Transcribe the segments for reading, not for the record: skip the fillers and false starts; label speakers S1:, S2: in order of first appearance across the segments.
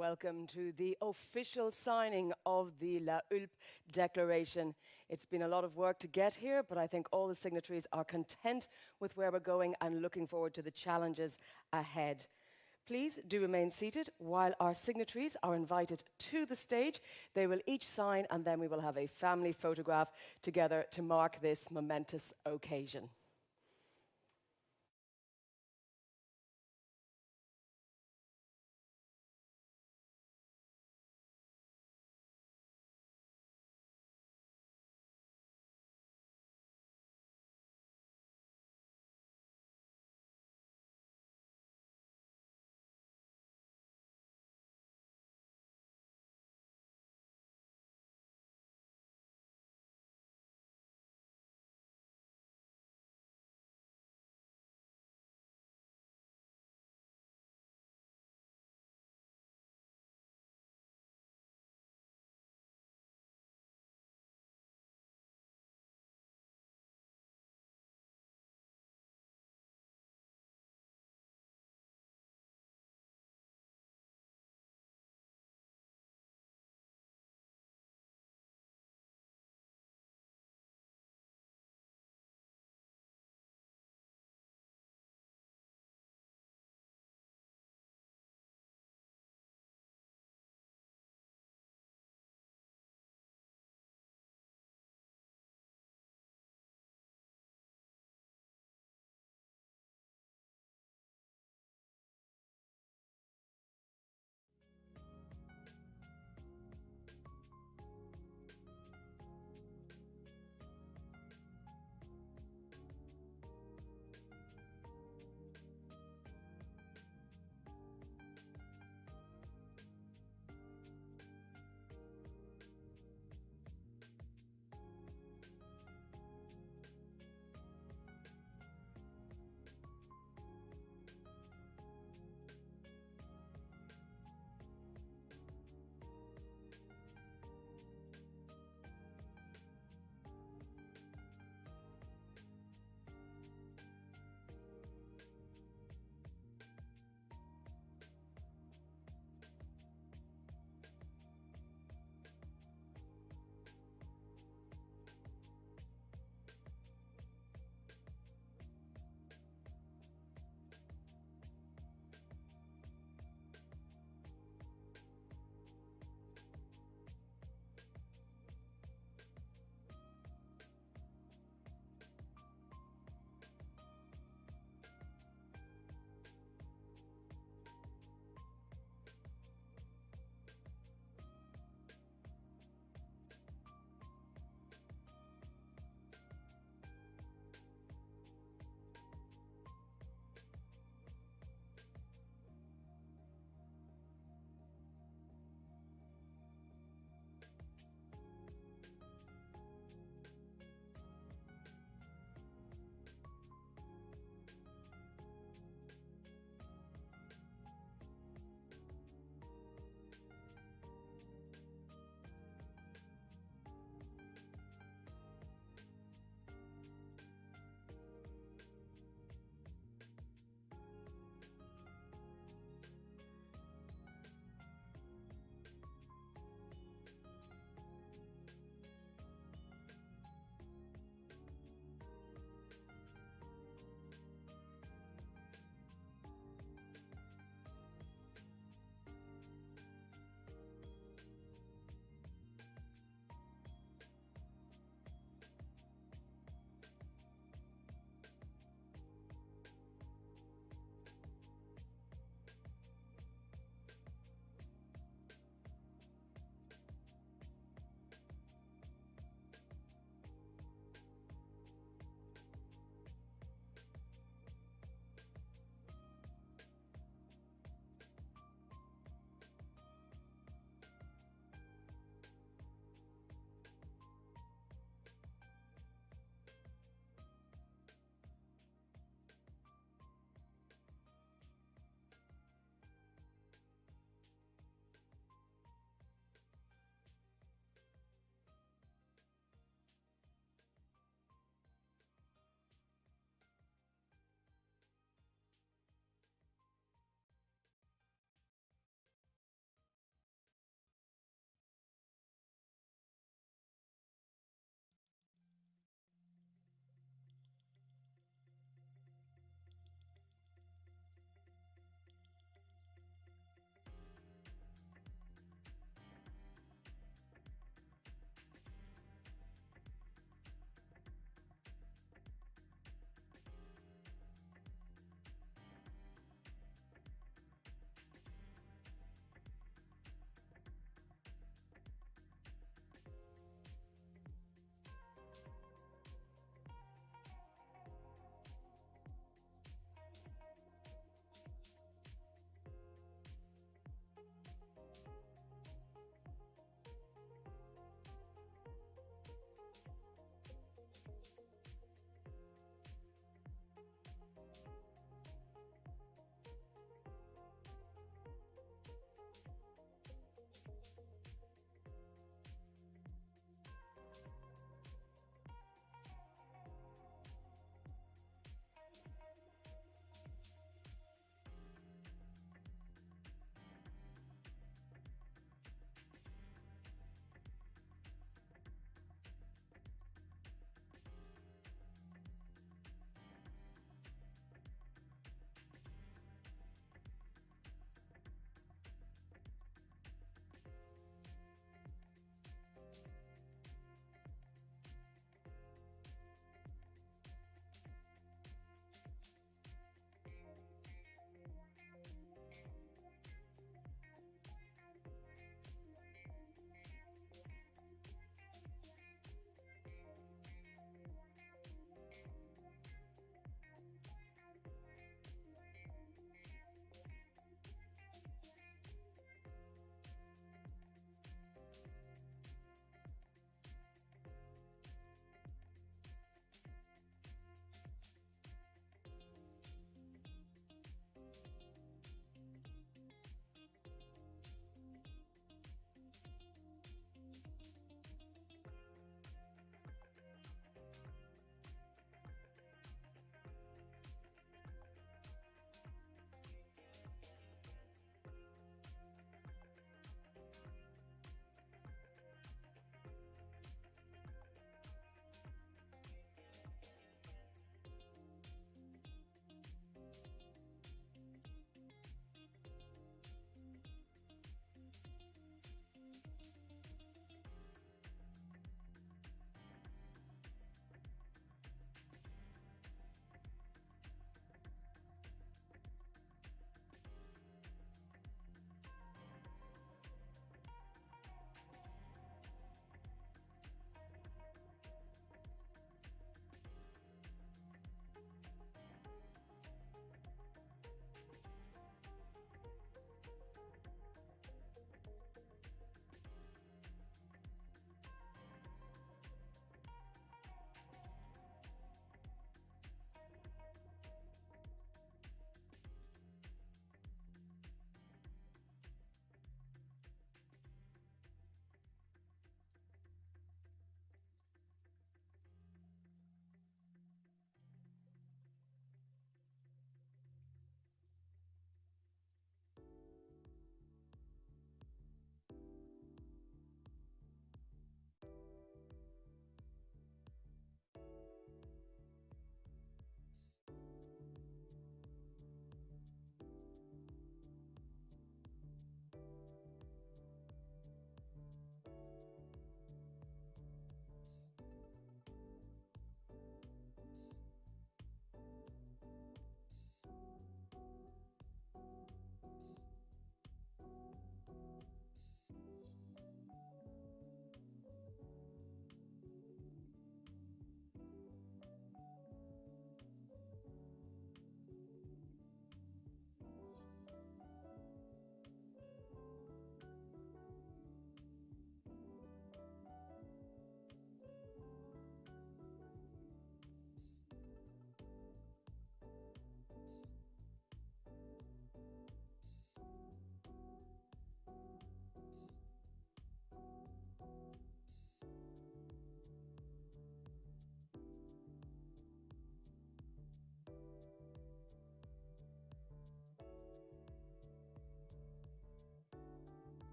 S1: welcome to the official signing of the La Hulpe Declaration. It's been a lot of work to get here, but I think all the signatories are content with where we're going and looking forward to the challenges ahead. Please do remain seated while our signatories are invited to the stage. They will each sign, and then we will have a family photograph together to mark this momentous occasion.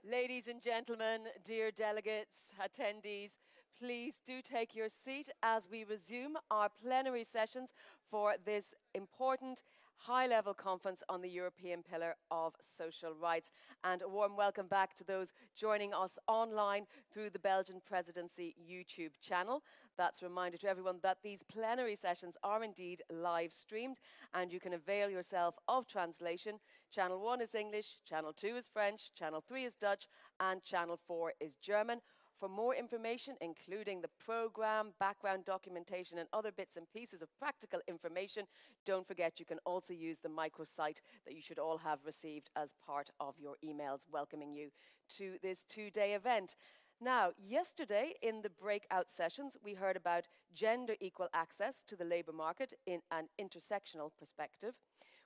S1: Ladies and gentlemen, dear delegates, attendees, please do take your seat as we resume our plenary sessions for this important high-level conference on the European Pillar of Social Rights. And a warm welcome back to those joining us online through the Belgian Presidency YouTube channel. That's a reminder to everyone that these plenary sessions are indeed live streamed and you can avail yourself of translation. Channel 1 is English, Channel 2 is French, Channel 3 is Dutch, and Channel 4 is German. For more information, including the program, background documentation, and other bits and pieces of practical information, don't forget you can also use the microsite that you should all have received as part of your emails welcoming you to this two-day event. Now, yesterday in the breakout sessions, we heard about gender equal access to the labour market in an intersectional perspective.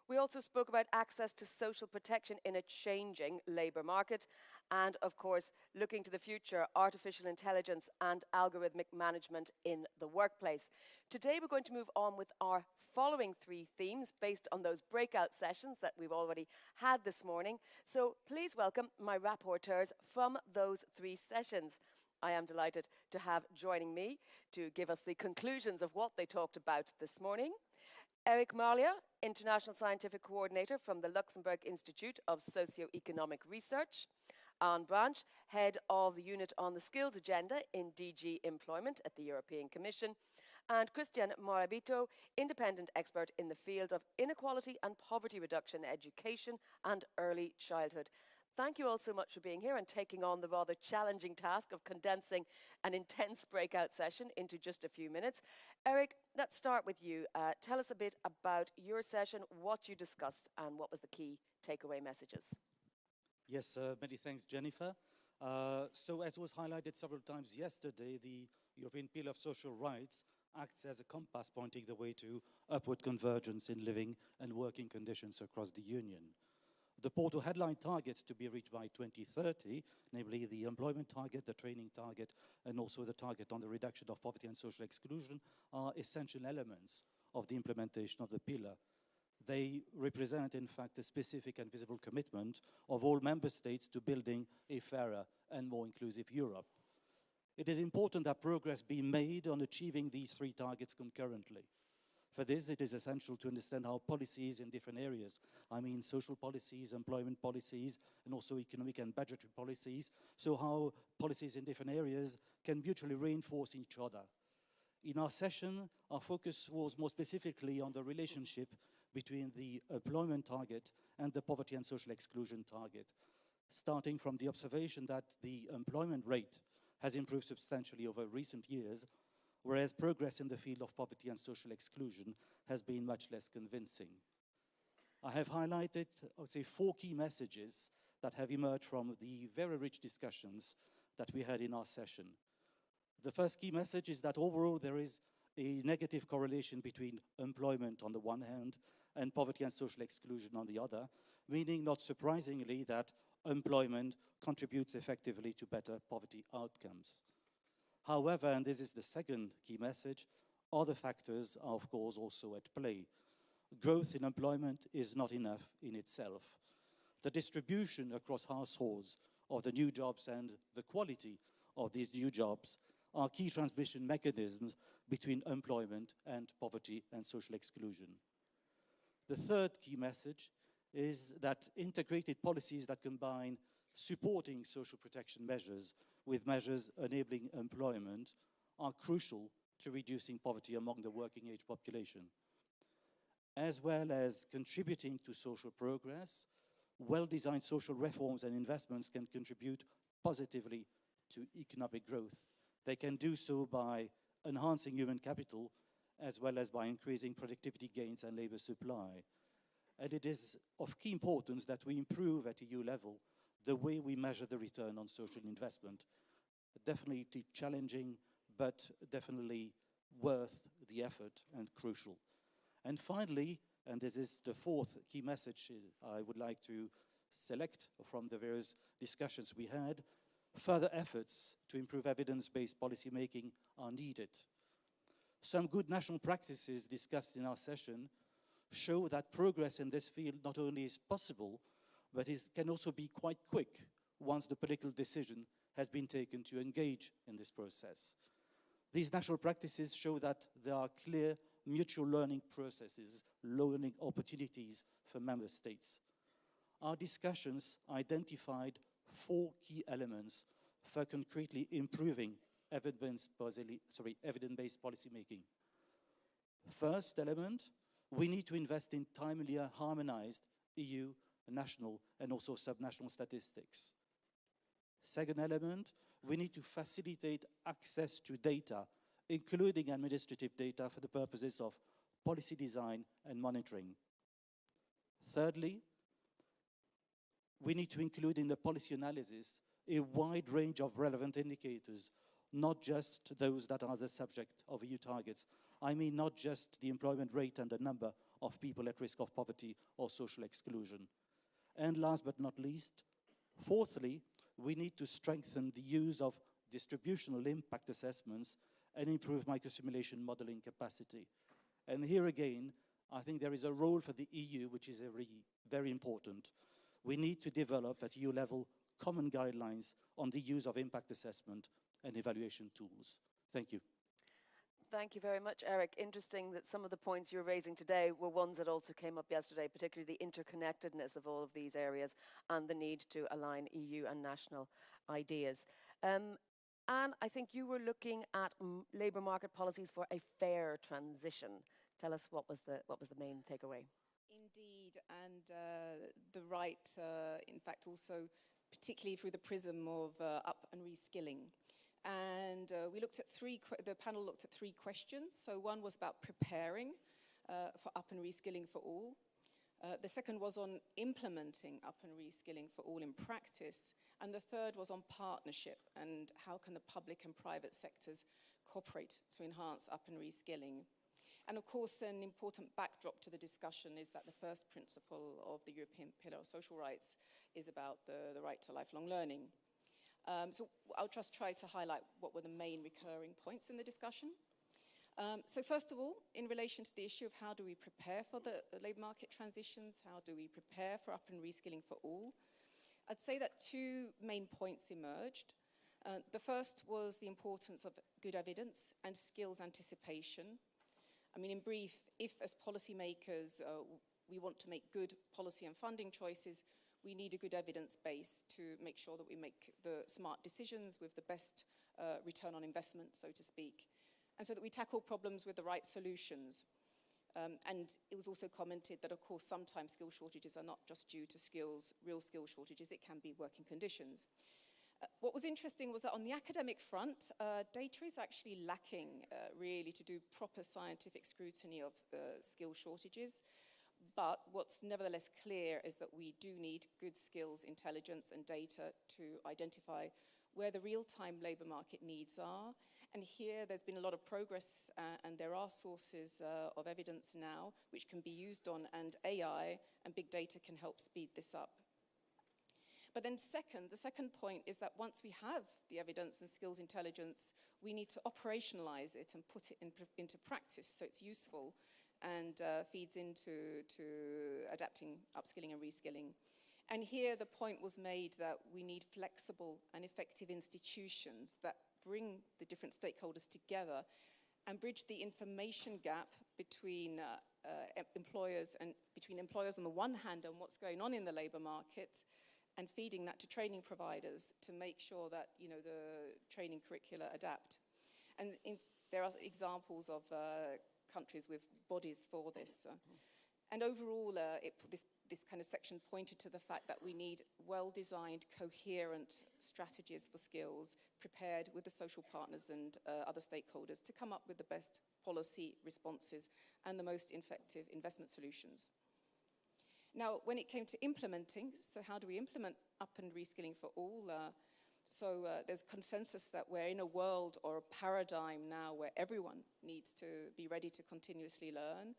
S1: We also spoke about access to social protection in a changing labour market and, of course, looking to the future, artificial intelligence and algorithmic management in the workplace. Today we're going to move on with our following three themes based on those breakout sessions that we've already had this morning. So please welcome my rapporteurs from those three sessions. I am delighted to have joining me to give us the conclusions of what they talked about this morning. Eric Marlia, International Scientific Coordinator from the Luxembourg Institute of Socio-Economic Research. Anne Branch, Head of the Unit on the Skills Agenda in DG Employment at the European Commission. And Christian Morabito, Independent Expert in the field of inequality and poverty reduction, education and early childhood. Thank you all so much for being here and taking on the rather challenging task of condensing an intense breakout session into just a few minutes. Eric, let's start with you. Tell us a bit about your session, what you discussed, and what was the key takeaway messages.
S2: Yes, many thanks, Jennifer. So as was highlighted several times yesterday, the European Pillar of Social Rights acts as a compass pointing the way to upward convergence in living and working conditions across the Union. The Porto headline targets to be reached by 2030, namely the employment target, the training target, and also the target on the reduction of poverty and social exclusion, are essential elements of the implementation of the pillar. They represent, in fact, a specific and visible commitment of all member states to building a fairer and more inclusive Europe. It is important that progress be made on achieving these three targets concurrently. For this, it is essential to understand how policies in different areas, I mean social policies, employment policies, and also economic and budgetary policies, so how policies in different areas can mutually reinforce each other. In our session, our focus was more specifically on the relationship between the employment target and the poverty and social exclusion target, starting from the observation that the employment rate has improved substantially over recent years, whereas progress in the field of poverty and social exclusion has been much less convincing. I have highlighted, I would say, 4 key messages that have emerged from the very rich discussions that we had in our session. The first key message is that overall there is a negative correlation between employment on the one hand and poverty and social exclusion on the other, meaning not surprisingly that employment contributes effectively to better poverty outcomes. However, and this is the second key message, other factors are of course also at play. Growth in employment is not enough in itself. The distribution across households of the new jobs and the quality of these new jobs are key transmission mechanisms between employment and poverty and social exclusion. The third key message is that integrated policies that combine supporting social protection measures with measures enabling employment are crucial to reducing poverty among the working age population. As well as contributing to social progress, well-designed social reforms and investments can contribute positively to economic growth. They can do so by enhancing human capital as well as by increasing productivity gains and labor supply. And it is of key importance that we improve at EU level the way we measure the return on social investment. Definitely challenging, but definitely worth the effort and crucial. And finally, and this is the fourth key message I would like to select from the various discussions we had, further efforts to improve evidence-based policymaking are needed. Some good national practices discussed in our session show that progress in this field not only is possible, but can also be quite quick once the political decision has been taken to engage in this process. These national practices show that there are clear mutual learning processes, learning opportunities for member states. Our discussions identified 4 key elements for concretely improving evidence-based policymaking. First element, we need to invest in timely harmonized EU, national, and also subnational statistics. Second element, we need to facilitate access to data, including administrative data for the purposes of policy design and monitoring. Thirdly, we need to include in the policy analysis a wide range of relevant indicators, not just those that are the subject of EU targets. I mean not just the employment rate and the number of people at risk of poverty or social exclusion. And last but not least, fourthly, we need to strengthen the use of distributional impact assessments and improve microsimulation modeling capacity. And here again, I think there is a role for the EU, which is very important. We need to develop at EU level common guidelines on the use of impact assessment and evaluation tools. Thank you.
S1: Thank you very much, Eric. Interesting that some of the points you're raising today were ones that also came up yesterday, particularly the interconnectedness of all of these areas and the need to align EU and national ideas. Anne, I think you were looking at labour market policies for a fair transition. Tell us what was the main takeaway?
S3: Indeed, and the right, in fact, also particularly through the prism of up and reskilling. And we looked at the panel looked at 3 questions. So one was about preparing for up and reskilling for all. The second was on implementing up and reskilling for all in practice. And the third was on partnership and how can the public and private sectors cooperate to enhance up and reskilling. And of course, an important backdrop to the discussion is that the first principle of the European Pillar of Social Rights is about the right to lifelong learning. So I'll just try to highlight what were the main recurring points in the discussion. So first of all, in relation to the issue of how do we prepare for the labour market transitions, how do we prepare for up and reskilling for all, I'd say that 2 main points emerged. The first was the importance of good evidence and skills anticipation. I mean, in brief, if as policymakers we want to make good policy and funding choices, we need a good evidence base to make sure that we make the smart decisions with the best return on investment, so to speak, and so that we tackle problems with the right solutions. And it was also commented that, of course, sometimes skill shortages are not just due to real skill shortages, it can be working conditions. What was interesting was that on the academic front, data is actually lacking really to do proper scientific scrutiny of skill shortages. But what's nevertheless clear is that we do need good skills, intelligence and data to identify where the real-time labour market needs are. And here there's been a lot of progress and there are sources of evidence now which can be used on, and AI and big data can help speed this up. But then the second point is that once we have the evidence and skills intelligence, we need to operationalize it and put it into practice so it's useful and feeds into adapting, upskilling and reskilling. And here the point was made that we need flexible and effective institutions that bring the different stakeholders together and bridge the information gap between employers on the one hand on what's going on in the labour market and feeding that to training providers to make sure that the training curricula adapt. And there are examples of countries with bodies for this. And overall, this kind of section pointed to the fact that we need well-designed, coherent strategies for skills prepared with the social partners and other stakeholders to come up with the best policy responses and the most effective investment solutions. Now, when it came to implementing, so how do we implement up and reskilling for all? There's consensus that we're in a world or a paradigm now where everyone needs to be ready to continuously learn.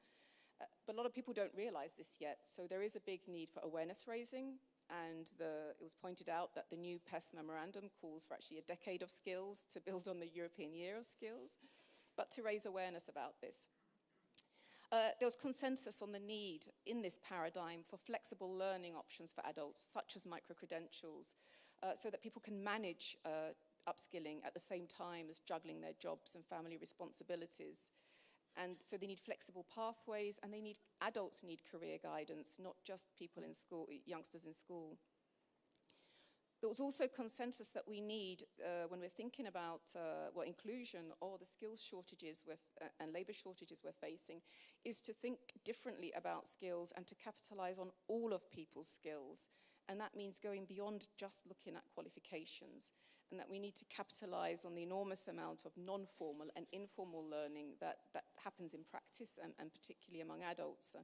S3: But a lot of people don't realize this yet. So there is a big need for awareness raising. And it was pointed out that the new PES memorandum calls for actually a decade of skills to build on the European Year of Skills, but to raise awareness about this. There was consensus on the need in this paradigm for flexible learning options for adults, such as micro-credentials, so that people can manage upskilling at the same time as juggling their jobs and family responsibilities. And so they need flexible pathways, and adults need career guidance, not just people in school, youngsters in school. There was also consensus that we need, when we're thinking about inclusion or the skills shortages and labor shortages we're facing, is to think differently about skills and to capitalize on all of people's skills. And that means going beyond just looking at qualifications, and that we need to capitalize on the enormous amount of non-formal and informal learning that happens in practice, and particularly among adults.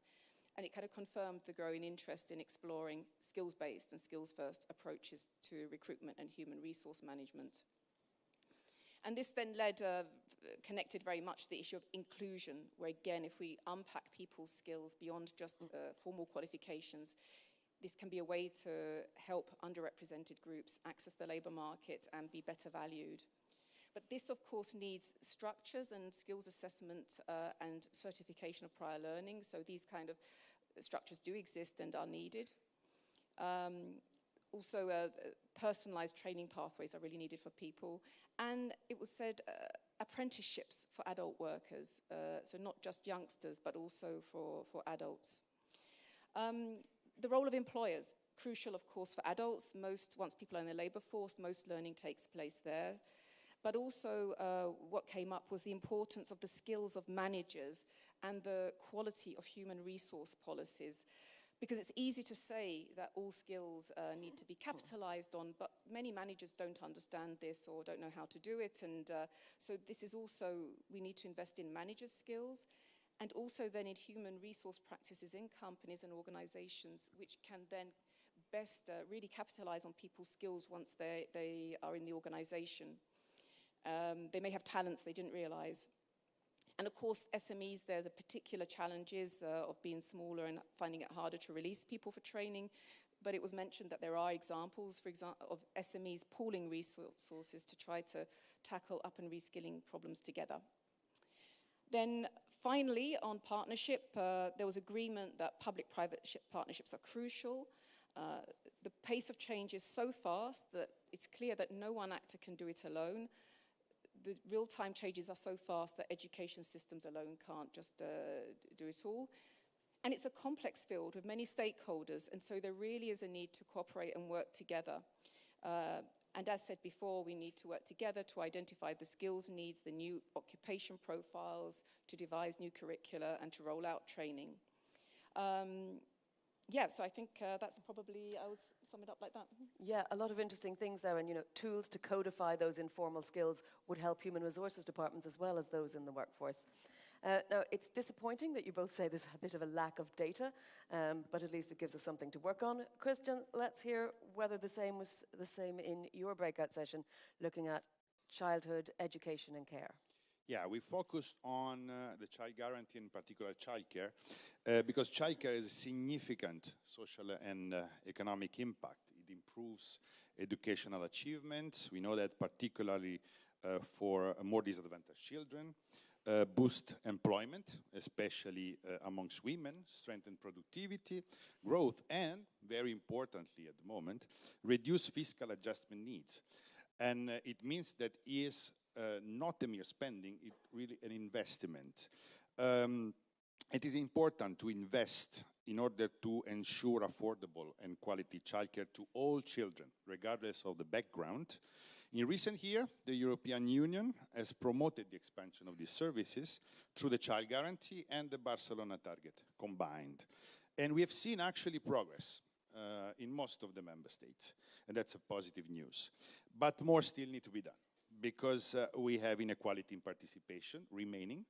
S3: And it kind of confirmed the growing interest in exploring skills-based and skills-first approaches to recruitment and human resource management. And this then connected very much to the issue of inclusion, where again, if we unpack people's skills beyond just formal qualifications, this can be a way to help underrepresented groups access the labor market and be better valued. But this, of course, needs structures and skills assessment and certification of prior learning. So these kind of structures do exist and are needed. Also, personalized training pathways are really needed for people. And it was said apprenticeships for adult workers, so not just youngsters, but also for adults. The role of employers, crucial, of course, for adults. Once people are in the labor force, most learning takes place there. But also what came up was the importance of the skills of managers and the quality of human resource policies. Because it's easy to say that all skills need to be capitalized on, but many managers don't understand this or don't know how to do it. And so this is also, we need to invest in managers' skills, and also then in human resource practices in companies and organizations, which can then best really capitalize on people's skills once they are in the organization. They may have talents they didn't realize. And of course, SMEs, they're the particular challenges of being smaller and finding it harder to release people for training. But it was mentioned that there are examples, for example, of SMEs pooling resources to try to tackle up and reskilling problems together. Then finally, on partnership, there was agreement that public-private partnerships are crucial. The pace of change is so fast that it's clear that no one actor can do it alone. The real-time changes are so fast that education systems alone can't just do it all. And it's a complex field with many stakeholders, and so there really is a need to cooperate and work together. And as said before, we need to work together to identify the skills needs, the new occupation profiles, to devise new curricula, and to roll out training. Yeah, so I think that's probably, I would sum it up like that.
S1: Yeah, a lot of interesting things there, and tools to codify those informal skills would help human resources departments as well as those in the workforce. Now, it's disappointing that you both say there's a bit of a lack of data, but at least it gives us something to work on. Christian, let's hear whether the same was the same in your breakout session, looking at childhood education and care.
S4: Yeah, we focused on the child guarantee, in particular childcare, because childcare has a significant social and economic impact. It improves educational achievements. We know that particularly for more disadvantaged children, boost employment, especially amongst women, strengthen productivity, growth, and, very importantly at the moment, reduce fiscal adjustment needs. And it means that is not a mere spending, it's really an investment. It is important to invest in order to ensure affordable and quality childcare to all children, regardless of the background. In recent years, the European Union has promoted the expansion of these services through the Child Guarantee and the Barcelona Target combined. And we have seen actually progress in most of the member states, and that's a positive news. But more still need to be done, because we have inequality in participation remaining,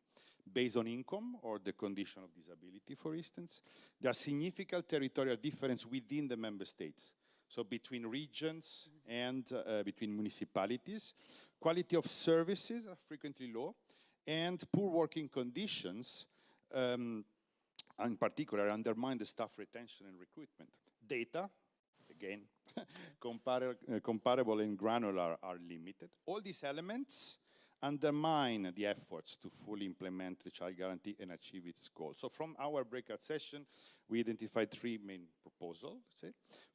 S4: based on income or the condition of disability, for instance. There are significant territorial differences within the member states. So between regions and between municipalities, quality of services are frequently low, and poor working conditions, in particular, undermine the staff retention and recruitment. Data, again, comparable and granular are limited. All these elements undermine the efforts to fully implement the Child Guarantee and achieve its goals. So from our breakout session, we identified three main proposals.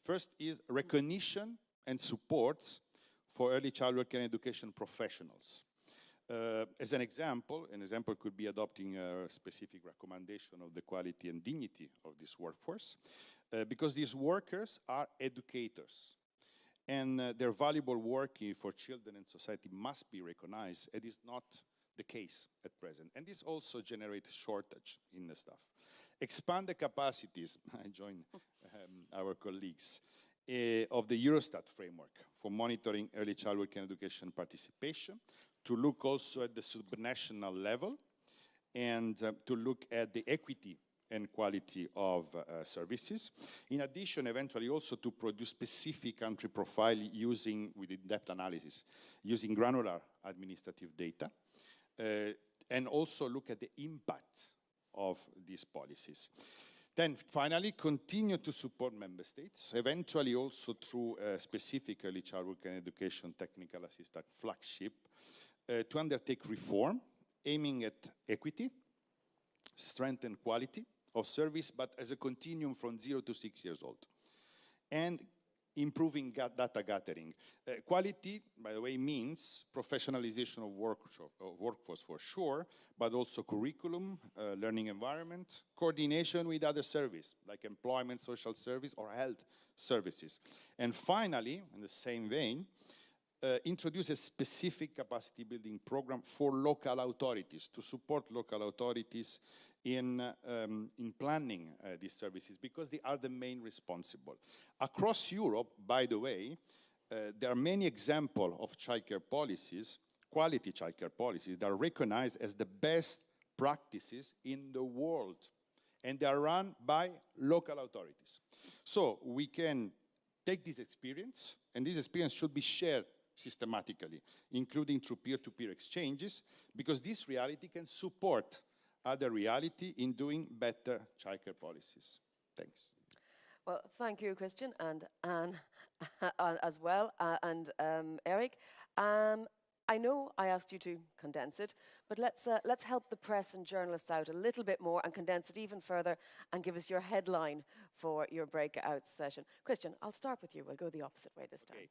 S4: First is recognition and supports for early childhood care and education professionals. As an example could be adopting a specific recommendation of the quality and dignity of this workforce, because these workers are educators, and their valuable work for children and society must be recognized. It is not the case at present, and this also generates shortage in the staff. Expand the capacities, I join our colleagues, of the Eurostat framework for monitoring early childhood care and education participation, to look also at the subnational level, and to look at the equity and quality of services. In addition, eventually also to produce specific country profile with in-depth analysis, using granular administrative data, and also look at the impact of these policies. Then finally, continue to support member states, eventually also through specific early childhood care and education technical assistance flagship, to undertake reform, aiming at equity, strength and quality of service, but as a continuum from 0 to 6 years old. And improving data gathering. Quality, by the way, means professionalization of workforce for sure, but also curriculum, learning environment, coordination with other services, like employment, social service, or health services. And finally, in the same vein, introduce a specific capacity building program for local authorities, to support local authorities in planning these services, because they are the main responsible. Across Europe, by the way, there are many examples of childcare policies, quality childcare policies, that are recognized as the best practices in the world, and they are run by local authorities. So we can take this experience, and this experience should be shared systematically, including through peer-to-peer exchanges, because this reality can support other reality in doing better childcare policies. Thanks.
S1: Well, thank you, Christian, and Anne as well, and Eric. I know I asked you to condense it, but let's help the press and journalists out a little bit more and condense it even further and give us your headline for your breakout session. Christian, I'll start with you. We'll go the opposite way this time.
S4: Okay.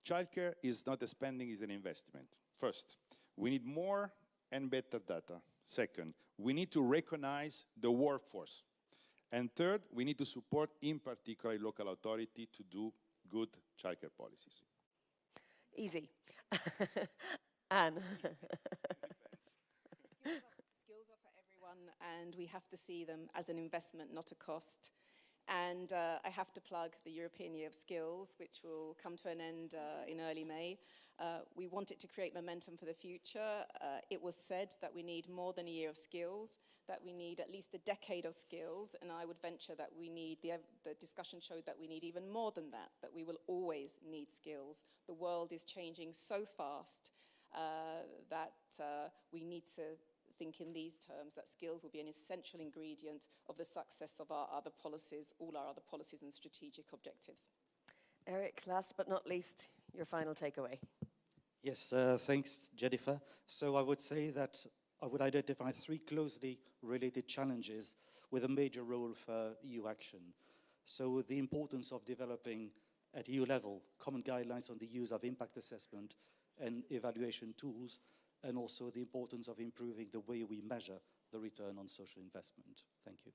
S4: Childcare is not a spending, it's an investment. First, we need more and better data. Second, we need to recognize the workforce. And third, we need to support, in particular, local authority to do good childcare policies.
S1: Easy. Anne.
S3: Skills are for everyone, and we have to see them as an investment, not a cost. And I have to plug the European Year of Skills, which will come to an end in early May. We want it to create momentum for the future. It was said that we need more than a year of skills, that we need at least a decade of skills, and I would venture that we need, the discussion showed that we need even more than that we will always need skills. The world is changing so fast that we need to think in these terms, that skills will be an essential ingredient of the success of our other policies, all our other policies and strategic objectives.
S1: Eric, last but not least, your final takeaway.
S2: Yes, thanks, Jennifer. So I would say that I would identify 3 closely related challenges with a major role for EU action. So the importance of developing at EU level common guidelines on the use of impact assessment and evaluation tools, and also the importance of improving the way we measure the return on social investment. Thank you.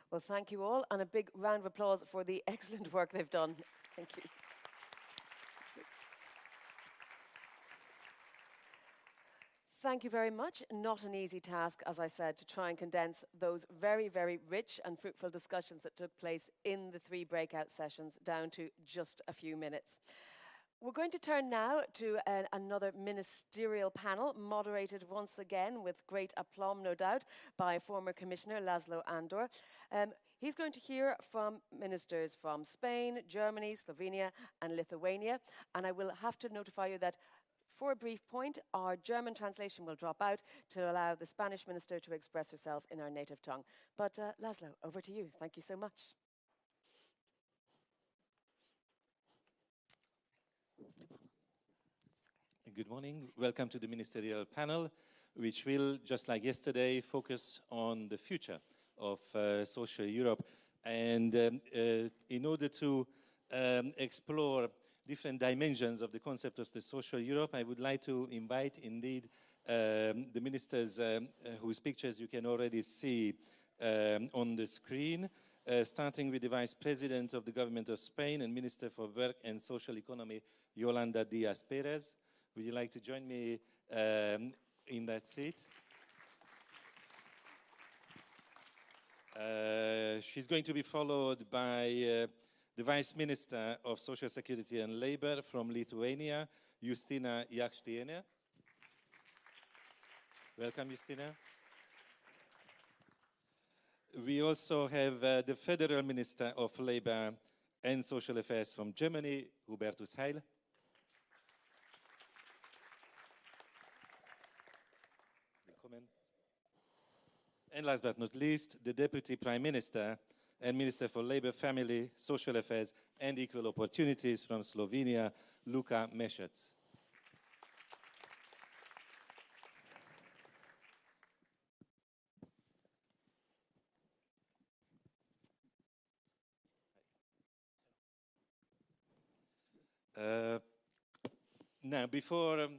S1: Well, thank you all, and a big round of applause for the excellent work they've done. Thank you. Thank you very much. Not an easy task, as I said, to try and condense those very, very rich and fruitful discussions that took place in the 3 breakout sessions down to just a few minutes. We're going to turn now to another ministerial panel, moderated once again with great aplomb, no doubt, by former Commissioner Laszlo Andor. He's going to hear from ministers from Spain, Germany, Slovenia, and Lithuania. And I will have to notify you that for a brief point, our German translation will drop out to allow the Spanish minister to express herself in her native tongue. But Laszlo, over to you. Thank you so much.
S5: Good morning. Welcome to the Ministerial panel, which will, just like yesterday, focus on the future of social Europe. And in order to explore different dimensions of the concept of the social Europe, I would like to invite indeed the ministers whose pictures you can already see on the screen, starting with the Vice President of the Government of Spain and Minister for Work and Social Economy, Yolanda Díaz Pérez. Would you like to join me in that seat? She's going to be followed by the Vice Minister of Social Security and Labor from Lithuania, Justina Jakštienė. Welcome, Justina. We also have the Federal Minister of Labor and Social Affairs from Germany, Hubertus Heil. And last but not least, the Deputy Prime Minister and Minister for Labor, Family, Social Affairs and Equal Opportunities from Slovenia, Luka Mesec. Now, before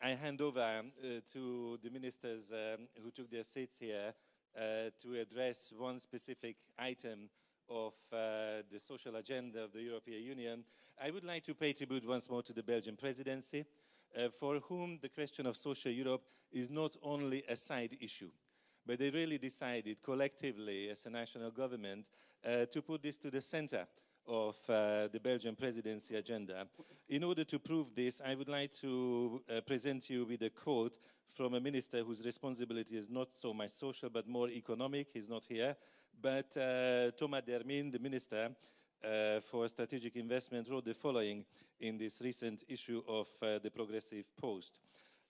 S5: I hand over to the ministers who took their seats here to address one specific item of the social agenda of the European Union, I would like to pay tribute once more to the Belgian presidency, for whom the question of social Europe is not only a side issue, but they really decided collectively as a national government to put this to the center of the Belgian presidency agenda. In order to prove this, I would like to present you with a quote from a minister whose responsibility is not so much social but more economic. He's not here, but Thomas Dermin, the minister for strategic investment, wrote the following in this recent issue of the Progressive Post.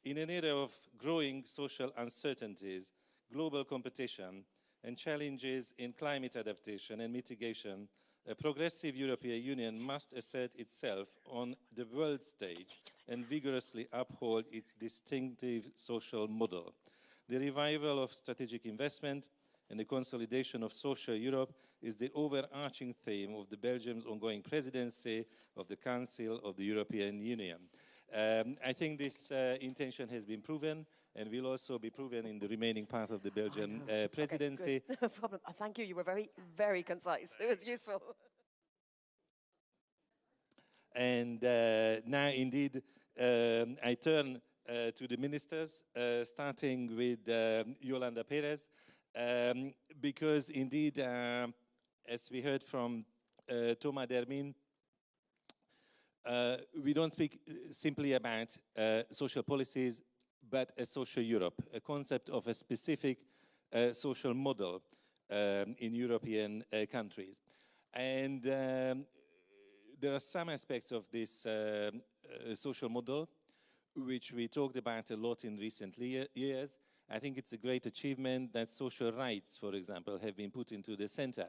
S5: In an era of growing social uncertainties, global competition, and challenges in climate adaptation and mitigation, a progressive European Union must assert itself on the world stage and vigorously uphold its distinctive social model. The revival of strategic investment and the consolidation of social Europe is the overarching theme of the Belgium's ongoing presidency of the Council of the European Union. I think this intention has been proven and will also be proven in the remaining part of the Belgian presidency.
S1: Okay, no problem. Thank you. You were very, very concise. It was useful.
S5: And now, indeed, I turn to the ministers, starting with Yolanda Pérez, because indeed, as we heard from Thomas Dermin, we don't speak simply about social policies, but a social Europe, a concept of a specific social model in European countries. And there are some aspects of this social model which we talked about a lot in recent years. I think it's a great achievement that social rights, for example, have been put into the center.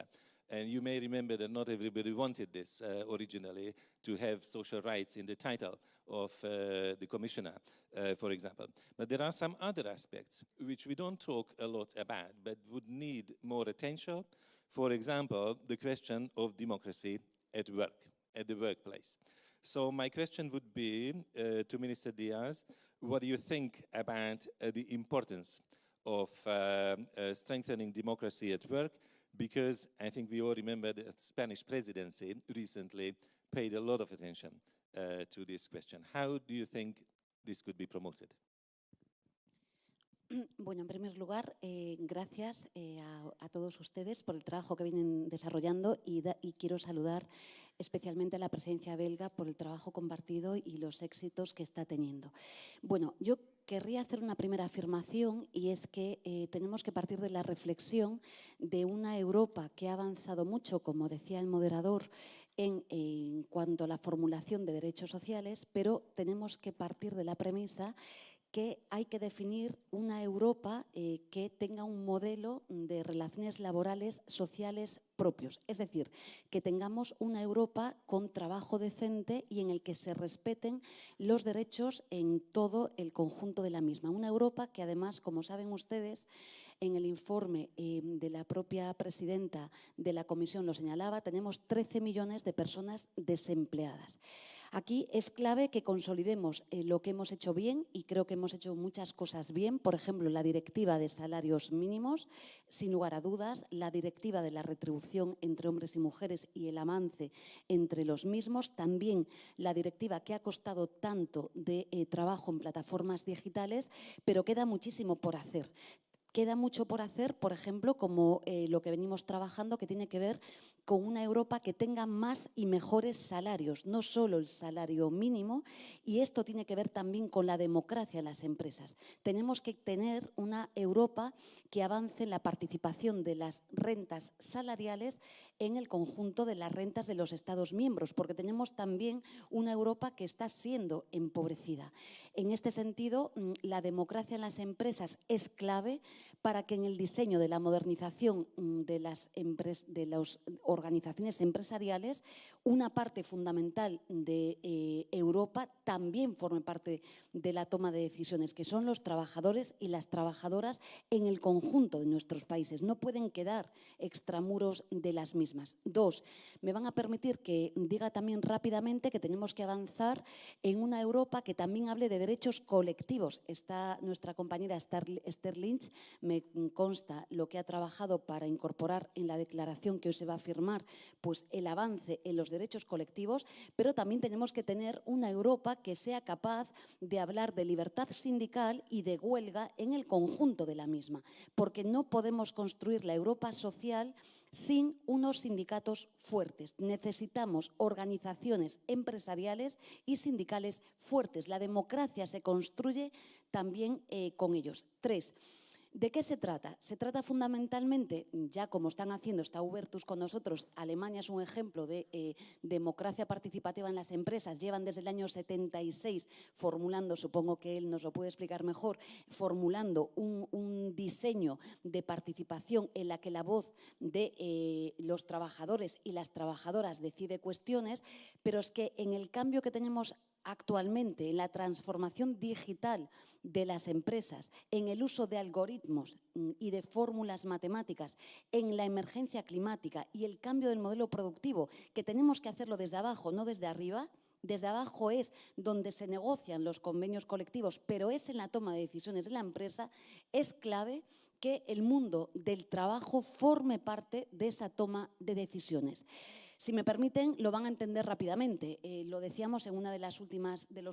S5: And you may remember that not everybody wanted this originally, to have social rights in the title of the commissioner, for example. But there are some other aspects which we don't talk a lot about, but would need more attention. For example, the question of democracy at work, at the workplace. So my question would be to Minister Díaz, what do you think about the importance of strengthening democracy at work? Because I think we all remember that Spanish presidency recently paid a lot of attention to this question. How do you think this could be promoted?
S6: Bueno, en primer lugar, gracias a todos ustedes por el trabajo que vienen desarrollando y quiero saludar especialmente a la presidencia belga por el trabajo compartido y los éxitos que está teniendo. Bueno, yo querría hacer una primera afirmación y es que tenemos que partir de la reflexión de una Europa que ha avanzado mucho, como decía el moderador, en cuanto a la formulación de derechos sociales, pero tenemos que partir de la premisa que hay que definir una Europa que tenga un modelo de relaciones laborales sociales propios. Es decir, que tengamos una Europa con trabajo decente y en el que se respeten los derechos en todo el conjunto de la misma. Una Europa que además, como saben ustedes, en el informe de la propia presidenta de la Comisión lo señalaba, tenemos 13 millones de personas desempleadas. Aquí es clave que consolidemos lo que hemos hecho bien, y creo que hemos hecho muchas cosas bien. Por ejemplo, la directiva de salarios mínimos, sin lugar a dudas, la directiva de la retribución entre hombres y mujeres y el avance entre los mismos, también la directiva que ha costado tanto de trabajo en plataformas digitales, pero queda muchísimo por hacer. Queda mucho por hacer, por ejemplo, como lo que venimos trabajando, que tiene que ver con una Europa que tenga más y mejores salarios, no solo el salario mínimo, y esto tiene que ver también con la democracia en las empresas. Tenemos que tener una Europa que avance en la participación de las rentas salariales en el conjunto de las rentas de los Estados miembros, porque tenemos también una Europa que está siendo empobrecida. En este sentido, la democracia en las empresas es clave para que en el diseño de la modernización de las organizaciones empresariales, una parte fundamental de Europa también forme parte de la toma de decisiones, que son los trabajadores y las trabajadoras en el conjunto de nuestros países. No pueden quedar extramuros de las mismas. Dos, me van a permitir que diga también rápidamente que tenemos que avanzar en una Europa que también hable de derechos colectivos. Está nuestra compañera Esther Lynch, me consta lo que ha trabajado para incorporar en la declaración que hoy se va a firmar, pues el avance en los derechos colectivos, pero también tenemos que tener una Europa que sea capaz de hablar de libertad sindical y de huelga en el conjunto de la misma, porque no podemos construir la Europa social sin unos sindicatos fuertes. Necesitamos organizaciones empresariales y sindicales fuertes. La democracia se construye también con ellos. Tres, ¿de qué se trata? Se trata fundamentalmente, ya como están haciendo, está Hubertus con nosotros, Alemania es un ejemplo de democracia participativa en las empresas, llevan desde el año 76 formulando, supongo que él nos lo puede explicar mejor, formulando un diseño de participación en la que la voz de los trabajadores y las trabajadoras decide cuestiones, pero es que en el cambio que tenemos actualmente, en la transformación digital de las empresas, en el uso de algoritmos y de fórmulas matemáticas, en la emergencia climática y el cambio del modelo productivo, que tenemos que hacerlo desde abajo, no desde arriba. Desde abajo es donde se negocian los convenios colectivos, pero es en la toma de decisiones de la empresa, es clave que el mundo del trabajo forme parte de esa toma de decisiones. Si me permiten, lo van a entender rápidamente. Lo decíamos en una de los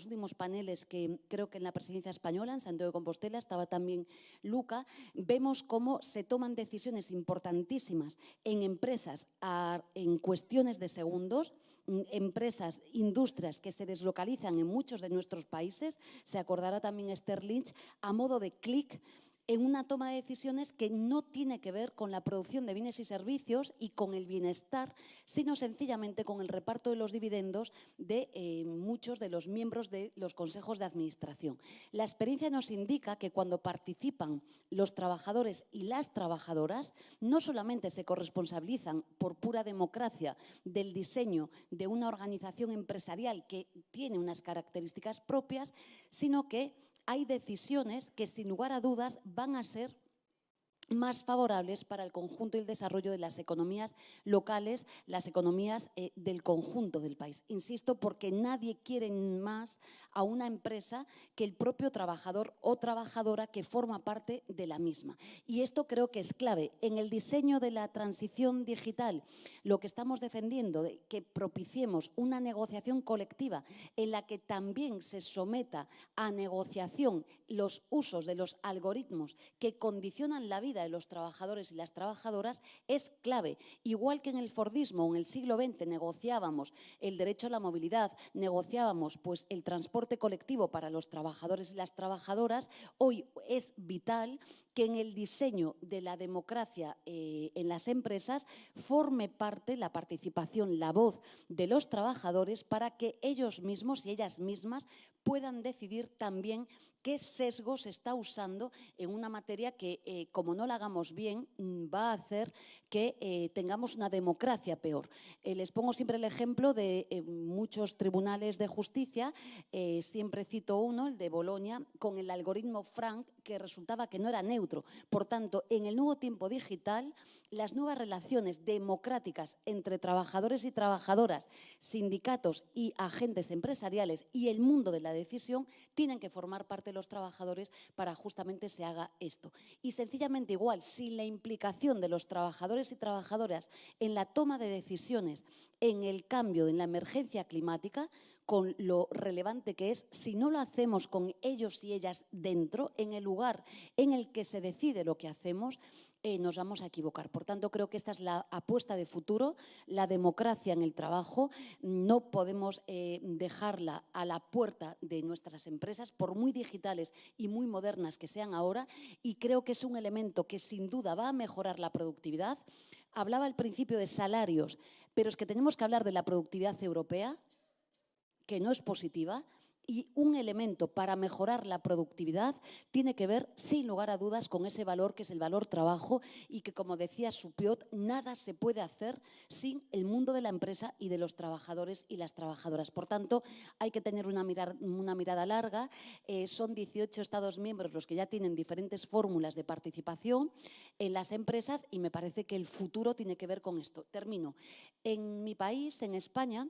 S6: últimos paneles que creo que en la presidencia española, en Santiago de Compostela, estaba también Luca. Vemos cómo se toman decisiones importantísimas en empresas en cuestiones de segundos, empresas, industrias que se deslocalizan en muchos de nuestros países. Se acordará también Esther Lynch, a modo de clic, en una toma de decisiones que no tiene que ver con la producción de bienes y servicios y con el bienestar, sino sencillamente con el reparto de los dividendos de muchos de los miembros de los consejos de administración. La experiencia nos indica que cuando participan los trabajadores y las trabajadoras, no solamente se corresponsabilizan por pura democracia del diseño de una organización empresarial que tiene unas características propias, sino que hay decisiones que, sin lugar a dudas, van a ser más favorables para el conjunto y el desarrollo de las economías locales, las economías del conjunto del país. Insisto, porque nadie quiere más a una empresa que el propio trabajador o trabajadora que forma parte de la misma. Y esto creo que es clave. En el diseño de la transición digital, lo que estamos defendiendo, de que propiciemos una negociación colectiva en la que también se someta a negociación los usos de los algoritmos que condicionan la vida de los trabajadores y las trabajadoras, es clave. Igual que en el Fordismo, en el siglo XX, negociábamos el derecho a la movilidad, negociábamos pues, el transporte colectivo para los trabajadores y las trabajadoras, hoy es vital que en el diseño de la democracia en las empresas forme parte la participación, la voz de los trabajadores para que ellos mismos y ellas mismas puedan decidir también qué sesgo se está usando en una materia que, como no la hagamos bien, va a hacer que tengamos una democracia peor. Les pongo siempre el ejemplo de muchos tribunales de justicia, siempre cito uno, el de Bolonia, con el algoritmo Frank, que resultaba que no era neutro. Por tanto, en el nuevo tiempo digital, las nuevas relaciones democráticas entre trabajadores y trabajadoras, sindicatos y agentes empresariales y el mundo de la decisión tienen que formar parte de los trabajadores para justamente se haga esto. Y sencillamente igual, sin la implicación de los trabajadores y trabajadoras en la toma de decisiones, en el cambio, en la emergencia climática, con lo relevante que es, si no lo hacemos con ellos y ellas dentro, en el lugar en el que se decide lo que hacemos, nos vamos a equivocar. Por tanto, creo que esta es la apuesta de futuro, la democracia en el trabajo. No podemos dejarla a la puerta de nuestras empresas, por muy digitales y muy modernas que sean ahora, y creo que es un elemento que sin duda va a mejorar la productividad. Hablaba al principio de salarios, pero es que tenemos que hablar de la productividad europea, que no es positiva, y un elemento para mejorar la productividad tiene que ver, sin lugar a dudas, con ese valor que es el valor trabajo y que, como decía Supiot, nada se puede hacer sin el mundo de la empresa y de los trabajadores y las trabajadoras. Por tanto, hay que tener una mirada larga. Son 18 Estados miembros los que ya tienen diferentes fórmulas de participación en las empresas y me parece que el futuro tiene que ver con esto. Termino. En mi país, en España,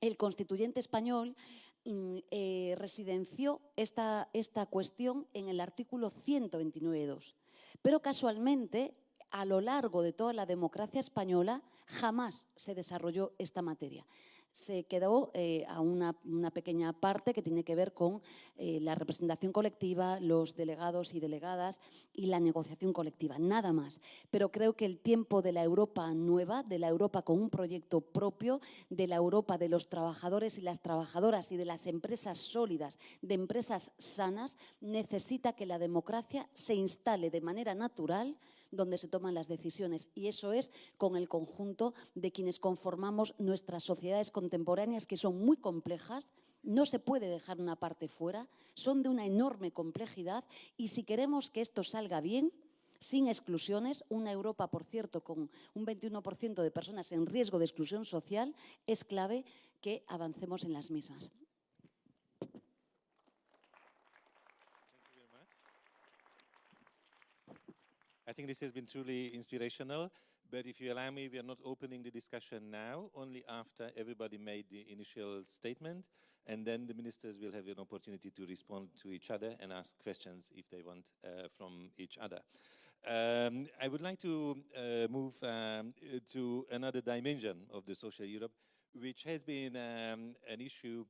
S6: el constituyente español residenció esta cuestión en el artículo 129.2. Pero casualmente, a lo largo de toda la democracia española, jamás se desarrolló esta materia. Se quedó a una pequeña parte que tiene que ver con la representación colectiva, los delegados y delegadas y la negociación colectiva, nada más. Pero creo que el tiempo de la Europa nueva, de la Europa con un proyecto propio, de la Europa de los trabajadores y las trabajadoras y de las empresas sólidas, de empresas sanas, necesita que la democracia se instale de manera natural donde se toman las decisiones, y eso es con el conjunto de quienes conformamos nuestras sociedades contemporáneas, que son muy complejas, no se puede dejar una parte fuera, son de una enorme complejidad, y si queremos que esto salga bien, sin exclusiones, una Europa, por cierto, con un 21% de personas en riesgo de exclusión social, es clave que avancemos en las mismas.
S5: I think this has been truly inspirational, but if you allow me, we are not opening the discussion now, only after everybody made the initial statement, and then the ministers will have an opportunity to respond to each other and ask questions if they want from each other. I would like to move to another dimension of the social Europe, which has been an issue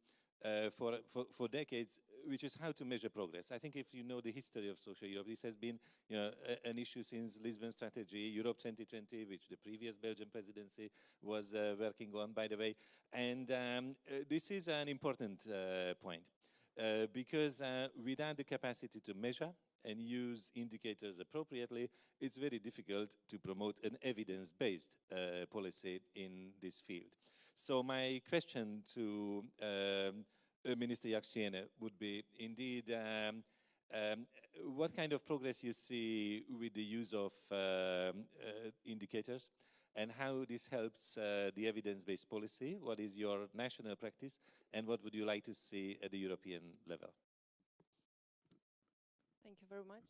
S5: for decades, which is how to measure progress. I think if you know the history of social Europe, this has been an issue since Lisbon strategy, Europe 2020, which the previous Belgian presidency was working on, by the way. And this is an important point because without the capacity to measure and use indicators appropriately, it's very difficult to promote an evidence-based policy in this field. So my question to Minister Jakštiene would be, indeed, what kind of progress you see with the use of indicators and how this helps the evidence-based policy? What is your national practice and what would you like to see at the European level?
S7: Thank you very much.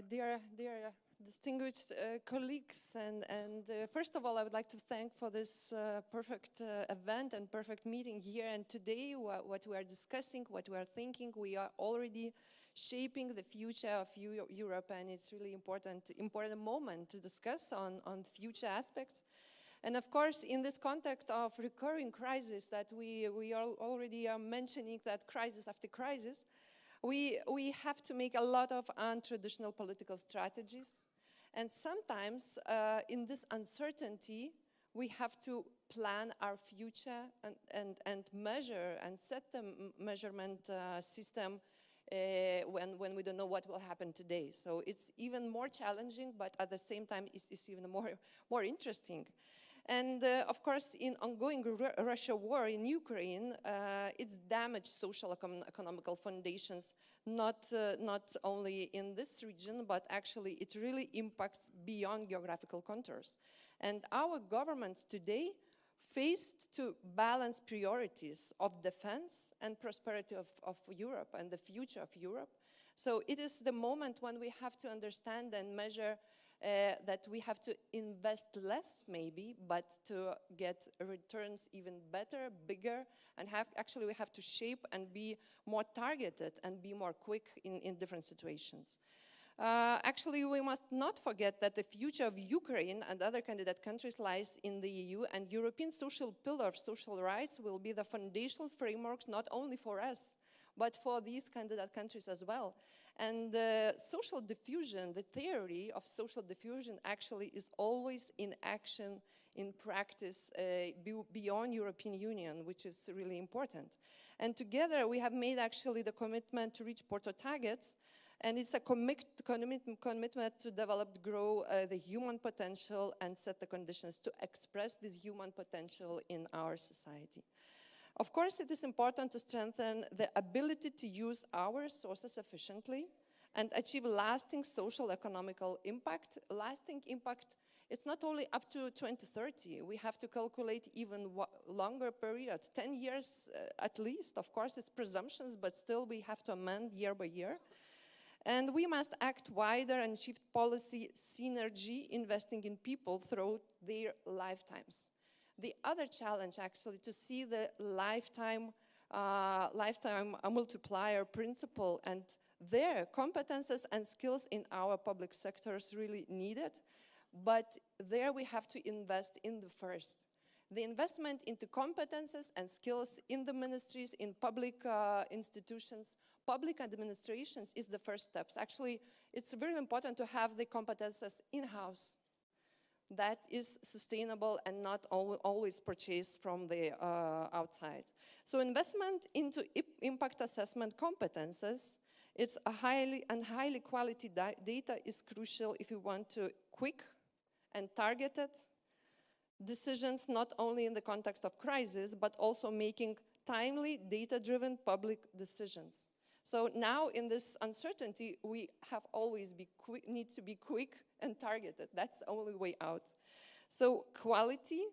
S7: Dear distinguished colleagues, and first of all, I would like to thank for this perfect event and perfect meeting here. And today, what we are discussing, what we are thinking, we are already shaping the future of Europe, and it's really important moment to discuss on future aspects. And of course, in this context of recurring crisis that we already are mentioning, that crisis after crisis, we have to make a lot of untraditional political strategies. And sometimes in this uncertainty, we have to plan our future and measure and set the measurement system when we don't know what will happen today. So it's even more challenging, but at the same time, it's even more interesting. And of course, in ongoing Russia war in Ukraine, it's damaged social economical foundations, not only in this region, but actually it really impacts beyond geographical contours. And our governments today faced to balance priorities of defense and prosperity of Europe and the future of Europe. So it is the moment when we have to understand and measure that we have to invest less maybe, but to get returns even better, bigger, and we have to shape and be more targeted and be more quick in different situations. Actually, we must not forget that the future of Ukraine and other candidate countries lies in the EU, and European social pillar of social rights will be the foundational frameworks not only for us, but for these candidate countries as well. And social diffusion, the theory of social diffusion actually is always in action, in practice, beyond European Union, which is really important. And together we have made actually the commitment to reach Porto targets, and it's a commitment to develop, grow the human potential and set the conditions to express this human potential in our society. Of course, it is important to strengthen the ability to use our resources efficiently and achieve lasting social economical impact. Lasting impact, it's not only up to 2030. We have to calculate even longer period, 10 years at least. Of course, it's presumptions, but still we have to amend year by year. And we must act wider and shift policy synergy, investing in people throughout their lifetimes. The other challenge, actually, to see the lifetime multiplier principle and their competences and skills in our public sectors really needed, but there we have to invest in the first. The investment into competences and skills in the ministries, in public institutions, public administrations is the first steps. Actually, it's very important to have the competences in-house. That is sustainable and not always purchased from the outside. So investment into impact assessment competences, it's a highly quality data is crucial if you want to quick and targeted decisions, not only in the context of crisis, but also making timely, data-driven public decisions. So now in this uncertainty, we have always need to be quick and targeted. That's the only way out. So quality,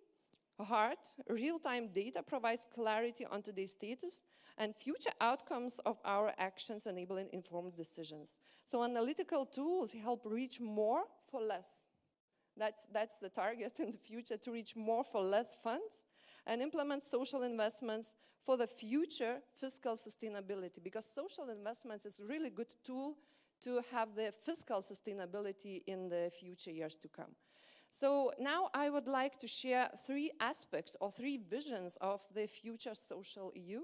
S7: hard, real-time data provides clarity on today's status and future outcomes of our actions, enabling informed decisions. So analytical tools help reach more for less. That's the target in the future, to reach more for less funds and implement social investments for the future fiscal sustainability, because social investments is a really good tool to have the fiscal sustainability in the future years to come. So now I would like to share 3 aspects or 3 visions of the future social EU.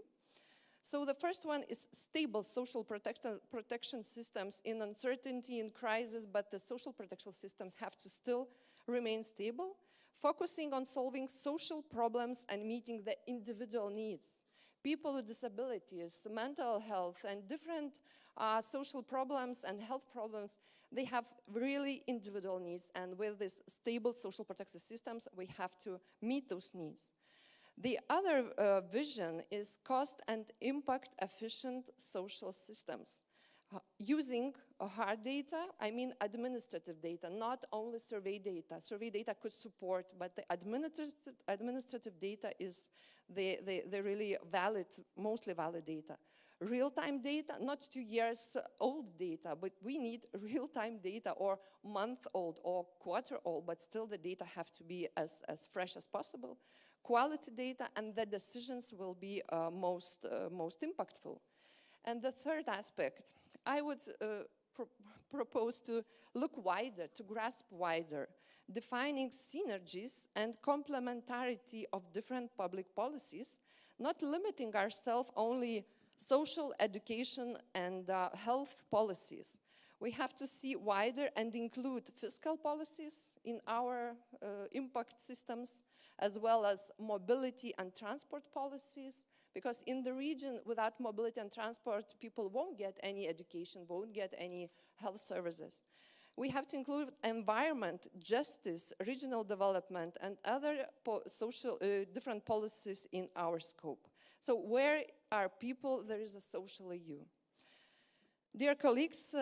S7: So the first one is stable social protection systems in uncertainty, in crisis, but the social protection systems have to still remain stable, focusing on solving social problems and meeting the individual needs. People with disabilities, mental health, and different social problems and health problems, they have really individual needs, and with these stable social protection systems, we have to meet those needs. The other vision is cost and impact efficient social systems. Using hard data, I mean administrative data, not only survey data. Survey data could support, but the administrative data is the really valid, mostly valid data. Real-time data, not 2 years old data, but we need real-time data, or month-old or quarter-old, but still the data have to be as fresh as possible. Quality data, and the decisions will be most impactful. And the third aspect, I would propose to look wider, to grasp wider, defining synergies and complementarity of different public policies, not limiting ourselves only social, education, and health policies. We have to see wider and include fiscal policies in our impact systems, as well as mobility and transport policies, because in the region, without mobility and transport, people won't get any education, won't get any health services. We have to include environment, justice, regional development, and other different policies in our scope. So where are people, there is a social EU. Dear colleagues,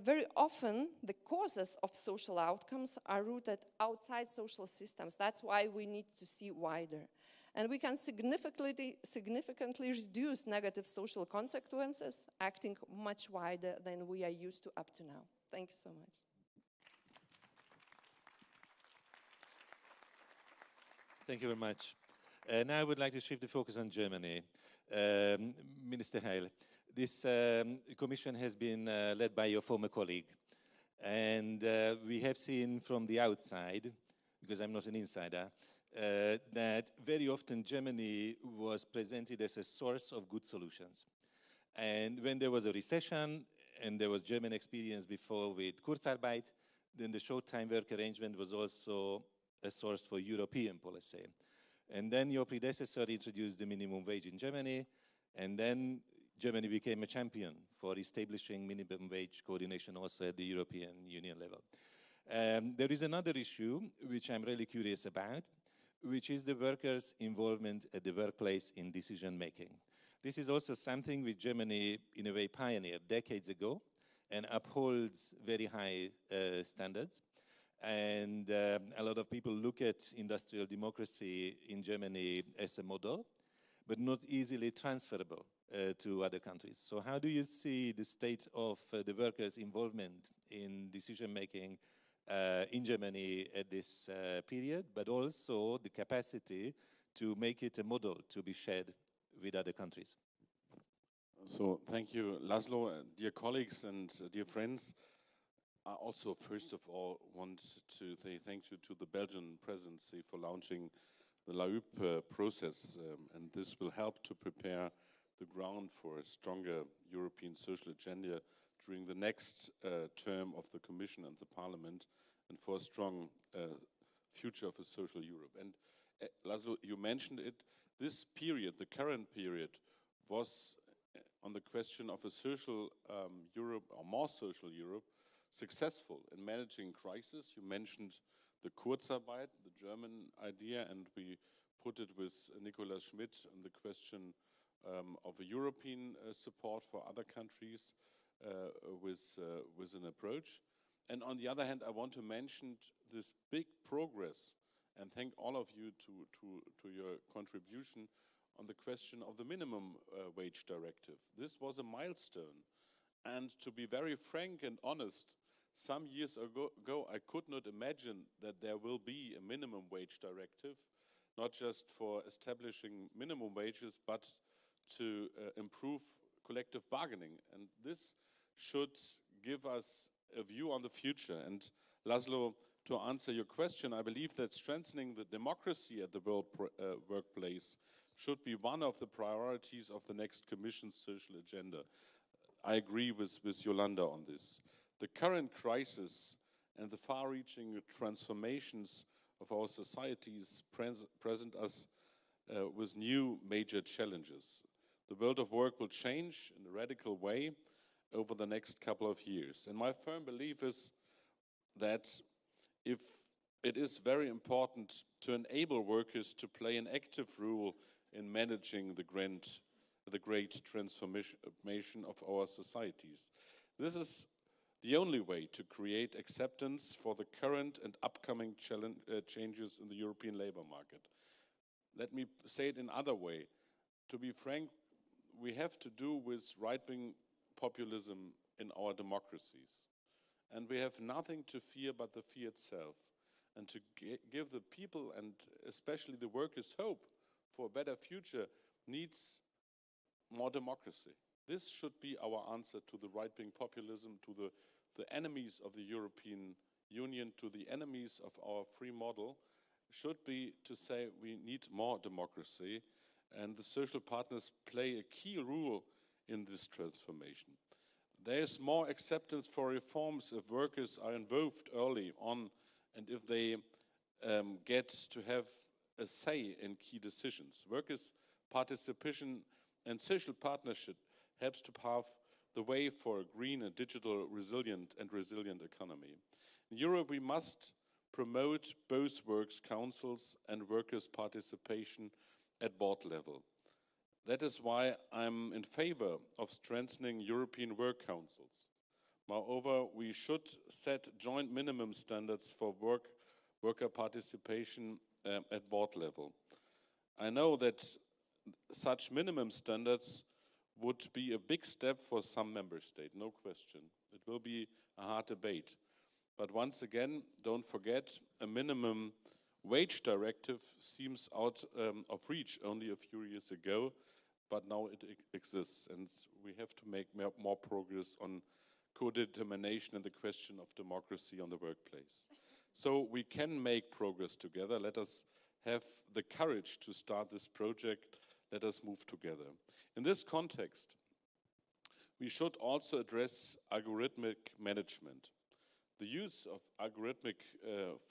S7: very often the causes of social outcomes are rooted outside social systems. That's why we need to see wider. And we can significantly reduce negative social consequences, acting much wider than we are used to up to now. Thank you so much.
S5: Thank you very much. Now I would like to shift the focus on Germany. Minister Heil, this commission has been led by your former colleague. And we have seen from the outside, because I'm not an insider, that very often Germany was presented as a source of good solutions. And when there was a recession, and there was German experience before with Kurzarbeit, then the short-time work arrangement was also a source for European policy. And then your predecessor introduced the minimum wage in Germany, and then Germany became a champion for establishing minimum wage coordination also at the European Union level. There is another issue which I'm really curious about, which is the workers' involvement at the workplace in decision-making. This is also something which Germany, in a way, pioneered decades ago and upholds very high standards. And a lot of people look at industrial democracy in Germany as a model, but not easily transferable to other countries. So how do you see the state of the workers' involvement in decision-making in Germany at this period, but also the capacity to make it a model to be shared with other countries?
S8: So thank you, Laszlo, dear colleagues and dear friends. I also, first of all, want to say thank you to the Belgian presidency for launching the LAUP process, and this will help to prepare the ground for a stronger European social agenda during the next term of the Commission and the Parliament, and for a strong future of a social Europe. And Laszlo, you mentioned it, this period, the current period, was on the question of a social Europe, or more social Europe, successful in managing crisis. You mentioned the Kurzarbeit, the German idea, and we put it with Nicola Schmidt on the question of a European support for other countries with an approach. And on the other hand, I want to mention this big progress and thank all of you to your contribution on the question of the minimum wage directive. This was a milestone. And to be very frank and honest, some years ago, I could not imagine that there will be a minimum wage directive, not just for establishing minimum wages, but to improve collective bargaining. And this should give us a view on the future. And Laszlo, to answer your question, I believe that strengthening the democracy at the workplace should be one of the priorities of the next Commission's social agenda. I agree with Yolanda on this. The current crisis and the far-reaching transformations of our societies present us with new major challenges. The world of work will change in a radical way over the next couple of years. And my firm belief is that if it is very important to enable workers to play an active role in managing the great transformation of our societies. This is the only way to create acceptance for the current and upcoming changes in the European labor market. Let me say it in another way. To be frank, we have to do with right-wing populism in our democracies. And we have nothing to fear but the fear itself. And to give the people and especially the workers hope for a better future needs more democracy. This should be our answer to the right-wing populism, to the enemies of the European Union, to the enemies of our free model, should be to say we need more democracy, and the social partners play a key role in this transformation. There is more acceptance for reforms if workers are involved early on and if they get to have a say in key decisions. Workers' participation and social partnership helps to have the way for a green and digital resilient economy. In Europe, we must promote both works councils and workers' participation at board level. That is why I'm in favor of strengthening European work councils. Moreover, we should set joint minimum standards for worker participation at board level. I know that such minimum standards would be a big step for some member states, no question. It will be a hard debate. But once again, don't forget, a minimum wage directive seems out of reach only a few years ago, but now it exists, and we have to make more progress on co-determination and the question of democracy on the workplace. So we can make progress together. Let us have the courage to start this project. Let us move together. In this context, we should also address algorithmic management. The use of algorithmic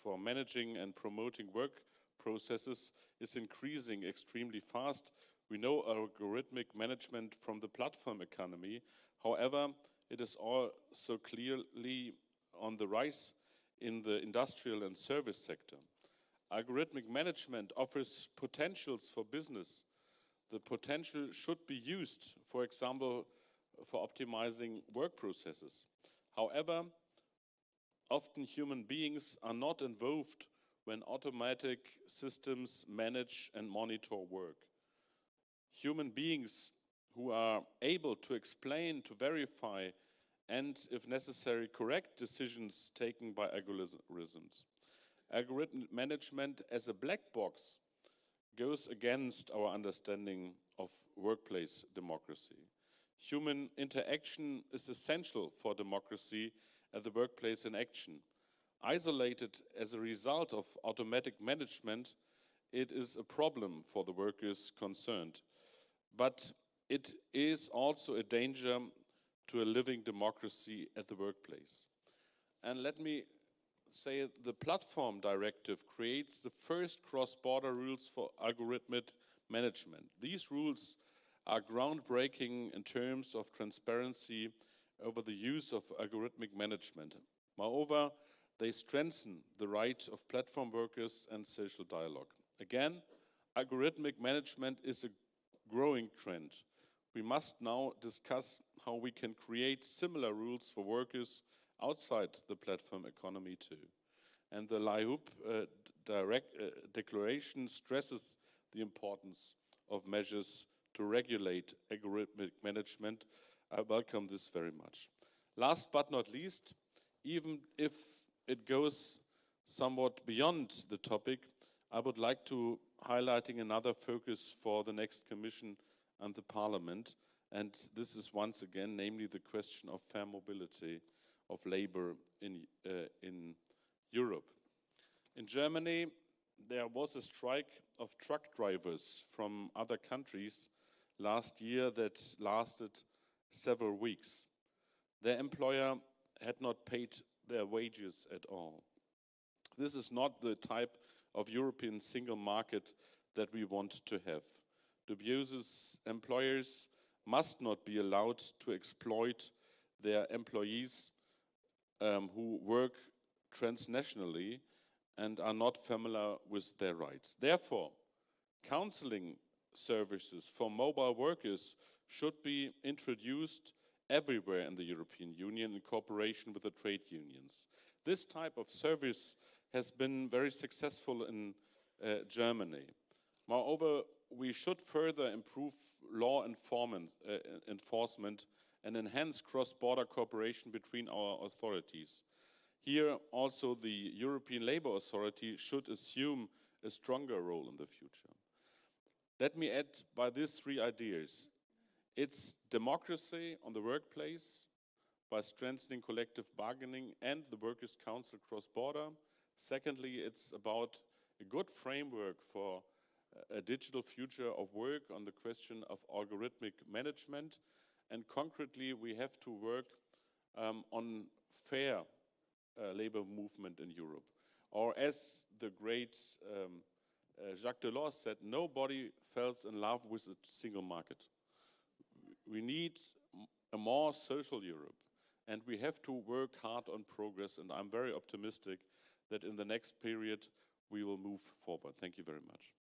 S8: for managing and promoting work processes is increasing extremely fast. We know algorithmic management from the platform economy. However, it is also clearly on the rise in the industrial and service sector. Algorithmic management offers potentials for business. The potential should be used, for example, for optimizing work processes. However, often human beings are not involved when automatic systems manage and monitor work. Human beings who are able to explain, to verify, and, if necessary, correct decisions taken by algorithms. Algorithm management as a black box goes against our understanding of workplace democracy. Human interaction is essential for democracy at the workplace in action. Isolated as a result of automatic management, it is a problem for the workers concerned. But it is also a danger to a living democracy at the workplace. And let me say the platform directive creates the first cross-border rules for algorithmic management. These rules are groundbreaking in terms of transparency over the use of algorithmic management. Moreover, they strengthen the right of platform workers and social dialogue. Again, algorithmic management is a growing trend. We must now discuss how we can create similar rules for workers outside the platform economy too. And the LIHUP declaration stresses the importance of measures to regulate algorithmic management. I welcome this very much. Last but not least, even if it goes somewhat beyond the topic, I would like to highlighting another focus for the next Commission and the Parliament, and this is once again, namely the question of fair mobility of labor in Europe. In Germany, there was a strike of truck drivers from other countries last year that lasted several weeks. Their employer had not paid their wages at all. This is not the type of European single market that we want to have. Dubious employers must not be allowed to exploit their employees who work transnationally and are not familiar with their rights. Therefore, counseling services for mobile workers should be introduced everywhere in the European Union in cooperation with the trade unions. This type of service has been very successful in Germany. Moreover, we should further improve law enforcement and enhance cross-border cooperation between our authorities. Here also the European Labour Authority should assume a stronger role in the future. Let me add by these three ideas. It's democracy on the workplace by strengthening collective bargaining and the Workers' Council cross-border. Secondly, it's about a good framework for a digital future of work on the question of algorithmic management. And concretely, we have to work on fair labor movement in Europe. Or as the great Jacques Delors said, nobody falls in love with a single market. We need a more social Europe. And we have to work hard on progress, and I'm very optimistic that in the next period we will move forward. Thank you very much.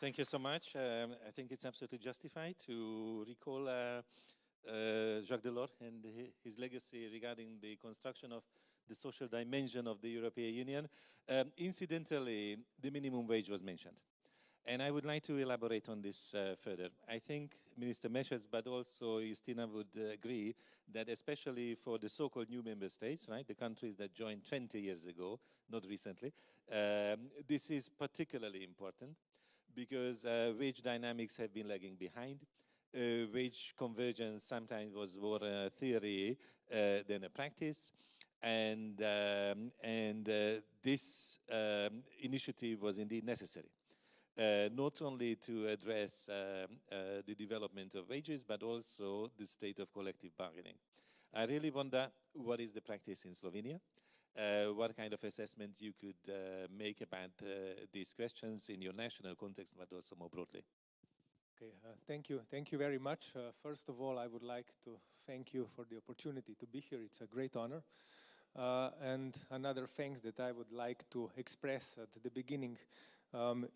S5: Thank you so much. I think it's absolutely justified to recall Jacques Delors and his legacy regarding the construction of the social dimension of the European Union. Incidentally, the minimum wage was mentioned. And I would like to elaborate on this further. I think Minister Meschers, but also Justina would agree that especially for the so-called new member states, right, the countries that joined 20 years ago, not recently, this is particularly important because wage dynamics have been lagging behind. Wage convergence sometimes was more a theory than a practice. And this initiative was indeed necessary. Not only to address the development of wages, but also the state of collective bargaining. I really wonder what is the practice in Slovenia, what kind of assessment you could make about these questions in your national context, but also more broadly.
S9: Okay, thank you. Thank you very much. First of all, I would like to thank you for the opportunity to be here. It's a great honor. And another thanks that I would like to express at the beginning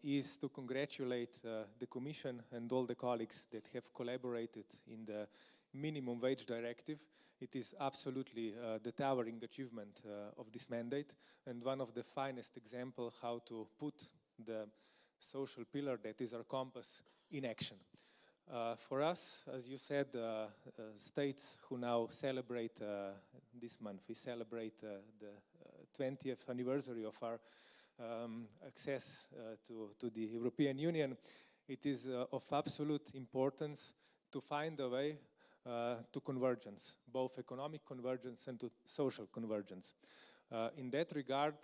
S9: is to congratulate the Commission and all the colleagues that have collaborated in the minimum wage directive. It is absolutely the towering achievement of this mandate and one of the finest examples how to put the social pillar that is our compass in action. For us, as you said, states who now celebrate this month, we celebrate the 20th anniversary of our access to the European Union. It is of absolute importance to find a way to convergence, both economic convergence and to social convergence. In that regard,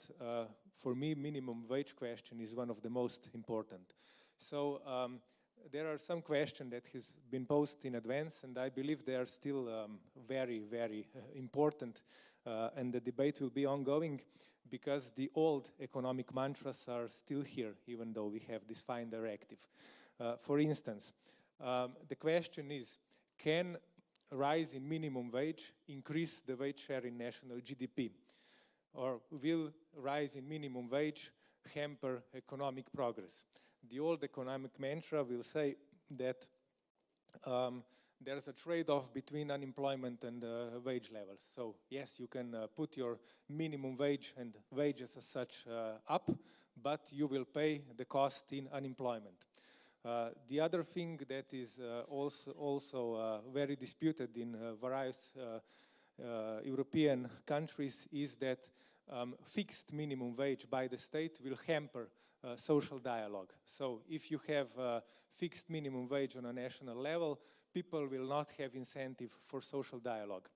S9: for me, minimum wage question is one of the most important. So there are some questions that has been posed in advance, and I believe they are still very, very important, and the debate will be ongoing because the old economic mantras are still here, even though we have this fine directive. For instance, the question is, can rise in minimum wage increase the wage share in national GDP? Or will rise in minimum wage hamper economic progress? The old economic mantra will say that there's a trade-off between unemployment and wage levels. So yes, you can put your minimum wage and wages as such up, but you will pay the cost in unemployment. The other thing that is also very disputed in various European countries is that fixed minimum wage by the state will hamper social dialogue. So if you have fixed minimum wage on a national level, people will not have incentive for social dialogue.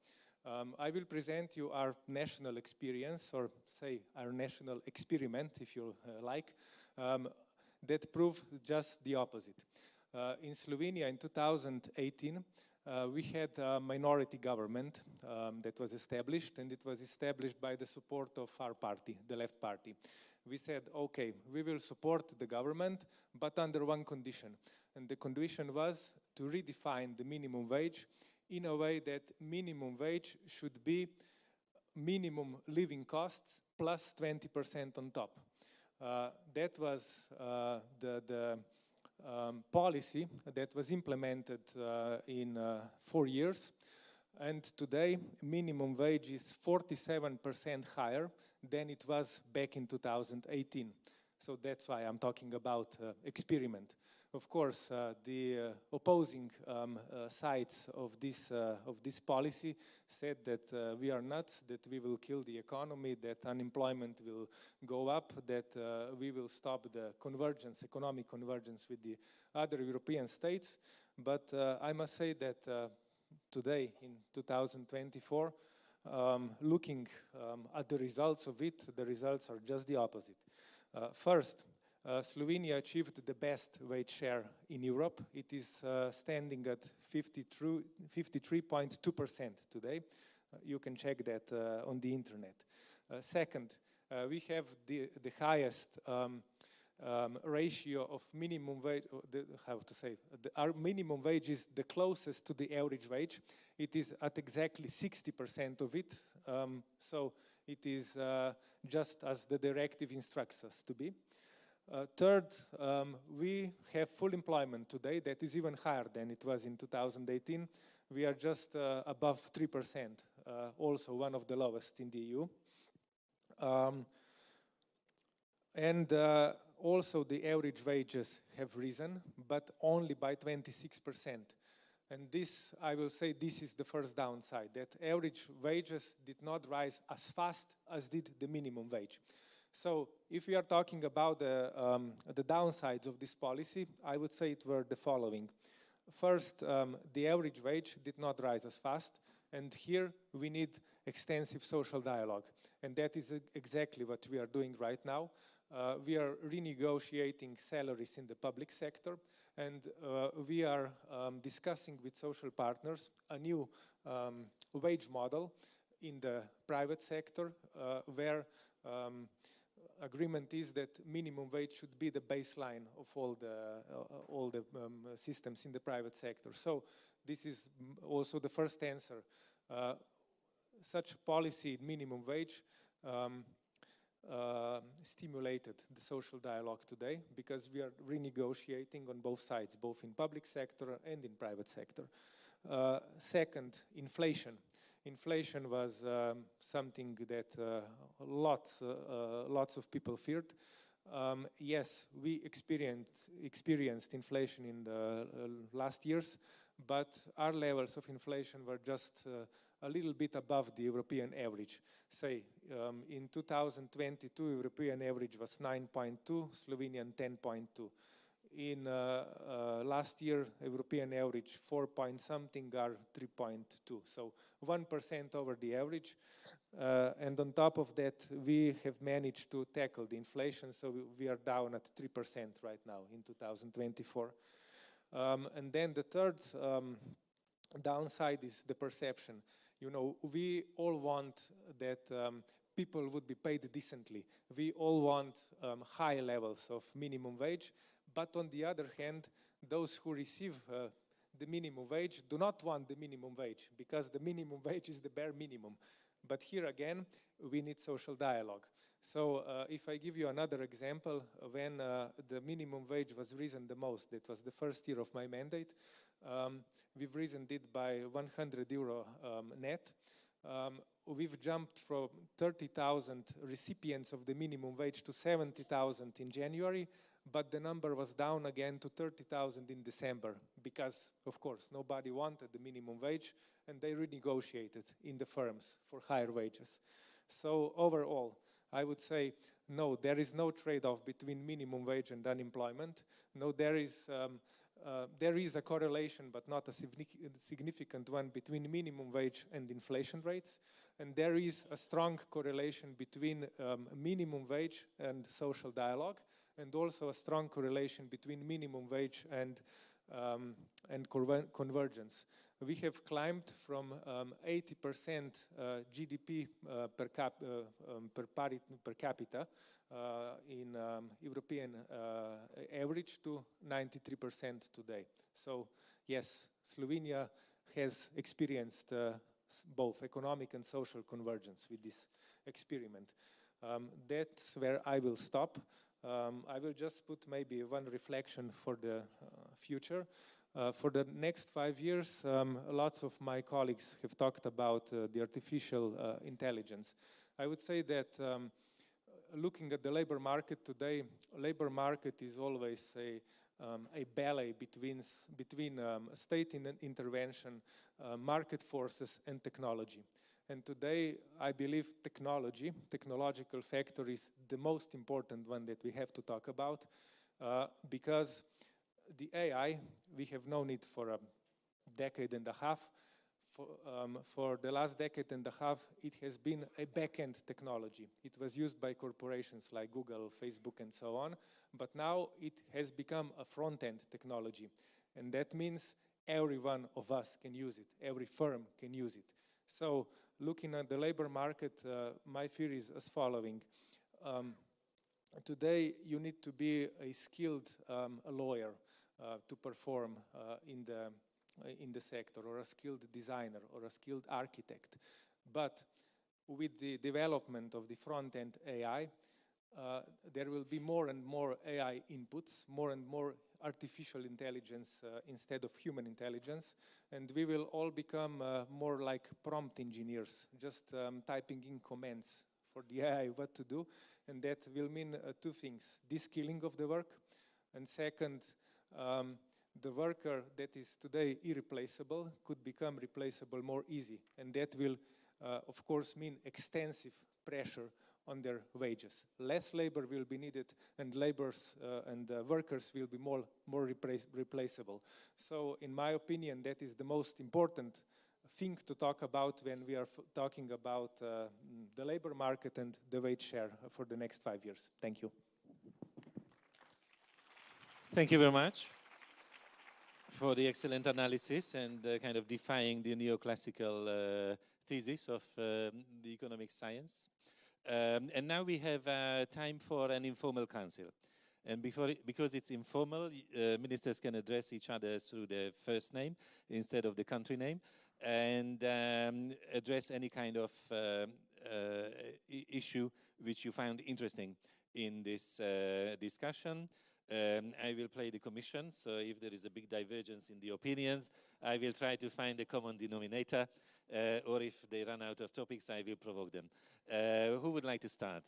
S9: I will present you our national experience, or say our national experiment, if you like, that prove just the opposite. In Slovenia in 2018, we had a minority government that was established, and it was established by the support of our party, the Left Party. We said, okay, we will support the government, but under one condition. And the condition was to redefine the minimum wage in a way that minimum wage should be minimum living costs plus 20% on top. That was the policy that was implemented in 4 years. And today, minimum wage is 47% higher than it was back in 2018. So that's why I'm talking about experiment. Of course, the opposing sides of this policy said that we are nuts, that we will kill the economy, that unemployment will go up, that we will stop the convergence, economic convergence with the other European states. But I must say that today, in 2024, looking at the results of it, the results are just the opposite. First, Slovenia achieved the best wage share in Europe. It is standing at 53.2% today. You can check that on the internet. Second, we have the highest ratio of minimum wage, our minimum wage is the closest to the average wage. It is at exactly 60% of it. So it is just as the directive instructs us to be. Third, we have full employment today. That is even higher than it was in 2018. We are just above 3%, also one of the lowest in the EU. And also the average wages have risen, but only by 26%. And this, I will say, this is the first downside, that average wages did not rise as fast as did the minimum wage. So if we are talking about the downsides of this policy, I would say it were the following. First, the average wage did not rise as fast, and here we need extensive social dialogue. And that is exactly what we are doing right now. We are renegotiating salaries in the public sector, and we are discussing with social partners a new wage model in the private sector, where agreement is that minimum wage should be the baseline of all the systems in the private sector. So this is also the first answer. Such policy, minimum wage, stimulated the social dialogue today, because we are renegotiating on both sides, both in public sector and in private sector. Second, inflation. Inflation was something that lots of people feared. Yes, we experienced inflation in the last years, but our levels of inflation were just a little bit above the European average. Say, in 2022, European average was 9.2, Slovenian 10.2. In last year, European average 4 point something are 3.2. So 1% over the average. And on top of that, we have managed to tackle the inflation. So we are down at 3% right now in 2024. And then the third downside is the perception. You know, we all want that people would be paid decently. We all want high levels of minimum wage. But on the other hand, those who receive the minimum wage do not want the minimum wage, because the minimum wage is the bare minimum. But here again, we need social dialogue. So if I give you another example, when the minimum wage was risen the most, that was the first year of my mandate, we've risen it by €100 net. We've jumped from 30,000 recipients of the minimum wage to 70,000 in January, but the number was down again to 30,000 in December, because, of course, nobody wanted the minimum wage, and they renegotiated in the firms for higher wages. So overall, I would say, no, there is no trade-off between minimum wage and unemployment. No, there is a correlation, but not a significant one, between minimum wage and inflation rates. And there is a strong correlation between minimum wage and social dialogue, and also a strong correlation between minimum wage and convergence. We have climbed from 80% GDP per capita in European average to 93% today. So yes, Slovenia has experienced both economic and social convergence with this experiment. That's where I will stop. I will just put maybe one reflection for the future. For the next 5 years, lots of my colleagues have talked about the artificial intelligence. I would say that looking at the labor market today, labor market is always a ballet between state intervention, market forces, and technology. And today, I believe technological factor is the most important one that we have to talk about, because the AI, we have known it for a decade and a half. For the last decade and a half, it has been a back-end technology. It was used by corporations like Google, Facebook, and so on. But now it has become a front-end technology. And that means every one of us can use it. Every firm can use it. So looking at the labor market, my fear is as following. today you need to be a skilled lawyer to perform in the sector, or a skilled designer, or a skilled architect. But with the development of the front-end AI, there will be more and more AI inputs, more and more artificial intelligence instead of human intelligence, and we will all become more like prompt engineers, just typing in commands for the AI what to do, and that will mean two things: de-skilling of the work, and second, the worker that is today irreplaceable could become replaceable more easy, and that will of course mean extensive pressure on their wages. Less labor will be needed, and workers will be more replaceable. So in my opinion, that is the most important thing to talk about when we are talking about the labor market and the wage share for the next 5 years. Thank you.
S5: Thank you very much for the excellent analysis and kind of defying the neoclassical thesis of the economic science. And now we have time for an informal council. And because it's informal, ministers can address each other through their first name instead of the country name, and address any kind of issue which you found interesting in this discussion. I will play the commission, so if there is a big divergence in the opinions, I will try to find a common denominator, or if they run out of topics, I will provoke them. Who would like to start?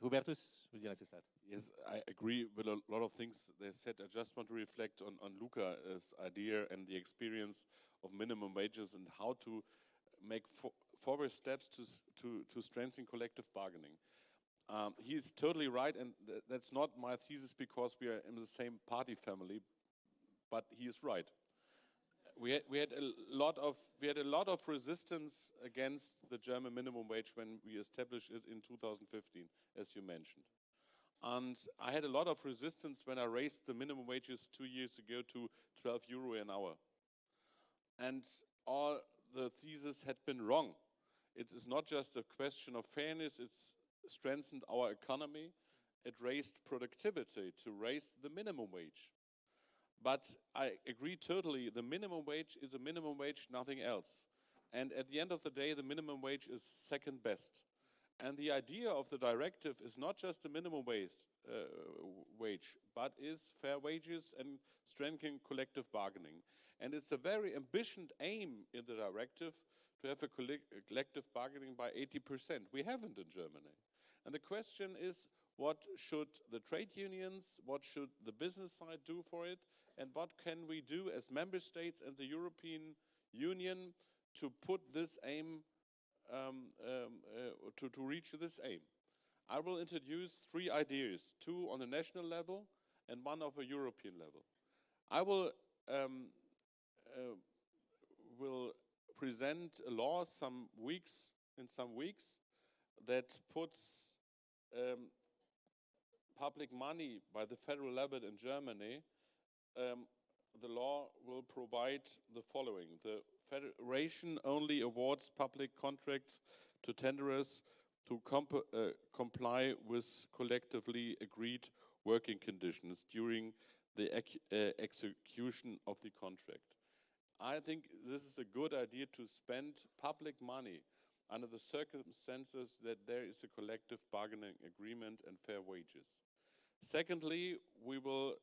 S5: Hubertus, would you like to start?
S8: Yes, I agree with a lot of things they said. I just want to reflect on Luca's idea and the experience of minimum wages and how to make forward steps to strengthen collective bargaining. He is totally right, and that's not my thesis because we are in the same party family, but he is right. We had a lot of resistance against the German minimum wage when we established it in 2015, as you mentioned. And I had a lot of resistance when I raised the minimum wages 2 years ago to 12 euro an hour. And all the theses had been wrong. It is not just a question of fairness, it's strengthened our economy. It raised productivity to raise the minimum wage. But I agree totally, the minimum wage is a minimum wage, nothing else. And at the end of the day, the minimum wage is second best. And the idea of the directive is not just a minimum wage, but is fair wages and strengthening collective bargaining. And it's a very ambitious aim in the directive to have a collective bargaining by 80%. We haven't in Germany. And the question is, what should the trade unions, what should the business side do for it, and what can we do as member states and the European Union to put this aim, to reach this aim? I will introduce 3 ideas, 2 on a national level and 1 of a European level. I will present a law in some weeks that puts public money by the federal level in Germany. The law will provide the following. The federation only awards public contracts to tenderers to comply with collectively agreed working conditions during the execution of the contract. I think this is a good idea to spend public money under the circumstances that there is a collective bargaining agreement and fair wages. Secondly, we will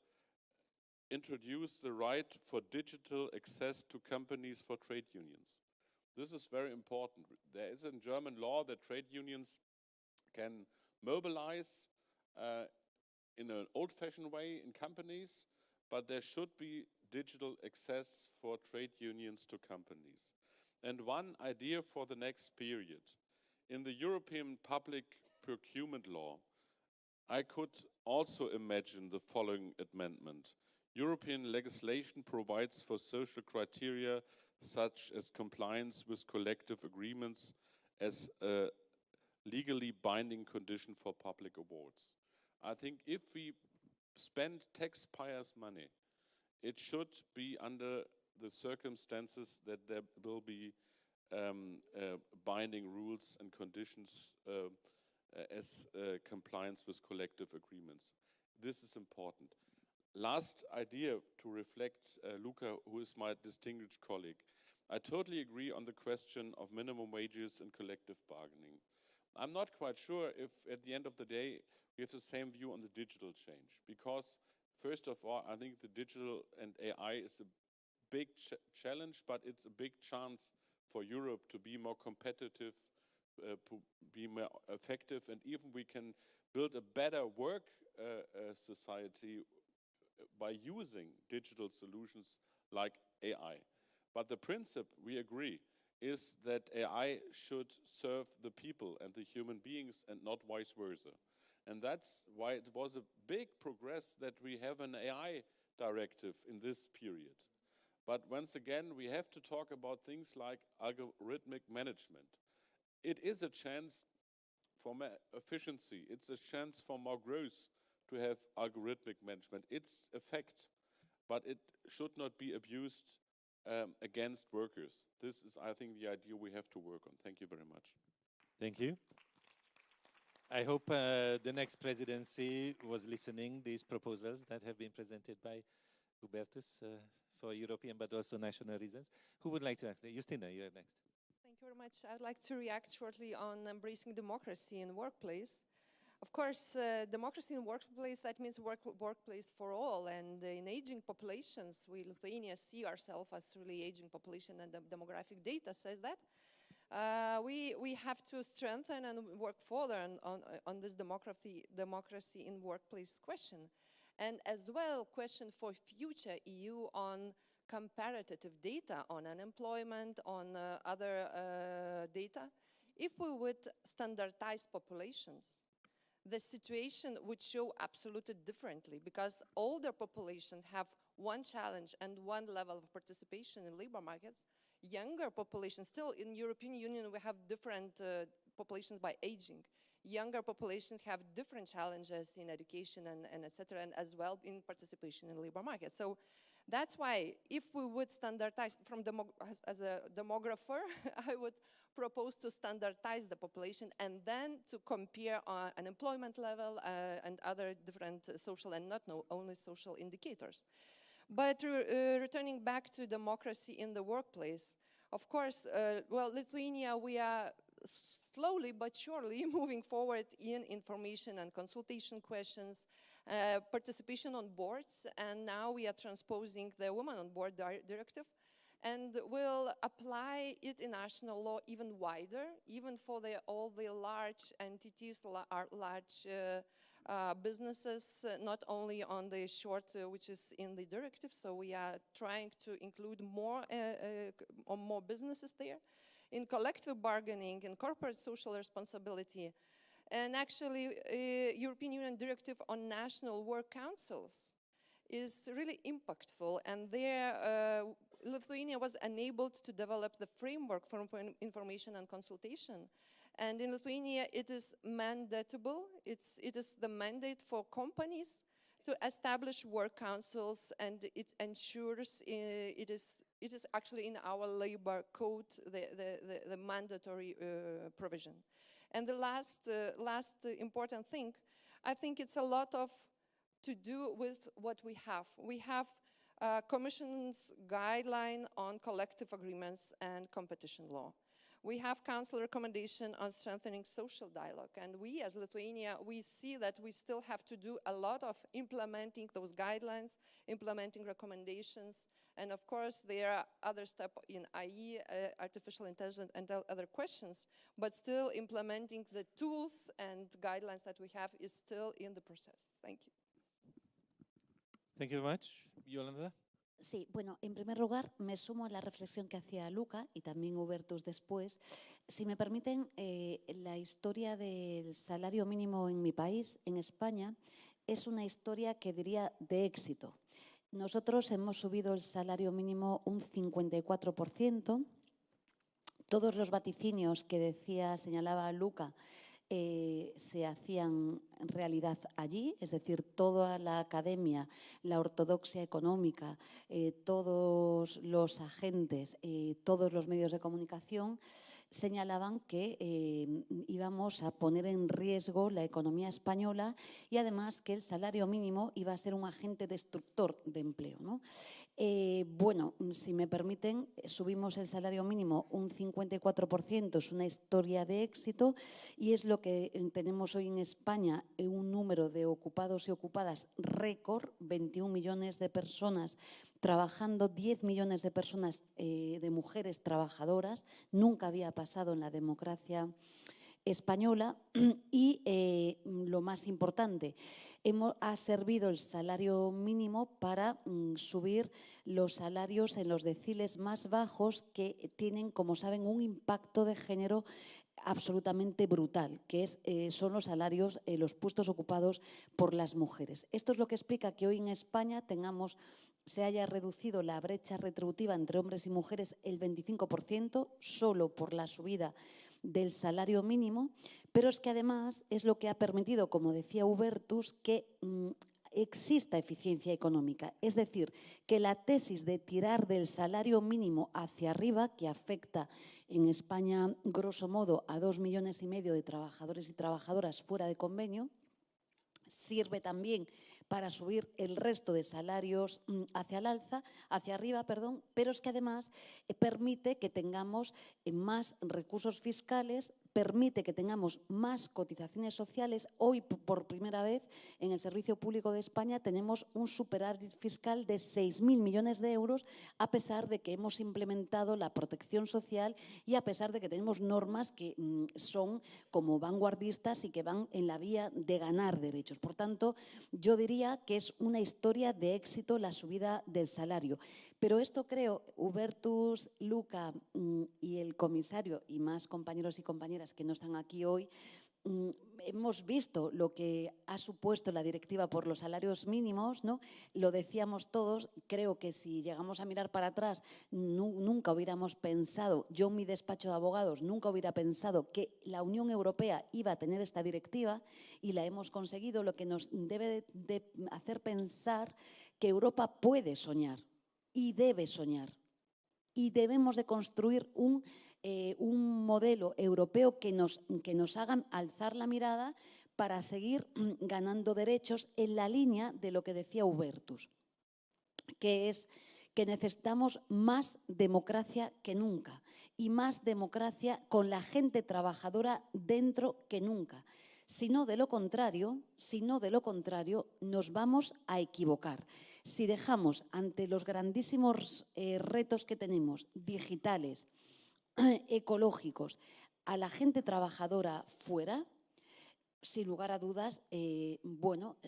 S8: introduce the right for digital access to companies for trade unions. This is very important. There is a German law that trade unions can mobilize in an old-fashioned way in companies, but there should be digital access for trade unions to companies. And one idea for the next period. In the European public procurement law, I could also imagine the following amendment. European legislation provides for social criteria such as compliance with collective agreements as a legally binding condition for public awards. I think if we spend taxpayers' money, it should be under the circumstances that there will be binding rules and conditions as compliance with collective agreements. This is important. Last idea to reflect Luca, who is my distinguished colleague. I totally agree on the question of minimum wages and collective bargaining. I'm not quite sure if at the end of the day we have the same view on the digital change, because first of all, I think the digital and AI is a big challenge, but it's a big chance for Europe to be more competitive, to be more effective, and even we can build a better work society by using digital solutions like AI. But the principle, we agree, is that AI should serve the people and the human beings and not vice versa. And that's why it was a big progress that we have an AI directive in this period. But once again, we have to talk about things like algorithmic management. It is a chance for efficiency. It's a chance for more growth to have algorithmic management. It's a fact, but it should not be abused against workers. This is, I think, the idea we have to work on. Thank you very much.
S5: Thank you. I hope the next presidency was listening these proposals that have been presented by Hubertus for European but also national reasons. Who would like to ask? Justina, you're next.
S7: Thank you very much. I'd like to react shortly on embracing democracy in workplace. Of course, democracy in workplace, that means workplace for all. And in aging populations, we Lithuania see ourselves as really aging population, and the demographic data says that. We have to strengthen and work further on this democracy in workplace question. And as well, question for future EU on comparative data, on unemployment, on other data. If we would standardize populations, the situation would show absolutely differently, because older populations have one challenge and one level of participation in labor markets. Younger populations, still in European Union, we have different populations by aging. Younger populations have different challenges in education and etc., and as well in participation in labor market. So that's why, if we would standardize, as a demographer, I would propose to standardize the population and then to compare unemployment level and other different social and not only social indicators. But returning back to democracy in the workplace, of course, well, Lithuania, we are slowly but surely moving forward in information and consultation questions, participation on boards, and now we are transposing the Women on Board Directive, and will apply it in national law even wider, even for all the large entities, large businesses, not only on the short, which is in the directive. So we are trying to include more businesses there. In collective bargaining, in corporate social responsibility, and actually European Union directive on national work councils is really impactful, and there Lithuania was enabled to develop the framework for information and consultation. And in Lithuania, it is mandatable. It is the mandate for companies to establish work councils, and it ensures it is actually in our labor code the mandatory provision. And the last important thing, I think it's a lot of to do with what we have. We have Commission's guideline on collective agreements and competition law. We have Council recommendation on strengthening social dialogue. And we, as Lithuania, we see that we still have to do a lot of implementing those guidelines, implementing recommendations. And of course, there are other steps in IE, artificial intelligence, and other questions. But still, implementing the tools and guidelines that we have is still in the process. Thank you.
S5: Thank you very much. Yolanda?
S6: Sí, bueno, en primer lugar me sumo a la reflexión que hacía Luca y también Hubertus después. Si me permiten, la historia del salario mínimo en mi país, en España, es una historia que diría de éxito. Nosotros hemos subido el salario mínimo un 54%. Todos los vaticinios que señalaba Luca, se hacían realidad allí, es decir, toda la academia, la ortodoxia económica, todos los agentes, todos los medios de comunicación señalaban que íbamos a poner en riesgo la economía española y además que el salario mínimo iba a ser un agente destructor de empleo, ¿no? Bueno, si me permiten, subimos el salario mínimo un 54%, es una historia de éxito y es lo que tenemos hoy en España, un número de ocupados y ocupadas récord, 21 millones de personas trabajando, 10 millones de personas, de mujeres trabajadoras, nunca había pasado en la democracia española y lo más importante, ha servido el salario mínimo para subir los salarios en los deciles más bajos que tienen, como saben, un impacto de género absolutamente brutal, que son los salarios, los puestos ocupados por las mujeres. Esto es lo que explica que hoy en España se haya reducido la brecha retributiva entre hombres y mujeres el 25%, solo por la subida del salario mínimo, pero es que además es lo que ha permitido, como decía Hubertus, que exista eficiencia económica. Es decir, que la tesis de tirar del salario mínimo hacia arriba, que afecta en España, grosso modo, a 2,5 millones de trabajadores y trabajadoras fuera de convenio, sirve también para subir el resto de salarios hacia arriba, pero es que además permite que tengamos más recursos fiscales, permite que tengamos más cotizaciones sociales. Hoy, por primera vez, en el Servicio Público de España tenemos un superávit fiscal de 6.000 millones de euros, a pesar de que hemos implementado la protección social y a pesar de que tenemos normas que son como vanguardistas y que van en la vía de ganar derechos. Por tanto, yo diría que es una historia de éxito la subida del salario. Pero esto creo, Hubertus, Luca y el comisario y más compañeros y compañeras que no están aquí hoy, hemos visto lo que ha supuesto la directiva por los salarios mínimos, ¿no? Lo decíamos todos, creo que si llegamos a mirar para atrás, nunca hubiéramos pensado, yo en mi despacho de abogados, nunca hubiera pensado que la Unión Europea iba a tener esta directiva y la hemos conseguido, lo que nos debe de hacer pensar que Europa puede soñar y debe soñar. Y debemos de construir un modelo europeo que nos hagan alzar la mirada para seguir ganando derechos en la línea de lo que decía Hubertus, que es que necesitamos más democracia que nunca y más democracia con la gente trabajadora dentro que nunca. Si no, de lo contrario, nos vamos a equivocar. Si dejamos ante los grandísimos retos que tenemos, digitales, ecológicos, a la gente trabajadora fuera, sin lugar a dudas,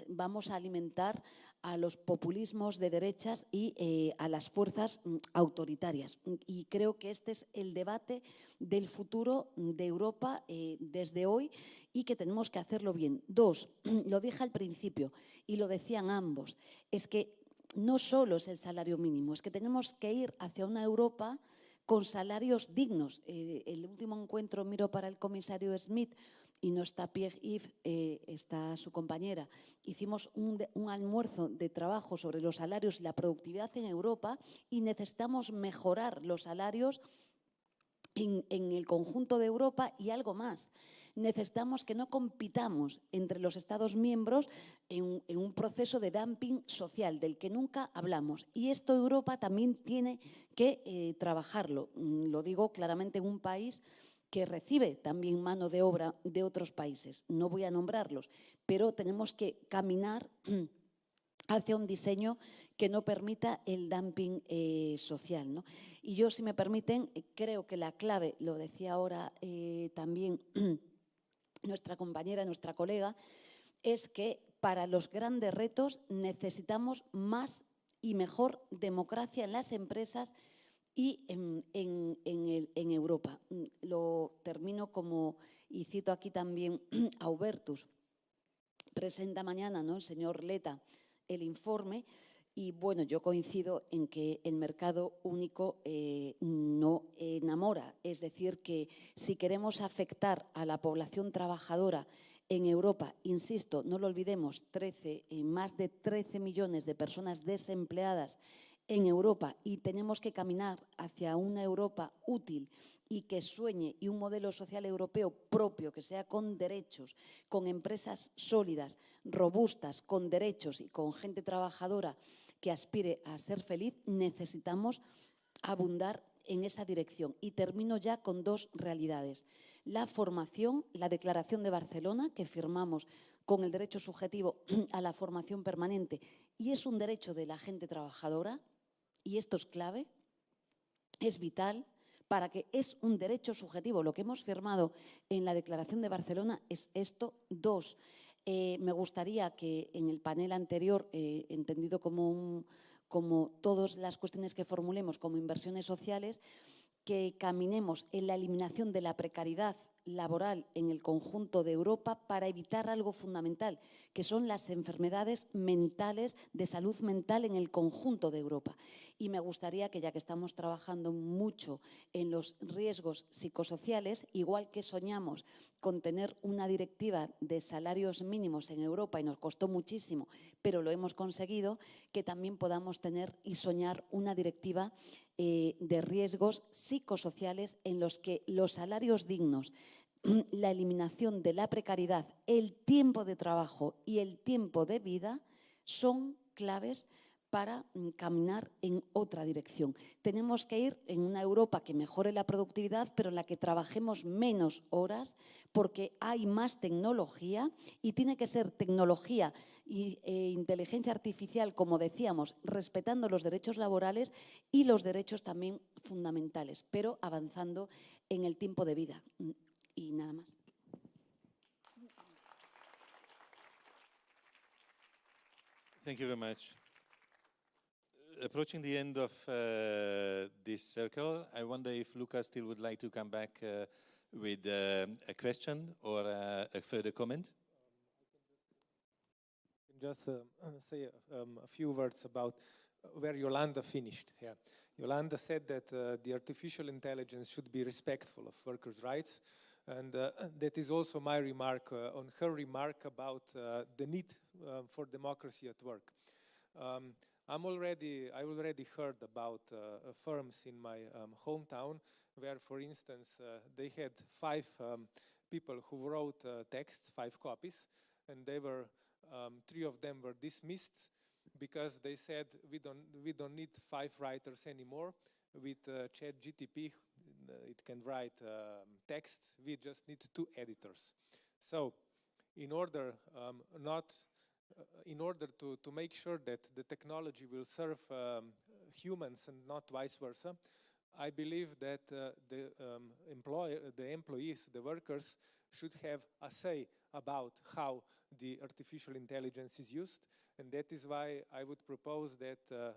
S6: vamos a alimentar a los populismos de derechas y a las fuerzas autoritarias. Y creo que este es el debate del futuro de Europa desde hoy y que tenemos que hacerlo bien. Dos, lo dije al principio y lo decían ambos, es que no solo es el salario mínimo, es que tenemos que ir hacia una Europa con salarios dignos. El último encuentro, miro para el comisario Smith, y no está Pierre-Yves, está su compañera, hicimos un almuerzo de trabajo sobre los salarios y la productividad en Europa y necesitamos mejorar los salarios en el conjunto de Europa y algo más. Necesitamos que no compitamos entre los Estados miembros en un proceso de dumping social del que nunca hablamos. Y esto Europa también tiene que trabajarlo. Lo digo claramente en un país que recibe también mano de obra de otros países. No voy a nombrarlos, pero tenemos que caminar hacia un diseño que no permita el dumping social, ¿no? Y yo, si me permiten, creo que la clave, lo decía ahora también nuestra compañera, nuestra colega, es que para los grandes retos necesitamos más y mejor democracia en las empresas y en Europa. Lo termino como, y cito aquí también a Hubertus, presenta mañana, ¿no?, el señor Leta el informe y bueno, yo coincido en que el mercado único no enamora. Es decir, que si queremos afectar a la población trabajadora en Europa, insisto, no lo olvidemos, más de 13 millones de personas desempleadas en Europa, y tenemos que caminar hacia una Europa útil y que sueñe, y un modelo social europeo propio, que sea con derechos, con empresas sólidas, robustas, con derechos y con gente trabajadora que aspire a ser feliz, necesitamos abundar en esa dirección. Y termino ya con dos realidades. La formación, la Declaración de Barcelona, que firmamos con el derecho subjetivo a la formación permanente, y es un derecho de la gente trabajadora, y esto es clave, es vital, para que es un derecho subjetivo. Lo que hemos firmado en la Declaración de Barcelona es esto. Dos, me gustaría que en el panel anterior, entendido como todas las cuestiones que formulemos como inversiones sociales, que caminemos en la eliminación de la precariedad laboral en el conjunto de Europa para evitar algo fundamental, que son las enfermedades mentales, de salud mental en el conjunto de Europa. Y me gustaría que, ya que estamos trabajando mucho en los riesgos psicosociales, igual que soñamos con tener una directiva de salarios mínimos en Europa, y nos costó muchísimo, pero lo hemos conseguido, que también podamos tener y soñar una directiva de riesgos psicosociales en los que los salarios dignos, la eliminación de la precariedad, el tiempo de trabajo y el tiempo de vida son claves para caminar en otra dirección. Tenemos que ir en una Europa que mejore la productividad, pero en la que trabajemos menos horas, porque hay más tecnología, y tiene que ser tecnología e inteligencia artificial, como decíamos, respetando los derechos laborales y los derechos también fundamentales, pero avanzando en el tiempo de vida. Y nada más.
S5: Thank you very much. Approaching the end of this circle, I wonder if Luca still would like to come back with a question or a further comment.
S9: Just say a few words about where Yolanda finished. Yeah. Yolanda said that the artificial intelligence should be respectful of workers' rights, and that is also my remark on her remark about the need for democracy at work. I already heard about firms in my hometown where, for instance, they had 5 people who wrote texts, 5 copies, and they were 3 of them were dismissed because they said we don't need 5 writers anymore. With ChatGPT, it can write texts. We just need 2 editors. So, in order to make sure that the technology will serve humans and not vice versa, I believe that the employees, the workers, should have a say about how the artificial intelligence is used. And that is why I would propose that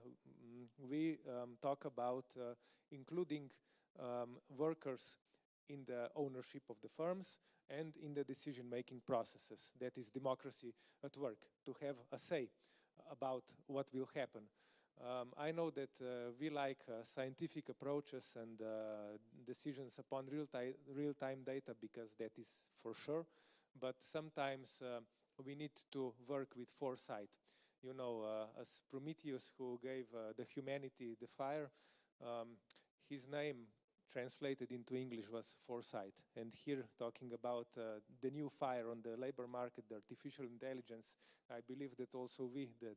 S9: we talk about including workers in the ownership of the firms and in the decision-making processes. That is democracy at work, to have a say about what will happen. I know that we like scientific approaches and decisions upon real-time data, because that is for sure, but sometimes we need to work with foresight. You know, as Prometheus, who gave the humanity the fire, his name translated into English was foresight. And here, talking about the new fire on the labor market, the artificial intelligence, I believe that also we, the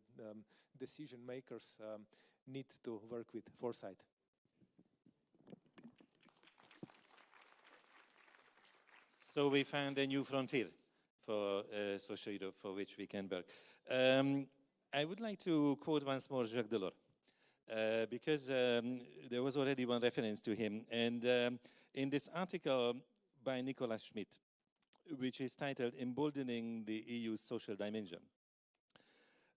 S9: decision makers, need to work with foresight.
S5: So we found a new frontier for social Europe, for which we can work. I would like to quote once more Jacques Delors, because there was already one reference to him. And in this article by Nicolas Schmidt, which is titled Emboldening the EU's Social Dimension,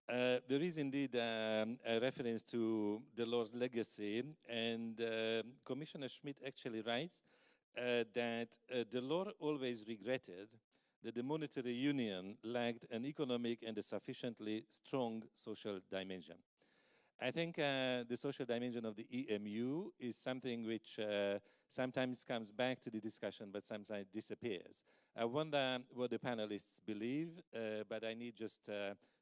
S5: there is indeed a reference to Delors' legacy, and Commissioner Schmidt actually writes that Delors always regretted that the monetary union lacked an economic and a sufficiently strong social dimension. I think the social dimension of the EMU is something which sometimes comes back to the discussion, but sometimes disappears. I wonder what the panelists believe, but I need just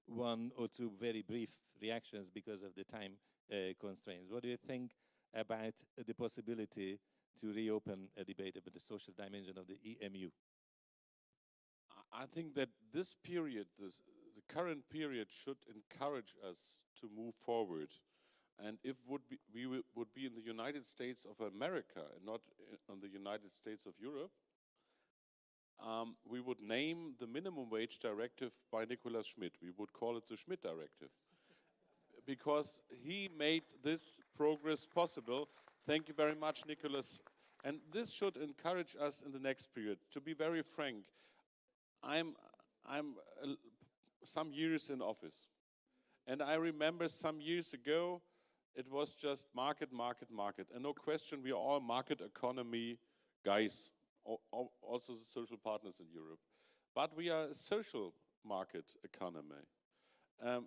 S5: one or two very brief reactions because of the time constraints. What do you think about the possibility to reopen a debate about the social dimension of the EMU?
S8: I think that this period, the current period, should encourage us to move forward. And if we would be in the United States of America and not in the United States of Europe, we would name the minimum wage directive by Nicholas Schmidt. We would call it the Schmidt Directive. Because he made this progress possible. Thank you very much, Nicholas. And this should encourage us in the next period. To be very frank, I'm some years in office. And I remember some years ago, it was just market, market, market. And no question, we are all market economy guys, also the social partners in Europe. But we are a social market economy.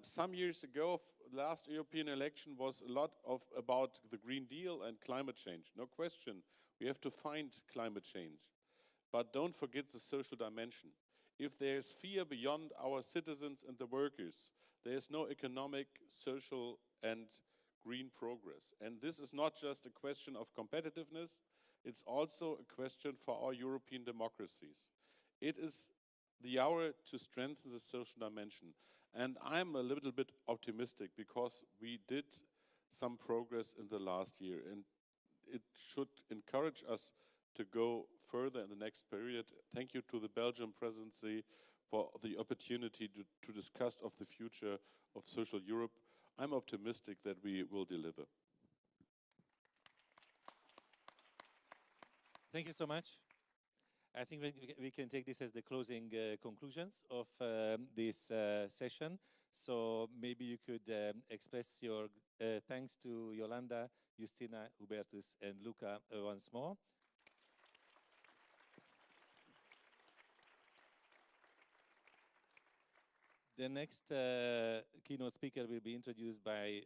S8: Some years ago, last European election was a lot about the Green Deal and climate change. No question, we have to find climate change. But don't forget the social dimension. If there is fear beyond our citizens and the workers, there is no economic, social, and green progress. And this is not just a question of competitiveness, it's also a question for our European democracies. It is the hour to strengthen the social dimension. And I'm a little bit optimistic because we did some progress in the last year, and it should encourage us to go further in the next period. Thank you to the Belgian presidency for the opportunity to discuss of the future of social Europe. I'm optimistic that we will deliver.
S5: Thank you so much. I think we can take this as the closing conclusions of this session. So maybe you could express your thanks to Yolanda, Justina, Hubertus, and Luca once more. The next keynote speaker will be introduced by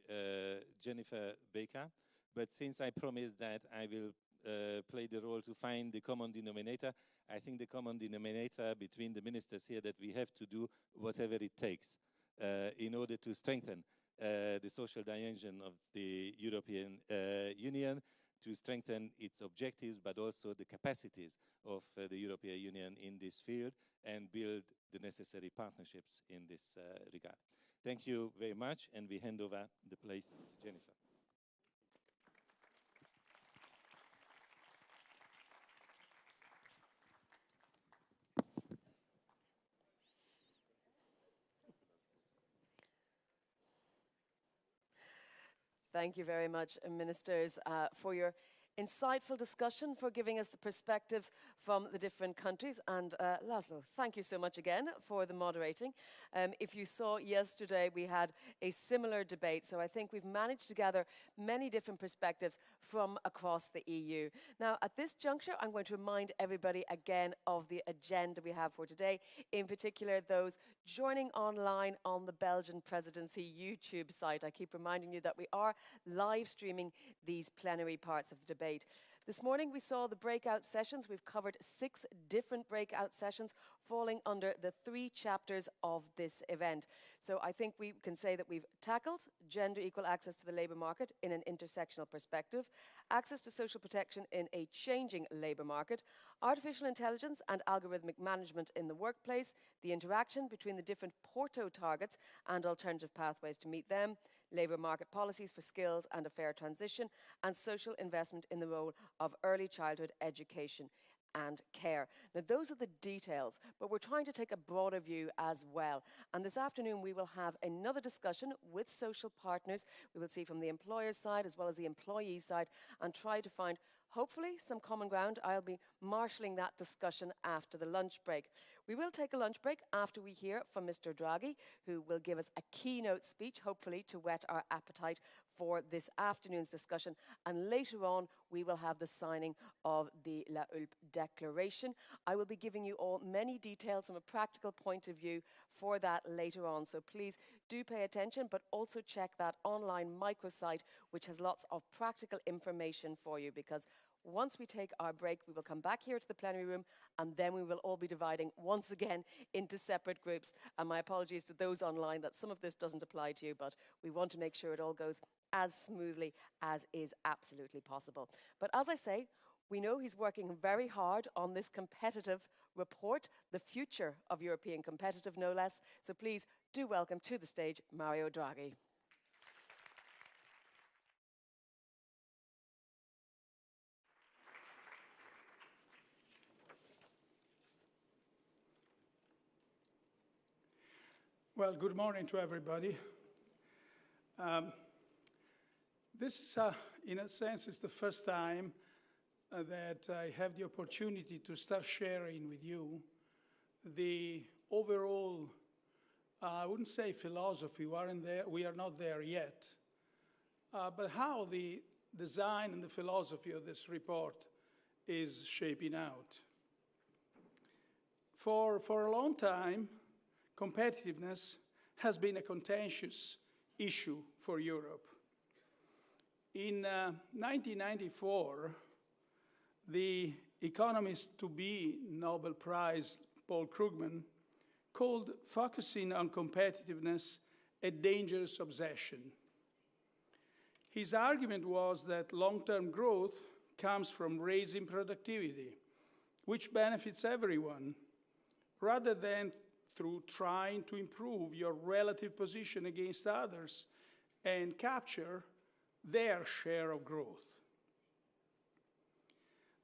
S5: Jennifer Baker. But since I promised that I will play the role to find the common denominator, I think the common denominator between the ministers here that we have to do whatever it takes in order to strengthen the social dimension of the European Union, to strengthen its objectives, but also the capacities of the European Union in this field, and build the necessary partnerships in this regard. Thank you very much, and we hand over the place to Jennifer.
S1: Thank you very much, Ministers, for your insightful discussion, for giving us the perspectives from the different countries. And Laszlo, thank you so much again for the moderating. If you saw yesterday, we had a similar debate. So I think we've managed to gather many different perspectives from across the EU. Now, at this juncture, I'm going to remind everybody again of the agenda we have for today, in particular those joining online on the Belgian Presidency YouTube site. I keep reminding you that we are live streaming these plenary parts of the debate. This morning we saw the breakout sessions. We've covered 6 different breakout sessions falling under the 3 chapters of this event. So I think we can say that we've tackled gender equal access to the labour market in an intersectional perspective, access to social protection in a changing labour market, artificial intelligence and algorithmic management in the workplace, the interaction between the different Porto targets and alternative pathways to meet them, labour market policies for skills and a fair transition, and social investment in the role of early childhood education and care. Now, those are the details, but we're trying to take a broader view as well. And this afternoon, we will have another discussion with social partners. We will see from the employer's side as well as the employee side and try to find hopefully some common ground. I'll be marshalling that discussion after the lunch break. We will take a lunch break after we hear from Mr. Draghi, who will give us a keynote speech, hopefully to whet our appetite for this afternoon's discussion. And later on, we will have the signing of the La Hulpe Declaration. I will be giving you all many details from a practical point of view for that later on. So please do pay attention, but also check that online microsite, which has lots of practical information for you, because once we take our break, we will come back here to the plenary room, and then we will all be dividing once again into separate groups. And my apologies to those online that some of this doesn't apply to you, but we want to make sure it all goes as smoothly as is absolutely possible. But as I say, we know he's working very hard on this competitive report, the future of European competitive, no less. So please do welcome to the stage Mario Draghi.
S10: Well, good morning to everybody. This, in a sense, is the first time that I have the opportunity to start sharing with you the overall, I wouldn't say philosophy, we are not there yet, but how the design and the philosophy of this report is shaping out. For a long time, competitiveness has been a contentious issue for Europe. In 1994, the economist-to-be Nobel Prize Paul Krugman called focusing on competitiveness a dangerous obsession. His argument was that long-term growth comes from raising productivity, which benefits everyone, rather than through trying to improve your relative position against others and capture their share of growth.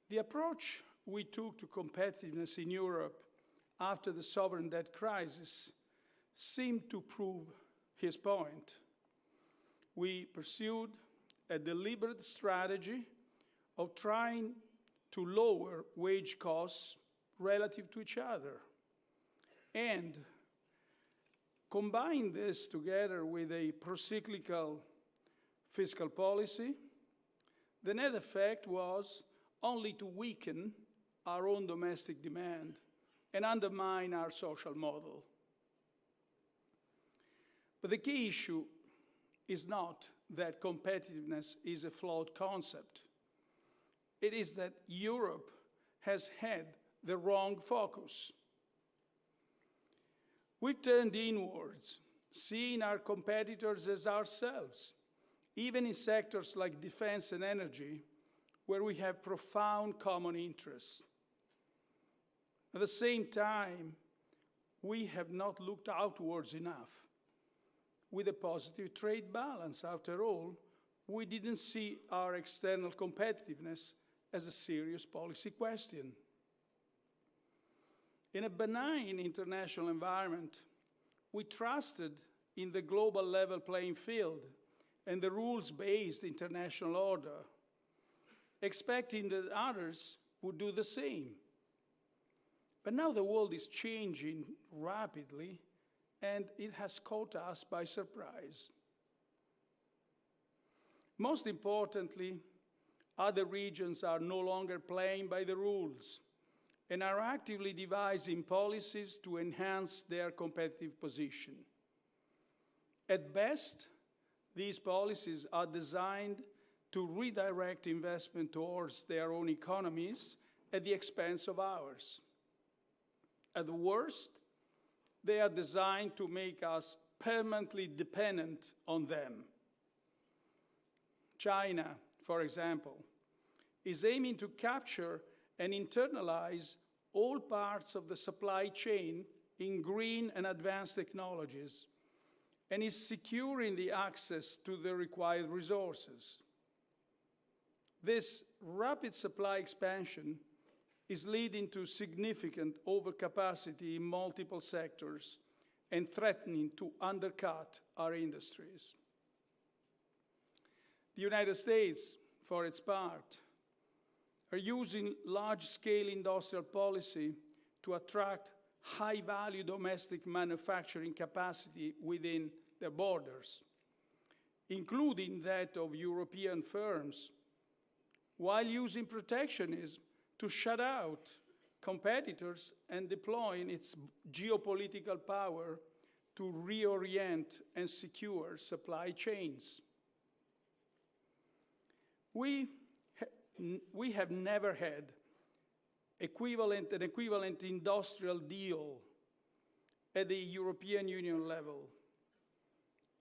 S10: The approach we took to competitiveness in Europe after the sovereign debt crisis seemed to prove his point. We pursued a deliberate strategy of trying to lower wage costs relative to each other, and combine this together with a procyclical fiscal policy. The net effect was only to weaken our own domestic demand and undermine our social model. But the key issue is not that competitiveness is a flawed concept. It is that Europe has had the wrong focus. We've turned inwards, seeing our competitors as ourselves, even in sectors like defense and energy, where we have profound common interests. At the same time, we have not looked outwards enough. With a positive trade balance, after all, we didn't see our external competitiveness as a serious policy question. In a benign international environment, we trusted in the global level playing field and the rules-based international order, expecting that others would do the same. But now the world is changing rapidly, and it has caught us by surprise. Most importantly, other regions are no longer playing by the rules and are actively devising policies to enhance their competitive position. At best, these policies are designed to redirect investment towards their own economies at the expense of ours. At the worst, they are designed to make us permanently dependent on them. China, for example, is aiming to capture and internalize all parts of the supply chain in green and advanced technologies, and is securing the access to the required resources. This rapid supply expansion is leading to significant overcapacity in multiple sectors and threatening to undercut our industries. The United States, for its part, are using large-scale industrial policy to attract high-value domestic manufacturing capacity within their borders, including that of European firms, while using protectionism to shut out competitors and deploying its geopolitical power to reorient and secure supply chains. We have never had an equivalent industrial deal at the European Union level,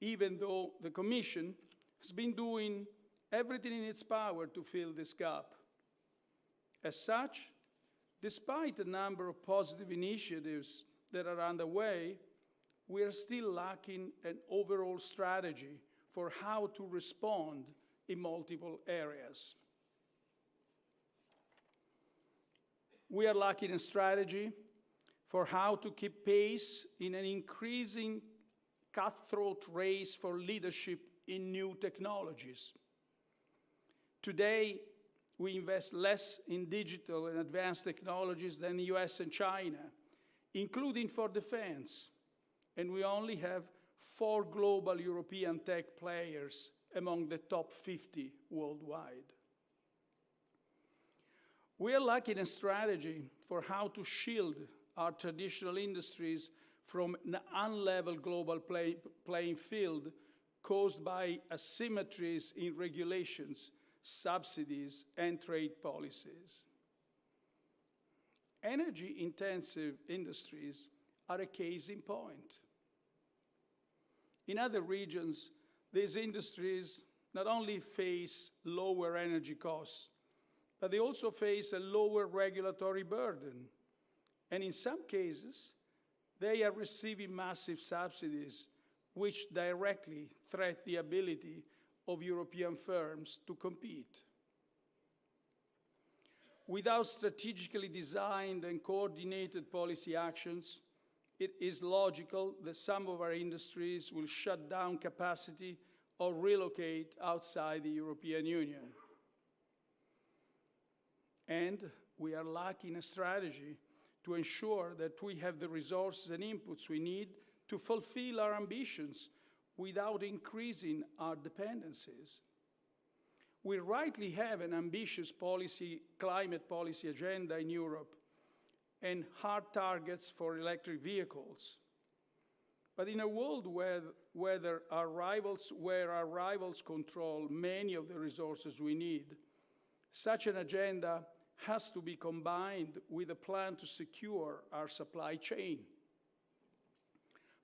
S10: even though the Commission has been doing everything in its power to fill this gap. As such, despite a number of positive initiatives that are underway, we are still lacking an overall strategy for how to respond in multiple areas. We are lacking a strategy for how to keep pace in an increasing cutthroat race for leadership in new technologies. Today, we invest less in digital and advanced technologies than the US and China, including for defense, and we only have 4 global European tech players among the top 50 worldwide. We are lacking a strategy for how to shield our traditional industries from an unlevel global playing field caused by asymmetries in regulations, subsidies, and trade policies. Energy-intensive industries are a case in point. In other regions, these industries not only face lower energy costs, but they also face a lower regulatory burden. And in some cases, they are receiving massive subsidies, which directly threaten the ability of European firms to compete. Without strategically designed and coordinated policy actions, it is logical that some of our industries will shut down capacity or relocate outside the European Union. And we are lacking a strategy to ensure that we have the resources and inputs we need to fulfill our ambitions without increasing our dependencies. We rightly have an ambitious climate policy agenda in Europe and hard targets for electric vehicles. But in a world where our rivals control many of the resources we need, such an agenda has to be combined with a plan to secure our supply chain,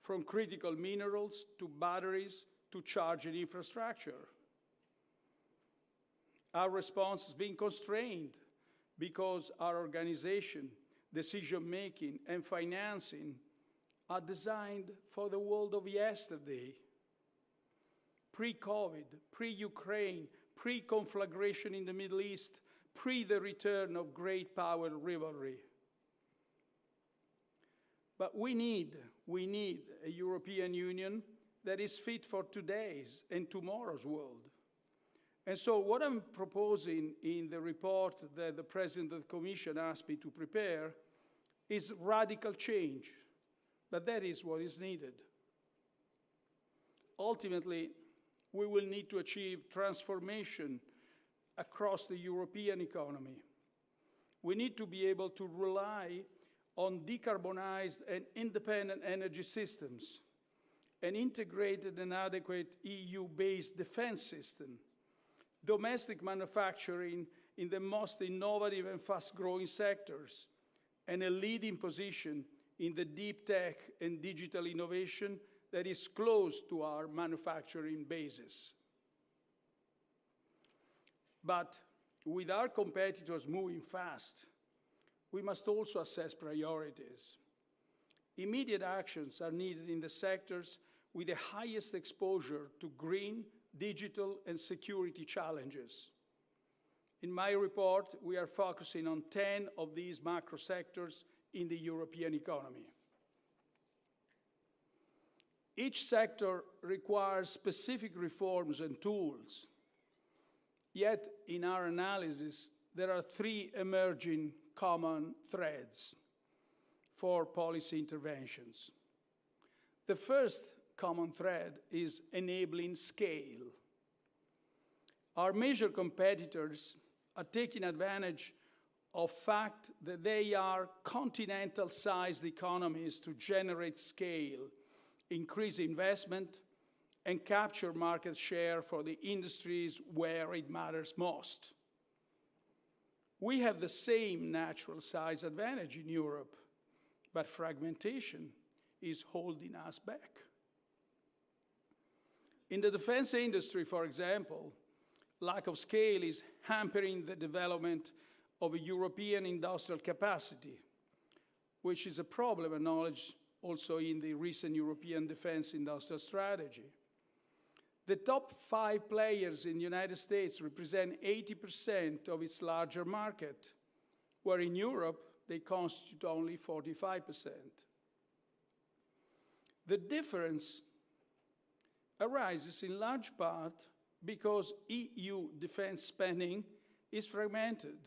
S10: from critical minerals to batteries to charging infrastructure. Our response is being constrained because our organization, decision-making, and financing are designed for the world of yesterday. Pre-COVID, pre-Ukraine, pre-conflagration in the Middle East, pre the return of great power rivalry. But we need a European Union that is fit for today's and tomorrow's world. And so what I'm proposing in the report that the President of the Commission asked me to prepare is radical change, but that is what is needed. Ultimately, we will need to achieve transformation across the European economy. We need to be able to rely on decarbonized and independent energy systems, an integrated and adequate EU-based defense system, domestic manufacturing in the most innovative and fast-growing sectors, and a leading position in the deep tech and digital innovation that is close to our manufacturing bases. But with our competitors moving fast, we must also assess priorities. Immediate actions are needed in the sectors with the highest exposure to green, digital, and security challenges. In my report, we are focusing on 10 of these macro sectors in the European economy. Each sector requires specific reforms and tools. Yet, in our analysis, there are three emerging common threads for policy interventions. The first common thread is enabling scale. Our major competitors are taking advantage of the fact that they are continental-sized economies to generate scale, increase investment, and capture market share for the industries where it matters most. We have the same natural size advantage in Europe, but fragmentation is holding us back. In the defense industry, for example, lack of scale is hampering the development of a European industrial capacity, which is a problem acknowledged also in the recent European Defense Industrial Strategy. The top 5 players in the United States represent 80% of its larger market, where in Europe they constitute only 45%. The difference arises in large part because EU defense spending is fragmented.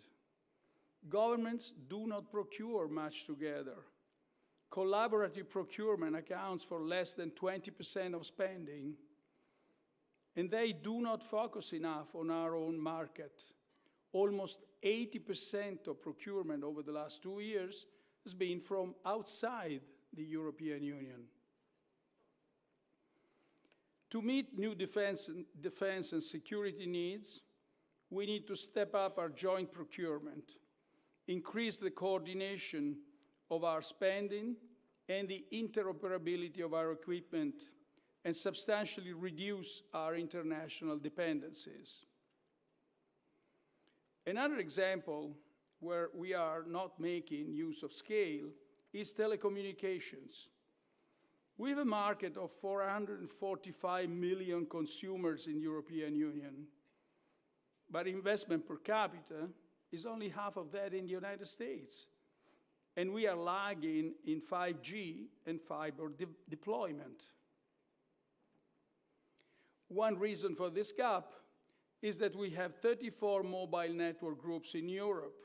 S10: Governments do not procure much together. Collaborative procurement accounts for less than 20% of spending, and they do not focus enough on our own market. Almost 80% of procurement over the last 2 years has been from outside the European Union. To meet new defense and security needs, we need to step up our joint procurement, increase the coordination of our spending and the interoperability of our equipment, and substantially reduce our international dependencies. Another example where we are not making use of scale is telecommunications. We have a market of 445 million consumers in the European Union, but investment per capita is only half of that in the United States. And we are lagging in 5G and fiber deployment. One reason for this gap is that we have 34 mobile network groups in Europe.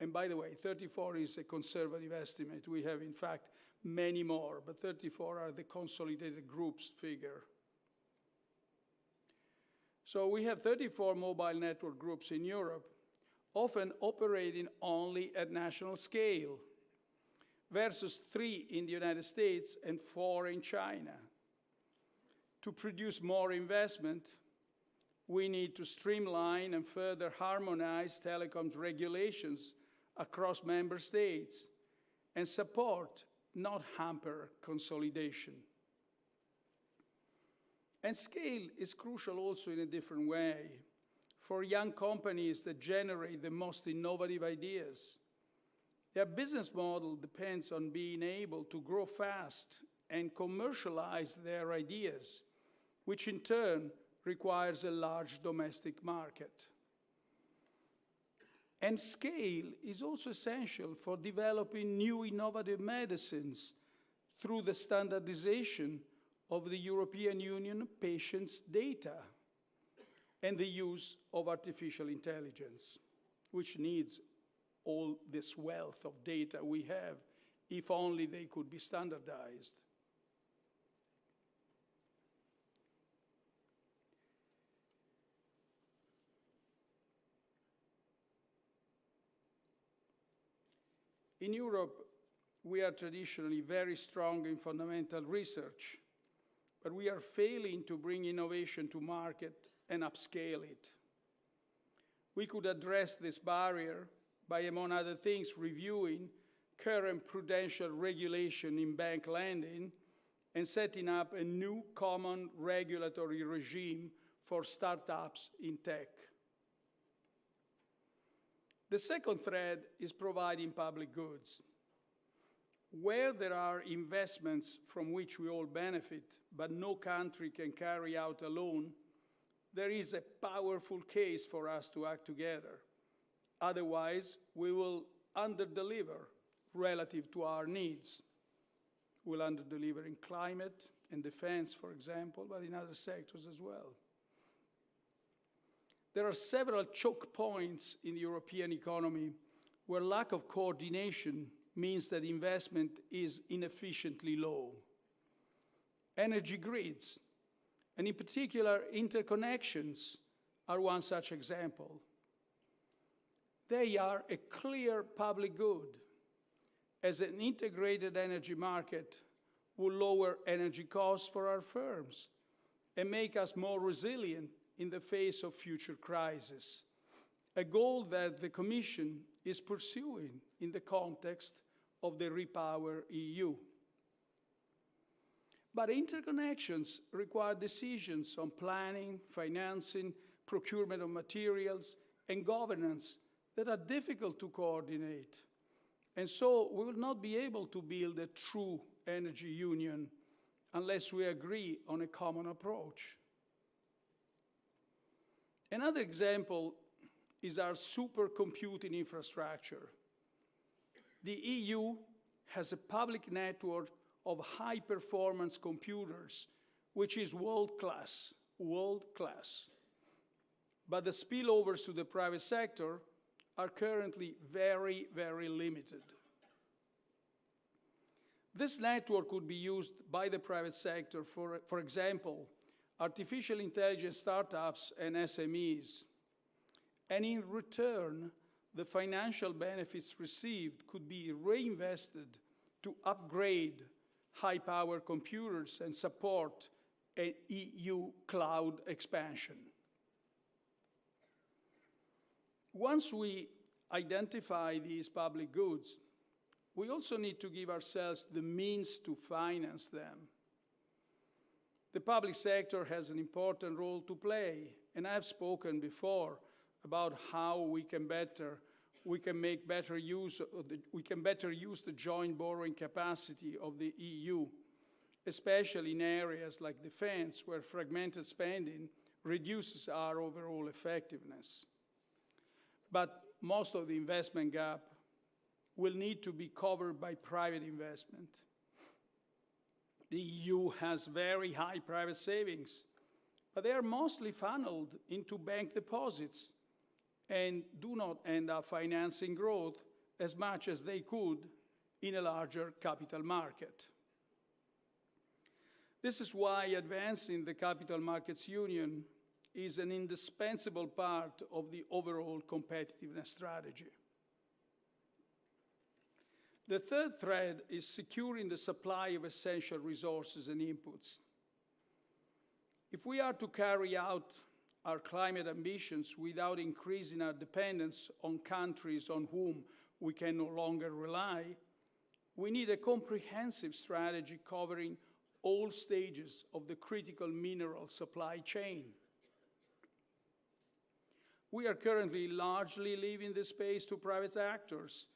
S10: And by the way, 34 is a conservative estimate. We have, in fact, many more, but 34 are the consolidated groups figure. So we have 34 mobile network groups in Europe, often operating only at national scale, versus 3 in the United States and 4 in China. To produce more investment, we need to streamline and further harmonize telecoms regulations across member states and support, not hamper, consolidation. And scale is crucial also in a different way. For young companies that generate the most innovative ideas, their business model depends on being able to grow fast and commercialize their ideas, which in turn requires a large domestic market. And scale is also essential for developing new innovative medicines through the standardization of the European Union patients' data and the use of artificial intelligence, which needs all this wealth of data we have, if only they could be standardized. In Europe, we are traditionally very strong in fundamental research, but we are failing to bring innovation to market and upscale it. We could address this barrier by, among other things, reviewing current prudential regulation in bank lending and setting up a new common regulatory regime for startups in tech. The second thread is providing public goods. Where there are investments from which we all benefit, but no country can carry out alone, there is a powerful case for us to act together. Otherwise, we will underdeliver relative to our needs. We'll underdeliver in climate and defense, for example, but in other sectors as well. there are several choke points in the European economy where lack of coordination means that investment is inefficiently low. Energy grids, and in particular interconnections, are one such example. They are a clear public good, as an integrated energy market will lower energy costs for our firms and make us more resilient in the face of future crises, a goal that the Commission is pursuing in the context of the Repower EU. But interconnections require decisions on planning, financing, procurement of materials, and governance that are difficult to coordinate. And so we will not be able to build a true energy union unless we agree on a common approach. Another example is our supercomputing infrastructure. The EU has a public network of high-performance computers, which is world-class. But the spillovers to the private sector are currently very, very limited. This network could be used by the private sector for example, artificial intelligence startups and SMEs. And in return, the financial benefits received could be reinvested to upgrade high-power computers and support an EU cloud expansion. Once we identify these public goods, we also need to give ourselves the means to finance them. The public sector has an important role to play, and I've spoken before about how we can better use the joint borrowing capacity of the EU, especially in areas like defense, where fragmented spending reduces our overall effectiveness. But most of the investment gap will need to be covered by private investment. The EU has very high private savings, but they are mostly funneled into bank deposits and do not end up financing growth as much as they could in a larger capital market. This is why advancing the Capital Markets Union is an indispensable part of the overall competitiveness strategy. The third thread is securing the supply of essential resources and inputs. If we are to carry out our climate ambitions without increasing our dependence on countries on whom we can no longer rely, we need a comprehensive strategy covering all stages of the critical mineral supply chain. We are currently largely leaving this space to private actors,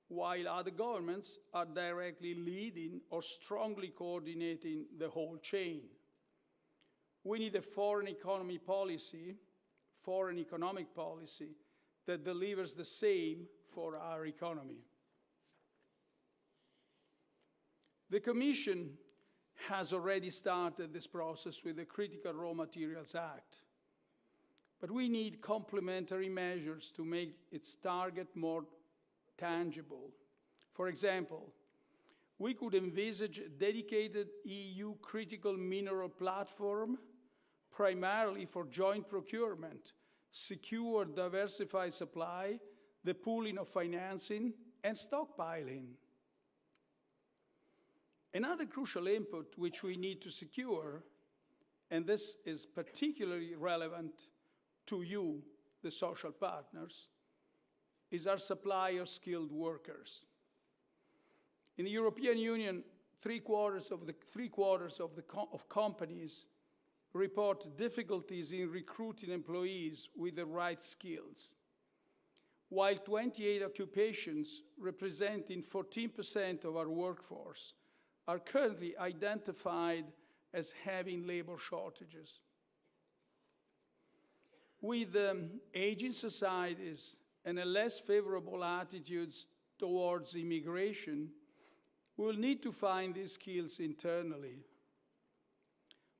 S10: while other governments are directly leading or strongly coordinating the whole chain. We need a foreign economic policy that delivers the same for our economy. The Commission has already started this process with the Critical Raw Materials Act, but we need complementary measures to make its target more tangible. For example, we could envisage a dedicated EU critical mineral platform primarily for joint procurement, secure diversified supply, the pooling of financing, and stockpiling. Another crucial input which we need to secure, and this is particularly relevant to you, the social partners, is our supply of skilled workers. In the European Union, three-quarters of companies report difficulties in recruiting employees with the right skills, while 28 occupations representing 14% of our workforce are currently identified as having labor shortages. With aging societies and a less favorable attitudes towards immigration, we will need to find these skills internally.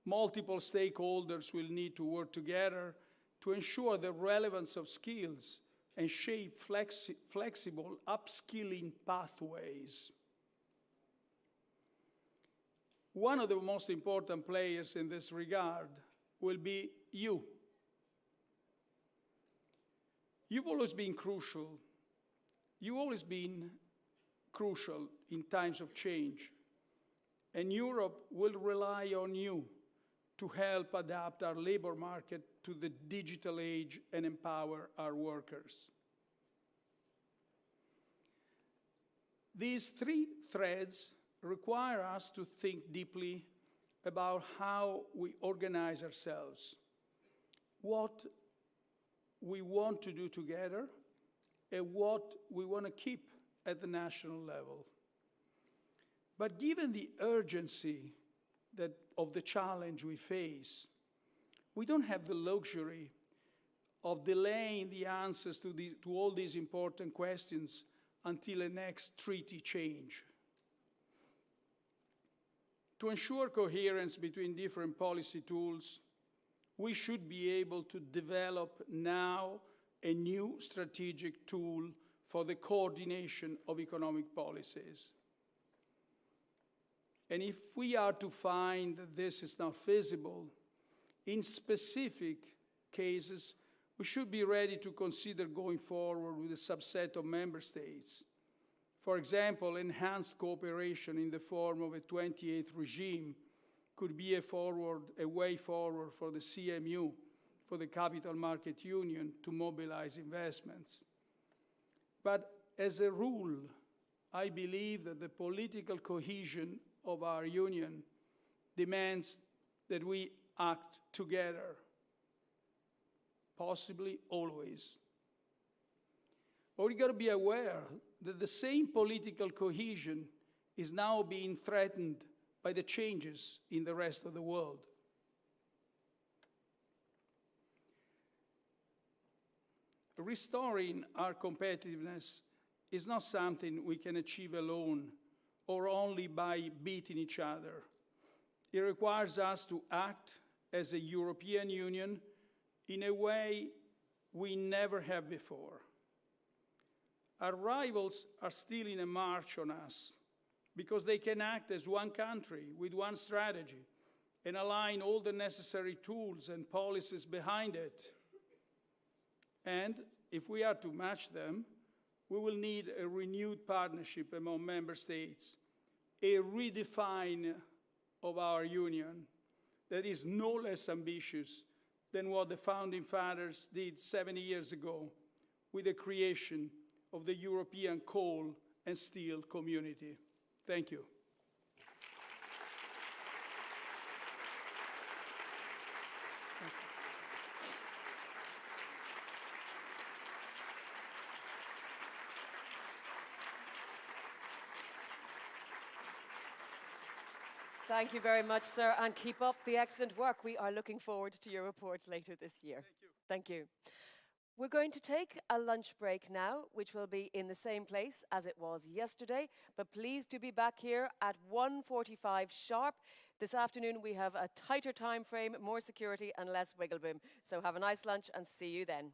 S10: Multiple stakeholders will need to work together to ensure the relevance of skills and shape flexible upskilling pathways. One of the most important players in this regard will be you. You've always been crucial. You've always been crucial in times of change, and Europe will rely on you to help adapt our labor market to the digital age and empower our workers. These three threads require us to think deeply about how we organize ourselves, what we want to do together, and what we want to keep at the national level. But given the urgency of the challenge we face, we don't have the luxury of delaying the answers to all these important questions until the next treaty change. To ensure coherence between different policy tools, we should be able to develop now a new strategic tool for the coordination of economic policies. And if we are to find that this is not feasible, in specific cases, we should be ready to consider going forward with a subset of member states. For example, enhanced cooperation in the form of a 28th regime could be a way forward for the CMU, for the Capital Market Union, to mobilize investments. But as a rule, I believe that the political cohesion of our union demands that we act together, possibly always. But we've got to be aware that the same political cohesion is now being threatened by the changes in the rest of the world. Restoring our competitiveness is not something we can achieve alone or only by beating each other. It requires us to act as a European Union in a way we never have before. Our rivals are still in a march on us because they can act as one country with one strategy and align all the necessary tools and policies behind it. And if we are to match them, we will need a renewed partnership among member states, a redefine of our union that is no less ambitious than what the founding fathers did 70 years ago with the creation of the European coal and steel community. Thank you.
S1: Thank you very much, sir, and keep up the excellent work. We are looking forward to your report later this year. Thank you. We're going to take a lunch break now, which will be in the same place as it was yesterday, but please do be back here at 1:45 sharp. This afternoon we have a tighter time frame, more security and less wiggle room. So have a nice lunch and see you then.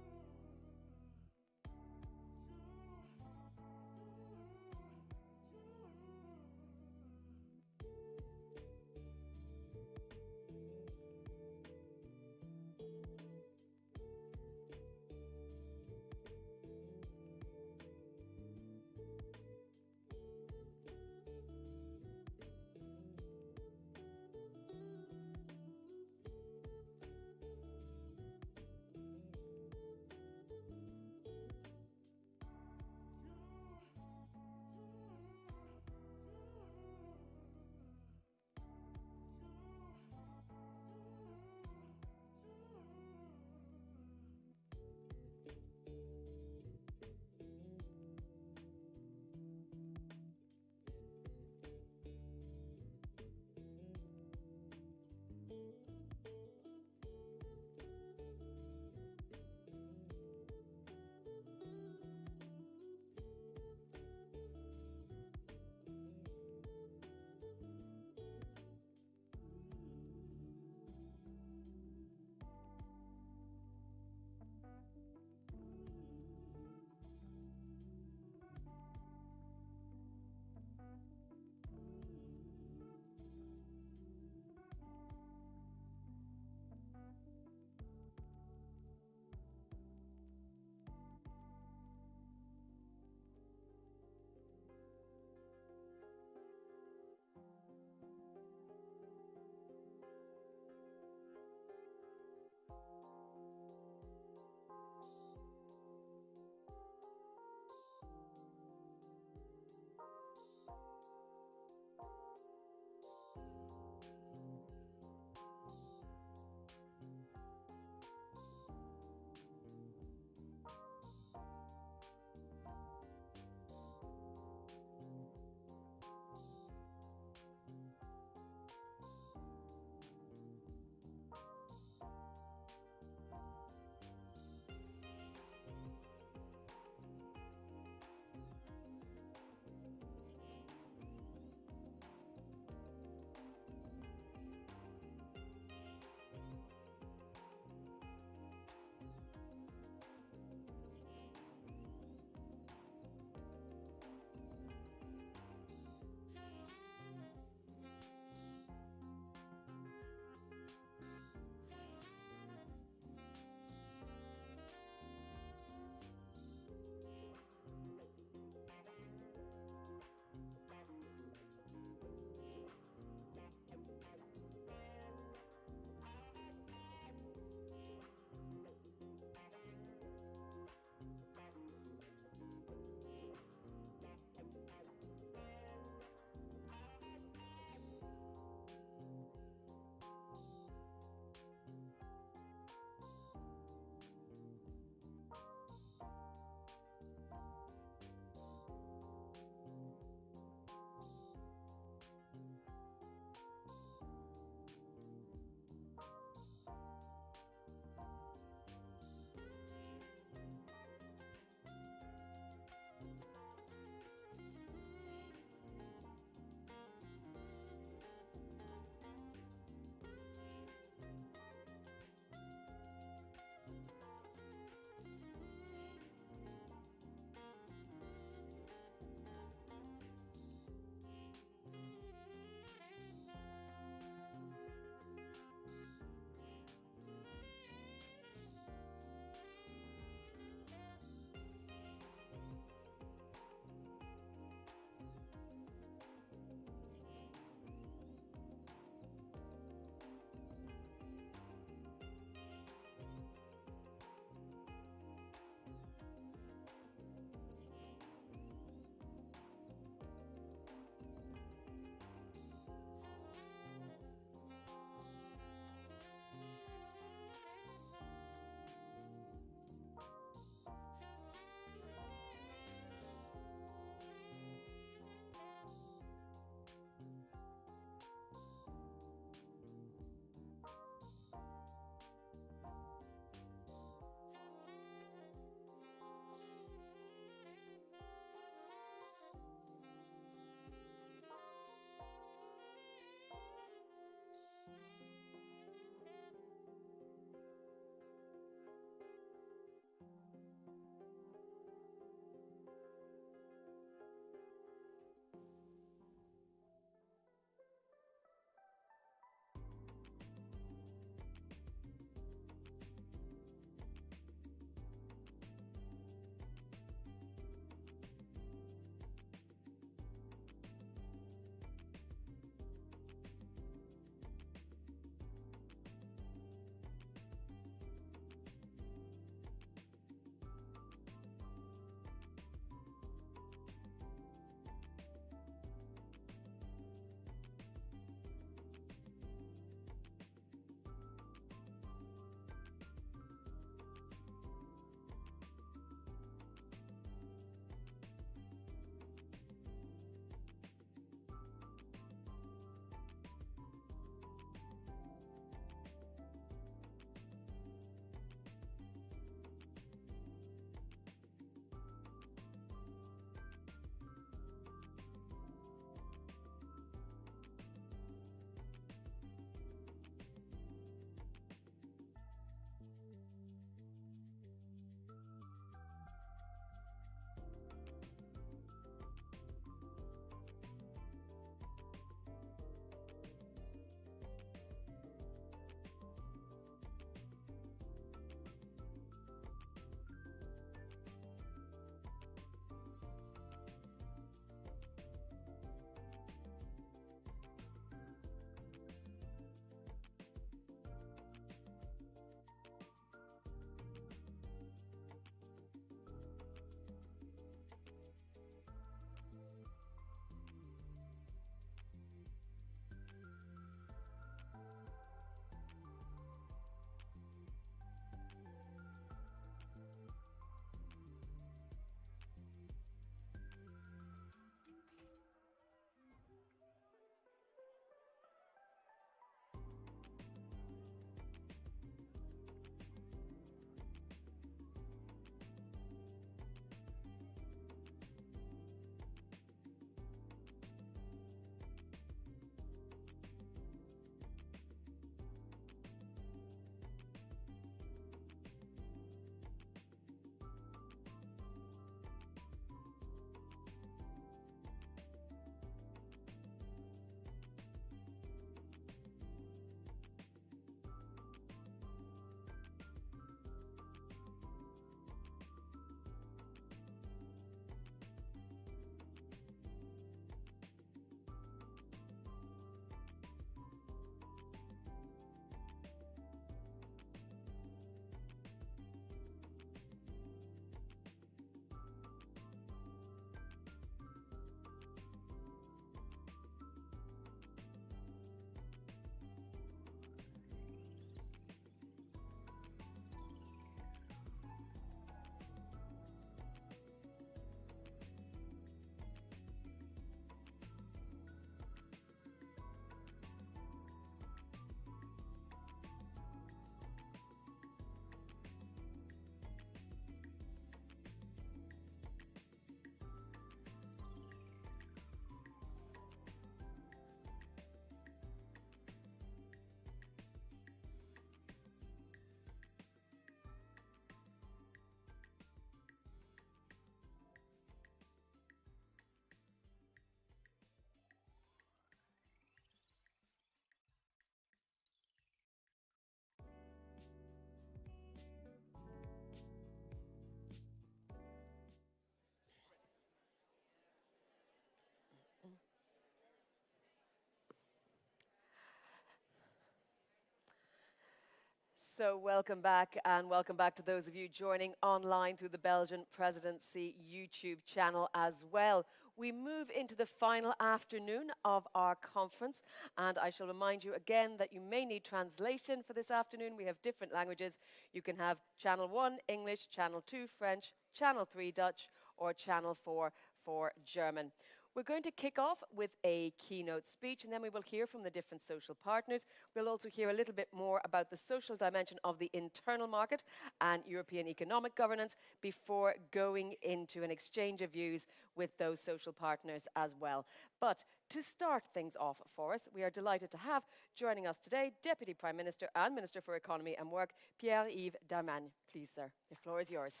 S1: So welcome back, and welcome back to those of you joining online through the Belgian Presidency YouTube channel as well. We move into the final afternoon of our conference, and I shall remind you again that you may need translation for this afternoon. We have different languages. You can have Channel 1 English, Channel 2 French, Channel 3 Dutch, or Channel 4 for German. We're going to kick off with a keynote speech, and then we will hear from the different social partners. We'll also hear a little bit more about the social dimension of the internal market and European economic governance before going into an exchange of views with those social partners as well. But to start things off for us, we are delighted to have joining us today Deputy Prime Minister and Minister for Economy and Work, Pierre-Yves Darmanin. Please, sir, the floor is yours.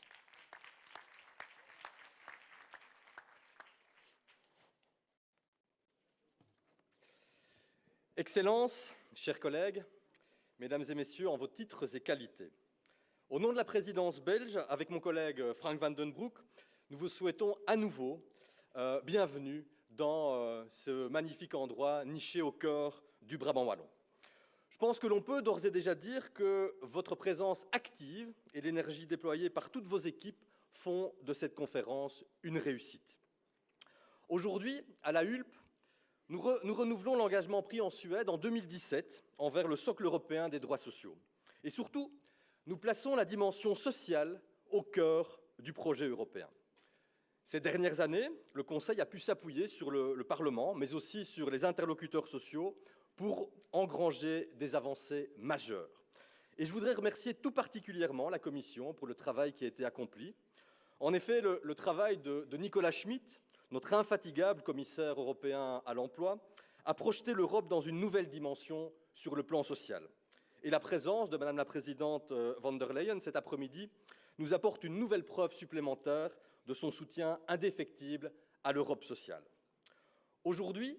S11: Excellences, chers collègues, Mesdames et Messieurs, en vos titres et qualités. Au nom de la présidence belge, avec mon collègue Frank van den Broek, nous vous souhaitons à nouveau bienvenue dans ce magnifique endroit niché au cœur du Brabant wallon. Je pense que l'on peut d'ores et déjà dire que votre présence active et l'énergie déployée par toutes vos équipes font de cette conférence une réussite. Aujourd'hui, à la Hulpe, nous renouvelons l'engagement pris en Suède en 2017 envers le socle européen des droits sociaux. Et surtout, nous plaçons la dimension sociale au cœur du projet européen. Ces dernières années, le Conseil a pu s'appuyer sur le Parlement, mais aussi sur les interlocuteurs sociaux pour engranger des avancées majeures. Et je voudrais remercier tout particulièrement la Commission pour le travail qui a été accompli. En effet, le travail de Nicolas Schmit, notre infatigable commissaire européen à l'emploi, a projeté l'Europe dans une nouvelle dimension sur le plan social. Et la présence de Madame la Présidente von der Leyen cet après-midi nous apporte une nouvelle preuve supplémentaire de son soutien indéfectible à l'Europe sociale. Aujourd'hui,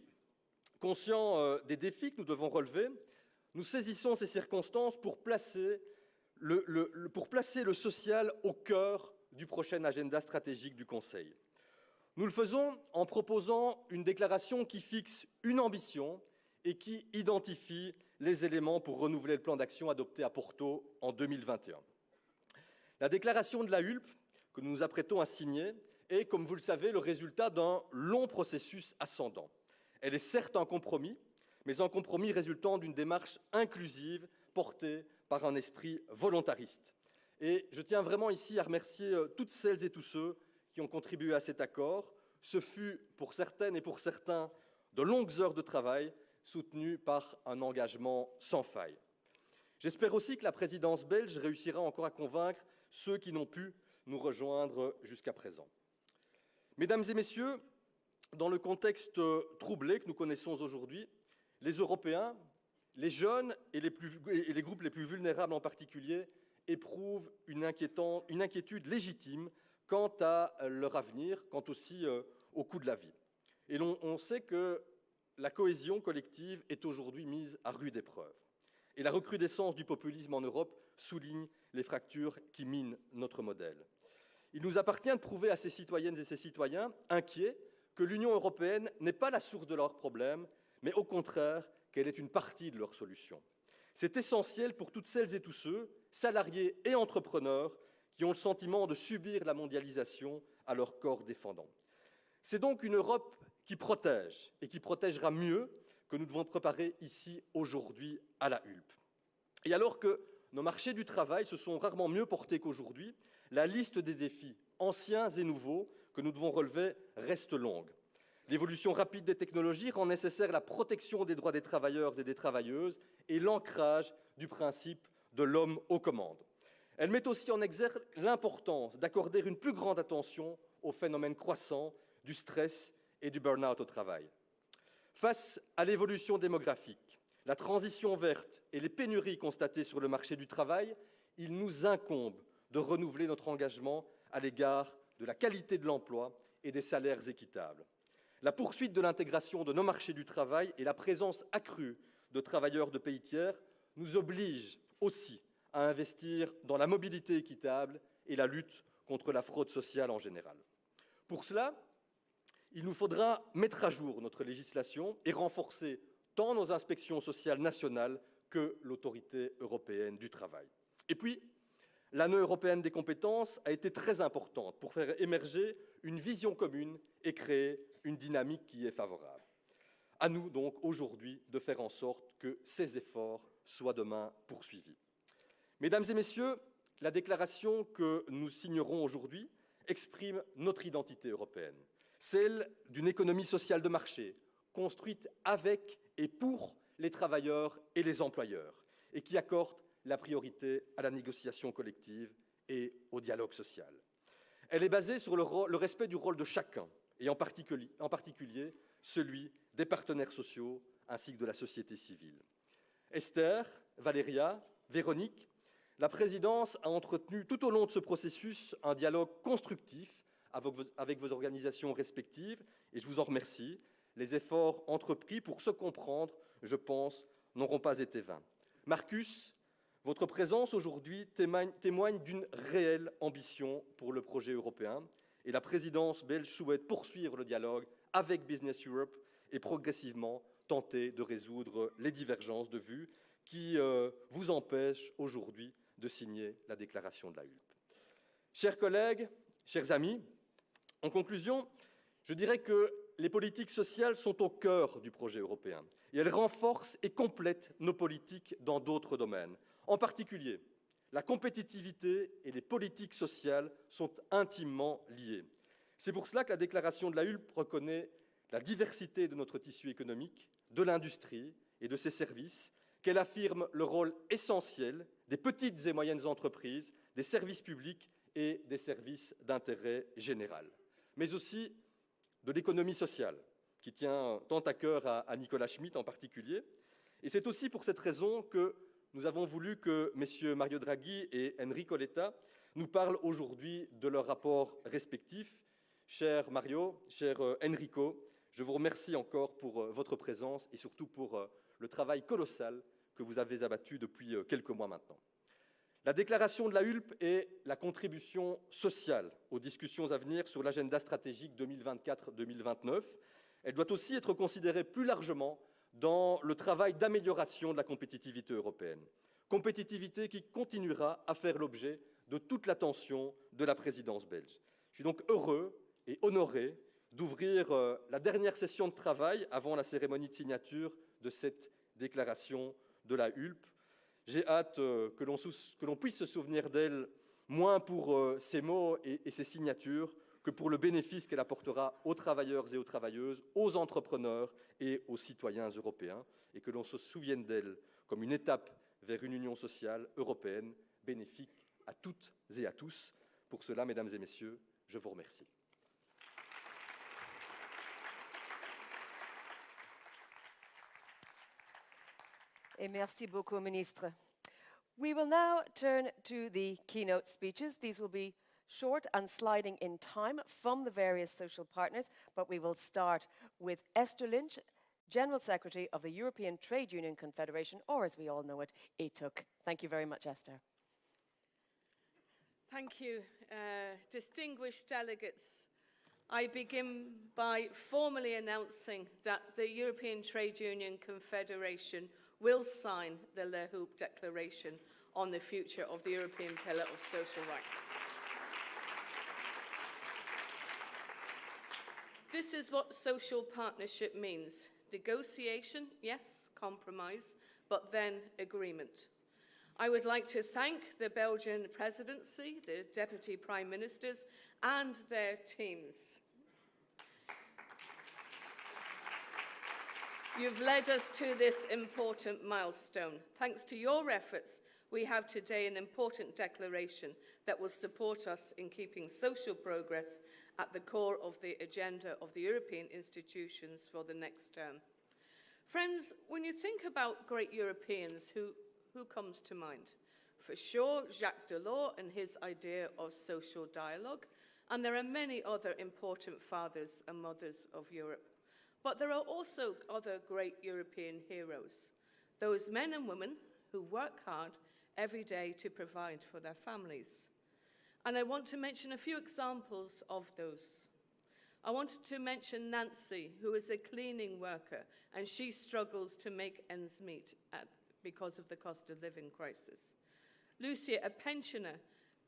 S11: conscients des défis que nous devons relever, nous saisissons ces circonstances pour placer le social au cœur du prochain agenda stratégique du Conseil. Nous le faisons en proposant une déclaration qui fixe une ambition et qui identifie les éléments pour renouveler le plan d'action adopté à Porto en 2021. La déclaration de la Hulpe, que nous nous apprêtons à signer, est, comme vous le savez, le résultat d'un long processus ascendant. Elle est certes un compromis, mais un compromis résultant d'une démarche inclusive portée par un esprit volontariste. Et je tiens vraiment ici à remercier toutes celles et tous ceux qui ont contribué à cet accord. Ce fut pour certaines et pour certains de longues heures de travail soutenues par un engagement sans faille. J'espère aussi que la présidence belge réussira encore à convaincre ceux qui n'ont pu nous rejoindre jusqu'à présent. Mesdames et Messieurs, dans le contexte troublé que nous connaissons aujourd'hui, les Européens, les jeunes et les groupes les plus vulnérables en particulier éprouvent une inquiétude légitime quant à leur avenir, quant aussi au coût de la vie. Et on sait que la cohésion collective est aujourd'hui mise à rude épreuve. Et la recrudescence du populisme en Europe souligne les fractures qui minent notre modèle. Il nous appartient de prouver à ces citoyennes et ces citoyens inquiets que l'Union européenne n'est pas la source de leurs problèmes, mais au contraire qu'elle est une partie de leurs solutions. C'est essentiel pour toutes celles et tous ceux, salariés et entrepreneurs, qui ont le sentiment de subir la mondialisation à leur corps défendant. C'est donc une Europe qui protège et qui protégera mieux que nous devons préparer ici aujourd'hui à la Hulpe. Et alors que nos marchés du travail se sont rarement mieux portés qu'aujourd'hui, la liste des défis, anciens et nouveaux, que nous devons relever reste longue. L'évolution rapide des technologies rend nécessaire la protection des droits des travailleurs et des travailleuses et l'ancrage du principe de l'homme aux commandes. Elle met aussi en exergue l'importance d'accorder une plus grande attention au phénomène croissant du stress et du burn-out au travail. Face à l'évolution démographique, la transition verte et les pénuries constatées sur le marché du travail, il nous incombe de renouveler notre engagement à l'égard de la qualité de l'emploi et des salaires équitables. La poursuite de l'intégration de nos marchés du travail et la présence accrue de travailleurs de pays tiers nous obligent aussi à investir dans la mobilité équitable et la lutte contre la fraude sociale en général. Pour cela, il nous faudra mettre à jour notre législation et renforcer tant nos inspections sociales nationales que l'autorité européenne du travail. Et puis, l'année européenne des compétences a été très importante pour faire émerger une vision commune et créer une dynamique qui est favorable. À nous donc aujourd'hui de faire en sorte que ces efforts soient demain poursuivis. Mesdames et messieurs, la déclaration que nous signerons aujourd'hui exprime notre identité européenne, celle d'une économie sociale de marché, construite avec et pour les travailleurs et les employeurs, et qui accorde la priorité à la négociation collective et au dialogue social. Elle est basée sur le respect du rôle de chacun, et en particulier celui des partenaires sociaux ainsi que de la société civile. Esther, Valéria, Véronique, la présidence a entretenu tout au long de ce processus un dialogue constructif avec vos organisations respectives, et je vous en remercie. Les efforts entrepris pour se comprendre, je pense, n'auront pas été vains. Marcus, votre présence aujourd'hui témoigne d'une réelle ambition pour le projet européen, et la présidence belge souhaite poursuivre le dialogue avec Business Europe et progressivement tenter de résoudre les divergences de vues qui vous empêchent aujourd'hui de signer la déclaration de la Hulpe. Chers collègues, chers amis, en conclusion, je dirais que les politiques sociales sont au cœur du projet européen et elles renforcent et complètent nos politiques dans d'autres domaines. En particulier, la compétitivité et les politiques sociales sont intimement liées. C'est pour cela que la déclaration de la Hulpe reconnaît la diversité de notre tissu économique, de l'industrie et de ses services, qu'elle affirme le rôle essentiel des petites et moyennes entreprises, des services publics et des services d'intérêt général, mais aussi de l'économie sociale, qui tient tant à cœur à Nicolas Schmitt en particulier. Et c'est aussi pour cette raison que nous avons voulu que messieurs Mario Draghi et Enrico Letta nous parlent aujourd'hui de leurs rapports respectifs. Cher Mario, cher Enrico, je vous remercie encore pour votre présence et surtout pour le travail colossal que vous avez abattu depuis quelques mois maintenant. La déclaration de la Hulpe est la contribution sociale aux discussions à venir sur l'agenda stratégique 2024-2029. Elle doit aussi être considérée plus largement dans le travail d'amélioration de la compétitivité européenne. Compétitivité qui continuera à faire l'objet de toute l'attention de la présidence belge. Je suis donc heureux et honoré d'ouvrir la dernière session de travail avant la cérémonie de signature de cette déclaration de la Hulpe. J'ai hâte que l'on puisse se souvenir d'elle moins pour ses mots et ses signatures que pour le bénéfice qu'elle apportera aux travailleurs et aux travailleuses, aux entrepreneurs et aux citoyens européens, et que l'on se souvienne d'elle comme une étape vers une union sociale européenne bénéfique à toutes et à tous. Pour cela, mesdames et messieurs, je vous remercie.
S1: Et merci beaucoup, Ministre. We will now turn to the keynote speeches. These will be short and sliding in time from the various social partners, but we will start with Esther Lynch, General Secretary of the European Trade Union Confederation, or as we all know it, ETUC. Thank you very much, Esther.
S12: Thank you, distinguished delegates. I begin by formally announcing that the European Trade Union Confederation will sign the La Hulpe Declaration on the future of the European Pillar of Social Rights. This is what social partnership means. Negotiation, yes, compromise, but then agreement. I would like to thank the Belgian presidency, the deputy prime ministers, and their teams. You've led us to this important milestone. Thanks to your efforts, we have today an important declaration that will support us in keeping social progress at the core of the agenda of the European institutions for the next term. Friends, when you think about great Europeans, who comes to mind? For sure, Jacques Delors and his idea of social dialogue, and there are many other important fathers and mothers of Europe. But there are also other great European heroes, those men and women who work hard every day to provide for their families. And I want to mention a few examples of those. I wanted to mention Nancy, who is a cleaning worker, and she struggles to make ends meet because of the cost of living crisis. Lucia, a pensioner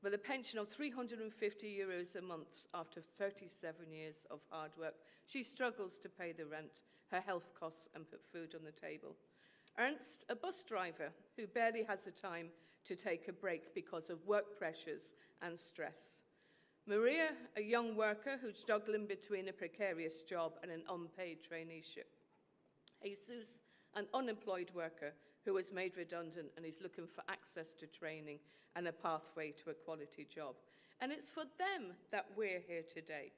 S12: with a pension of €350 a month after 37 years of hard work. She struggles to pay the rent, her health costs, and put food on the table. Ernst, a bus driver who barely has the time to take a break because of work pressures and stress. Maria, a young worker who's struggling between a precarious job and an unpaid traineeship. Jesus, an unemployed worker who was made redundant and is looking for access to training and a pathway to a quality job. And it's for them that we're here today,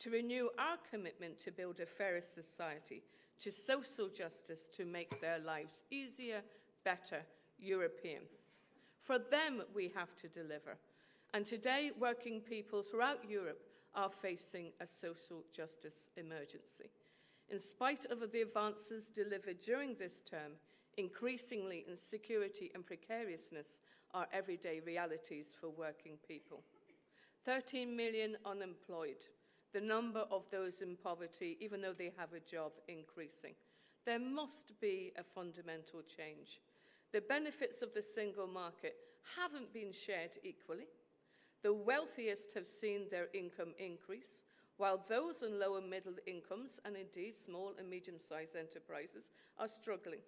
S12: to renew our commitment to build a fairer society, to social justice, to make their lives easier, better, European. For them, we have to deliver. And today, working people throughout Europe are facing a social justice emergency. In spite of the advances delivered during this term, increasingly insecurity and precariousness are everyday realities for working people. 13 million unemployed, the number of those in poverty, even though they have a job, increasing. There must be a fundamental change. The benefits of the single market haven't been shared equally. The wealthiest have seen their income increase, while those on lower middle incomes, and indeed small and medium-sized enterprises, are struggling.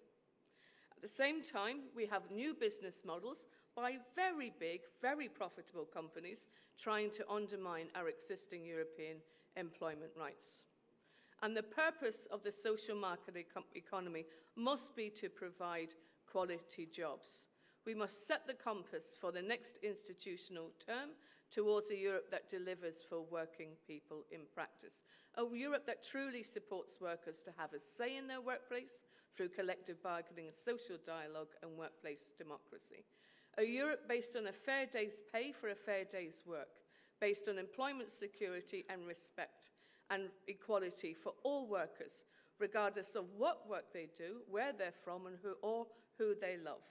S12: At the same time, we have new business models by very big, very profitable companies trying to undermine our existing European employment rights. And the purpose of the social market economy must be to provide quality jobs. We must set the compass for the next institutional term towards a Europe that delivers for working people in practice. A Europe that truly supports workers to have a say in their workplace through collective bargaining, social dialogue, and workplace democracy. A Europe based on a fair day's pay for a fair day's work, based on employment security and respect and equality for all workers, regardless of what work they do, where they're from, and who they love.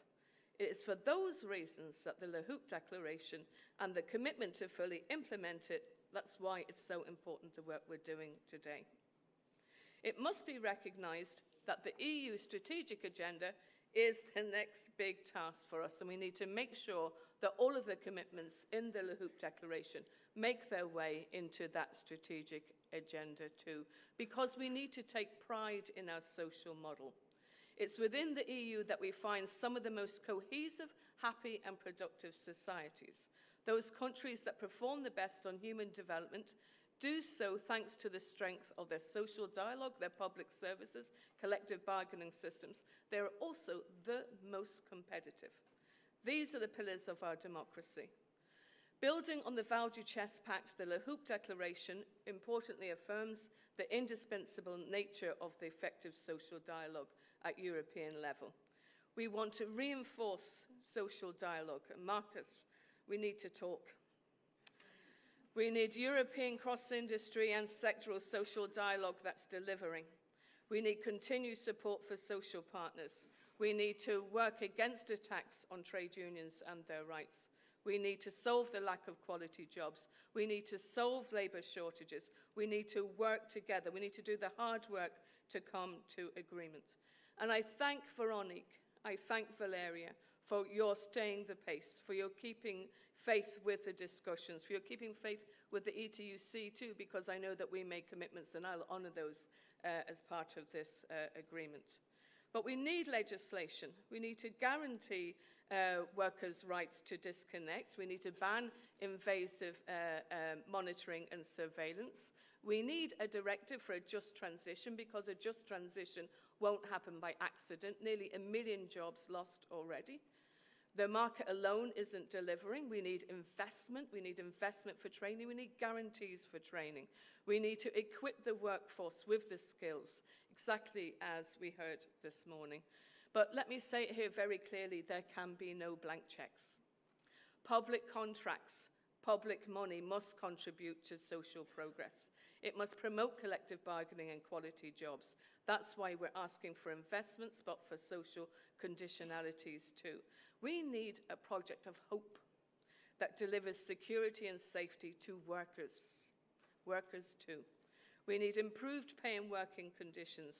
S12: It is for those reasons that the La Houppe Declaration and the commitment to fully implement it, that's why it's so important, the work we're doing today. It must be recognised that the EU strategic agenda is the next big task for us, and we need to make sure that all of the commitments in the La Houppe Declaration make their way into that strategic agenda too, because we need to take pride in our social model. It's within the EU that we find some of the most cohesive, happy, and productive societies. Those countries that perform the best on human development do so thanks to the strength of their social dialogue, their public services, collective bargaining systems. They are also the most competitive. These are the pillars of our democracy. Building on the Val-Duchesse Pact, the La Houppe Declaration importantly affirms the indispensable nature of the effective social dialogue at European level. We want to reinforce social dialogue. And Marcus, we need to talk. We need European cross-industry and sectoral social dialogue that's delivering. We need continued support for social partners. We need to work against attacks on trade unions and their rights. We need to solve the lack of quality jobs. We need to solve labour shortages. We need to work together. We need to do the hard work to come to agreement. And I thank Veronique, I thank Valeria for your staying the pace, for your keeping faith with the discussions, for your keeping faith with the ETUC too, because I know that we made commitments and I'll honour those as part of this agreement. But we need legislation. We need to guarantee workers' rights to disconnect. We need to ban invasive monitoring and surveillance. We need a directive for a just transition, because a just transition won't happen by accident. Nearly 1 million jobs lost already. The market alone isn't delivering. We need investment. We need investment for training. We need guarantees for training. We need to equip the workforce with the skills, exactly as we heard this morning. But let me say it here very clearly, there can be no blank checks. Public contracts, public money must contribute to social progress. It must promote collective bargaining and quality jobs. That's why we're asking for investments, but for social conditionalities too. We need a project of hope that delivers security and safety to workers too. We need improved pay and working conditions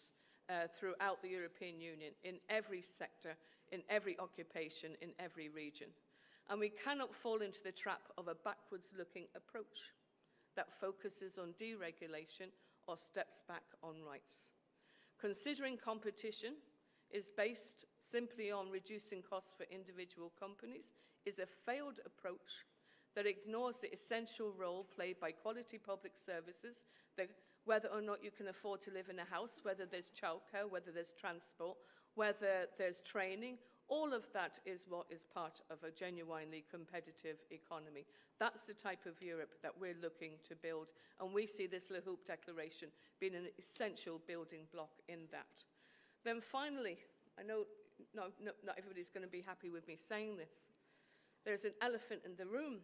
S12: throughout the European Union, in every sector, in every occupation, in every region. And we cannot fall into the trap of a backwards-looking approach that focuses on deregulation or steps back on rights. Considering competition is based simply on reducing costs for individual companies is a failed approach that ignores the essential role played by quality public services, whether or not you can afford to live in a house, whether there's childcare, whether there's transport, whether there's training. All of that is what is part of a genuinely competitive economy. That's the type of Europe that we're looking to build, and we see this La Houppe Declaration being an essential building block in that. Then finally, I know not everybody's going to be happy with me saying this. There's an elephant in the room,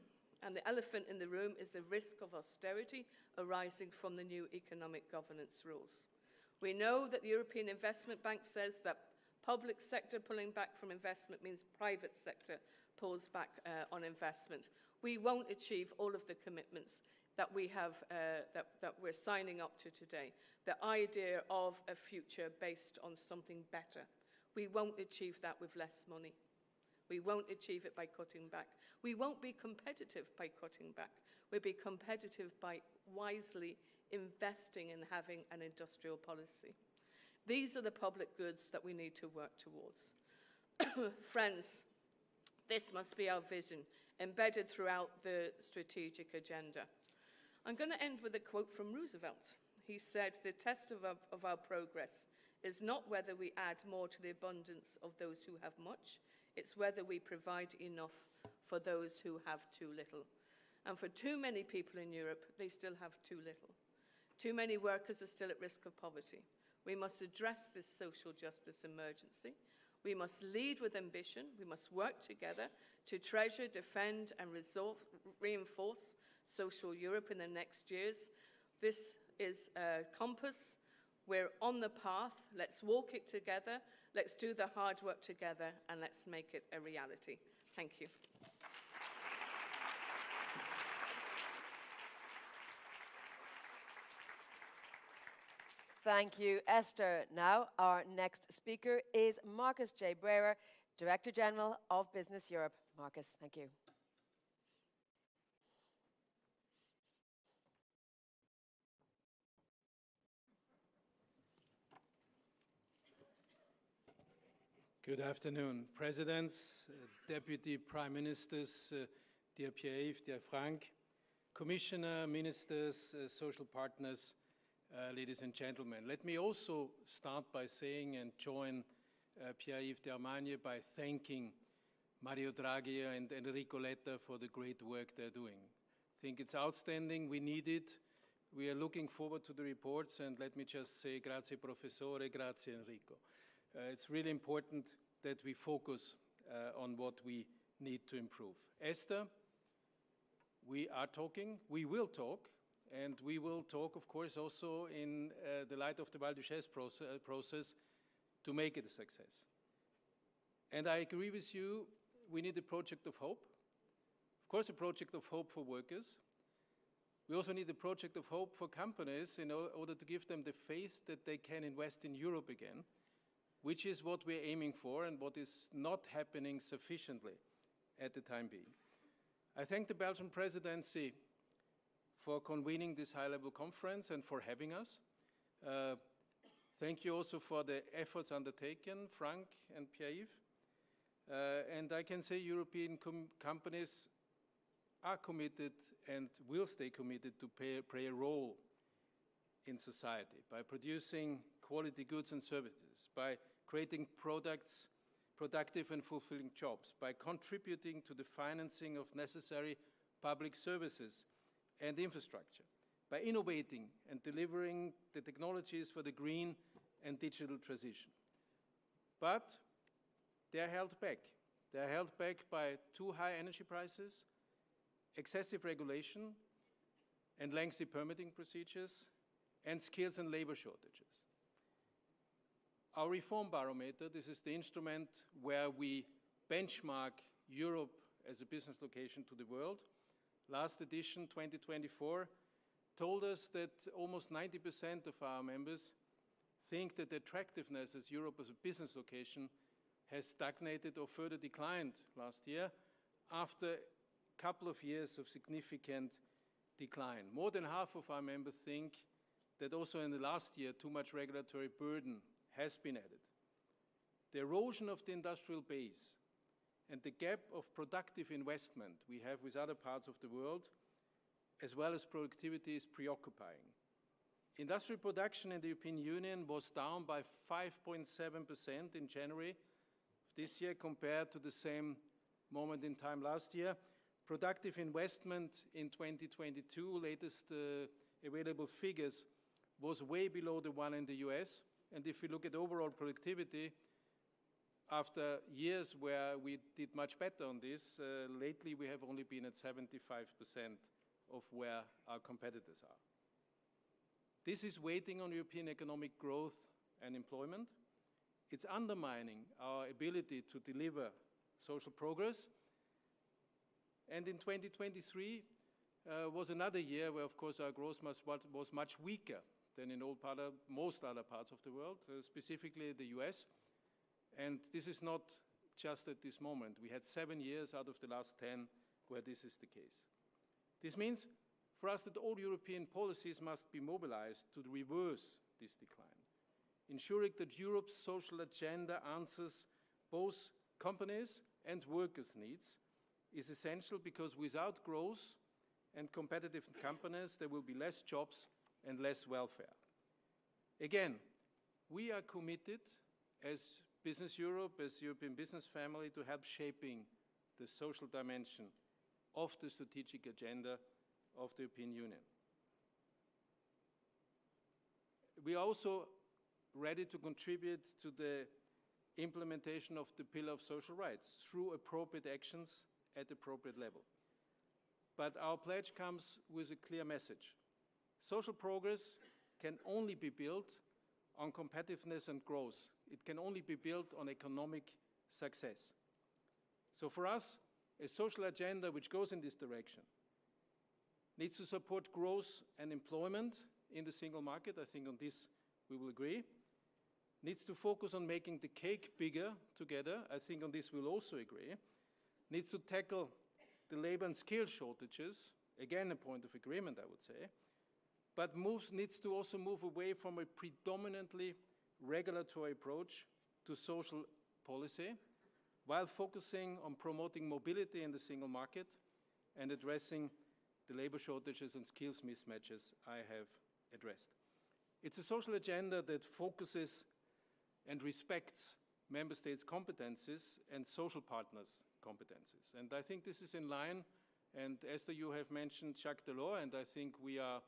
S12: and the elephant in the room is the risk of austerity arising from the new economic governance rules. We know that the European Investment Bank says that public sector pulling back from investment means private sector pulls back on investment. We won't achieve all of the commitments that we have, that we're signing up to today. The idea of a future based on something better. We won't achieve that with less money. We won't achieve it by cutting back. We won't be competitive by cutting back. We'll be competitive by wisely investing in having an industrial policy. These are the public goods that we need to work towards. Friends, this must be our vision, embedded throughout the strategic agenda. I'm going to end with a quote from Roosevelt. He said, "The test of our progress is not whether we add more to the abundance of those who have much, it's whether we provide enough for those who have too little." And for too many people in Europe, they still have too little. Too many workers are still at risk of poverty. We must address this social justice emergency. We must lead with ambition. We must work together to treasure, defend, and reinforce social Europe in the next years. This is a compass. We're on the path. Let's walk it together. Let's do the hard work together, and let's make it a reality. Thank you.
S1: Thank you, Esther. Now, our next speaker is Marcus J. Brewer, Director General of Business Europe. Marcus, thank you.
S13: Good afternoon, Presidents, Deputy Prime Ministers, dear Pierre-Yves, dear Frank, Commissioner, Ministers, social partners, ladies and gentlemen. Let me also start by saying and join Pierre-Yves d'Armagne by thanking Mario Draghi and Enrico Letta for the great work they're doing. I think it's outstanding. We need it. We are looking forward to the reports, and let me just say grazie professore, grazie Enrico. It's really important that we focus on what we need to improve. Esther, we are talking, we will talk, and we will talk, of course, also in the light of the Val d'Uchaise process to make it a success. And I agree with you, we need a project of hope. Of course, a project of hope for workers. We also need a project of hope for companies in order to give them the faith that they can invest in Europe again, which is what we're aiming for and what is not happening sufficiently at the time being. I thank the Belgian presidency for convening this high-level conference and for having us. Thank you also for the efforts undertaken, Frank and Pierre-Yves. And I can say European companies are committed and will stay committed to play a role in society by producing quality goods and services, by creating products, productive and fulfilling jobs, by contributing to the financing of necessary public services and infrastructure, by innovating and delivering the technologies for the green and digital transition. But they are held back. They are held back by too high energy prices, excessive regulation, and lengthy permitting procedures, and skills and labor shortages. Our reform barometer, this is the instrument where we benchmark Europe as a business location to the world. Last edition, 2024, told us that almost 90% of our members think that the attractiveness as Europe as a business location has stagnated or further declined last year after a couple of years of significant decline. More than half of our members think that also in the last year, too much regulatory burden has been added. The erosion of the industrial base and the gap of productive investment we have with other parts of the world, as well as productivity, is preoccupying. Industrial production in the European Union was down by 5.7% in January of this year compared to the same moment in time last year. Productive investment in 2022, latest available figures, was way below the one in the US. And if you look at overall productivity, after years where we did much better on this, lately we have only been at 75% of where our competitors are. This is weighing on European economic growth and employment. It's undermining our ability to deliver social progress. And in 2023 was another year where, of course, our growth was much weaker than in most other parts of the world, specifically the US. And this is not just at this moment. We had 7 years out of the last 10 where this is the case. This means for us that all European policies must be mobilized to reverse this decline, ensuring that Europe's social agenda answers both companies' and workers' needs is essential, because without growth and competitive companies, there will be less jobs and less welfare. Again, we are committed as Business Europe, as European business family, to help shaping the social dimension of the strategic agenda of the European Union. We are also ready to contribute to the implementation of the Pillar of Social Rights through appropriate actions at appropriate level. But our pledge comes with a clear message. Social progress can only be built on competitiveness and growth. It can only be built on economic success. So for us, a social agenda which goes in this direction needs to support growth and employment in the single market. I think on this we will agree. Needs to focus on making the cake bigger together. I think on this we'll also agree. Needs to tackle the labor and skill shortages. Again, a point of agreement, I would say. But needs to also move away from a predominantly regulatory approach to social policy, while focusing on promoting mobility in the single market and addressing the labor shortages and skills mismatches I have addressed. It's a social agenda that focuses and respects member states' competencies and social partners' competencies. And I think this is in line, and Esther, you have mentioned Jacques Delors, and I think we are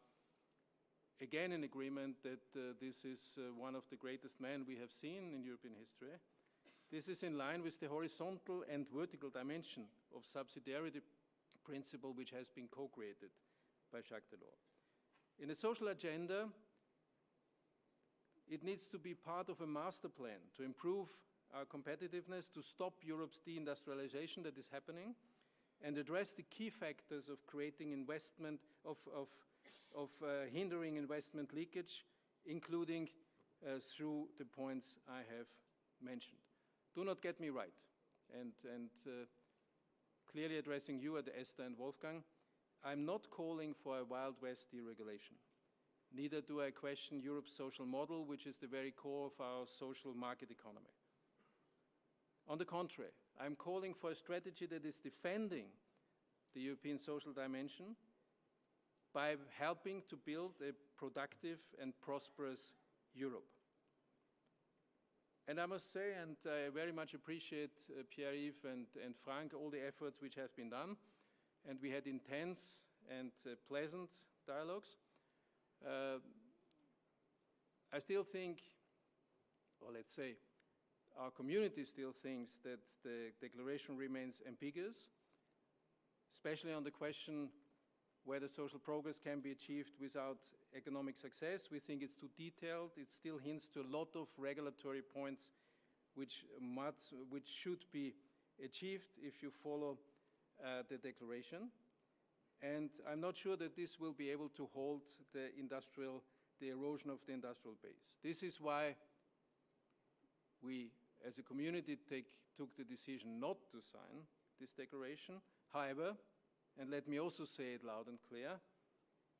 S13: again in agreement that this is one of the greatest men we have seen in European history. This is in line with the horizontal and vertical dimension of subsidiarity principle which has been co-created by Jacques Delors. In a social agenda, it needs to be part of a master plan to improve our competitiveness, to stop Europe's deindustrialization that is happening, and address the key factors of creating investment, of hindering investment leakage, including through the points I have mentioned. Do not get me right, and clearly addressing you, Esther and Wolfgang, I'm not calling for a Wild West deregulation. Neither do I question Europe's social model, which is the very core of our social market economy. On the contrary, I'm calling for a strategy that is defending the European social dimension by helping to build a productive and prosperous Europe. And I must say, and I very much appreciate Pierre-Yves and Frank, all the efforts which have been done, and we had intense and pleasant dialogues. I still think, or let's say, our community still thinks that the declaration remains ambiguous, especially on the question whether social progress can be achieved without economic success. We think it's too detailed. It still hints to a lot of regulatory points which should be achieved if you follow the declaration. And I'm not sure that this will be able to hold the erosion of the industrial base. This is why we, as a community, took the decision not to sign this declaration. However, and let me also say it loud and clear,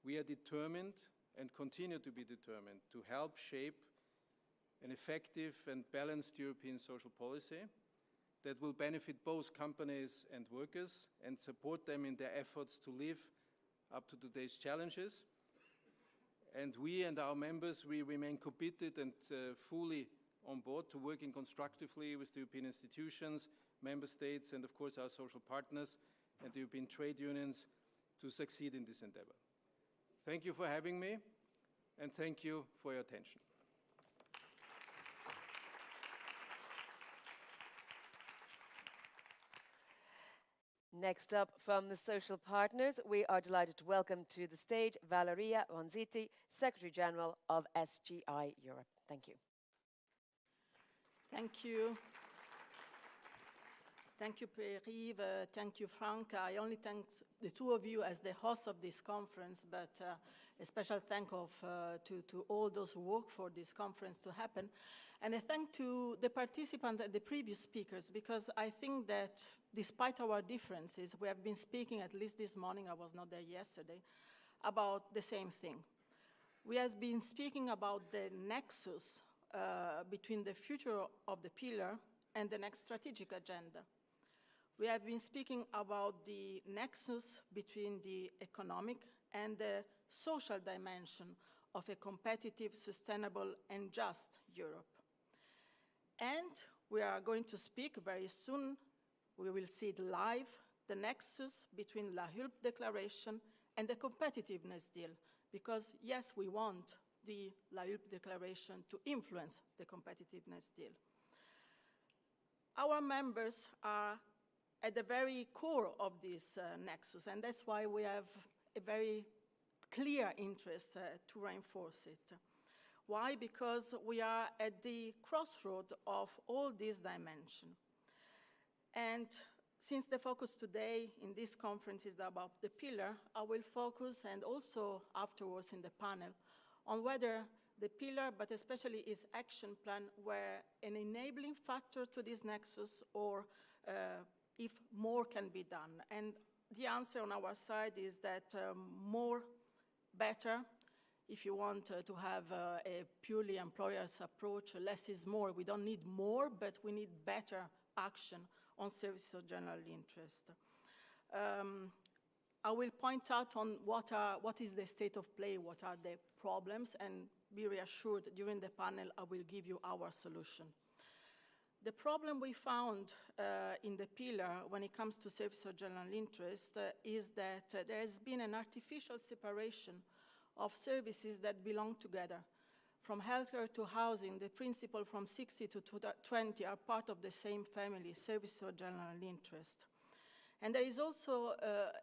S13: we are determined and continue to be determined to help shape an effective and balanced European social policy that will benefit both companies and workers and support them in their efforts to live up to today's challenges. And we and our members, we remain committed and fully on board to working constructively with the European institutions, member states, and of course our social partners and the European trade unions to succeed in this endeavor. Thank you for having me, and thank you for your attention.
S1: Next up from the social partners, we are delighted to welcome to the stage Valeria Ronziti, Secretary General of SGI Europe. Thank you.
S14: Thank you. Thank you, Pierre-Yves. Thank you, Frank. I only thank the two of you as the hosts of this conference, but a special thank to all those who work for this conference to happen. And a thank to the participants and the previous speakers, because I think that despite our differences, we have been speaking, at least this morning, I was not there yesterday, about the same thing. We have been speaking about the nexus between the future of the pillar and the next strategic agenda. We have been speaking about the nexus between the economic and the social dimension of a competitive, sustainable, and just Europe. And we are going to speak very soon, we will see it live, the nexus between La Hulpe Declaration and the competitiveness deal. Because yes, we want the La Hulpe Declaration to influence the competitiveness deal. Our members are at the very core of this nexus, and that's why we have a very clear interest to reinforce it. Why? Because we are at the crossroad of all these dimensions. And since the focus today in this conference is about the pillar, I will focus, and also afterwards in the panel, on whether the pillar, but especially its action plan, were an enabling factor to this nexus, or if more can be done. And the answer on our side is that more, better. If you want to have a purely employer's approach, less is more. We don't need more, but we need better action on services of general interest. I will point out on what is the state of play, what are the problems, and be reassured during the panel I will give you our solution. The problem we found in the pillar when it comes to services of general interest is that there has been an artificial separation of services that belong together. From healthcare to housing, the principle from 60 to 20 are part of the same family, services of general interest. And there is also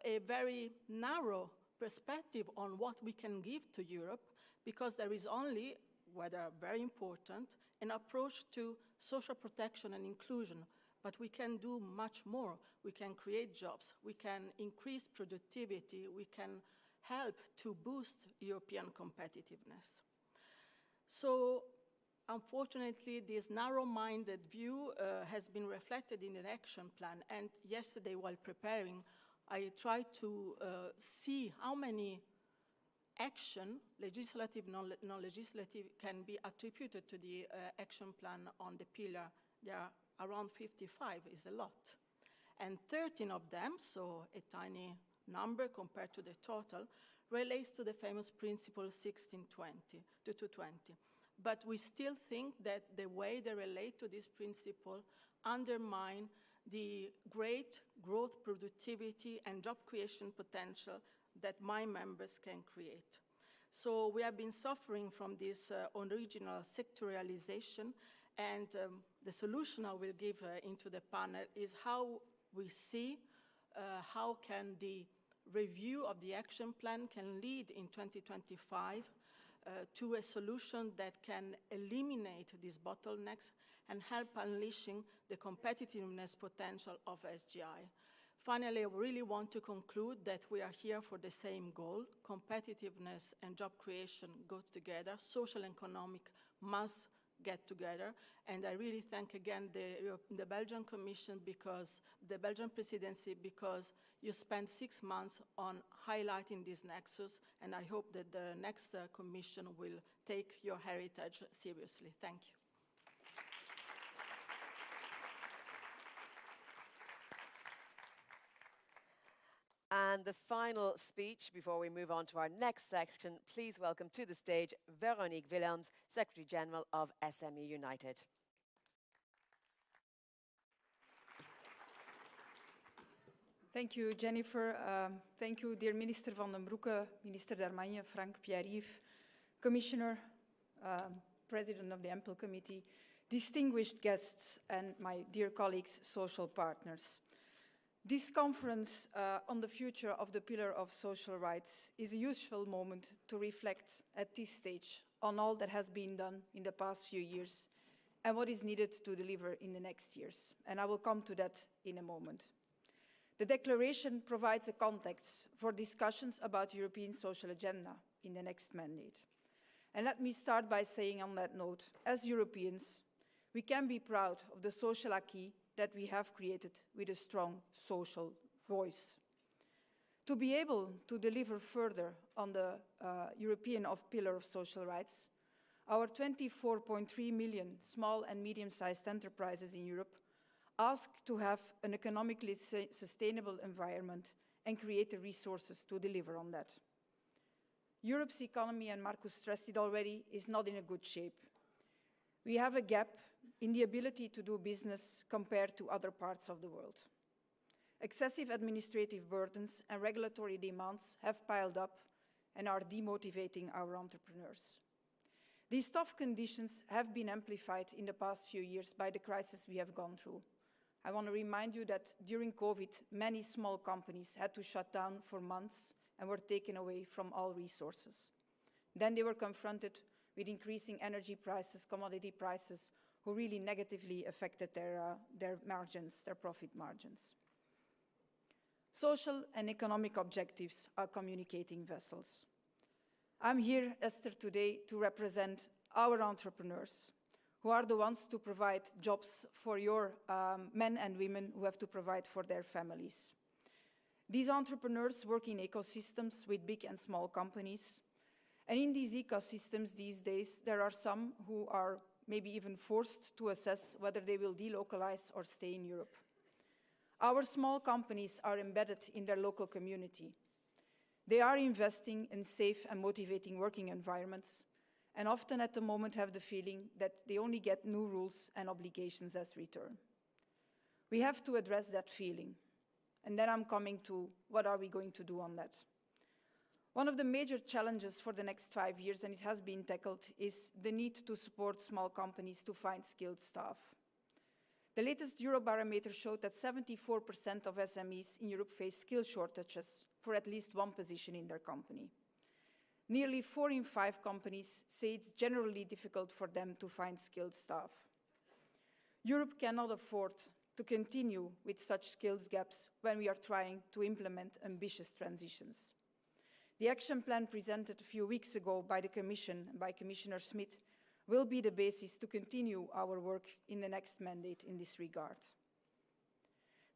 S14: a very narrow perspective on what we can give to Europe, because there is only, whether very important, an approach to social protection and inclusion. But we can do much more. We can create jobs. We can increase productivity. We can help to boost European competitiveness. So, unfortunately, this narrow-minded view has been reflected in an action plan. And yesterday, while preparing, I tried to see how many action, legislative, non-legislative, can be attributed to the action plan on the pillar. There are around 55, is a lot. And 13 of them, so a tiny number compared to the total, relates to the famous principle 1620 to 220. But we still think that the way they relate to this principle undermine the great growth, productivity, and job creation potential that my members can create. So we have been suffering from this original sectorialization, and the solution I will give into the panel is how we see how can the review of the action plan can lead in 2025 to a solution that can eliminate these bottlenecks and help unleashing the competitiveness potential of SGI. Finally, I really want to conclude that we are here for the same goal. Competitiveness and job creation go together. Social and economic must get together. And I really thank again the Belgian Commission, because the Belgian presidency, because you spent 6 months on highlighting this nexus, and I hope that the next Commission will take your heritage seriously. Thank you.
S1: And the final speech before we move on to our next section, please welcome to the stage Veronique Willems, Secretary General of SME United.
S15: Thank you, Jennifer. Thank you, dear Minister van den Broeke, Minister Darmagne, Frank, Pierre-Yves, Commissioner, President of the Ample Committee, distinguished guests, and my dear colleagues, social partners. This conference on the future of the pillar of social rights is a useful moment to reflect at this stage on all that has been done in the past few years and what is needed to deliver in the next years. And I will come to that in a moment. The declaration provides a context for discussions about the European social agenda in the next mandate. And let me start by saying on that note, as Europeans, we can be proud of the social acquis that we have created with a strong social voice. To be able to deliver further on the European pillar of social rights, our 24.3 million small and medium-sized enterprises in Europe ask to have an economically sustainable environment and create the resources to deliver on that. Europe's economy, and Markus stressed it already, is not in a good shape. We have a gap in the ability to do business compared to other parts of the world. Excessive administrative burdens and regulatory demands have piled up and are demotivating our entrepreneurs. These tough conditions have been amplified in the past few years by the crisis we have gone through. I want to remind you that during COVID, many small companies had to shut down for months and were taken away from all resources. Then they were confronted with increasing energy prices, commodity prices, who really negatively affected their margins, their profit margins. Social and economic objectives are communicating vessels. I'm here, Esther, today to represent our entrepreneurs, who are the ones to provide jobs for your men and women who have to provide for their families. These entrepreneurs work in ecosystems with big and small companies. And in these ecosystems these days, there are some who are maybe even forced to assess whether they will delocalize or stay in Europe. Our small companies are embedded in their local community. They are investing in safe and motivating working environments, and often at the moment have the feeling that they only get new rules and obligations as return. We have to address that feeling. And then I'm coming to what are we going to do on that. One of the major challenges for the next 5 years, and it has been tackled, is the need to support small companies to find skilled staff. The latest Eurobarometer showed that 74% of SMEs in Europe face skill shortages for at least one position in their company. Nearly 4 in 5 companies say it's generally difficult for them to find skilled staff. Europe cannot afford to continue with such skills gaps when we are trying to implement ambitious transitions. The action plan presented a few weeks ago by the Commission, by Commissioner Schmid, will be the basis to continue our work in the next mandate in this regard.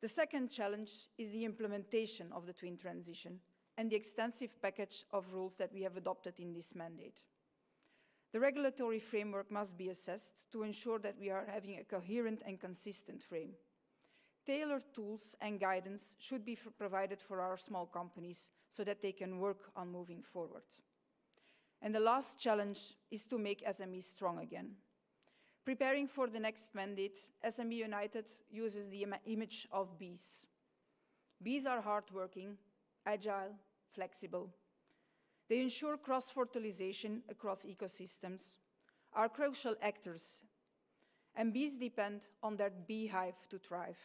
S15: The second challenge is the implementation of the twin transition and the extensive package of rules that we have adopted in this mandate. The regulatory framework must be assessed to ensure that we are having a coherent and consistent frame. Tailored tools and guidance should be provided for our small companies so that they can work on moving forward. And the last challenge is to make SMEs strong again. Preparing for the next mandate, SME United uses the image of bees. Bees are hardworking, agile, flexible. They ensure cross-fertilization across ecosystems, are crucial actors, and bees depend on their beehive to thrive.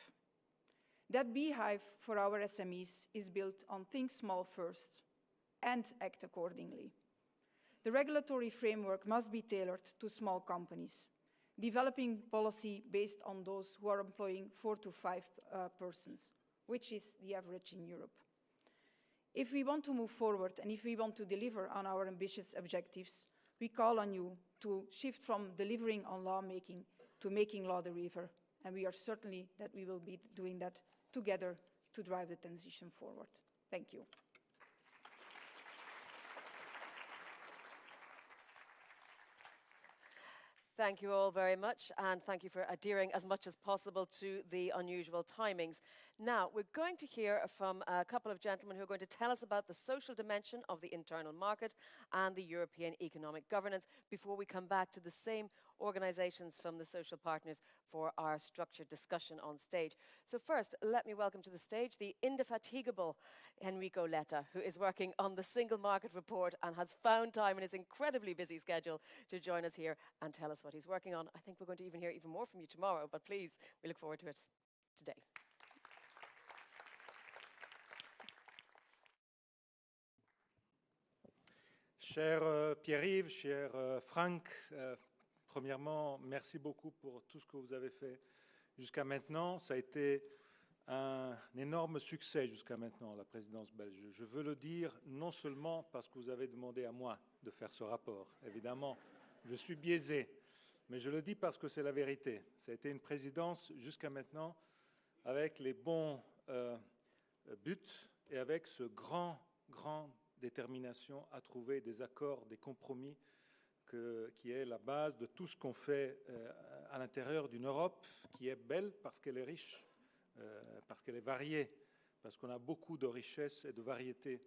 S15: That beehive for our SMEs is built on think small first and act accordingly. The regulatory framework must be tailored to small companies, developing policy based on those who are employing 4 to 5 persons, which is the average in Europe. If we want to move forward and if we want to deliver on our ambitious objectives, we call on you to shift from delivering on lawmaking to making law deliver. And we are certainly that we will be doing that together to drive the transition forward. Thank you.
S1: Thank you all very much, and thank you for adhering as much as possible to the unusual timings. Now, we're going to hear from a couple of gentlemen who are going to tell us about the social dimension of the internal market and the European economic governance before we come back to the same organisations from the social partners for our structured discussion on stage. So first, let me welcome to the stage the indefatigable Enrico Letta, who is working on the Single Market Report and has found time in his incredibly busy schedule to join us here and tell us what he's working on. I think we're going to even hear even more from you tomorrow, but please, we look forward to it today.
S16: Cher Pierre-Yves, cher Franck, premièrement, merci beaucoup pour tout ce que vous avez fait jusqu'à maintenant. Ça a été un énorme succès jusqu'à maintenant, la présidence belge. Je veux le dire non seulement parce que vous avez demandé à moi de faire ce rapport. Évidemment, je suis biaisé, mais je le dis parce que c'est la vérité. Ça a été une présidence jusqu'à maintenant avec les bons buts et avec ce grand détermination à trouver des accords, des compromis qui est la base de tout ce qu'on fait à l'intérieur d'une Europe qui est belle parce qu'elle est riche, parce qu'elle est variée, parce qu'on a beaucoup de richesses et de variétés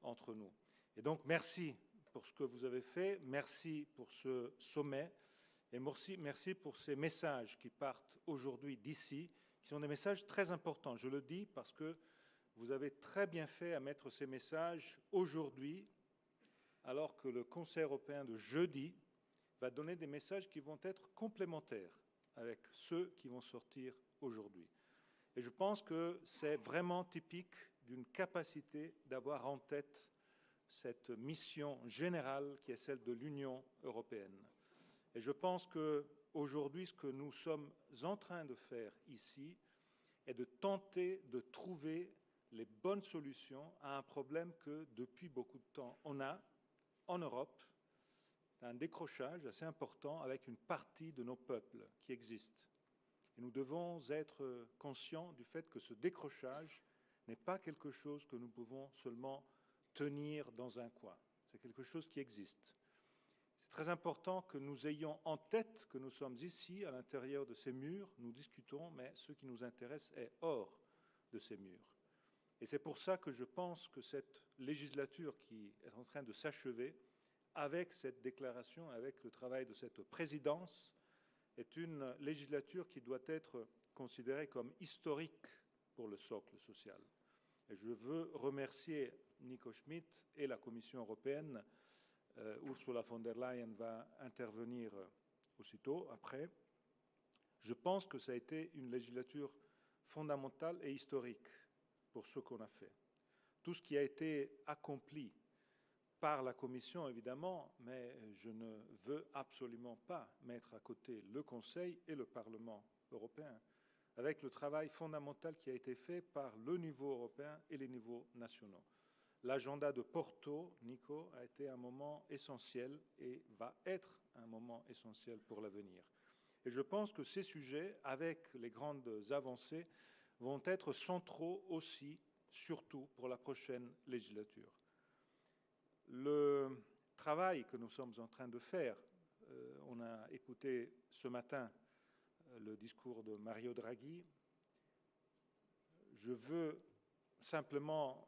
S16: entre nous. Et donc, merci pour ce que vous avez fait, merci pour ce sommet, et merci pour ces messages qui partent aujourd'hui d'ici, qui sont des messages très importants. Je le dis parce que vous avez très bien fait à mettre ces messages aujourd'hui, alors que le Conseil européen de jeudi va donner des messages qui vont être complémentaires avec ceux qui vont sortir aujourd'hui. Et je pense que c'est vraiment typique d'une capacité d'avoir en tête cette mission générale qui est celle de l'Union européenne. Et je pense qu'aujourd'hui, ce que nous sommes en train de faire ici est de tenter de trouver les bonnes solutions à un problème que depuis beaucoup de temps on a en Europe, un décrochage assez important avec une partie de nos peuples qui existe. Et nous devons être conscients du fait que ce décrochage n'est pas quelque chose que nous pouvons seulement tenir dans un coin. C'est quelque chose qui existe. C'est très important que nous ayons en tête que nous sommes ici, à l'intérieur de ces murs, nous discutons, mais ce qui nous intéresse est hors de ces murs. Et c'est pour ça que je pense que cette législature qui est en train de s'achever, avec cette déclaration, avec le travail de cette présidence, est une législature qui doit être considérée comme historique pour le socle social. Et je veux remercier Nico Schmid et la Commission européenne. Ursula von der Leyen va intervenir aussitôt après. Je pense que ça a été une législature fondamentale et historique pour ce qu'on a fait. Tout ce qui a été accompli par la Commission, évidemment, mais je ne veux absolument pas mettre à côté le Conseil et le Parlement européen, avec le travail fondamental qui a été fait par le niveau européen et les niveaux nationaux. L'agenda de Porto, Nico, a été un moment essentiel et va être un moment essentiel pour l'avenir. Et je pense que ces sujets, avec les grandes avancées, vont être centraux aussi, surtout pour la prochaine législature. Le travail que nous sommes en train de faire, on a écouté ce matin le discours de Mario Draghi. Je veux simplement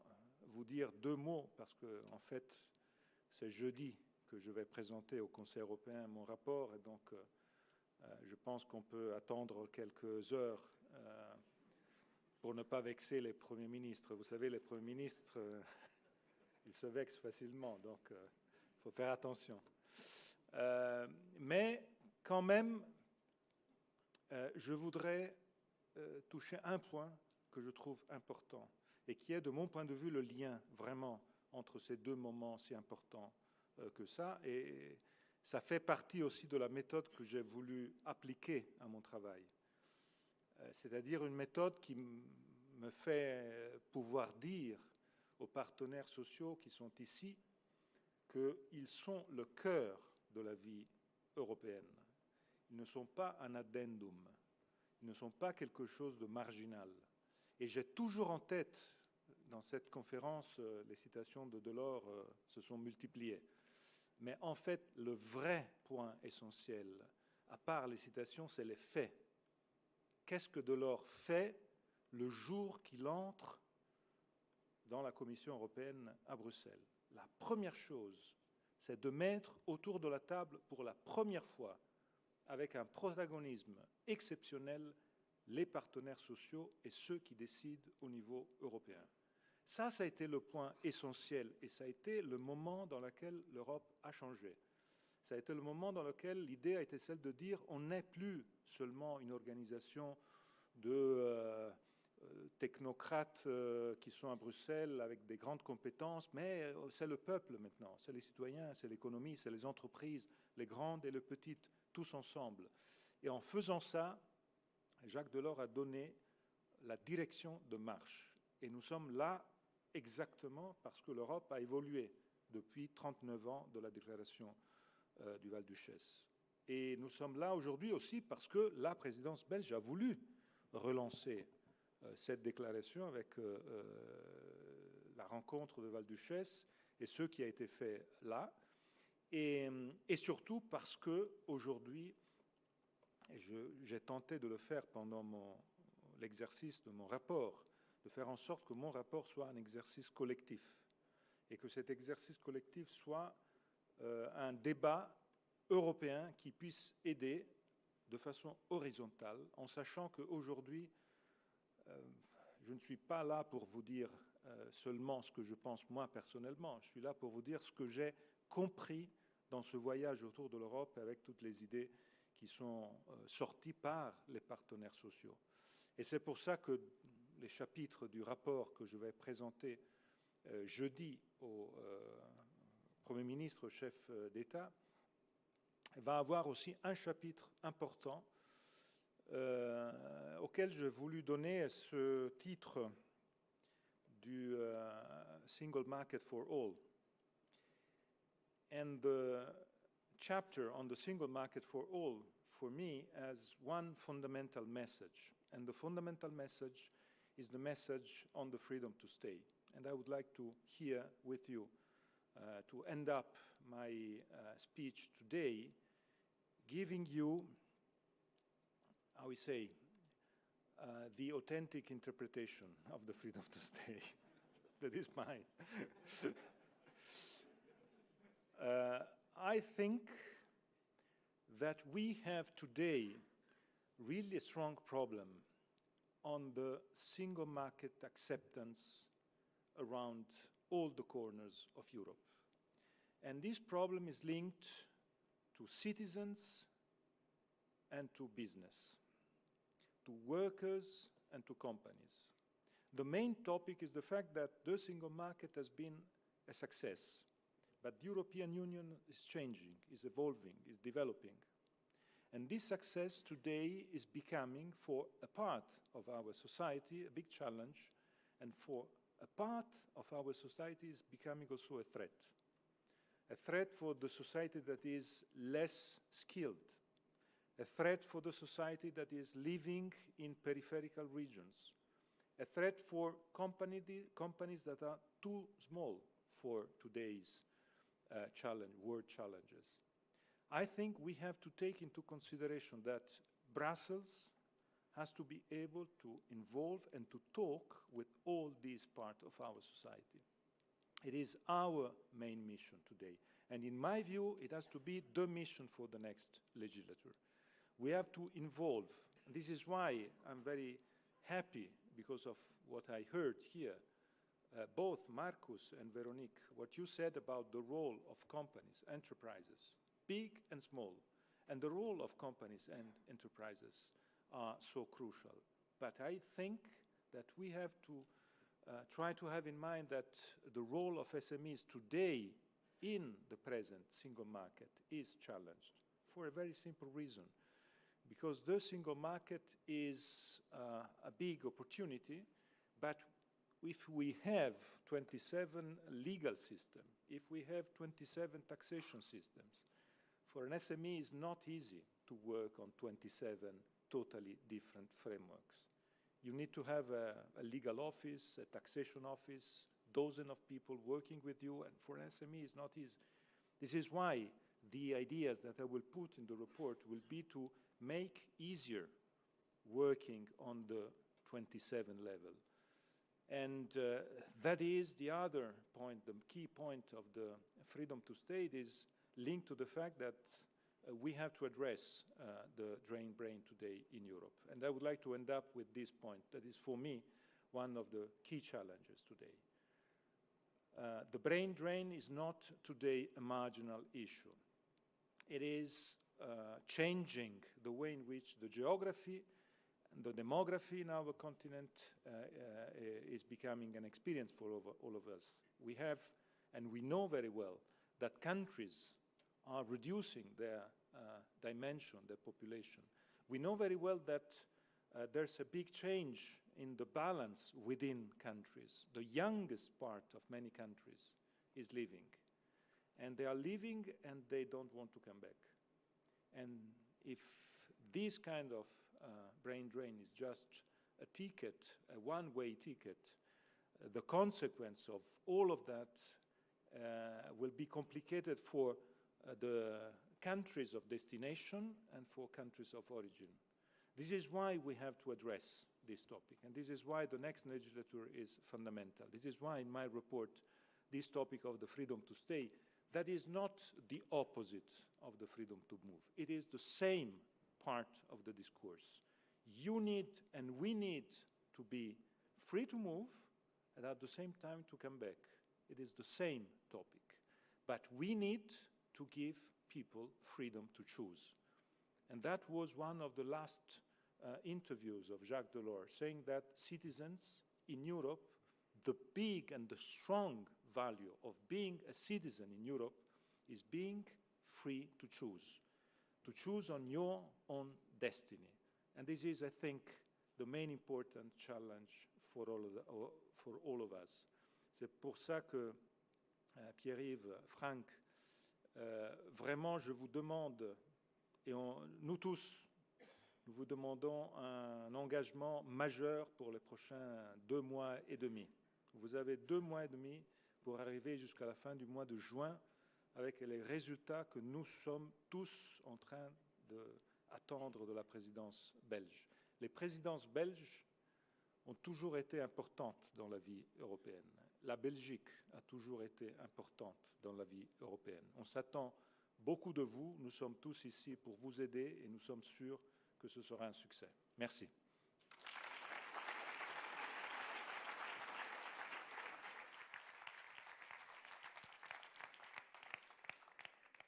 S16: vous dire deux mots, parce que en fait, c'est jeudi que je vais présenter au Conseil européen mon rapport, et donc je pense qu'on peut attendre quelques heures pour ne pas vexer les premiers ministres. Vous savez, les premiers ministres, ils se vexent facilement, donc il faut faire attention. Mais quand même, je voudrais toucher un point que je trouve important et qui est, de mon point de vue, le lien vraiment entre ces deux moments si importants que ça. Et ça fait partie aussi de la méthode que j'ai voulu appliquer à mon travail. C'est-à-dire une méthode qui me fait pouvoir dire aux partenaires sociaux qui sont ici qu'ils sont le cœur de la vie européennes. Ils ne sont pas un addendum, ils ne sont pas quelque chose de marginal. Et j'ai toujours en tête, dans cette conférence, les citations de Delors se sont multipliées. Mais en fait, le vrai point essentiel, à part les citations, c'est les faits. Qu'est-ce que Delors fait le jour qu'il entre dans la Commission européenne à Bruxelles? La première chose, c'est de mettre autour de la table pour la première fois, avec un protagonisme exceptionnel, les partenaires sociaux et ceux qui décident au niveau européen. Ça a été le point essentiel et ça a été le moment dans lequel l'Europe a changé. Ça a été le moment dans lequel l'idée a été celle de dire on n'est plus seulement une organisation de technocrates qui sont à Bruxelles avec des grandes compétences, mais c'est le peuple maintenant, c'est les citoyens, c'est l'économie, c'est les entreprises, les grandes et les petites, tous ensemble. Et en faisant ça, Jacques Delors a donné la direction de marche. Et nous sommes là exactement parce que l'Europe a évolué depuis 39 ans de la déclaration du Val-Duchesse. Et nous sommes là aujourd'hui aussi parce que la présidence belge a voulu relancer cette déclaration avec la rencontre de Val-Duchesse et ce qui a été fait là. Et surtout parce qu'aujourd'hui, et j'ai tenté de le faire pendant l'exercice de mon rapport, de faire en sorte que mon rapport soit un exercice collectif et que cet exercice collectif soit un débat européen qui puisse aider de façon horizontale, en sachant qu'aujourd'hui, je ne suis pas là pour vous dire seulement ce que je pense moi personnellement, je suis là pour vous dire ce que j'ai compris dans ce voyage autour de l'Europe avec toutes les idées qui sont sorties par les partenaires sociaux. Et c'est pour ça que les chapitres du rapport que je vais présenter jeudi au Premier ministre, chef d'État, va avoir aussi un chapitre important auquel j'ai voulu donner ce titre du Single Market for All. And the chapter on the Single Market for All, for me, has one fundamental message. And the fundamental message is the message on the freedom to stay. And I would like to hear with you, to end up my speech today, giving you, how we say, the authentic interpretation of the freedom to stay. That is mine. I think that we have today really a strong problem on the single market acceptance around all the corners of Europe. And this problem is linked to citizens and to business, to workers and to companies. The main topic is the fact that the single market has been a success, but the European Union is changing, is evolving, is developing. And this success today is becoming, for a part of our society, a big challenge, and for a part of our society is becoming also a threat. A threat for the society that is less skilled, a threat for the society that is living in peripheral regions, a threat for companies that are too small for today's world challenges. I think we have to take into consideration that Brussels has to be able to involve and to talk with all these parts of our society. It is our main mission today. And in my view, it has to be the mission for the next legislature. We have to involve. This is why I'm very happy because of what I heard here. Both Marcus and Veronique, what you said about the role of companies, enterprises, big and small, and the role of companies and enterprises are so crucial. But I think that we have to try to have in mind that the role of SMEs today in the present single market is challenged for a very simple reason. Because the single market is a big opportunity, but if we have 27 legal systems, if we have 27 taxation systems, For an SME, it's not easy to work on 27 totally different frameworks. You need to have a legal office, a taxation office, dozens of people working with you, and for an SME, it's not easy. This is why the ideas that I will put in the report will be to make easier working on the 27 level. And that is the other point, the key point of the freedom to state is linked to the fact that we have to address the drain brain today in Europe. And I would like to end up with this point. That is, for me, one of the key challenges today. The brain drain is not today a marginal issue. It is changing the way in which the geography and the demography in our continent is becoming an experience for all of us. We have, and we know very well, that countries are reducing their dimension, their population. We know very well that there's a big change in the balance within countries. The youngest part of many countries is leaving. And they are leaving and they don't want to come back. And if this kind of brain drain is just a ticket, a one-way ticket, the consequence of all of that will be complicated for the countries of destination and for countries of origin. This is why we have to address this topic, and this is why the next legislature is fundamental. This is why in my report, this topic of the freedom to stay, that is not the opposite of the freedom to move. It is the same part of the discourse. You need and we need to be free to move and at the same time to come back. It is the same topic. But we need to give people freedom to choose. And that was one of the last interviews of Jacques Delors, saying that citizens in Europe, the big and the strong value of being a citizen in Europe is being free to choose on your own destiny. And this is, I think, the main important challenge for all of us. C'est pour ça que, Pierre-Yves, Franck, vraiment, je vous demande, et nous tous, nous vous demandons un engagement majeur pour les prochains 2 mois et demi. Vous avez 2 mois et demi pour arriver jusqu'à la fin du mois de juin avec les résultats que nous sommes tous en train d'attendre de la présidence belge. Les présidences belges ont toujours été importantes dans la vie européenne. La Belgique a toujours été importante dans la vie européenne. On s'attend beaucoup de vous. Nous sommes tous ici pour vous aider et nous sommes sûrs que ce sera un succès. Merci.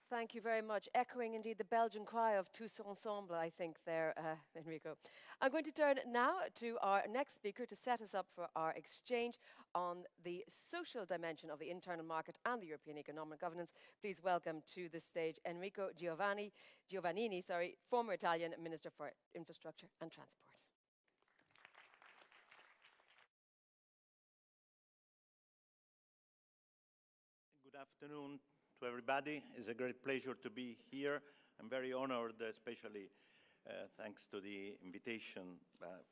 S1: Thank you very much. Echoing indeed the Belgian cry of tous ensemble, I think there, Enrico. I'm going to turn now to our next speaker to set us up for our exchange on the social dimension of the internal market and the European economic governance. Please welcome to the stage Enrico Giovannini, former Italian Minister for Infrastructure and Transport.
S17: Good afternoon to everybody. It's a great pleasure to be here. I'm very honored, especially thanks to the invitation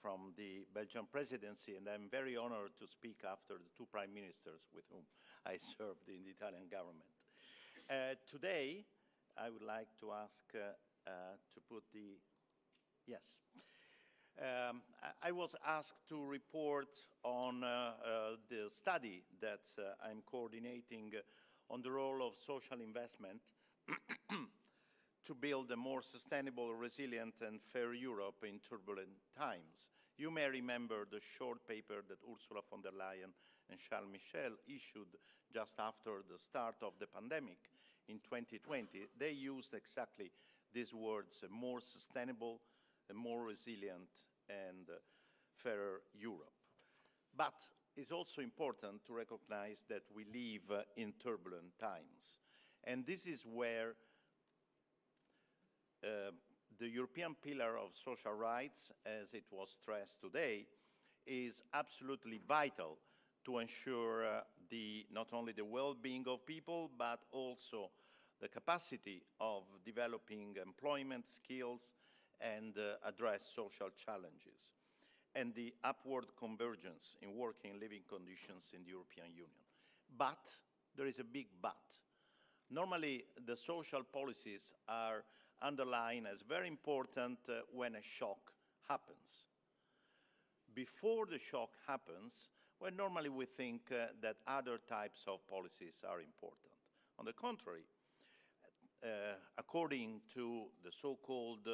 S17: from the Belgian presidency, and I'm very honored to speak after the 2 prime ministers with whom I served in the Italian government. Today, I would like to ask to put the, yes. I was asked to report on the study that I'm coordinating on the role of social investment to build a more sustainable, resilient, and fair Europe in turbulent times. You may remember the short paper that Ursula von der Leyen and Charles Michel issued just after the start of the pandemic in 2020. They used exactly these words: a more sustainable, a more resilient, and fairer Europe. But it's also important to recognize that we live in turbulent times. And this is where the European Pillar of Social Rights, as it was stressed today, is absolutely vital to ensure not only the well-being of people, but also the capacity of developing employment skills and address social challenges, and the upward convergence in working and living conditions in the European Union. But there is a big but. Normally, the social policies are underlined as very important when a shock happens. Before the shock happens, well, normally we think that other types of policies are important. On the contrary, according to the so-called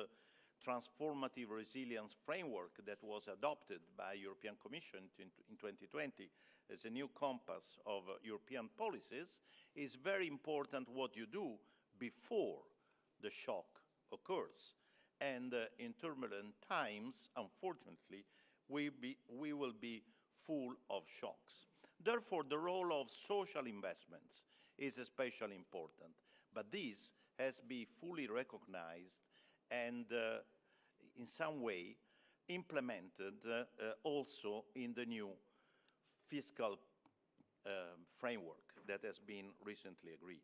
S17: transformative resilience framework that was adopted by the European Commission in 2020 as a new compass of European policies, it's very important what you do before the shock occurs. And in turbulent times, unfortunately, we will be full of shocks. Therefore, the role of social investments is especially important, but this has been fully recognized and in some way implemented also in the new fiscal framework that has been recently agreed.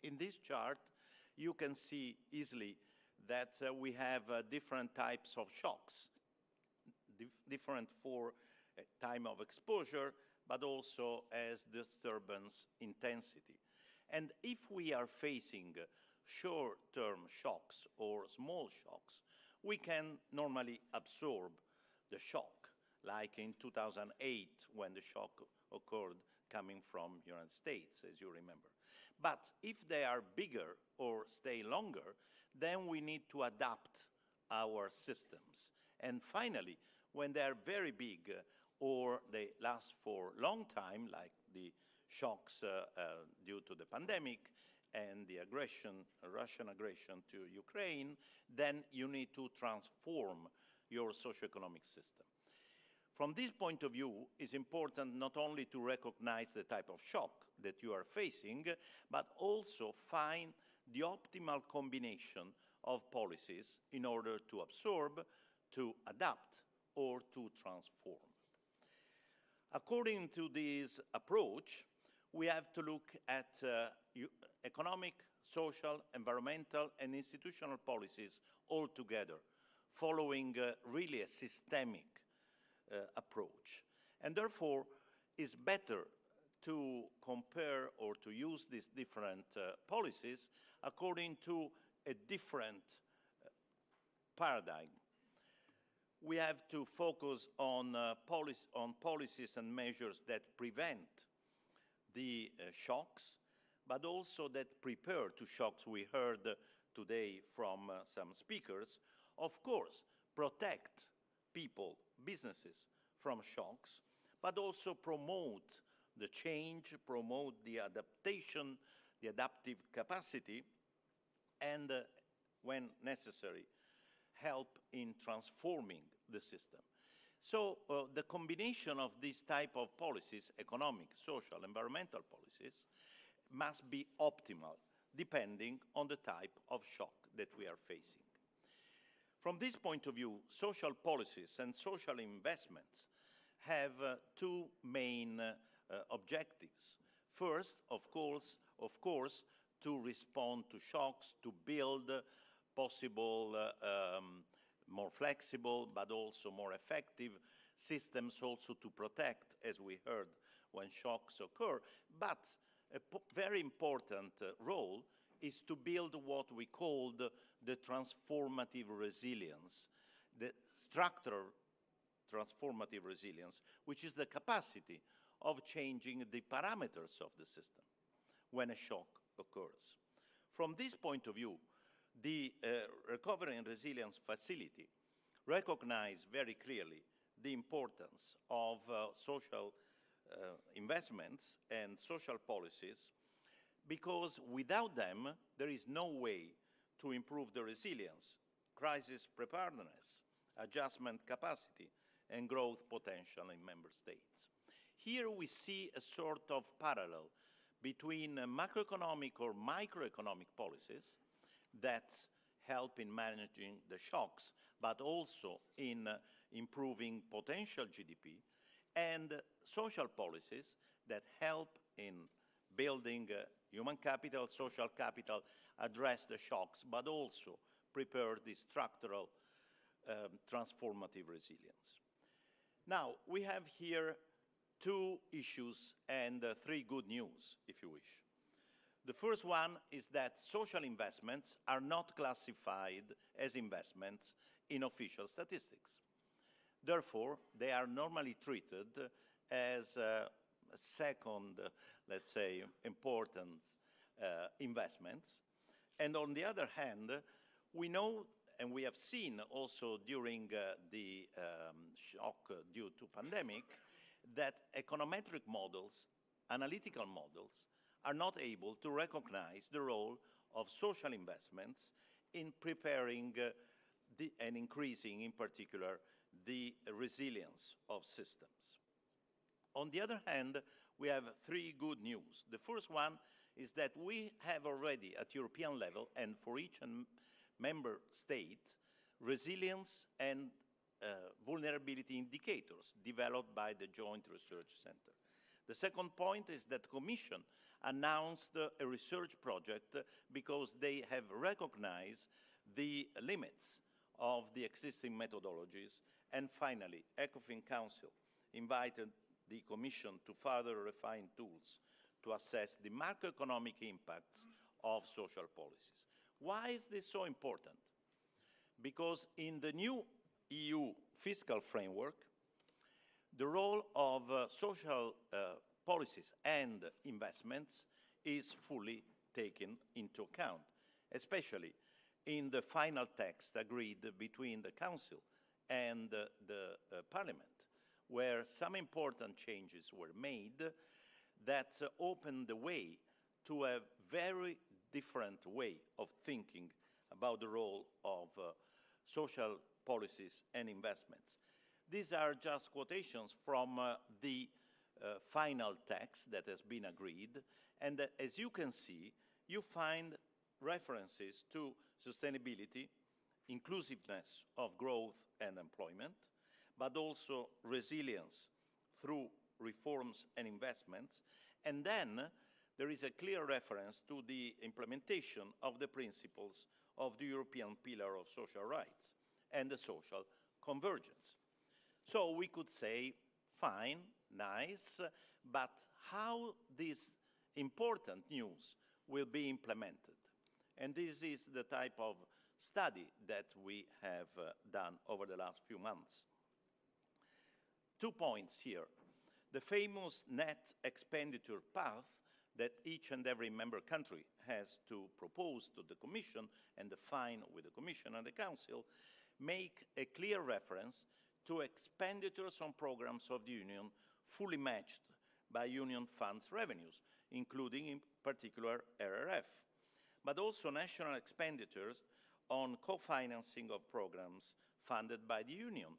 S17: In this chart, you can see easily that we have different types of shocks, different for time of exposure, but also as disturbance intensity. And if we are facing short-term shocks or small shocks, we can normally absorb the shock, like in 2008 when the shock occurred coming from the United States, as you remember. But if they are bigger or stay longer, then we need to adapt our systems. And finally, when they are very big or they last for a long time, like the shocks due to the pandemic and the aggression, Russian aggression to Ukraine, then you need to transform your socioeconomic system. From this point of view, it's important not only to recognize the type of shock that you are facing, but also find the optimal combination of policies in order to absorb, to adapt, or to transform. According to this approach, we have to look at economic, social, environmental, and institutional policies all together, following really a systemic approach. And therefore, it's better to compare or to use these different policies according to a different paradigm. We have to focus on policies and measures that prevent the shocks, but also that prepare to shocks. We heard today from some speakers. Of course, protect people, businesses from shocks, but also promote the change, promote the adaptation, the adaptive capacity, and when necessary, help in transforming the system. So the combination of these type of policies, economic, social, environmental policies, must be optimal depending on the type of shock that we are facing. From this point of view, social policies and social investments have two main objectives. First, of course, to respond to shocks, to build possible more flexible but also more effective systems, also to protect, as we heard, when shocks occur. But a very important role is to build what we call the transformative resilience, the structural transformative resilience, which is the capacity of changing the parameters of the system when a shock occurs. From this point of view, the Recovery and Resilience Facility recognizes very clearly the importance of social investments and social policies, because without them, there is no way to improve the resilience, crisis preparedness, adjustment capacity, and growth potential in member states. Here we see a sort of parallel between macroeconomic or microeconomic policies that help in managing the shocks, but also in improving potential GDP, and social policies that help in building human capital, social capital, address the shocks, but also prepare the structural transformative resilience. Now, we have here two issues and three good news, if you wish. The first one is that social investments are not classified as investments in official statistics. Therefore, they are normally treated as second, let's say, important investments. And on the other hand, we know, and we have seen also during the shock due to pandemic, that econometric models, analytical models, are not able to recognize the role of social investments in preparing and increasing, in particular, the resilience of systems. On the other hand, we have three good news. The first one is that we have already at European level, and for each member state, resilience and vulnerability indicators developed by the Joint Research Center. The second point is that the Commission announced a research project because they have recognized the limits of the existing methodologies. And finally, ECOFIN Council invited the Commission to further refine tools to assess the macroeconomic impacts of social policies. Why is this so important? Because in the new EU fiscal framework, the role of social policies and investments is fully taken into account, especially in the final text agreed between the Council and the Parliament, where some important changes were made that opened the way to a very different way of thinking about the role of social policies and investments. These are just quotations from the final text that has been agreed, and as you can see, you find references to sustainability, inclusiveness of growth and employment, but also resilience through reforms and investments. And then there is a clear reference to the implementation of the principles of the European Pillar of Social Rights and the social convergence. So we could say, fine, nice, but how this important news will be implemented? And this is the type of study that we have done over the last few months. 2 points here. The famous net expenditure path that each and every member country has to propose to the Commission and define with the Commission and the Council make a clear reference to expenditures on programs of the Union fully matched by Union funds revenues, including in particular RRF, but also national expenditures on co-financing of programs funded by the Union,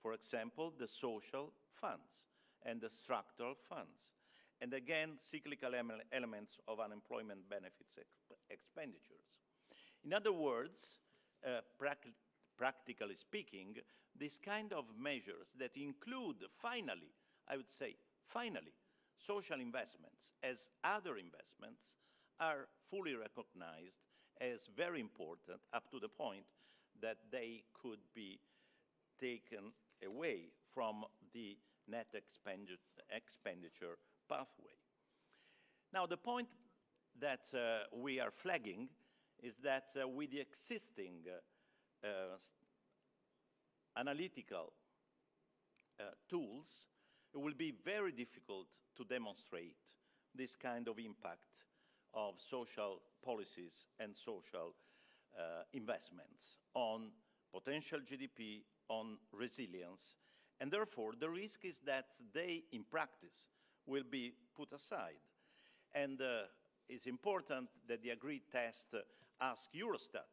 S17: for example, the social funds and the structural funds, and again, cyclical elements of unemployment benefits expenditures. In other words, practically speaking, this kind of measures that include, finally, I would say, finally, social investments as other investments are fully recognized as very important up to the point that they could be taken away from the net expenditure pathway. Now, the point that we are flagging is that with the existing analytical tools, it will be very difficult to demonstrate this kind of impact of social policies and social investments on potential GDP, on resilience, and therefore the risk is that they, in practice, will be put aside. And it's important that the agreed test asks Eurostat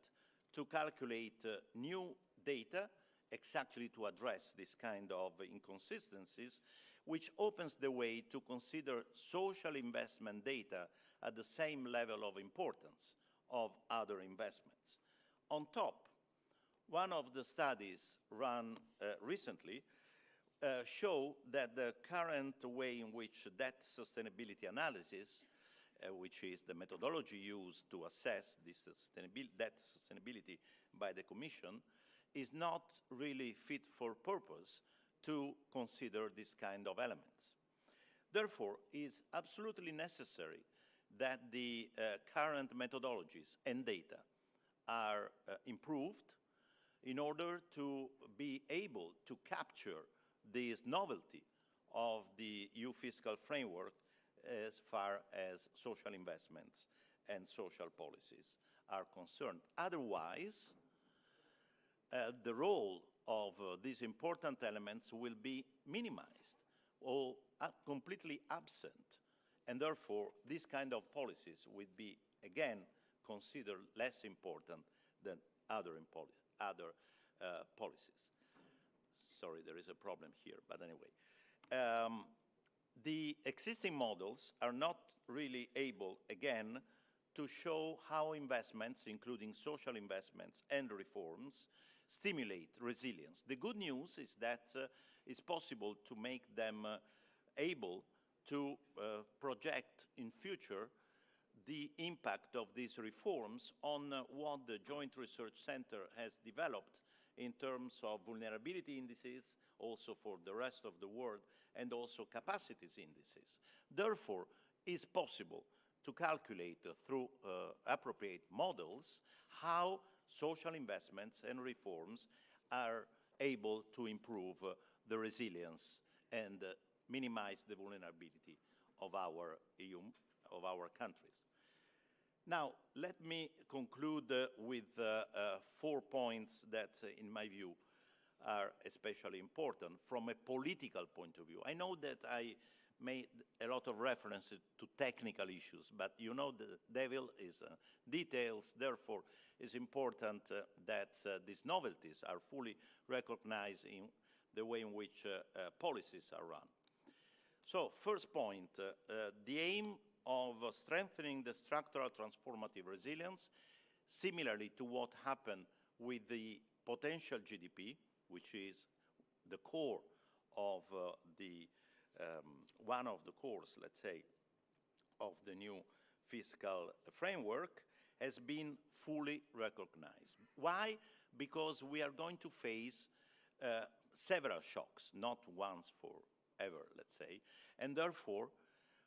S17: to calculate new data exactly to address this kind of inconsistencies, which opens the way to consider social investment data at the same level of importance of other investments. On top, one of the studies run recently show that the current way in which debt sustainability analysis which is the methodology used to assess this that sustainability by the Commission, is not really fit for purpose to consider this kind of elements. Therefore, it is absolutely necessary that the current methodologies and data are improved in order to be able to capture this novelty of the EU fiscal framework as far as social investments and social policies are concerned. Otherwise, the role of these important elements will be minimized or completely absent, and therefore these kind of policies will be again considered less important than other policies. Sorry, there is a problem here, but anyway. The existing models are not really able, again, to show how investments, including social investments and reforms, stimulate resilience. The good news is that it's possible to make them able to project in future the impact of these reforms on what the Joint Research Center has developed in terms of vulnerability indices, also for the rest of the world, and also capacities indices. Therefore, it's possible to calculate through appropriate models how social investments and reforms are able to improve the resilience and minimize the vulnerability of our EU, of our countries. Now, let me conclude with 4 points that, in my view, are especially important from a political point of view. I know that I made a lot of references to technical issues, but you know the devil is details. Therefore, it's important that these novelties are fully recognized in the way in which policies are run. So, first point, the aim of strengthening the structural transformative resilience, similarly to what happened with the potential GDP, which is the core of one of the cores, let's say, of the new fiscal framework, has been fully recognized. Why? Because we are going to face several shocks, not once forever, let's say, and therefore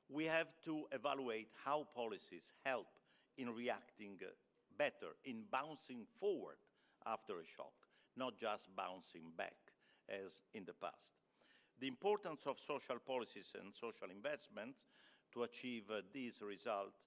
S17: we have to evaluate how policies help in reacting better, in bouncing forward after a shock, not just bouncing back as in the past. The importance of social policies and social investments to achieve these results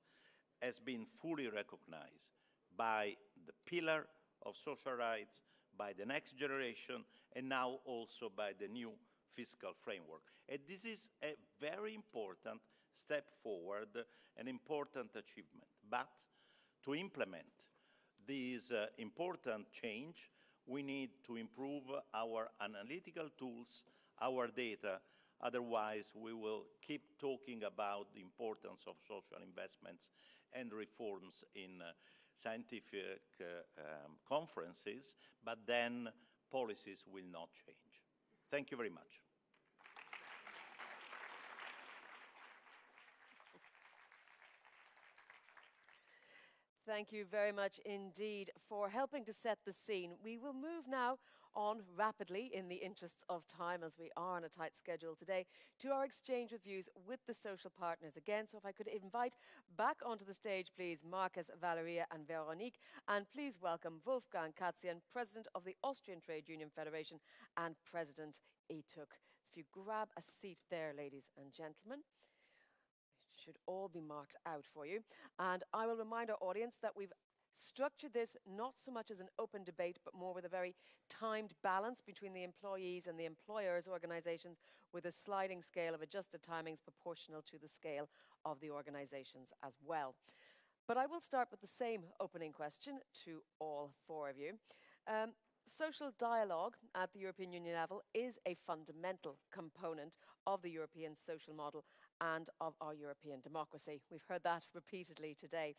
S17: has been fully recognized by the pillar of social rights, by the next generation, and now also by the new fiscal framework. And this is a very important step forward, an important achievement. But to implement this important change, we need to improve our analytical tools, our data. Otherwise, we will keep talking about the importance of social investments and reforms in scientific conferences, but then policies will not change. Thank you very much.
S1: Thank you very much indeed for helping to set the scene. We will move now on rapidly, in the interests of time, as we are on a tight schedule today, to our exchange of views with the social partners again. So if I could invite back onto the stage, please, Marcus, Valeria and Veronique, and please welcome Wolfgang Katzian, President of the Austrian Trade Union Federation and President ETUC. So if you grab a seat there, ladies and gentlemen, should all be marked out for you. And I will remind our audience that we've structured this not so much as an open debate, but more with a very timed balance between the employees and the employers' organizations, with a sliding scale of adjusted timings proportional to the scale of the organizations as well. But I will start with the same opening question to all four of you. Social dialogue at the European Union level is a fundamental component of the European social model and of our European democracy. We've heard that repeatedly today.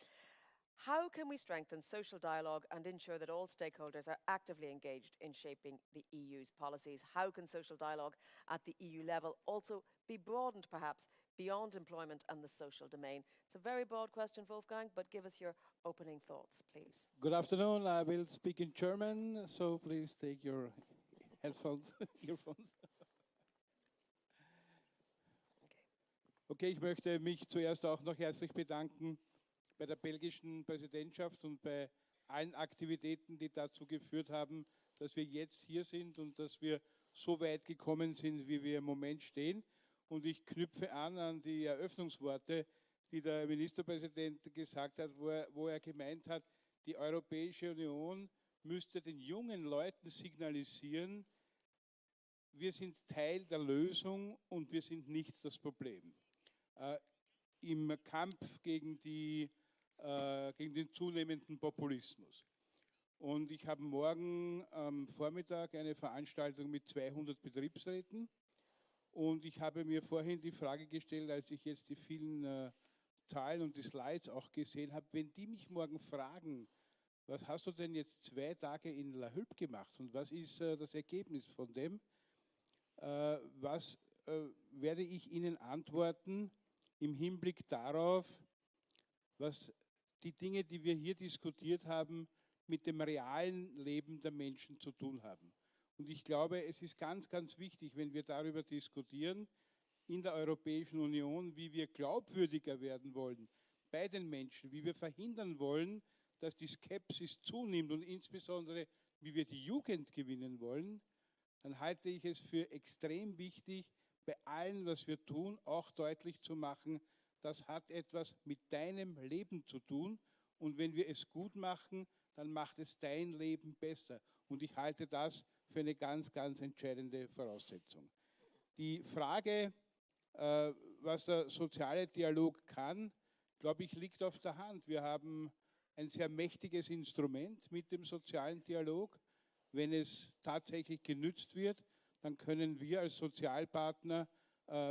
S1: How can we strengthen social dialogue and ensure that all stakeholders are actively engaged in shaping the EU's policies? How can social dialogue at the EU level also be broadened, perhaps, beyond employment and the social domain? It's a very broad question, Wolfgang, but give us your opening thoughts, please.
S18: Good afternoon. I will speak in German, so please take your headphones, earphones. Okay, ich möchte mich zuerst auch noch herzlich bedanken bei der belgischen Präsidentschaft und bei allen Aktivitäten, die dazu geführt haben, dass wir jetzt hier sind und dass wir so weit gekommen sind, wie wir im Moment stehen. Und ich knüpfe an die Eröffnungsworte, die der Ministerpräsident gesagt hat, wo er gemeint hat, die Europäische Union müsste den jungen Leuten signalisieren, wir sind Teil der Lösung und wir sind nicht das Problem. Im Kampf gegen den zunehmenden Populismus. Und ich habe morgen am Vormittag eine Veranstaltung mit 200 Betriebsräten. Und ich habe mir vorhin die Frage gestellt, als ich jetzt die vielen Zahlen und die Slides auch gesehen habe, wenn die mich morgen fragen, was hast du denn jetzt 2 Tage in La Hulpe gemacht und was ist das Ergebnis von dem, was werde ich Ihnen antworten im Hinblick darauf, was die Dinge, die wir hier diskutiert haben, mit dem realen Leben der Menschen zu tun haben. Und ich glaube, es ist ganz, ganz wichtig, wenn wir darüber diskutieren, in der Europäischen Union, wie wir glaubwürdiger werden wollen bei den Menschen, wie wir verhindern wollen, dass die Skepsis zunimmt und insbesondere, wie wir die Jugend gewinnen wollen, dann halte ich es für extrem wichtig, bei allem, was wir tun, auch deutlich zu machen, das hat etwas mit deinem Leben zu tun und wenn wir es gut machen, dann macht es dein Leben besser. Und ich halte das für eine ganz, ganz entscheidende Voraussetzung. Die Frage, was der soziale Dialog kann, glaube ich, liegt auf der Hand. Wir haben ein sehr mächtiges Instrument mit dem sozialen Dialog. Wenn es tatsächlich genützt wird, dann können wir als Sozialpartner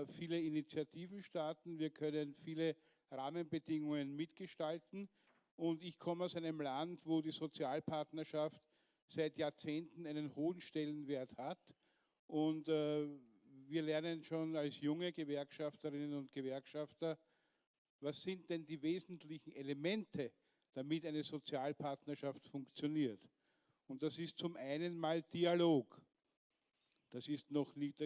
S18: viele Initiativen starten, wir können viele Rahmenbedingungen mitgestalten. Und ich komme aus einem Land, wo die Sozialpartnerschaft seit Jahrzehnten einen hohen Stellenwert hat. Und wir lernen schon als junge Gewerkschafterinnen und Gewerkschafter, was sind denn die wesentlichen Elemente, damit eine Sozialpartnerschaft funktioniert. Und das ist zum einen mal Dialog. Das ist noch nicht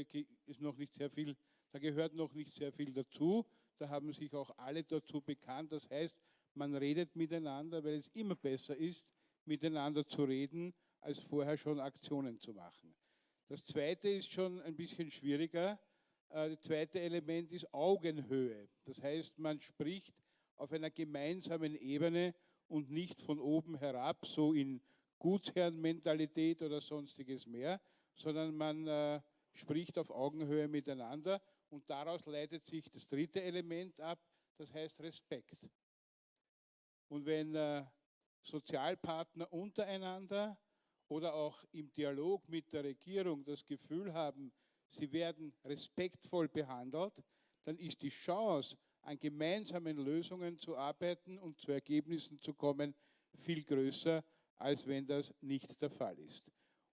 S18: sehr viel, da gehört noch nicht sehr viel dazu. Da haben sich auch alle dazu bekannt. Das heißt, man redet miteinander, weil es immer besser ist, miteinander zu reden, als vorher schon Aktionen zu machen. Das zweite ist schon ein bisschen schwieriger. Das zweite Element ist Augenhöhe. Das heißt, man spricht auf einer gemeinsamen Ebene und nicht von oben herab, so in Gutsherrenmentalität oder sonstiges mehr, sondern man spricht auf Augenhöhe miteinander und daraus leitet sich das dritte Element ab, das heißt Respekt. Und wenn Sozialpartner untereinander oder auch im Dialog mit der Regierung das Gefühl haben, sie werden respektvoll behandelt, dann ist die Chance, an gemeinsamen Lösungen zu arbeiten und zu Ergebnissen zu kommen, viel größer, als wenn das nicht der Fall ist.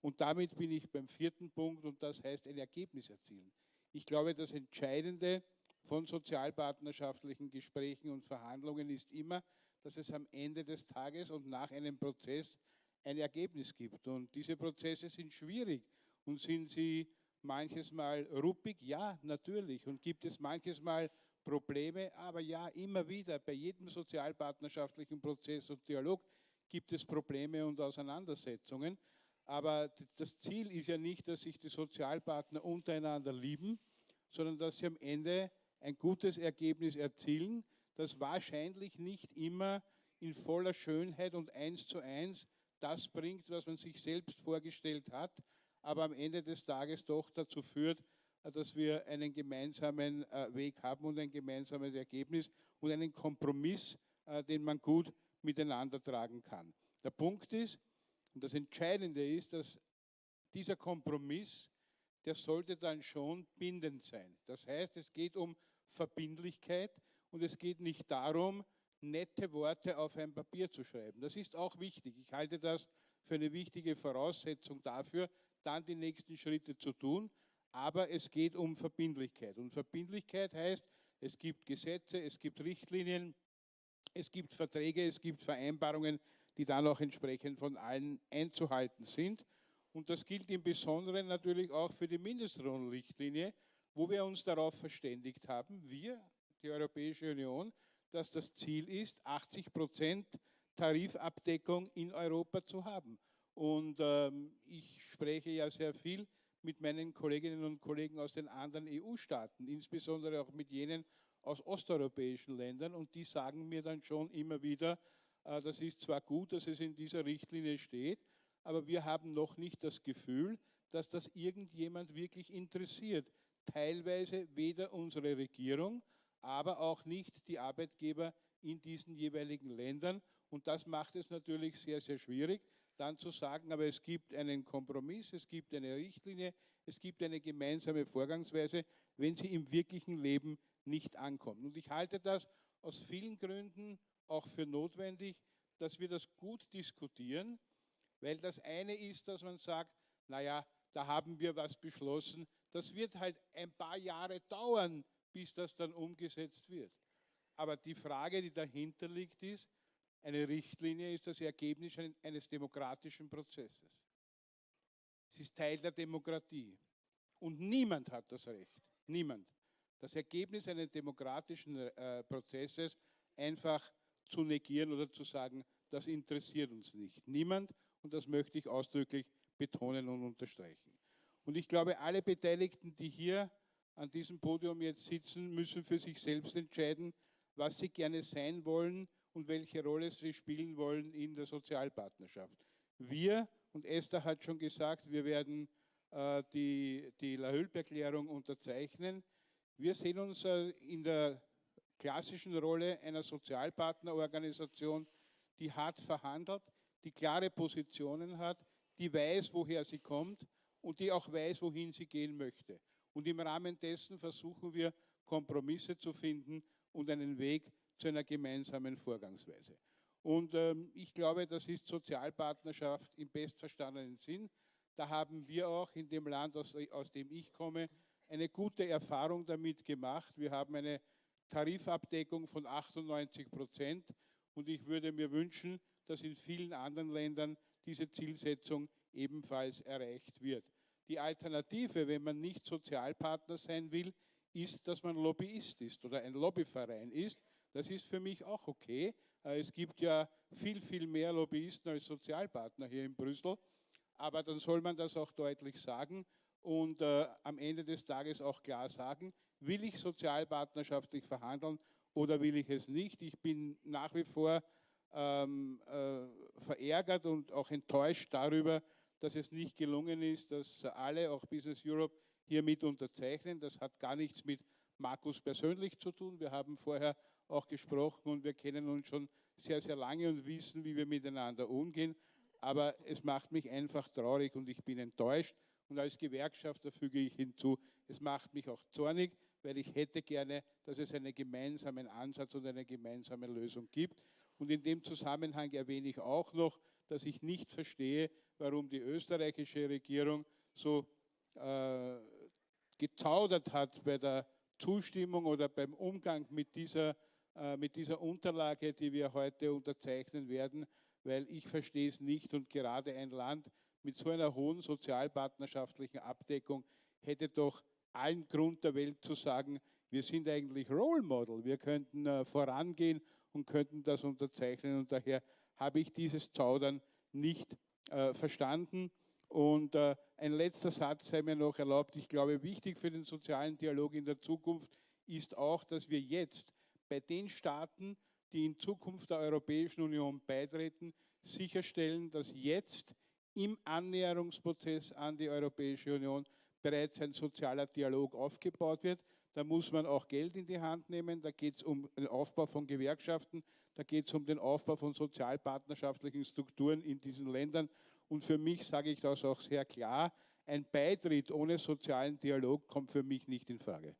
S18: Und damit bin ich beim vierten Punkt und das heißt ein Ergebnis erzielen. Ich glaube, das Entscheidende von sozialpartnerschaftlichen Gesprächen und Verhandlungen ist immer, dass es am Ende des Tages und nach einem Prozess ein Ergebnis gibt. Und diese Prozesse sind schwierig und sind sie manches Mal ruppig? Ja, natürlich. Und gibt es manches Mal Probleme? Aber ja, immer wieder. Bei jedem sozialpartnerschaftlichen Prozess und Dialog gibt es Probleme und Auseinandersetzungen. Aber das Ziel ist ja nicht, dass sich die Sozialpartner untereinander lieben, sondern dass sie am Ende ein gutes Ergebnis erzielen, das wahrscheinlich nicht immer in voller Schönheit und 1:1 das bringt, was man sich selbst vorgestellt hat, aber am Ende des Tages doch dazu führt, dass wir einen gemeinsamen Weg haben und ein gemeinsames Ergebnis und einen Kompromiss, den man gut miteinander tragen kann. Der Punkt ist, und das Entscheidende ist, dass dieser Kompromiss, der sollte dann schon bindend sein. Das heißt, es geht um Verbindlichkeit und es geht nicht darum, nette Worte auf ein Papier zu schreiben. Das ist auch wichtig. Ich halte das für eine wichtige Voraussetzung dafür, dann die nächsten Schritte zu tun. Aber es geht um Verbindlichkeit. Und Verbindlichkeit heißt, es gibt Gesetze, es gibt Richtlinien, es gibt Verträge, es gibt Vereinbarungen, die dann auch entsprechend von allen einzuhalten sind. Und das gilt im Besonderen natürlich auch für die Mindestlohnrichtlinie, wo wir uns darauf verständigt haben, wir, die Europäische Union, dass das Ziel ist, 80% Tarifabdeckung in Europa zu haben. Und ich spreche ja sehr viel mit meinen Kolleginnen und Kollegen aus den anderen EU-Staaten, insbesondere auch mit jenen aus osteuropäischen Ländern, und die sagen mir dann schon immer wieder, das ist zwar gut, dass es in dieser Richtlinie steht, aber wir haben noch nicht das Gefühl, dass das irgendjemand wirklich interessiert. Teilweise weder unsere Regierung, aber auch nicht die Arbeitgeber in diesen jeweiligen Ländern. Und das macht es natürlich sehr, sehr schwierig, dann zu sagen, aber es gibt einen Kompromiss, es gibt eine Richtlinie, es gibt eine gemeinsame Vorgangsweise, wenn sie im wirklichen Leben nicht ankommt. Und ich halte das aus vielen Gründen auch für notwendig, dass wir das gut diskutieren, weil das eine ist, dass man sagt, naja, da haben wir was beschlossen, das wird halt ein paar Jahre dauern, bis das dann umgesetzt wird. Aber die Frage, die dahinter liegt, ist, eine Richtlinie ist das Ergebnis eines demokratischen Prozesses. Es ist Teil der Demokratie. Und niemand hat das Recht, niemand, das Ergebnis eines demokratischen Prozesses einfach zu negieren oder zu sagen, das interessiert uns nicht. Niemand, und das möchte ich ausdrücklich betonen und unterstreichen. Und ich glaube, alle Beteiligten, die hier an diesem Podium jetzt sitzen, müssen für sich selbst entscheiden, was sie gerne sein wollen und welche Rolle sie spielen wollen in der Sozialpartnerschaft. Wir, und Esther hat schon gesagt, wir werden die La Hülp-Erklärung unterzeichnen. Wir sehen uns in der klassischen Rolle einer Sozialpartnerorganisation, die hart verhandelt, die klare Positionen hat, die weiß, woher sie kommt und die auch weiß, wohin sie gehen möchte. Und im Rahmen dessen versuchen wir, Kompromisse zu finden und einen Weg zu einer gemeinsamen Vorgangsweise. Und ich glaube, das ist Sozialpartnerschaft im bestverstandenen Sinn. Da haben wir auch in dem Land, aus dem ich komme, eine gute Erfahrung damit gemacht. Wir haben eine Tarifabdeckung von 98% und ich würde mir wünschen, dass in vielen anderen Ländern diese Zielsetzung ebenfalls erreicht wird. Die Alternative, wenn man nicht Sozialpartner sein will, ist, dass man Lobbyist ist oder ein Lobbyverein ist. Das ist für mich auch okay. Es gibt ja viel, viel mehr Lobbyisten als Sozialpartner hier in Brüssel. Aber dann soll man das auch deutlich sagen und am Ende des Tages auch klar sagen, will ich sozialpartnerschaftlich verhandeln oder will ich es nicht? Ich bin nach wie vor verärgert und auch enttäuscht darüber, dass es nicht gelungen ist, dass alle, auch Business Europe, hier mit unterzeichnen. Das hat gar nichts mit Markus persönlich zu tun. Wir haben vorher auch gesprochen und wir kennen uns schon sehr, sehr lange und wissen, wie wir miteinander umgehen. Aber es macht mich einfach traurig und ich bin enttäuscht. Und als Gewerkschafter füge ich hinzu, es macht mich auch zornig, weil ich hätte gerne, dass es einen gemeinsamen Ansatz und eine gemeinsame Lösung gibt. Und in dem Zusammenhang erwähne ich auch noch, dass ich nicht verstehe, warum die österreichische Regierung so gezaudert hat bei der Zustimmung oder beim Umgang mit dieser Unterlage, die wir heute unterzeichnen werden, weil ich verstehe es nicht und gerade ein Land mit so einer hohen sozialpartnerschaftlichen Abdeckung hätte doch allen Grund der Welt zu sagen, wir sind eigentlich Role Model, wir könnten vorangehen und könnten das unterzeichnen und daher habe ich dieses Zaudern nicht verstanden. Und ein letzter Satz sei mir noch erlaubt. Ich glaube, wichtig für den sozialen Dialog in der Zukunft ist auch, dass wir jetzt bei den Staaten, die in Zukunft der Europäischen Union beitreten, sicherstellen, dass jetzt im Annäherungsprozess an die Europäische Union bereits ein sozialer Dialog aufgebaut wird. Da muss man auch Geld in die Hand nehmen. Da geht es um den Aufbau von Gewerkschaften, da geht es um den Aufbau von sozialpartnerschaftlichen Strukturen in diesen Ländern. Und für mich sage ich das auch sehr klar, ein Beitritt ohne sozialen Dialog kommt für mich nicht in Frage.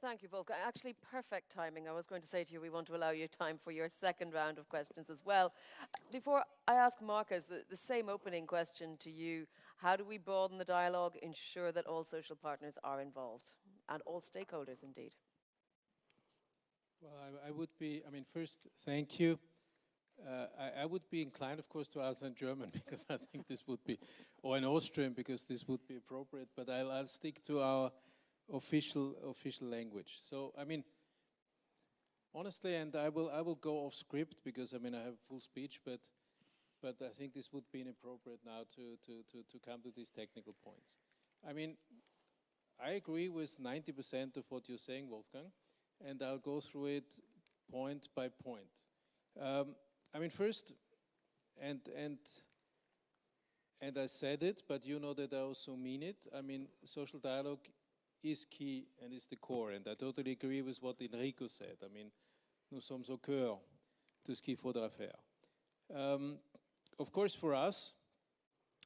S1: Thank you, Volker. Actually, perfect timing. I was going to say to you, we want to allow you time for your second round of questions as well. Before I ask Marcus, the same opening question to you. How do we broaden the dialogue, ensure that all social partners are involved, and all stakeholders indeed?
S13: Well, I would be, I mean, first, thank you. I would be inclined, of course, to answer in German, because I think this would be, or in Austrian, because this would be appropriate, but I'll stick to our official language. So, I mean, honestly, and I will go off script, because, I mean, I have full speech, but I think this would be inappropriate now to come to these technical points. I mean, I agree with 90% of what you're saying, Wolfgang, and I'll go through it point by point. I mean, first, and I said it, but you know that I also mean it. I mean, social dialogue is key and is the core, and I totally agree with what Enrico said. I mean, nous sommes au cœur de ce qu'il faudra faire. Of course, for us,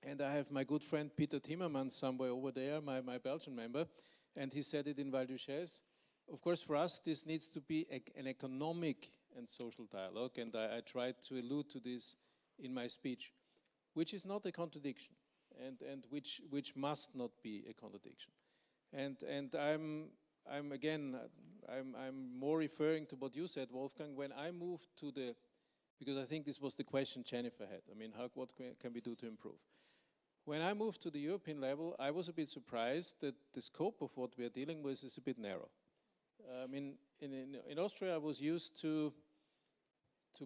S13: and I have my good friend Peter Timmermans somewhere over there, my Belgian member, and he said it in Val d'Uchaise. Of course, for us, this needs to be an economic and social dialogue, and I tried to allude to this in my speech, which is not a contradiction, and which must not be a contradiction. And I'm more referring to what you said, Wolfgang. When I moved to because I think this was the question Jennifer had. I mean, what can we do to improve? When I moved to the European level, I was a bit surprised that the scope of what we are dealing with is a bit narrow. I mean, in Austria, I was used to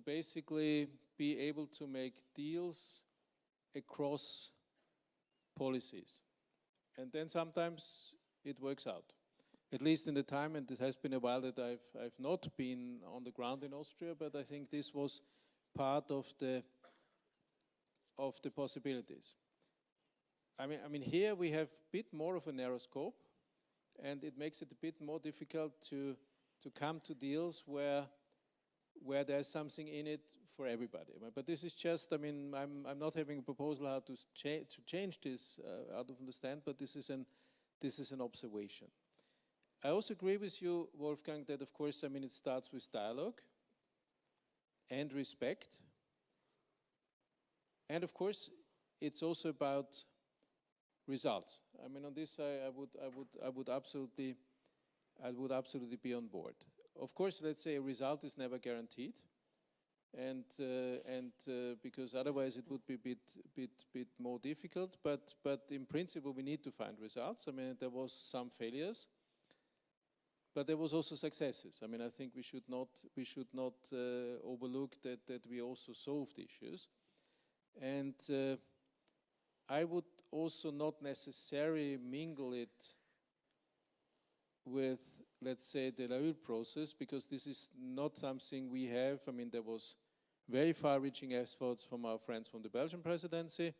S13: basically be able to make deals across policies. And then sometimes it works out. At least in the time, and it has been a while that I've not been on the ground in Austria, but I think this was part of the possibilities. I mean, here we have a bit more of a narrow scope, and it makes it a bit more difficult to come to deals where there's something in it for everybody. But this is just, I mean, I'm not having a proposal how to change this out of understand, but this is an observation. I also agree with you, Wolfgang, that of course, I mean, it starts with dialogue and respect. And of course, it's also about results. I mean, on this, I would absolutely be on board. Of course, let's say a result is never guaranteed, and because otherwise it would be a bit more difficult. But in principle, we need to find results. I mean, there was some failures, but there was also successes. I mean, I think we should not overlook that we also solved issues, and I would also not necessarily mingle it with, let's say, the Laül process, because this is not something we have. I mean, there was very far-reaching efforts from our friends from the Belgian presidency,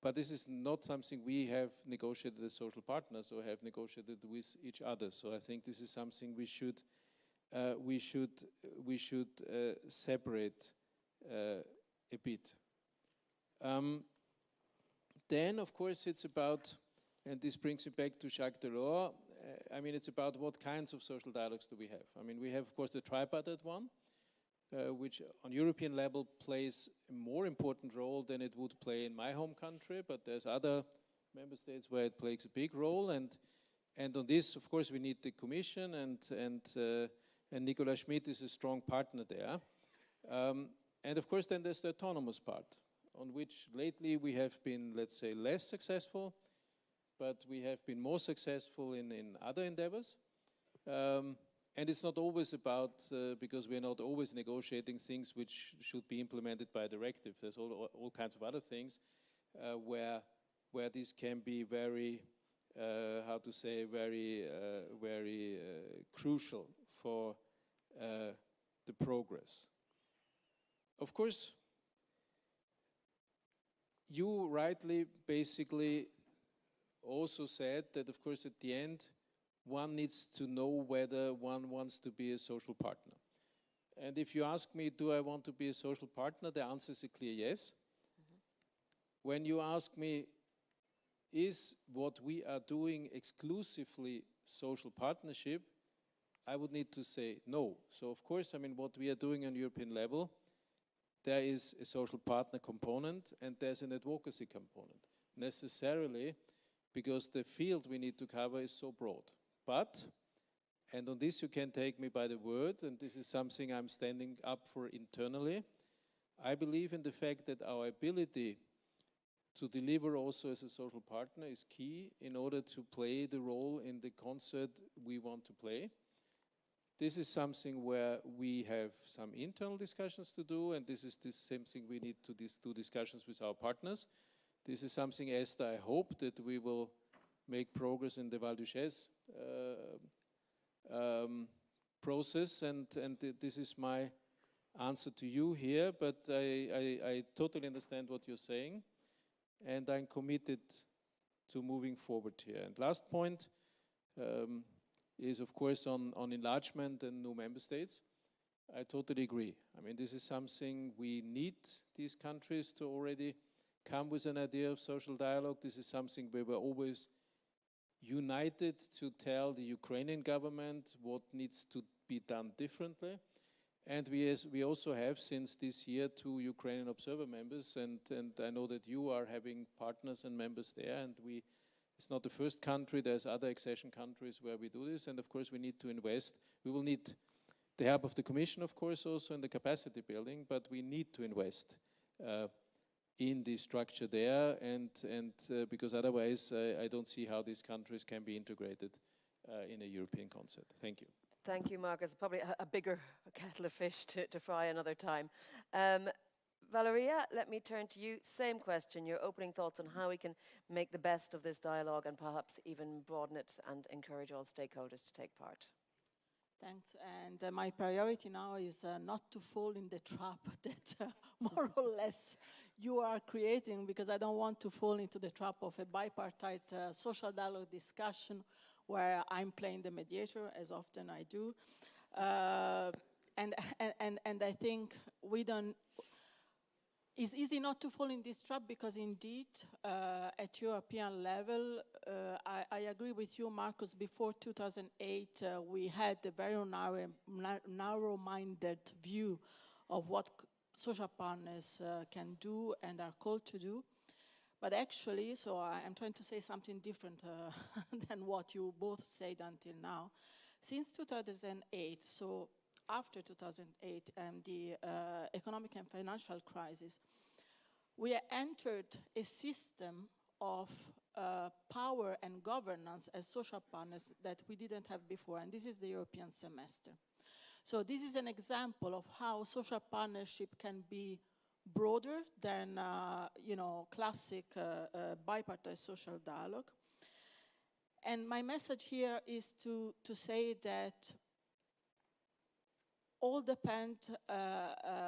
S13: but this is not something we have negotiated as social partners or have negotiated with each other. So I think this is something we should separate a bit. Then, of course, it's about, and this brings me back to Jacques Delors, I mean, it's about what kinds of social dialogues do we have. I mean, we have, of course, the tripartite one, which on European level plays a more important role than it would play in my home country, but there's other member states where it plays a big role, and on this, of course, we need the Commission, and Nicolas Schmid is a strong partner there. And of course, then there's the autonomous part, on which lately we have been, let's say, less successful, but we have been more successful in other endeavors. And it's not always about, because we're not always negotiating things which should be implemented by a directive. There's all kinds of other things where this can be very, very crucial for the progress. Of course, you rightly basically also said that, of course, at the end, one needs to know whether one wants to be a social partner. And if you ask me, do I want to be a social partner, the answer is a clear yes. Mm-hmm. When you ask me, is what we are doing exclusively social partnership, I would need to say no. So of course, I mean, what we are doing on European level, there is a social partner component and there's an advocacy component, necessarily because the field we need to cover is so broad. But, and on this you can take me by the word, and this is something I'm standing up for internally, I believe in the fact that our ability to deliver also as a social partner is key in order to play the role in the concert we want to play. This is something where we have some internal discussions to do, and this is the same thing we need to do discussions with our partners. This is something, Esther, I hope that we will make progress in the Val d'Uchaise process, and this is my answer to you here, but I totally understand what you're saying, and I'm committed to moving forward here. And last point, is of course on enlargement and new member states. I totally agree. I mean, this is something we need these countries to already come with an idea of social dialogue. This is something we were always united to tell the Ukrainian government what needs to be done differently. And we also have since this year 2 Ukrainian observer members, and I know that you are having partners and members there, and it's not the first country, there's other accession countries where we do this, and of course we need to invest. We will need the help of the Commission, of course, also in the capacity building, but we need to invest in the structure there, and because otherwise I don't see how these countries can be integrated in a European concept. Thank you.
S1: Thank you, Marcus. Probably a bigger kettle of fish to fry another time. Valeria, let me turn to you. Same question, your opening thoughts on how we can make the best of this dialogue and perhaps even broaden it and encourage all stakeholders to take part.
S14: Thanks. And my priority now is not to fall in the trap that more or less you are creating, because I don't want to fall into the trap of a bipartite social dialogue discussion where I'm playing the mediator, as often I do. And I think it's easy not to fall in this trap because indeed, at European level, I agree with you, Marcus, before 2008, we had a very narrow-minded view of what social partners can do and are called to do. But actually, so I'm trying to say something different than what you both said until now. Since 2008, so after 2008 and the economic and financial crisis, we entered a system of power and governance as social partners that we didn't have before, and this is the European semester. So this is an example of how social partnership can be broader than classic bipartite social dialogue. And my message here is to say that all depend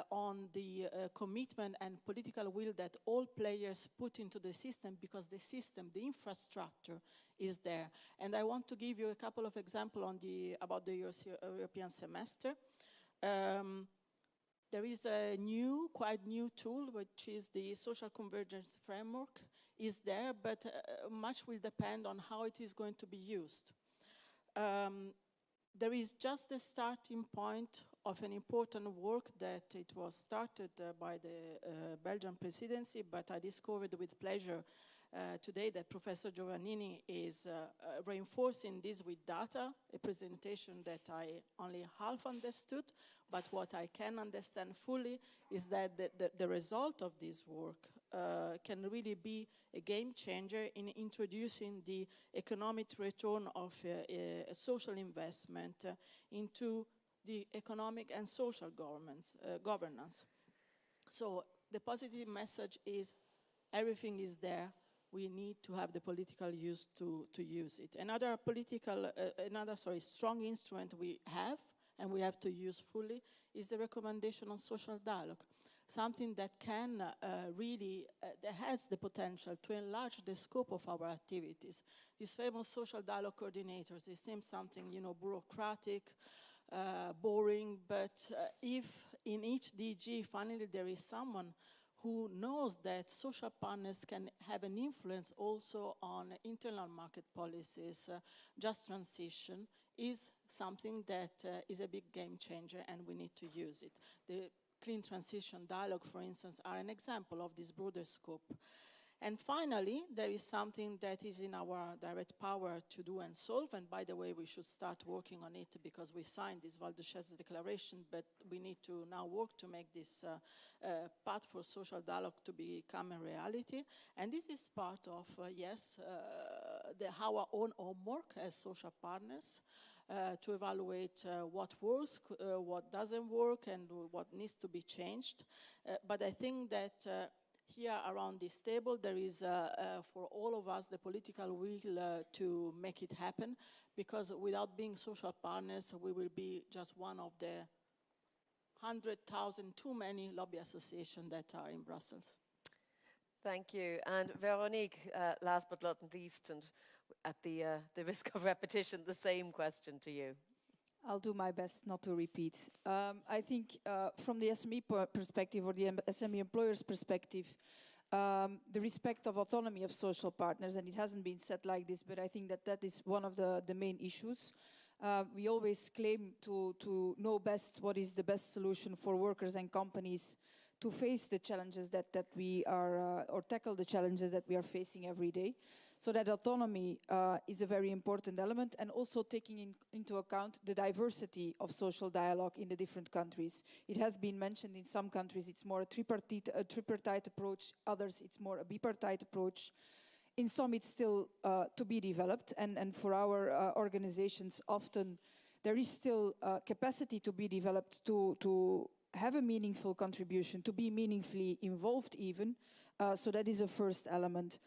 S14: on the commitment and political will that all players put into the system, because the system, the infrastructure is there. And I want to give you a couple of examples about the European semester. There is a quite new tool, which is the social convergence framework. Is there, but much will depend on how it is going to be used. There is just the starting point of an important work that it was started by the Belgian presidency, but I discovered with pleasure today that Professor Giovannini is reinforcing this with data, a presentation that I only half understood, but what I can understand fully is that the result of this work can really be a game changer in introducing the economic return of social investment into the economic and social governance. So the positive message is everything is there. We need to have the political use to use it. Another strong instrument we have, and we have to use fully, is the recommendation on social dialogue. Something that can that has the potential to enlarge the scope of our activities. These famous social dialogue coordinators, they seem something, bureaucratic, boring, but if in each DG finally there is someone who knows that social partners can have an influence also on internal market policies, just transition, is something that is a big game changer, and we need to use it. The Clean Transition Dialogue, for instance, are an example of this broader scope. And finally, there is something that is in our direct power to do and solve, and by the way, we should start working on it because we signed this Val d'Uschez Declaration, but we need to now work to make this path for social dialogue to become a reality. And this is part of, our own homework as social partners, to evaluate what works, what doesn't work, and what needs to be changed. But I think that here around this table, there is, for all of us, the political will to make it happen, because without being social partners, we will be just one of the 100,000 too many lobby associations that are in Brussels.
S1: Thank you. And Veronique, last but not least, and at the risk of repetition, the same question to you.
S15: I'll do my best not to repeat. I think from the SME perspective, or the SME employer's perspective, the respect of autonomy of social partners, and it hasn't been said like this, but I think that that is one of the main issues. We always claim to know best what is the best solution for workers and companies to face the challenges that we are, or tackle the challenges that we are facing every day. So that autonomy is a very important element, and also taking into account the diversity of social dialogue in the different countries. It has been mentioned in some countries it's more a tripartite approach, others it's more a bipartite approach. In some it's still to be developed, and for our organizations often there is still capacity to be developed to have a meaningful contribution, to be meaningfully involved even. So that is a first element.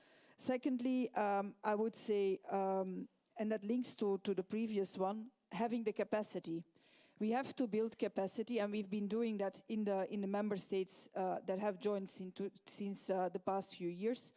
S15: Secondly, I would say, and that links to the previous one, having the capacity. We have to build capacity, and we've been doing that in the member states that have joined since the past few years.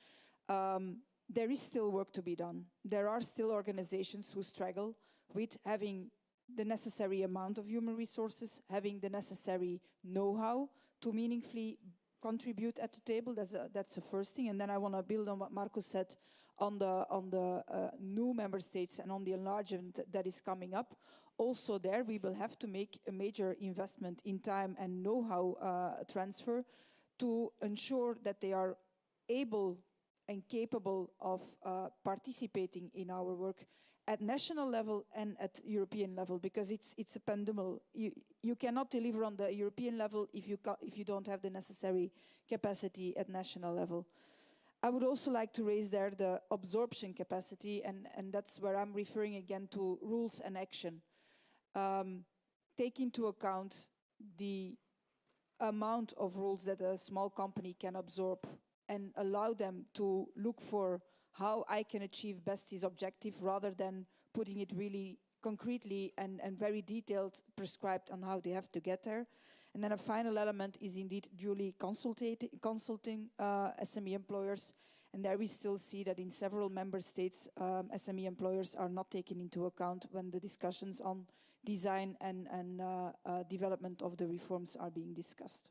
S15: There is still work to be done. There are still organizations who struggle with having the necessary amount of human resources, having the necessary know-how to meaningfully contribute at the table. That's the first thing. And then I want to build on what Marcus said on the new member states and on the enlargement that is coming up. Also there, we will have to make a major investment in time and know-how transfer to ensure that they are able and capable of participating in our work at national level and at European level, because it's a pendulum. You cannot deliver on the European level if you don't have the necessary capacity at national level. I would also like to raise there the absorption capacity, and that's where I'm referring again to rules and action. Take into account the amount of rules that a small company can absorb and allow them to look for how I can achieve best his objective, rather than putting it really concretely and very detailed, prescribed on how they have to get there. And then a final element is indeed duly consulting SME employers. And there we still see that in several member states, SME employers are not taken into account when the discussions on design and development of the reforms are being discussed.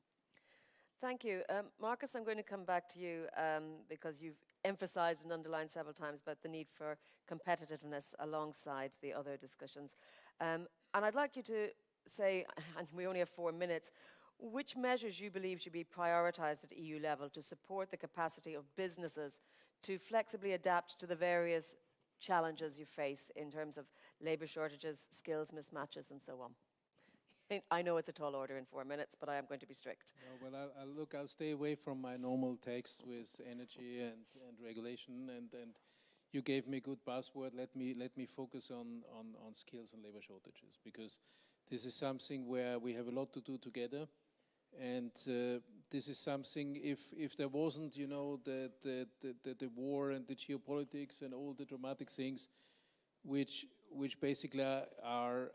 S1: Thank you. Marcus, I'm going to come back to you because you've emphasized and underlined several times about the need for competitiveness alongside the other discussions. And I'd like you to say, and we only have 4 minutes, which measures you believe should be prioritized at EU level to support the capacity of businesses to flexibly adapt to the various challenges you face in terms of labor shortages, skills mismatches, and so on. I know it's a tall order in 4 minutes, but I am going to be strict.
S13: Well, I'll stay away from my normal text with energy and regulation, and you gave me a good buzzword. Let me focus on skills and labor shortages, because this is something where we have a lot to do together, and this is something, if there wasn't, you know, the war and the geopolitics and all the dramatic things, which basically are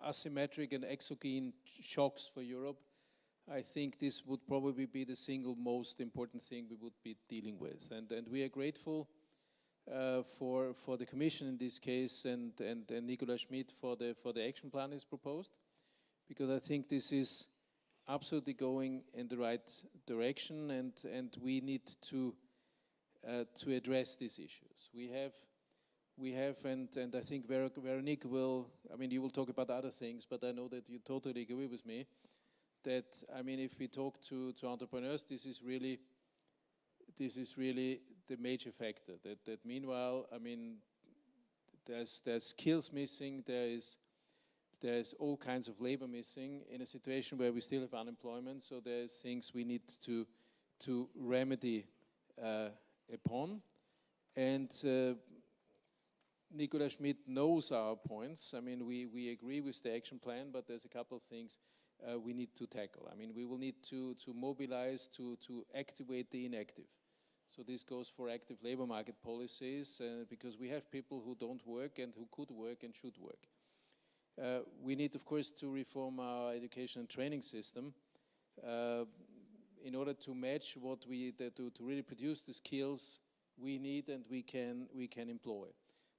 S13: asymmetric and exogenous shocks for Europe, I think this would probably be the single most important thing we would be dealing with. And we are grateful for the Commission in this case, and Nicola Schmidt for the action plan is proposed, because I think this is absolutely going in the right direction, and we need to address these issues. We have we have, and I think Veronique will, I mean, you will talk about other things, but I know that you totally agree with me that, I mean, if we talk to entrepreneurs, this is really the major factor. That meanwhile, I mean, there's skills missing, there's all kinds of labor missing in a situation where we still have unemployment. So there's things we need to remedy upon. And Nicola Schmidt knows our points. I mean, we agree with the action plan, but there's a couple of things we need to tackle. I mean, we will need to mobilize, to activate the inactive. So this goes for active labor market policies, because we have people who don't work and who could work and should work. We need, of course, to reform our education and training system in order to match what to really produce the skills we need and we can employ.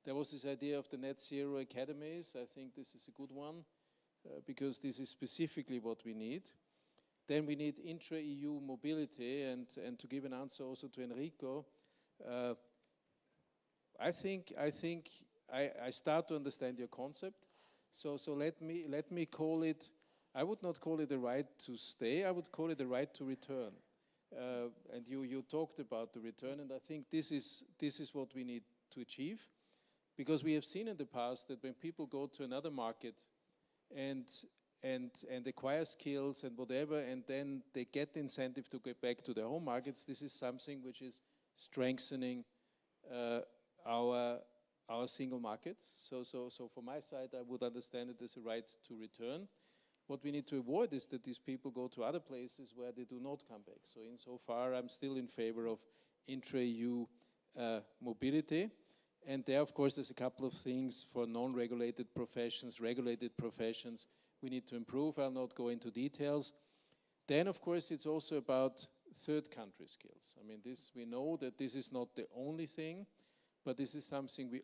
S13: There was this idea of the net zero academies. I think this is a good one because this is specifically what we need. Then we need intra-EU mobility, and to give an answer also to Enrico, I think I start to understand your concept. So let me call it. I would not call it a right to stay. I would call it a right to return. And you talked about the return, and I think this is what we need to achieve, because we have seen in the past that when people go to another market and acquire skills and whatever, and then they get the incentive to get back to their home markets, this is something which is strengthening our single market. So from my side, I would understand it as a right to return. What we need to avoid is that these people go to other places where they do not come back. So insofar, I'm still in favor of intra-EU mobility. And there, of course, there's a couple of things for non-regulated professions, regulated professions, we need to improve. I'll not go into details. Then, of course, it's also about third country skills. I mean, we know that this is not the only thing, but this is something we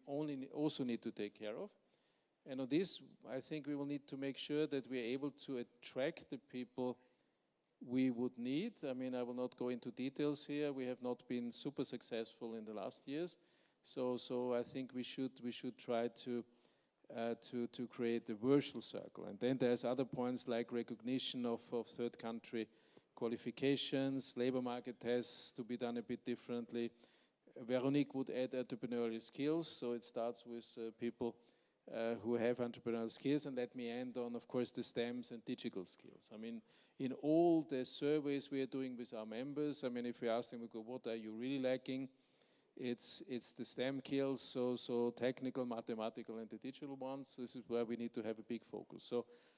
S13: also need to take care of. And on this, I think we will need to make sure that we are able to attract the people we would need. I mean, I will not go into details here. We have not been super successful in the last years. So I think we should try to create a virtual circle. And then there's other points like recognition of third country qualifications, labor market tests to be done a bit differently. Veronique would add entrepreneurial skills, so it starts with people who have entrepreneurial skills, and let me end on, of course, the STEMs and digital skills. I mean, in all the surveys we are doing with our members, I mean, if we ask them, we go, what are you really lacking? It's the STEM skills, so technical, mathematical, and the digital ones. This is where we need to have a big focus.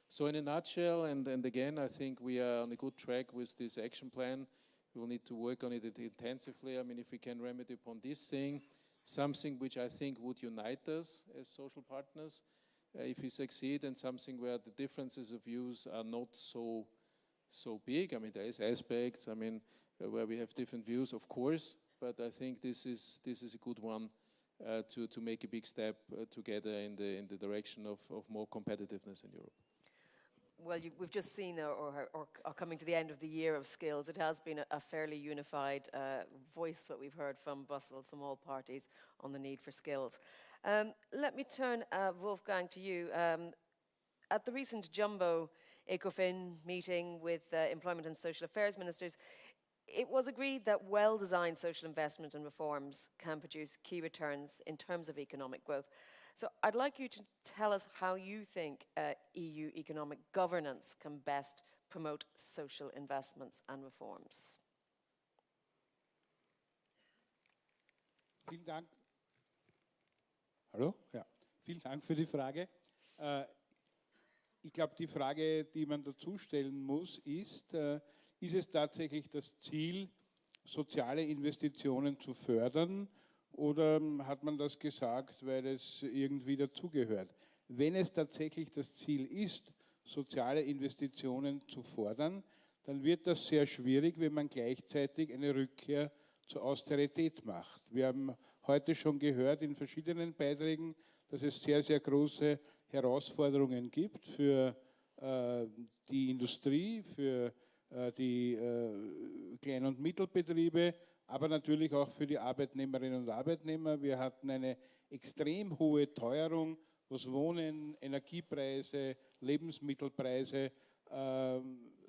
S13: So in a nutshell, and again, I think we are on a good track with this action plan. We will need to work on it intensively. I mean, if we can remedy upon this thing, something which I think would unite us as social partners, if we succeed, and something where the differences of views are not so big. I mean, there is aspects, I mean, where we have different views, of course, but I think this is a good one to make a big step together in the direction of more competitiveness in Europe.
S1: Well, we've just seen, or coming to the end of the year of skills, it has been a fairly unified voice that we've heard from Brussels, from all parties, on the need for skills. Let me turn, Wolfgang, to you. At the recent Jumbo ECOFIN meeting with Employment and Social Affairs Ministers, it was agreed that well-designed social investment and reforms can produce key returns in terms of economic growth. So I'd like you to tell us how you think EU economic governance can best promote social investments and reforms.
S18: Vielen Dank. Hallo? Ja. Vielen Dank für die Frage. Ich glaube, die Frage, die man dazu stellen muss, ist es tatsächlich das Ziel, soziale Investitionen zu fördern, oder hat man das gesagt, weil es irgendwie dazugehört? Wenn es tatsächlich das Ziel ist, soziale Investitionen zu fordern, dann wird das sehr schwierig, wenn man gleichzeitig eine Rückkehr zur Austerität macht. Wir haben heute schon gehört in verschiedenen Beiträgen, dass es sehr, sehr große Herausforderungen gibt für die Industrie, für die Klein- und Mittelbetriebe, aber natürlich auch für die Arbeitnehmerinnen und Arbeitnehmer. Wir hatten eine extrem hohe Teuerung, was Wohnen, Energiepreise, Lebensmittelpreise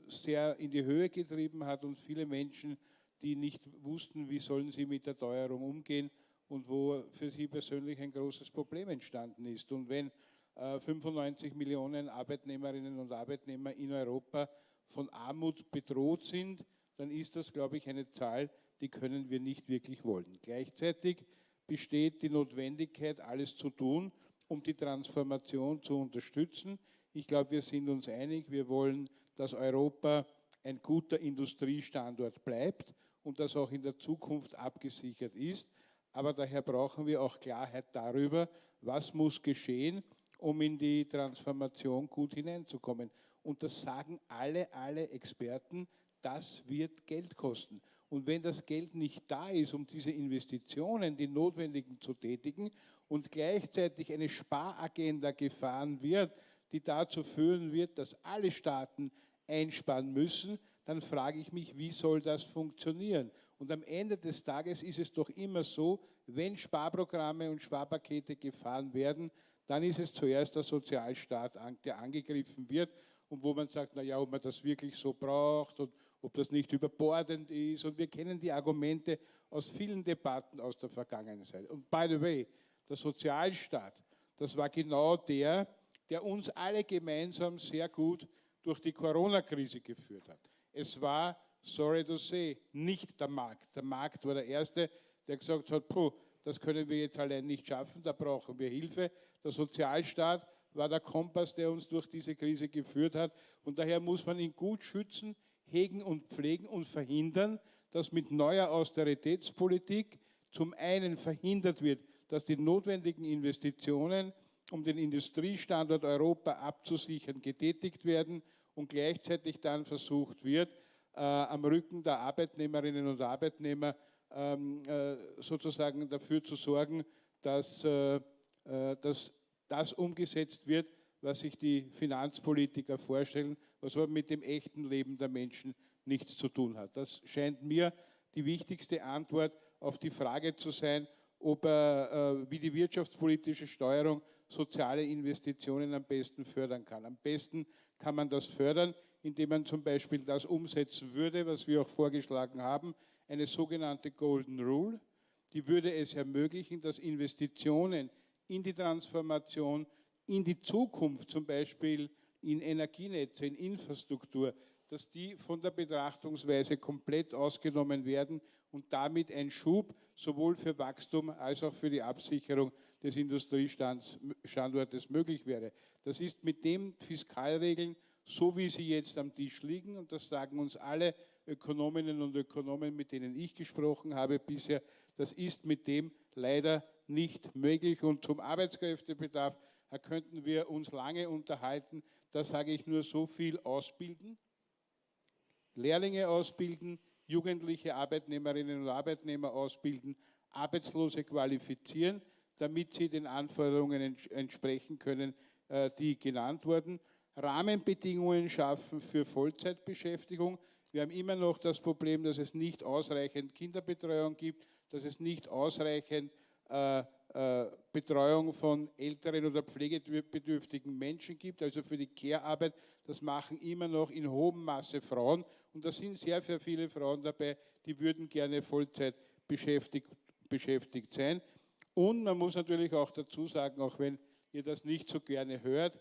S18: sehr in die Höhe getrieben hat und viele Menschen, die nicht wussten, wie sollen sie mit der Teuerung umgehen und wo für sie persönlich ein großes Problem entstanden ist. Und wenn 95 Millionen Arbeitnehmerinnen und Arbeitnehmer in Europa von Armut bedroht sind, dann ist das, glaube ich, eine Zahl, die können wir nicht wirklich wollen. Gleichzeitig besteht die Notwendigkeit, alles zu tun, um die Transformation zu unterstützen. Ich glaube, wir sind uns einig, wir wollen, dass Europa ein guter Industriestandort bleibt und das auch in der Zukunft abgesichert ist. Aber daher brauchen wir auch Klarheit darüber, was muss geschehen, um in die Transformation gut hineinzukommen. Und das sagen alle Experten, das wird Geld kosten. Und wenn das Geld nicht da ist, um diese Investitionen, die notwendigen, zu tätigen und gleichzeitig eine Sparagenda gefahren wird, die dazu führen wird, dass alle Staaten einsparen müssen, dann frage ich mich, wie soll das funktionieren? Und am Ende des Tages ist es doch immer so, wenn Sparprogramme und Sparpakete gefahren werden, dann ist es zuerst der Sozialstaat, der angegriffen wird und wo man sagt, naja, ob man das wirklich so braucht und ob das nicht überbordend ist. Und wir kennen die Argumente aus vielen Debatten aus der Vergangenheit. Und by the way, der Sozialstaat, das war genau der uns alle gemeinsam sehr gut durch die Corona-Krise geführt hat. Es war, sorry to say, nicht der Markt. Der Markt war der Erste, der gesagt hat, puh, das können wir jetzt allein nicht schaffen, da brauchen wir Hilfe. Der Sozialstaat war der Kompass, der uns durch diese Krise geführt hat. Und daher muss man ihn gut schützen, hegen und pflegen und verhindern, dass mit neuer Austeritätspolitik zum einen verhindert wird, dass die notwendigen Investitionen, um den Industriestandort Europa abzusichern, getätigt werden und gleichzeitig dann versucht wird, am Rücken der Arbeitnehmerinnen und Arbeitnehmer sozusagen dafür zu sorgen, dass das umgesetzt wird, was sich die Finanzpolitiker vorstellen, was aber mit dem echten Leben der Menschen nichts zu tun hat. Das scheint mir die wichtigste Antwort auf die Frage zu sein, ob wie die wirtschaftspolitische Steuerung soziale Investitionen am besten fördern kann. Am besten kann man das fördern, indem man zum Beispiel das umsetzen würde, was wir auch vorgeschlagen haben, eine sogenannte Golden Rule. Die würde es ermöglichen, dass Investitionen in die Transformation, in die Zukunft, zum Beispiel in Energienetze, in Infrastruktur, dass die von der Betrachtungsweise komplett ausgenommen werden und damit ein Schub sowohl für Wachstum als auch für die Absicherung des Industriestandortes möglich wäre. Das ist mit den Fiskalregeln, so wie sie jetzt am Tisch liegen, und das sagen uns alle Ökonominnen und Ökonomen, mit denen ich gesprochen habe bisher, das ist mit dem leider nicht möglich. Und zum Arbeitskräftebedarf, da könnten wir uns lange unterhalten. Da sage ich nur so viel: ausbilden, Lehrlinge ausbilden, jugendliche Arbeitnehmerinnen und Arbeitnehmer ausbilden, Arbeitslose qualifizieren, damit sie den Anforderungen entsprechen können, die genannt wurden. Rahmenbedingungen schaffen für Vollzeitbeschäftigung. Wir haben immer noch das Problem, dass es nicht ausreichend Kinderbetreuung gibt, dass es nicht ausreichend Betreuung von älteren oder pflegebedürftigen Menschen gibt, also für die Care-Arbeit. Das machen immer noch in hohem Maße Frauen und da sind sehr, sehr viele Frauen dabei, die würden gerne Vollzeit beschäftigt sein. Und man muss natürlich auch dazu sagen, auch wenn ihr das nicht so gerne hört,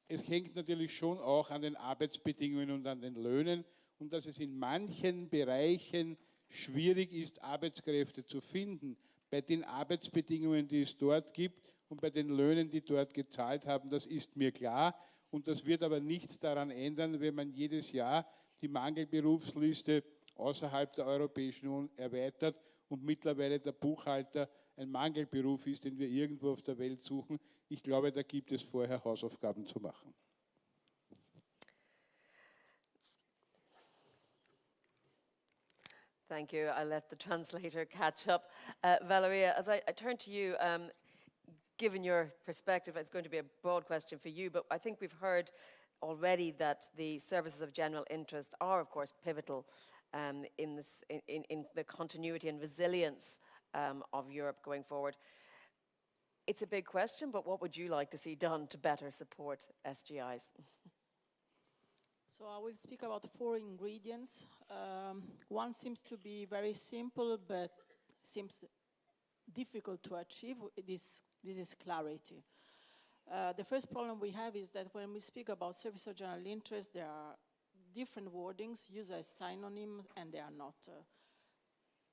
S18: es hängt natürlich schon auch an den Arbeitsbedingungen und an den Löhnen und dass es in manchen Bereichen schwierig ist, Arbeitskräfte zu finden. Bei den Arbeitsbedingungen, die es dort gibt und bei den Löhnen, die dort gezahlt haben, das ist mir klar. Und das wird aber nichts daran ändern, wenn man jedes Jahr die Mangelberufsliste außerhalb der Europäischen Union erweitert und mittlerweile der Buchhalter ein Mangelberuf ist, den wir irgendwo auf der Welt suchen. Ich glaube, da gibt es vorher Hausaufgaben zu machen.
S1: Thank you. I'll let the translator catch up. Valeria, as I turn to you, given your perspective, it's going to be a broad question for you, but I think we've heard already that the services of general interest are, of course, pivotal in the continuity and resilience of Europe going forward. It's a big question, but what would you like to see done to better support SGIs?
S14: So I will speak about 4 ingredients. One seems to be very simple, but seems difficult to achieve. This is clarity. The first problem we have is that when we speak about service of general interest, there are different wordings used as synonyms, and they are not.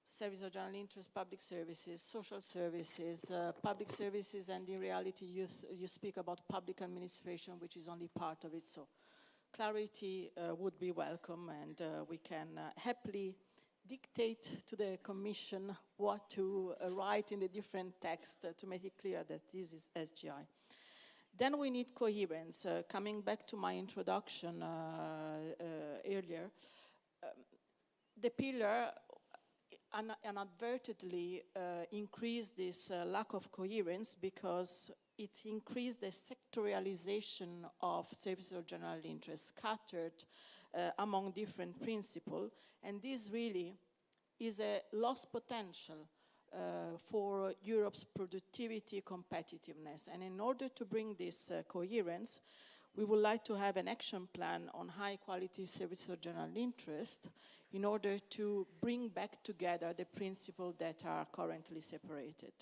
S14: Service of general interest, public services, social services, public services, and in reality you speak about public administration, which is only part of it. So clarity would be welcome, and we can happily dictate to the Commission what to write in the different texts to make it clear that this is SGI. Then we need coherence. Coming back to my introduction earlier, the pillar inadvertently increased this lack of coherence because it increased the sectorialization of services of general interest, scattered among different principles, and this really is a lost potential for Europe's productivity competitiveness. And in order to bring this coherence, we would like to have an action plan on high-quality services of general interest in order to bring back together the principles that are currently separated.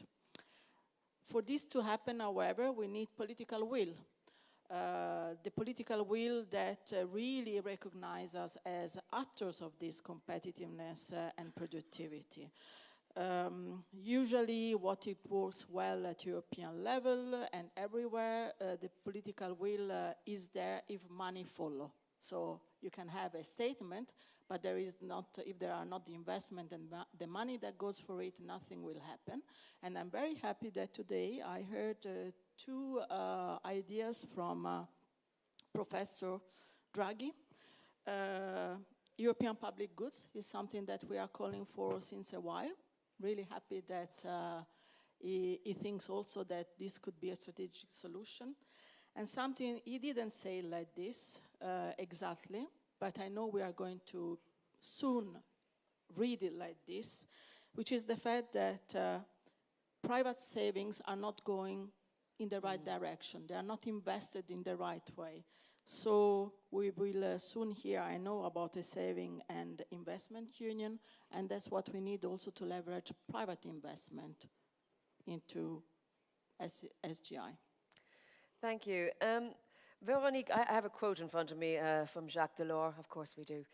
S14: For this to happen, however, we need political will. The political will that really recognize us as actors of this competitiveness and productivity. Usually what it works well at European level and everywhere, the political will is there if money follow. So you can have a statement, but there is not, if there are not the investment and the money that goes for it, nothing will happen. And I'm very happy that today I heard 2 ideas from Professor Draghi. European public goods is something that we are calling for since a while. Really happy that he thinks also that this could be a strategic solution. And something he didn't say like this exactly, but I know we are going to soon read it like this, which is the fact that private savings are not going in the right direction. They are not invested in the right way. So we will soon hear, I know, about a saving and investment union, and that's what we need also to leverage private investment into SGI.
S1: Thank you. Veronique, I have a quote in front of me from Jacques Delors, of course we do,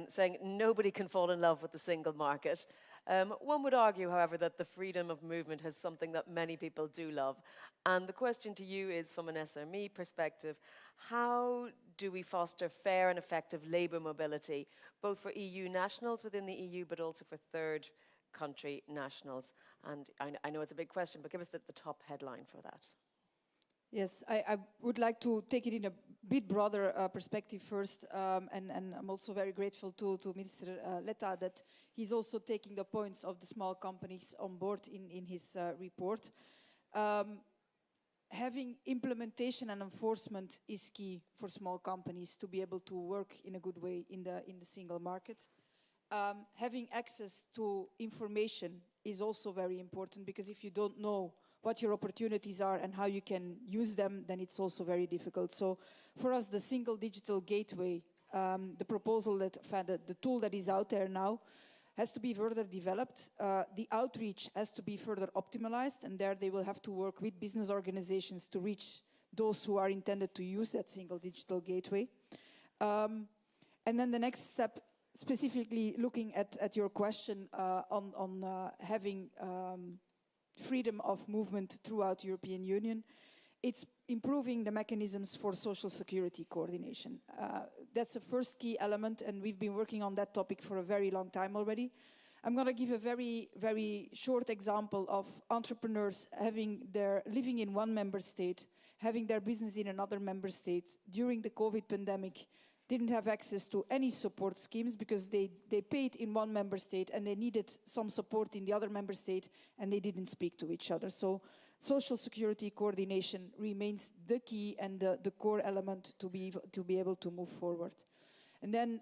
S1: saying, "Nobody can fall in love with the single market." One would argue, however, that the freedom of movement is something that many people do love. And the question to you is, from an SME perspective, how do we foster fair and effective labour mobility, both for EU nationals within the EU, but also for third country nationals? And I know it's a big question, but give us the top headline for that.
S15: Yes, I would like to take it in a bit broader perspective first, and I'm also very grateful to Minister Letta that he's also taking the points of the small companies on board in his report. Having implementation and enforcement is key for small companies to be able to work in a good way in the single market. Having access to information is also very important, because if you don't know what your opportunities are and how you can use them, then it's also very difficult. So for us, the single digital gateway, the proposal that, the tool that is out there now, has to be further developed. The outreach has to be further optimized, and there they will have to work with business organizations to reach those who are intended to use that single digital gateway. And then the next step, specifically looking at your question on having freedom of movement throughout the European Union, it's improving the mechanisms for social security coordination. That's the first key element, and we've been working on that topic for a very long time already. I'm going to give a very, very short example of entrepreneurs living in one member state, having their business in another member state during the COVID pandemic, didn't have access to any support schemes because they paid in one member state and they needed some support in the other member state, and they didn't speak to each other. So social security coordination remains the key and the core element to be able to move forward. And then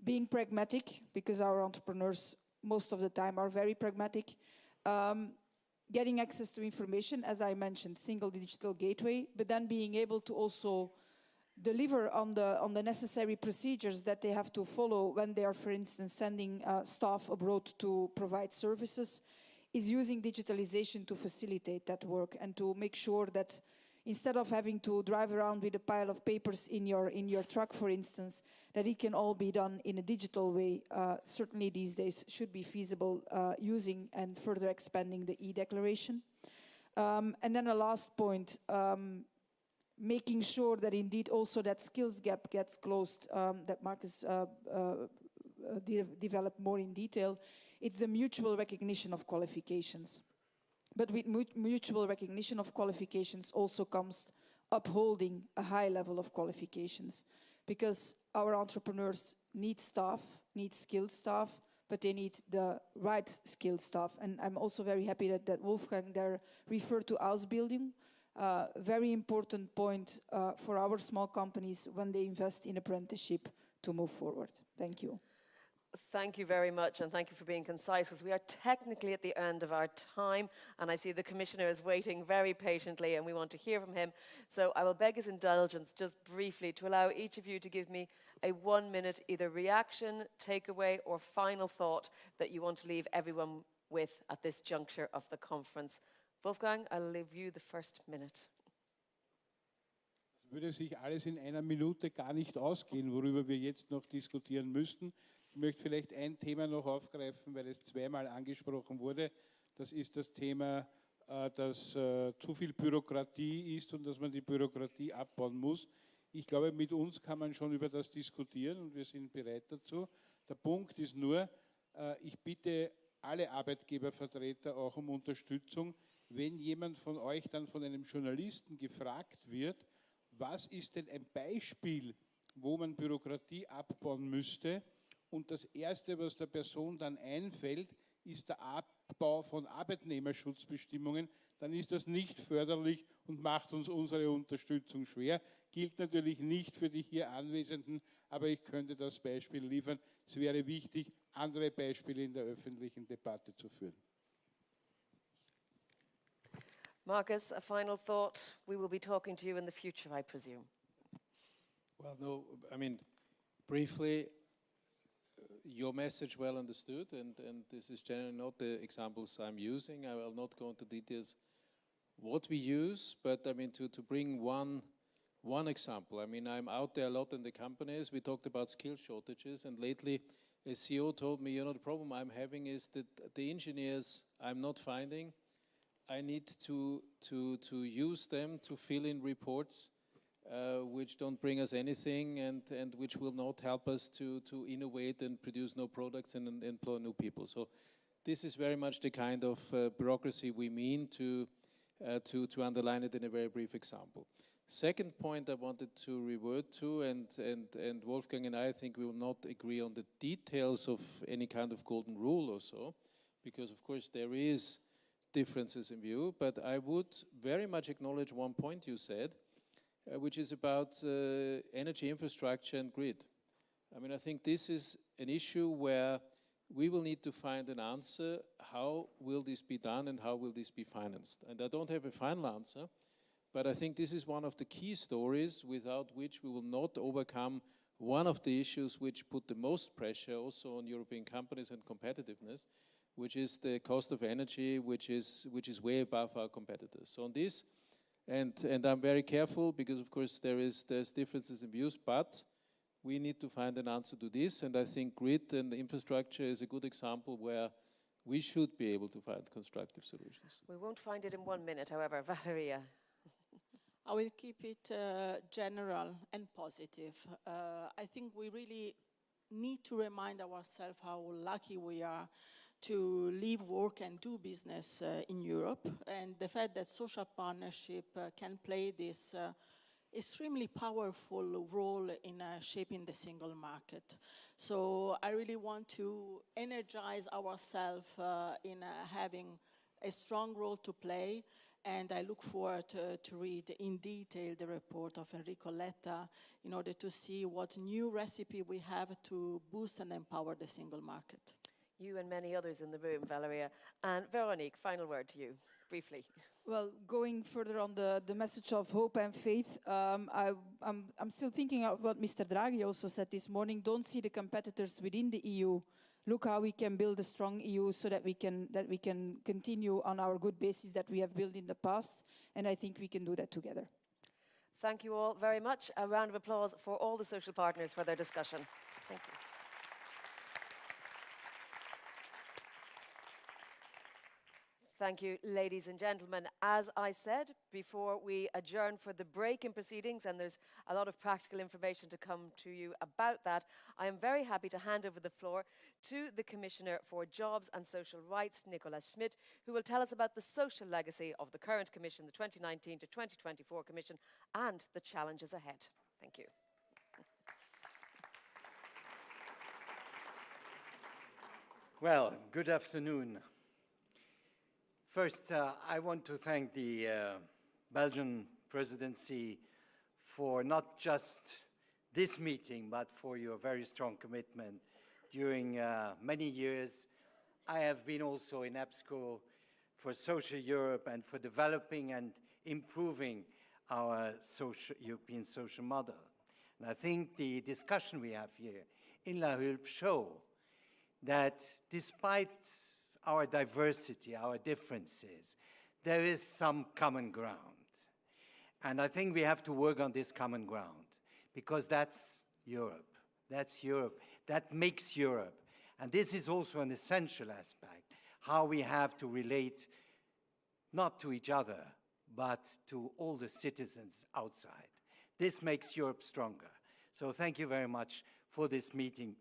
S15: being pragmatic, because our entrepreneurs most of the time are very pragmatic, getting access to information, as I mentioned, single digital gateway, but then being able to also deliver on the necessary procedures that they have to follow when they are, for instance, sending staff abroad to provide services, is using digitalization to facilitate that work and to make sure that instead of having to drive around with a pile of papers in your truck, for instance, that it can all be done in a digital way, certainly these days should be feasible using and further expanding the e-declaration. And then a last point, making sure that indeed also that skills gap gets closed, that Marcus developed more in detail. It's the mutual recognition of qualifications. But with mutual recognition of qualifications also comes upholding a high level of qualifications, because our entrepreneurs need staff, need skilled staff, but they need the right skilled staff. And I'm also very happy that Wolfgang there referred to Ausbildung, very important point for our small companies when they invest in apprenticeship to move forward. Thank you.
S1: Thank you very much, and thank you for being concise, because we are technically at the end of our time, and I see the Commissioner is waiting very patiently, and we want to hear from him. So I will beg his indulgence just briefly to allow each of you to give me a 1-minute either reaction, takeaway, or final thought that you want to leave everyone with at this juncture of the conference. Wolfgang, I'll leave you the first minute.
S18: Würde sich alles in einer Minute gar nicht ausgehen, worüber wir jetzt noch diskutieren müssten. Ich möchte vielleicht ein Thema noch aufgreifen, weil es zweimal angesprochen wurde. Das ist das Thema, dass zu viel Bürokratie ist und dass man die Bürokratie abbauen muss. Ich glaube, mit uns kann man schon über das diskutieren und wir sind bereit dazu. Der Punkt ist nur, ich bitte alle Arbeitgebervertreter auch um Unterstützung, wenn jemand von euch dann von einem Journalisten gefragt wird, was ist denn ein Beispiel, wo man Bürokratie abbauen müsste? Und das Erste, was der Person dann einfällt, ist der Abbau von Arbeitnehmerschutzbestimmungen, dann ist das nicht förderlich und macht uns unsere Unterstützung schwer. Gilt natürlich nicht für die hier Anwesenden, aber ich könnte das Beispiel liefern. Es wäre wichtig, andere Beispiele in der öffentlichen Debatte zu führen.
S1: Marcus, a final thought. We will be talking to you in the future, I presume.
S13: Well, no, I mean, briefly, your message well understood, and this is generally not the examples I'm using. I will not go into details what we use, but I mean, to bring one example. I mean, I'm out there a lot in the companies. We talked about skill shortages, and lately a CEO told me, the problem I'm having is that the engineers I'm not finding, I need to use them to fill in reports which don't bring us anything and which will not help us to innovate and produce new products and employ new people. So this is very much the kind of bureaucracy we mean to underline it in a very brief example. Second point I wanted to revert to, and Wolfgang and I think we will not agree on the details of any kind of golden rule or so, because of course there is differences in view, but I would very much acknowledge one point you said, which is about energy infrastructure and grid. I mean, I think this is an issue where we will need to find an answer. How will this be done and how will this be financed? And I don't have a final answer, but I think this is one of the key stories without which we will not overcome one of the issues which put the most pressure also on European companies and competitiveness, which is the cost of energy, which is way above our competitors. So on this, and I'm very careful because of course there's differences in views, but we need to find an answer to this, and I think grid and infrastructure is a good example where we should be able to find constructive solutions.
S1: We won't find it in 1 minute, however. Valeria.
S14: I will keep it general and positive. I think we really need to remind ourselves how lucky we are to live, work and do business in Europe, and the fact that social partnership can play this extremely powerful role in shaping the single market. So I really want to energize ourselves in having a strong role to play, and I look forward to read in detail the report of Enrico Letta in order to see what new recipe we have to boost and empower the single market.
S1: You and many others in the room, Valeria. And Veronique, final word to you. briefly.
S15: Well, going further on the message of hope and faith, I'm still thinking of what Mr. Draghi also said this morning. Don't see the competitors within the EU. Look how we can build a strong EU so that we can continue on our good basis that we have built in the past. And I think we can do that together.
S1: Thank you all very much. A round of applause for all the social partners for their discussion. Thank you. Thank you, ladies and gentlemen. As I said, before we adjourn for the break in proceedings, and there's a lot of practical information to come to you about that, I am very happy to hand over the floor to the Commissioner for Jobs and Social Rights, Nicolas Schmit, who will tell us about the social legacy of the current Commission, the 2019 to 2024 Commission, and the challenges ahead. Thank you.
S19: Well, good afternoon. First, I want to thank the Belgian presidency for not just this meeting, but for your very strong commitment during many years. I have been also in EBSCO for Social Europe and for developing and improving our European social model. And I think the discussion we have here in La Hulpe show that despite our diversity, our differences, there is some common ground. And I think we have to work on this common ground because that's Europe. That's Europe. That makes Europe. And this is also an essential aspect, how we have to relate not to each other, but to all the citizens outside. This makes Europe stronger. So thank you very much for this meeting.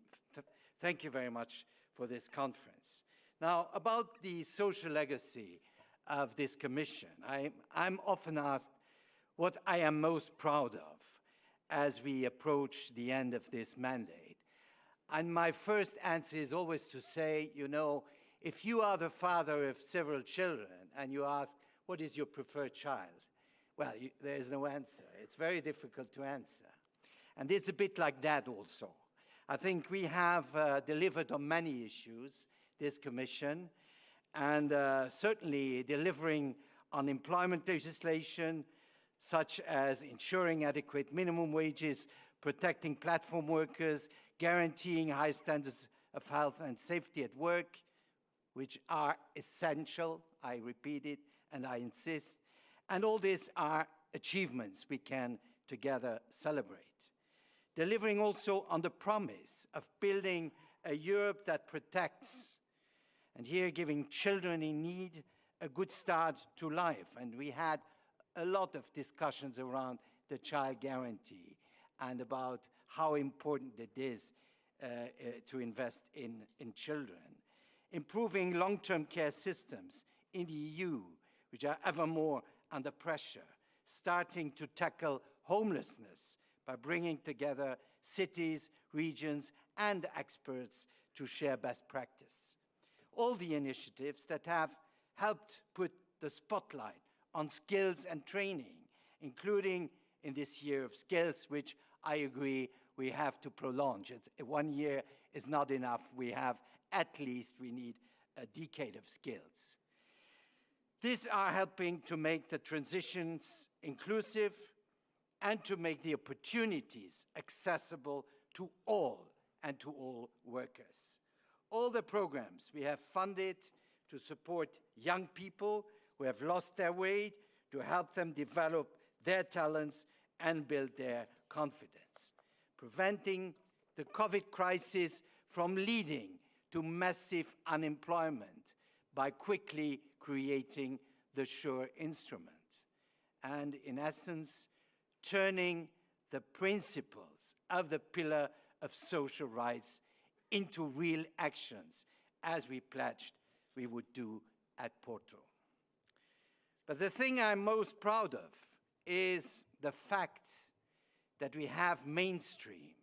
S19: Thank you very much for this conference. Now, about the social legacy of this Commission, I'm often asked what I am most proud of as we approach the end of this mandate. And my first answer is always to say, you know, if you are the father of several children and you ask, what is your preferred child? Well, there is no answer. It's very difficult to answer. And it's a bit like that also. I think we have delivered on many issues, this Commission, and certainly delivering on employment legislation, such as ensuring adequate minimum wages, protecting platform workers, guaranteeing high standards of health and safety at work, which are essential, I repeat it, and I insist. And all these are achievements we can together celebrate. Delivering also on the promise of building a Europe that protects, and here giving children in need a good start to life. And we had a lot of discussions around the child guarantee and about how important it is to invest in children. Improving long-term care systems in the EU, which are ever more under pressure. Starting to tackle homelessness by bringing together cities, regions, and experts to share best practice. All the initiatives that have helped put the spotlight on skills and training, including in this year of skills, which I agree we have to prolong. 1 year is not enough. We need a decade of skills. These are helping to make the transitions inclusive and to make the opportunities accessible to all and to all workers. All the programs we have funded to support young people who have lost their way, to help them develop their talents and build their confidence. Preventing the COVID crisis from leading to massive unemployment by quickly creating the SURE instrument. And in essence, turning the principles of the pillar of social rights into real actions, as we pledged we would do at Porto. But the thing I'm most proud of is the fact that we have mainstreamed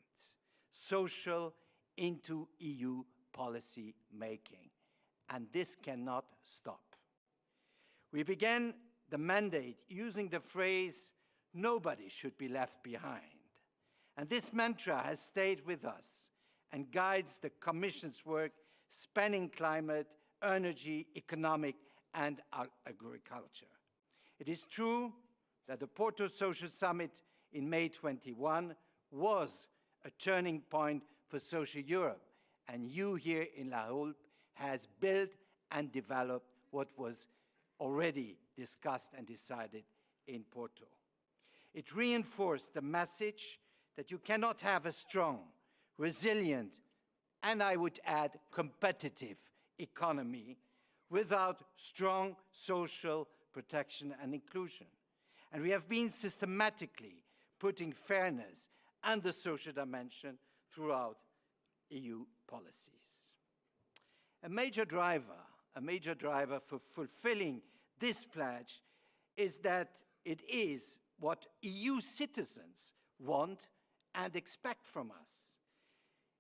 S19: social into EU policy making, and this cannot stop. We began the mandate using the phrase, nobody should be left behind. And this mantra has stayed with us and guides the Commission's work spanning climate, energy, economic and agriculture. It is true that the Porto Social Summit in May 21 was a turning point for social Europe, and you here in La Hulpe has built and developed what was already discussed and decided in Porto. It reinforced the message that you cannot have a strong, resilient, and I would add competitive economy without strong social protection and inclusion. And we have been systematically putting fairness and the social dimension throughout EU policies. A major driver for fulfilling this pledge is that it is what EU citizens want and expect from us.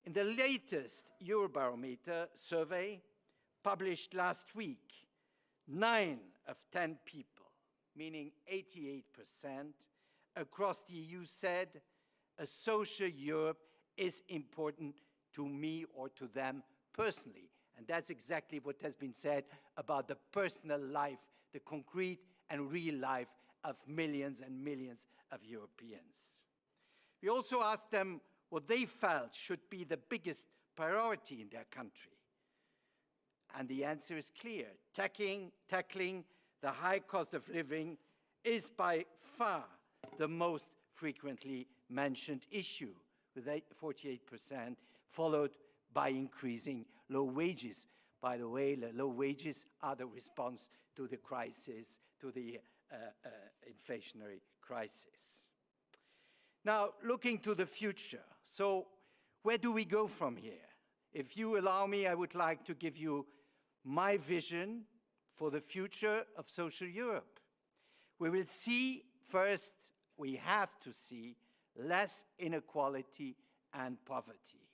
S19: In the latest Eurobarometer survey published last week, 9 of 10 people, meaning 88%, across the EU said a social Europe is important to me or to them personally. And that's exactly what has been said about the personal life, the concrete and real life of millions and millions of Europeans. We also asked them what they felt should be the biggest priority in their country. And the answer is clear. Tackling the high cost of living is by far the most frequently mentioned issue, with 48%, followed by increasing low wages. By the way, the low wages are the response to the crisis, to the inflationary crisis. Now, looking to the future, so where do we go from here? If you allow me, I would like to give you my vision for the future of social Europe. We will see, first, we have to see less inequality and poverty.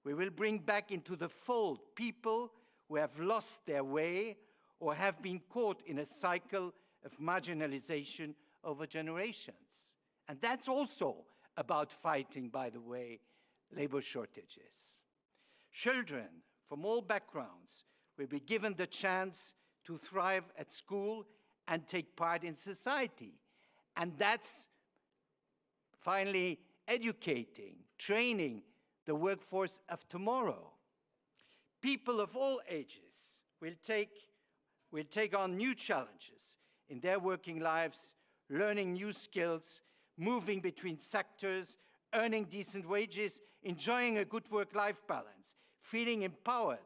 S19: We will bring back into the fold people who have lost their way or have been caught in a cycle of marginalization over generations. And that's also about fighting, by the way, labor shortages. Children from all backgrounds will be given the chance to thrive at school and take part in society. And that's finally educating, training the workforce of tomorrow. People of all ages will take on new challenges in their working lives, learning new skills, moving between sectors, earning decent wages, enjoying a good work-life balance, feeling empowered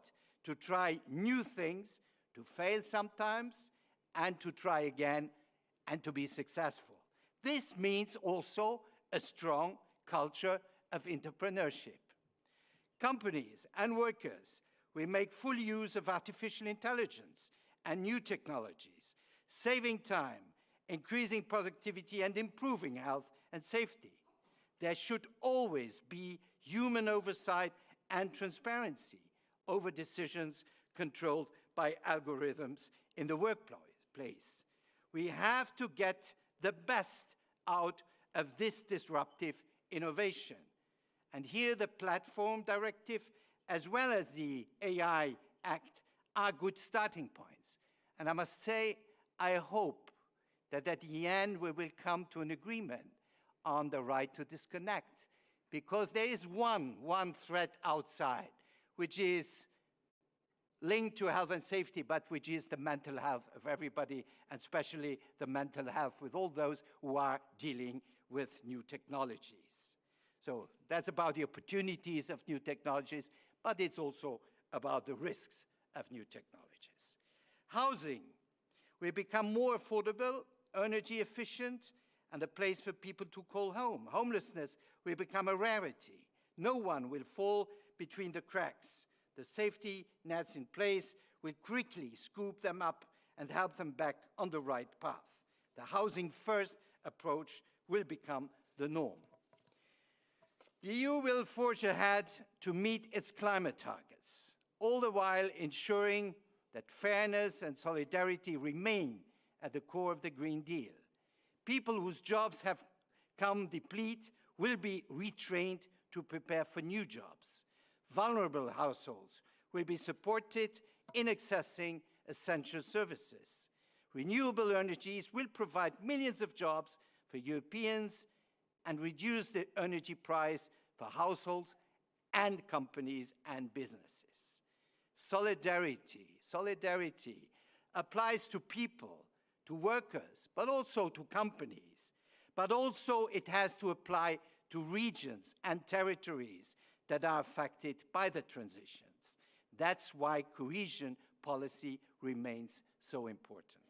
S19: to try new things, to fail sometimes, and to try again, and to be successful. This means also a strong culture of entrepreneurship. Companies and workers will make full use of artificial intelligence and new technologies, saving time, increasing productivity, and improving health and safety. There should always be human oversight and transparency over decisions controlled by algorithms in the workplace. We have to get the best out of this disruptive innovation. And here the Platform Directive, as well as the AI Act, are good starting points. And I must say, I hope that at the end we will come to an agreement on the right to disconnect, because there is one threat outside, which is linked to health and safety, but which is the mental health of everybody, and especially the mental health with all those who are dealing with new technologies. So that's about the opportunities of new technologies, but it's also about the risks of new technologies. Housing will become more affordable, energy efficient, and a place for people to call home. Homelessness will become a rarity. No one will fall between the cracks. The safety nets in place will quickly scoop them up and help them back on the right path. The housing first approach will become the norm. The EU will forge ahead to meet its climate targets, all the while ensuring that fairness and solidarity remain at the core of the Green Deal. People whose jobs have come deplete will be retrained to prepare for new jobs. Vulnerable households will be supported in accessing essential services. Renewable energies will provide millions of jobs for Europeans and reduce the energy price for households and companies and businesses. Solidarity applies to people, to workers, but also to companies. But also it has to apply to regions and territories that are affected by the transitions. That's why cohesion policy remains so important.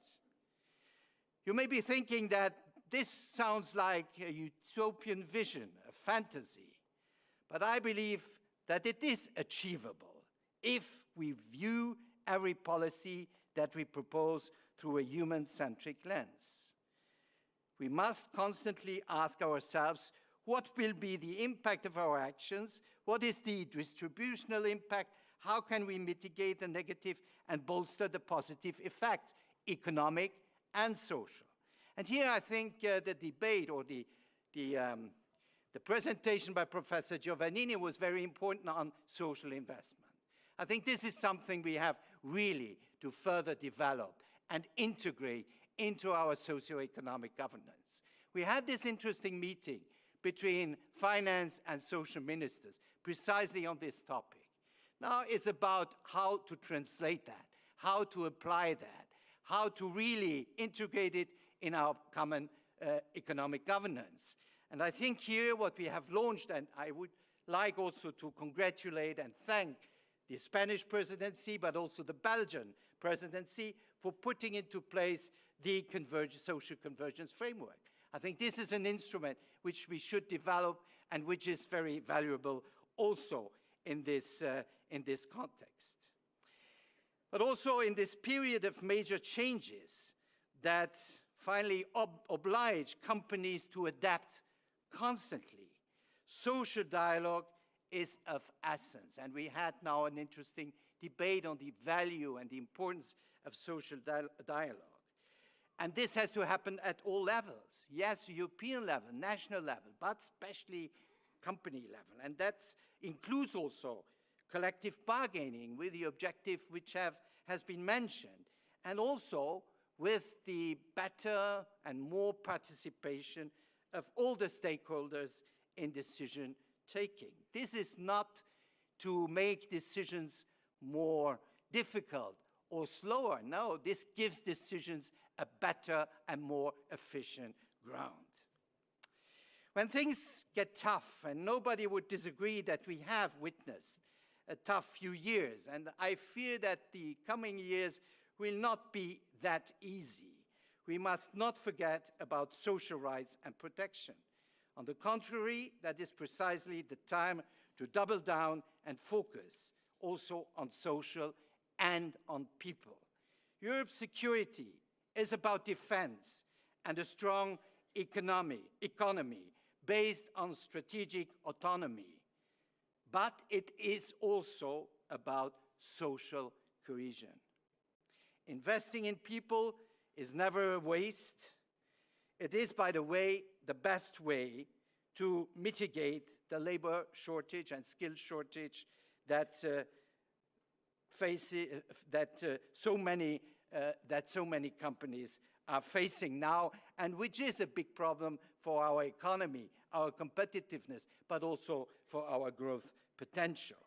S19: You may be thinking that this sounds like a utopian vision, a fantasy, but I believe that it is achievable if we view every policy that we propose through a human-centric lens. We must constantly ask ourselves, what will be the impact of our actions? What is the distributional impact? How can we mitigate the negative and bolster the positive effects, economic and social? And here I think the debate or the presentation by Professor Giovannini was very important on social investment. I think this is something we have really to further develop and integrate into our socio-economic governance. We had this interesting meeting between finance and social ministers precisely on this topic. Now it's about how to translate that, how to apply that, how to really integrate it in our common economic governance. And I think here what we have launched, and I would like also to congratulate and thank the Spanish presidency, but also the Belgian presidency for putting into place the social convergence framework. I think this is an instrument which we should develop and which is very valuable also in this context. But also in this period of major changes that finally oblige companies to adapt constantly, social dialogue is of essence. And we had now an interesting debate on the value and the importance of social dialogue. And this has to happen at all levels. Yes, European level, national level, but especially company level. And that includes also collective bargaining with the objective which has been mentioned. And also with the better and more participation of all the stakeholders in decision taking. This is not to make decisions more difficult or slower. No, this gives decisions a better and more efficient ground. When things get tough, and nobody would disagree that we have witnessed a tough few years, and I fear that the coming years will not be that easy, we must not forget about social rights and protection. On the contrary, that is precisely the time to double down and focus also on social and on people. Europe's security is about defense and a strong economy based on strategic autonomy. But it is also about social cohesion. Investing in people is never a waste. It is, by the way, the best way to mitigate the labor shortage and skill shortage that so many companies are facing now, and which is a big problem for our economy, our competitiveness, but also for our growth potential.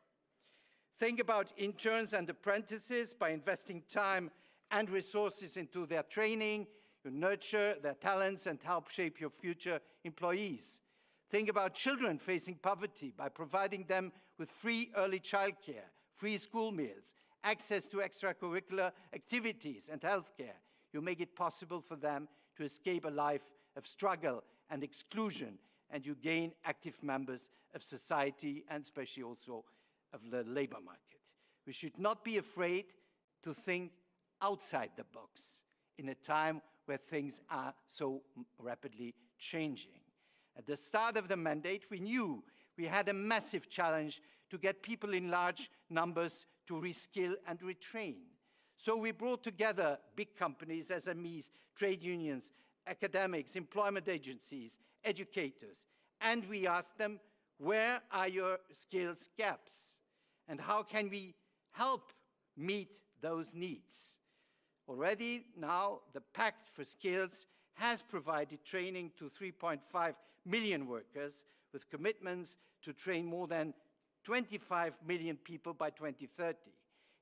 S19: Think about interns and apprentices. By investing time and resources into their training, you nurture their talents and help shape your future employees. Think about children facing poverty by providing them with free early childcare, free school meals, access to extracurricular activities and healthcare. You make it possible for them to escape a life of struggle and exclusion, and you gain active members of society and especially also of the labor market. We should not be afraid to think outside the box in a time where things are so rapidly changing. At the start of the mandate, we knew we had a massive challenge to get people in large numbers to reskill and retrain. So we brought together big companies, SMEs, trade unions, academics, employment agencies, educators, and we asked them, where are your skills gaps? And how can we help meet those needs? Already now, the Pact for Skills has provided training to 3.5 million workers with commitments to train more than 25 million people by 2030.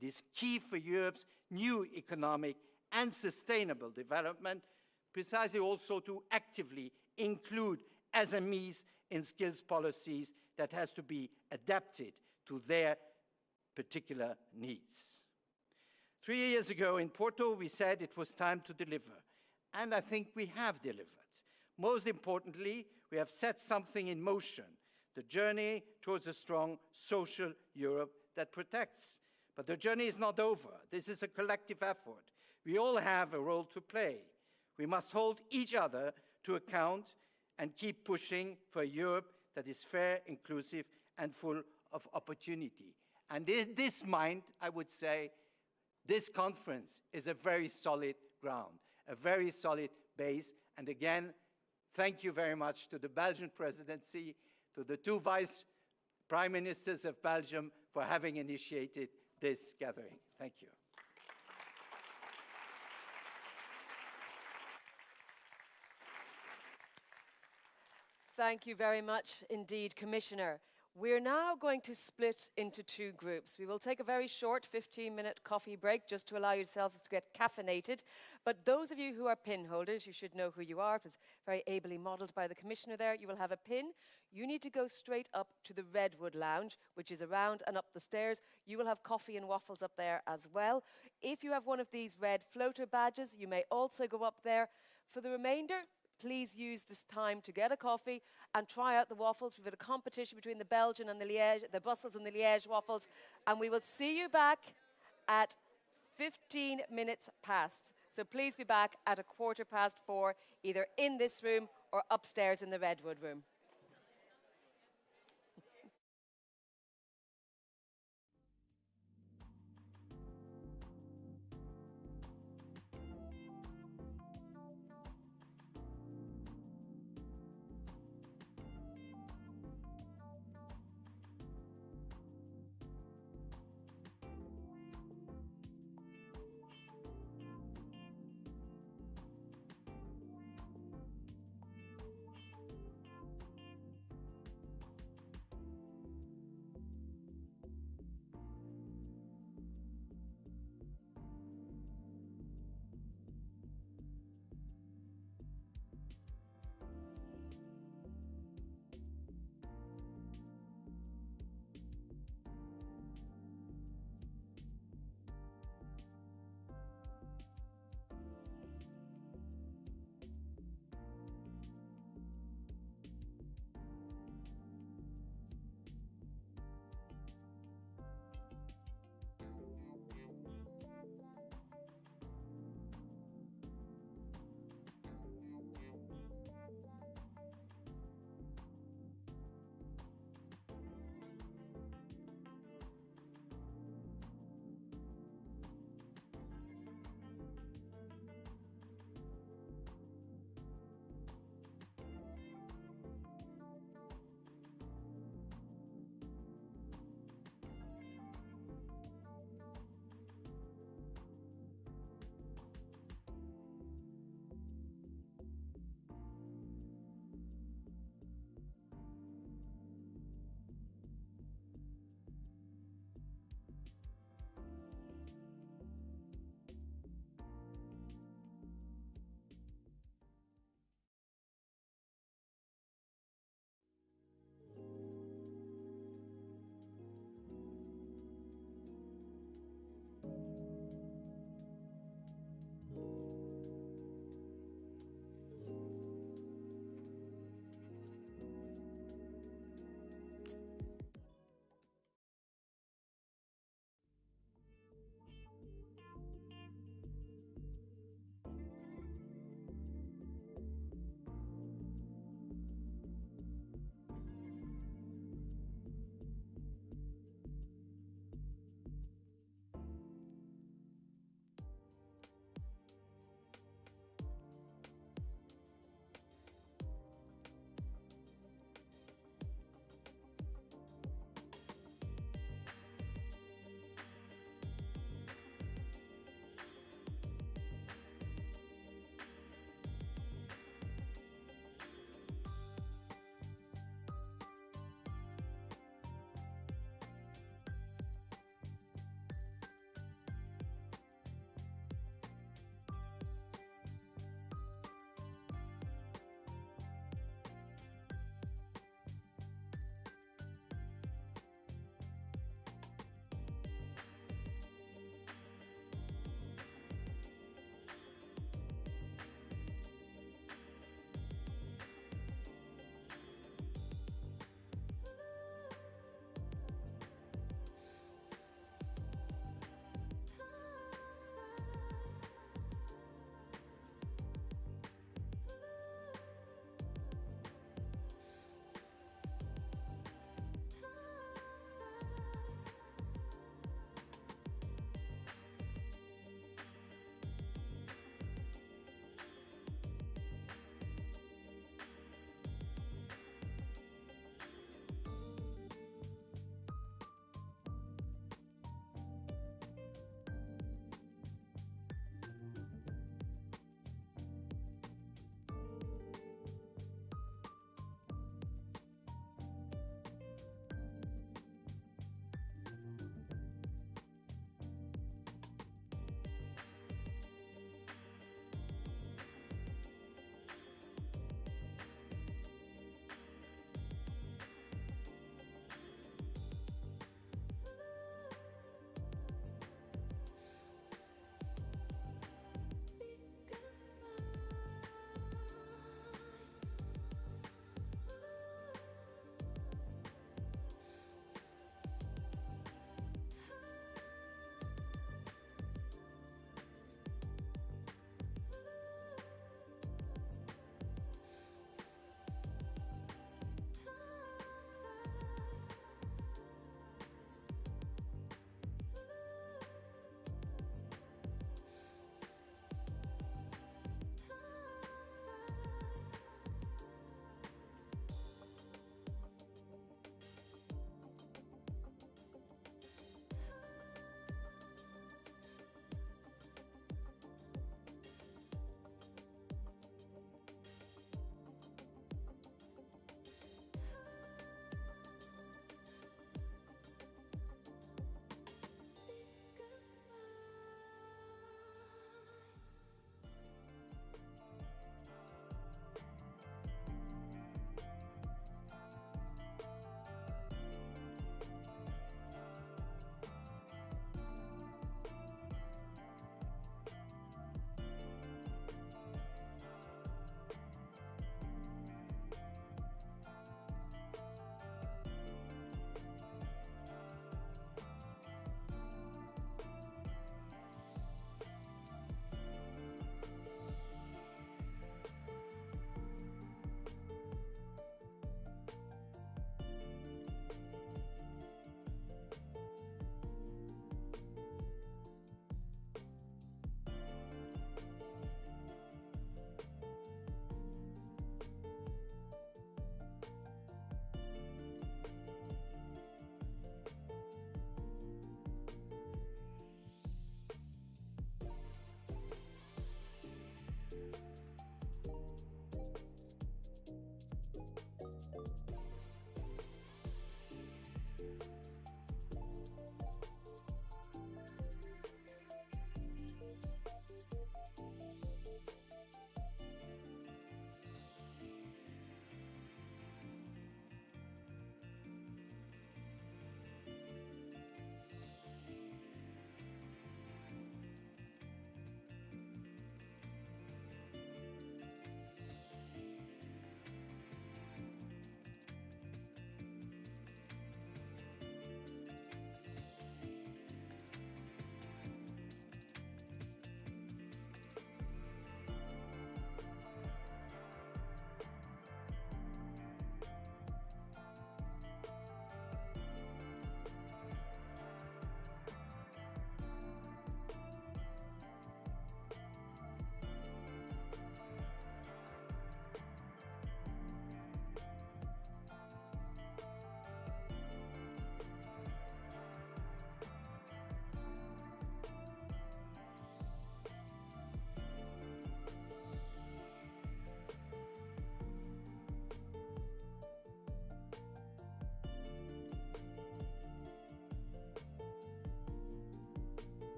S19: It is key for Europe's new economic and sustainable development, precisely also to actively include SMEs in skills policies that has to be adapted to their particular needs. 3 years ago in Porto, we said it was time to deliver, and I think we have delivered. Most importantly, we have set something in motion, the journey towards a strong social Europe that protects. But the journey is not over. This is a collective effort. We all have a role to play. We must hold each other to account and keep pushing for a Europe that is fair, inclusive, and full of opportunity. And in this mind, I would say, this conference is a very solid ground, a very solid base. And again, thank you very much to the Belgian presidency, to the two vice prime ministers of Belgium for having initiated this gathering. Thank you.
S1: Thank you very much indeed, Commissioner. We're now going to split into two groups. We will take a very short 15-minute coffee break just to allow yourselves to get caffeinated. But those of you who are pin holders, you should know who you are. It was very ably modelled by the Commissioner there. You will have a pin. You need to go straight up to the Redwood Lounge, which is around and up the stairs. You will have coffee and waffles up there as well. If you have one of these red floater badges, you may also go up there. For the remainder, please use this time to get a coffee and try out the waffles. We've had a competition between the Belgian and the Liège, the Brussels and the Liège waffles, and we will see you back at 15 minutes past. So please be back at 4:15, either in this room or upstairs in the Redwood room.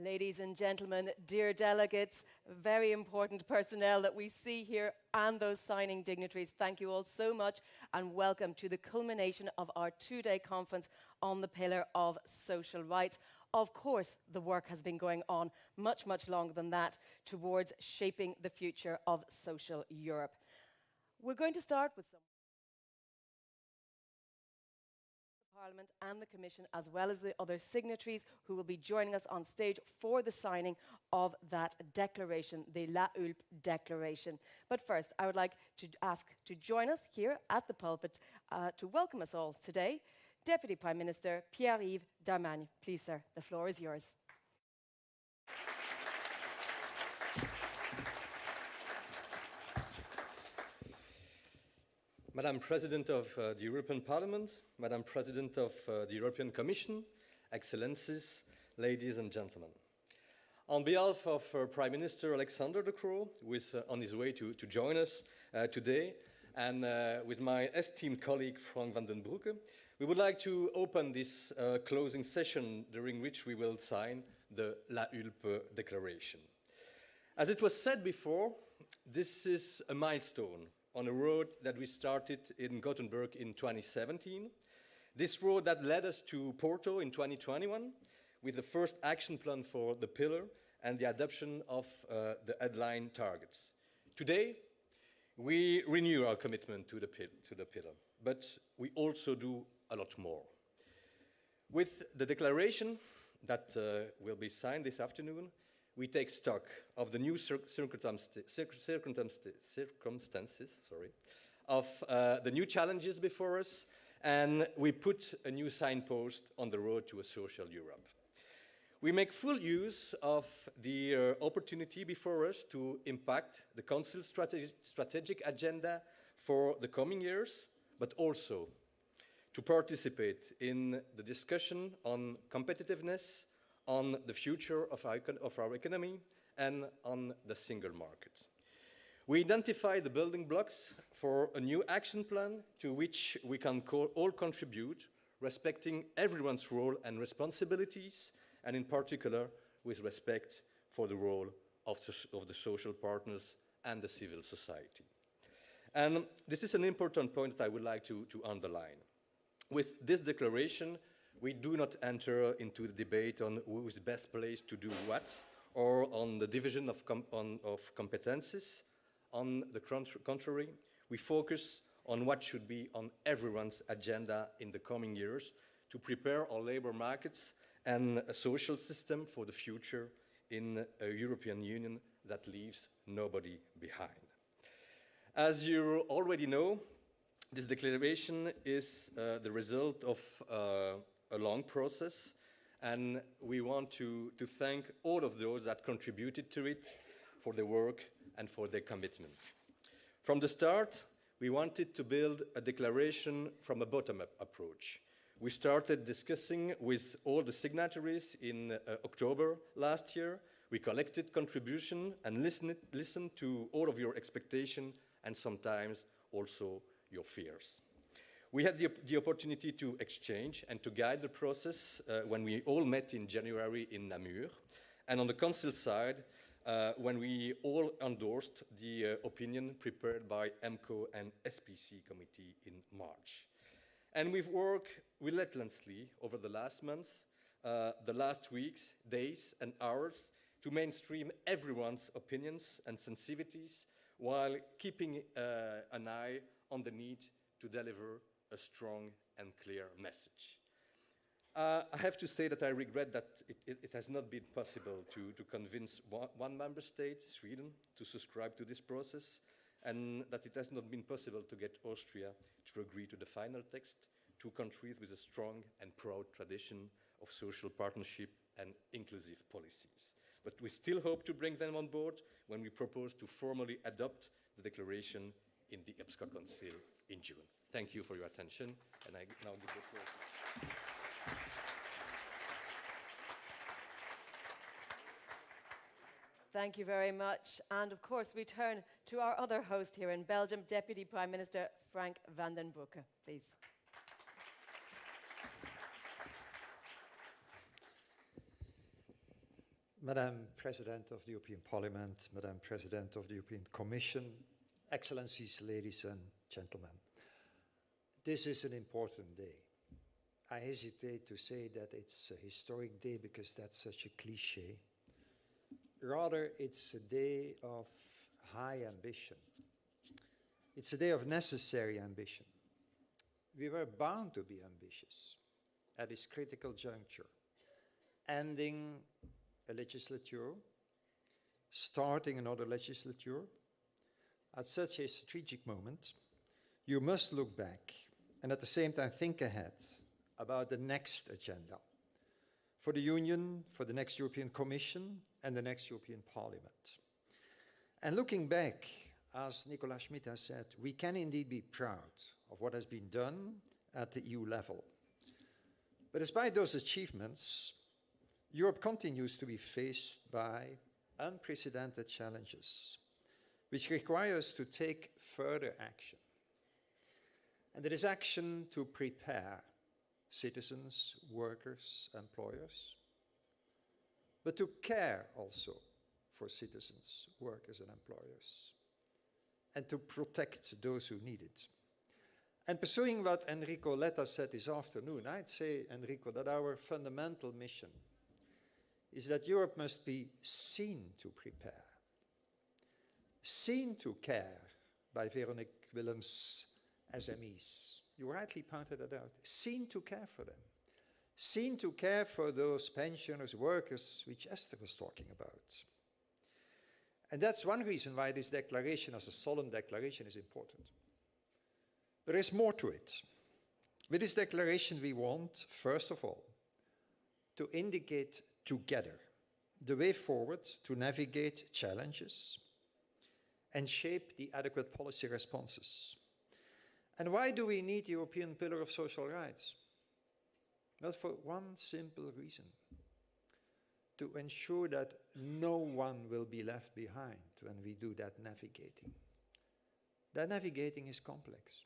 S1: Ladies and gentlemen, dear delegates, very important personnel that we see here and those signing dignitaries, thank you all so much and welcome to the culmination of our two-day conference on the pillar of social rights. Of course, the work has been going on much, much longer than that towards shaping the future of social Europe. We're going to start with some Parliament and the Commission, as well as the other signatories who will be joining us on stage for the signing of that declaration, the La Hulpe Declaration. But first, I would like to ask to join us here at the pulpit to welcome us all today, Deputy Prime Minister Pierre-Yves Darmanin. Please, sir, the floor is yours.
S11: Madam President of the European Parliament, Madam President of the European Commission, Excellencies, ladies and gentlemen. On behalf of Prime Minister Alexander De Croo, who is on his way to join us today, and with my esteemed colleague Frank van den Broeke, we would like to open this closing session during which we will sign the La Hulpe Declaration. As it was said before, this is a milestone on a road that we started in Gothenburg in 2017. This road that led us to Porto in 2021 with the first action plan for the pillar and the adoption of the headline targets. Today, we renew our commitment to the pillar, but we also do a lot more. With the declaration that will be signed this afternoon, we take stock of the new circumstances of the new challenges before us, and we put a new signpost on the road to a social Europe. We make full use of the opportunity before us to impact the Council's strategic agenda for the coming years, but also to participate in the discussion on competitiveness, on the future of our economy, and on the single market. We identify the building blocks for a new action plan to which we can all contribute, respecting everyone's role and responsibilities, and in particular with respect for the role of the social partners and the civil society. And this is an important point that I would like to underline. With this declaration, we do not enter into the debate on who is best placed to do what, or on the division of competences. On the contrary, we focus on what should be on everyone's agenda in the coming years to prepare our labor markets and a social system for the future in a European Union that leaves nobody behind. As you already know, this declaration is the result of a long process, and we want to thank all of those that contributed to it for their work and for their commitment. From the start, we wanted to build a declaration from a bottom-up approach. We started discussing with all the signatories in October last year. We collected contribution and listened to all of your expectations and sometimes also your fears. We had the opportunity to exchange and to guide the process when we all met in January in Namur, and on the Council side, when we all endorsed the opinion prepared by EMCO and SPC committee in March. And we've worked relentlessly over the last months, the last weeks, days, and hours to mainstream everyone's opinions and sensitivities while keeping an eye on the need to deliver a strong and clear message. I have to say that I regret that it has not been possible to convince one member state, Sweden, to subscribe to this process, and that it has not been possible to get Austria to agree to the final text, two countries with a strong and proud tradition of social partnership and inclusive policies. But we still hope to bring them on board when we propose to formally adopt the declaration in the EPSCO Council in June. Thank you for your attention, and I now give the floor.
S1: Thank you very much. And of course, we turn to our other host here in Belgium, Deputy Prime Minister Frank van den Broeke, please.
S20: Madam President of the European Parliament, Madam President of the European Commission, Excellencies, ladies and gentlemen, this is an important day. I hesitate to say that it's a historic day because that's such a cliche. Rather, it's a day of high ambition. It's a day of necessary ambition. We were bound to be ambitious at this critical juncture, ending a legislature, starting another legislature. At such a strategic moment, you must look back and at the same time think ahead about the next agenda for the Union, for the next European Commission and the next European Parliament. And looking back, as Nicolas Schmit has said, we can indeed be proud of what has been done at the EU level. But despite those achievements, Europe continues to be faced by unprecedented challenges, which require us to take further action. And it is action to prepare citizens, workers, employers, but to care also for citizens, workers, and employers, and to protect those who need it. And pursuing what Enrico Letta said this afternoon, I'd say, Enrico, that our fundamental mission is that Europe must be seen to prepare, seen to care by Veronique Willems' SMEs. You rightly pointed that out. Seen to care for them. Seen to care for those pensioners, workers, which Esther was talking about. And that's one reason why this declaration as a solemn declaration is important. There is more to it. With this declaration, we want, first of all, to indicate together the way forward to navigate challenges and shape the adequate policy responses. And why do we need the European Pillar of Social Rights? Well, for one simple reason: to ensure that no one will be left behind when we do that navigating. That navigating is complex,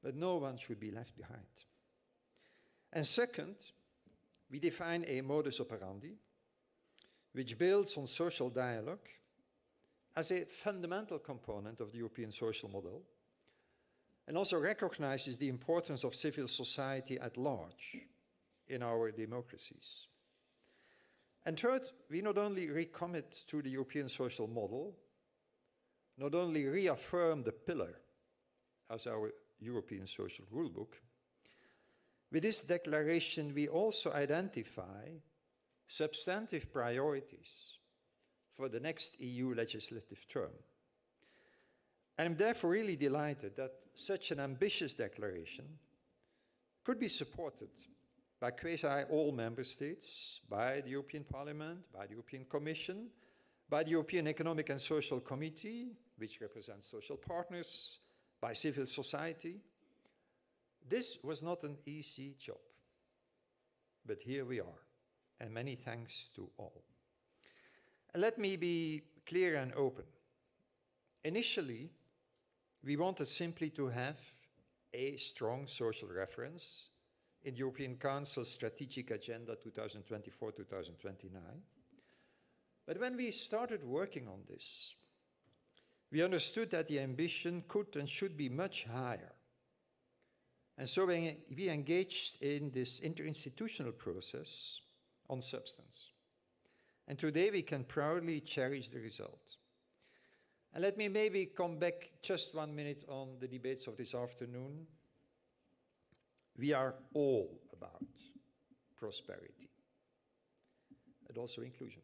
S20: but no one should be left behind. And second, we define a modus operandi which builds on social dialogue as a fundamental component of the European social model, and also recognizes the importance of civil society at large in our democracies. And third, we not only recommit to the European social model, not only reaffirm the pillar as our European social rulebook, with this declaration we also identify substantive priorities for the next EU legislative term. And I'm therefore really delighted that such an ambitious declaration could be supported by quasi all member states, by the European Parliament, by the European Commission, by the European Economic and Social Committee, which represents social partners, by civil society. This was not an easy job, but here we are, and many thanks to all. And let me be clear and open. Initially, we wanted simply to have a strong social reference in the European Council Strategic Agenda 2024-2029. But when we started working on this, we understood that the ambition could and should be much higher. And so we engaged in this interinstitutional process on substance. And today we can proudly cherish the result. And let me maybe come back just 1 minute on the debates of this afternoon. We are all about prosperity, and also inclusion.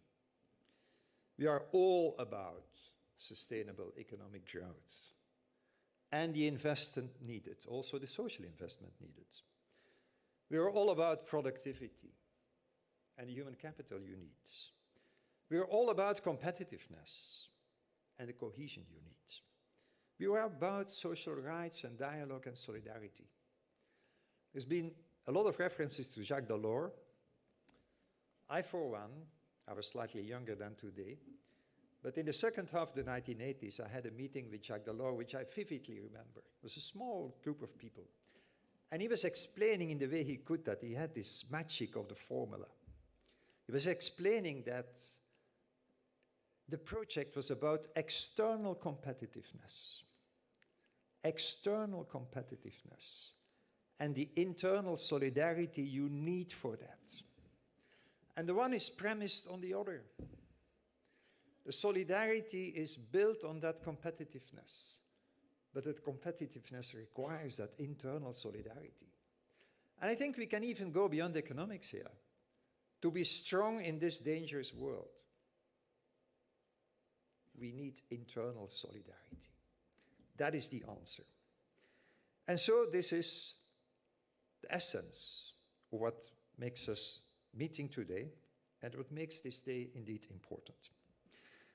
S20: We are all about sustainable economic growth and the investment needed, also the social investment needed. We are all about productivity and the human capital you need. We are all about competitiveness and the cohesion you need. We are about social rights and dialogue and solidarity. There's been a lot of references to Jacques Delors. I, for one, I was slightly younger than today, but in the second half of the 1980s, I had a meeting with Jacques Delors, which I vividly remember. It was a small group of people. And he was explaining in the way he could that he had this magic of the formula. He was explaining that The project was about external competitiveness. External competitiveness. And the internal solidarity you need for that. And the one is premised on the other. The solidarity is built on that competitiveness. But that competitiveness requires that internal solidarity. And I think we can even go beyond economics here. To be strong in this dangerous world, we need internal solidarity. That is the answer. And so this is the essence of what makes us meeting today and what makes this day indeed important.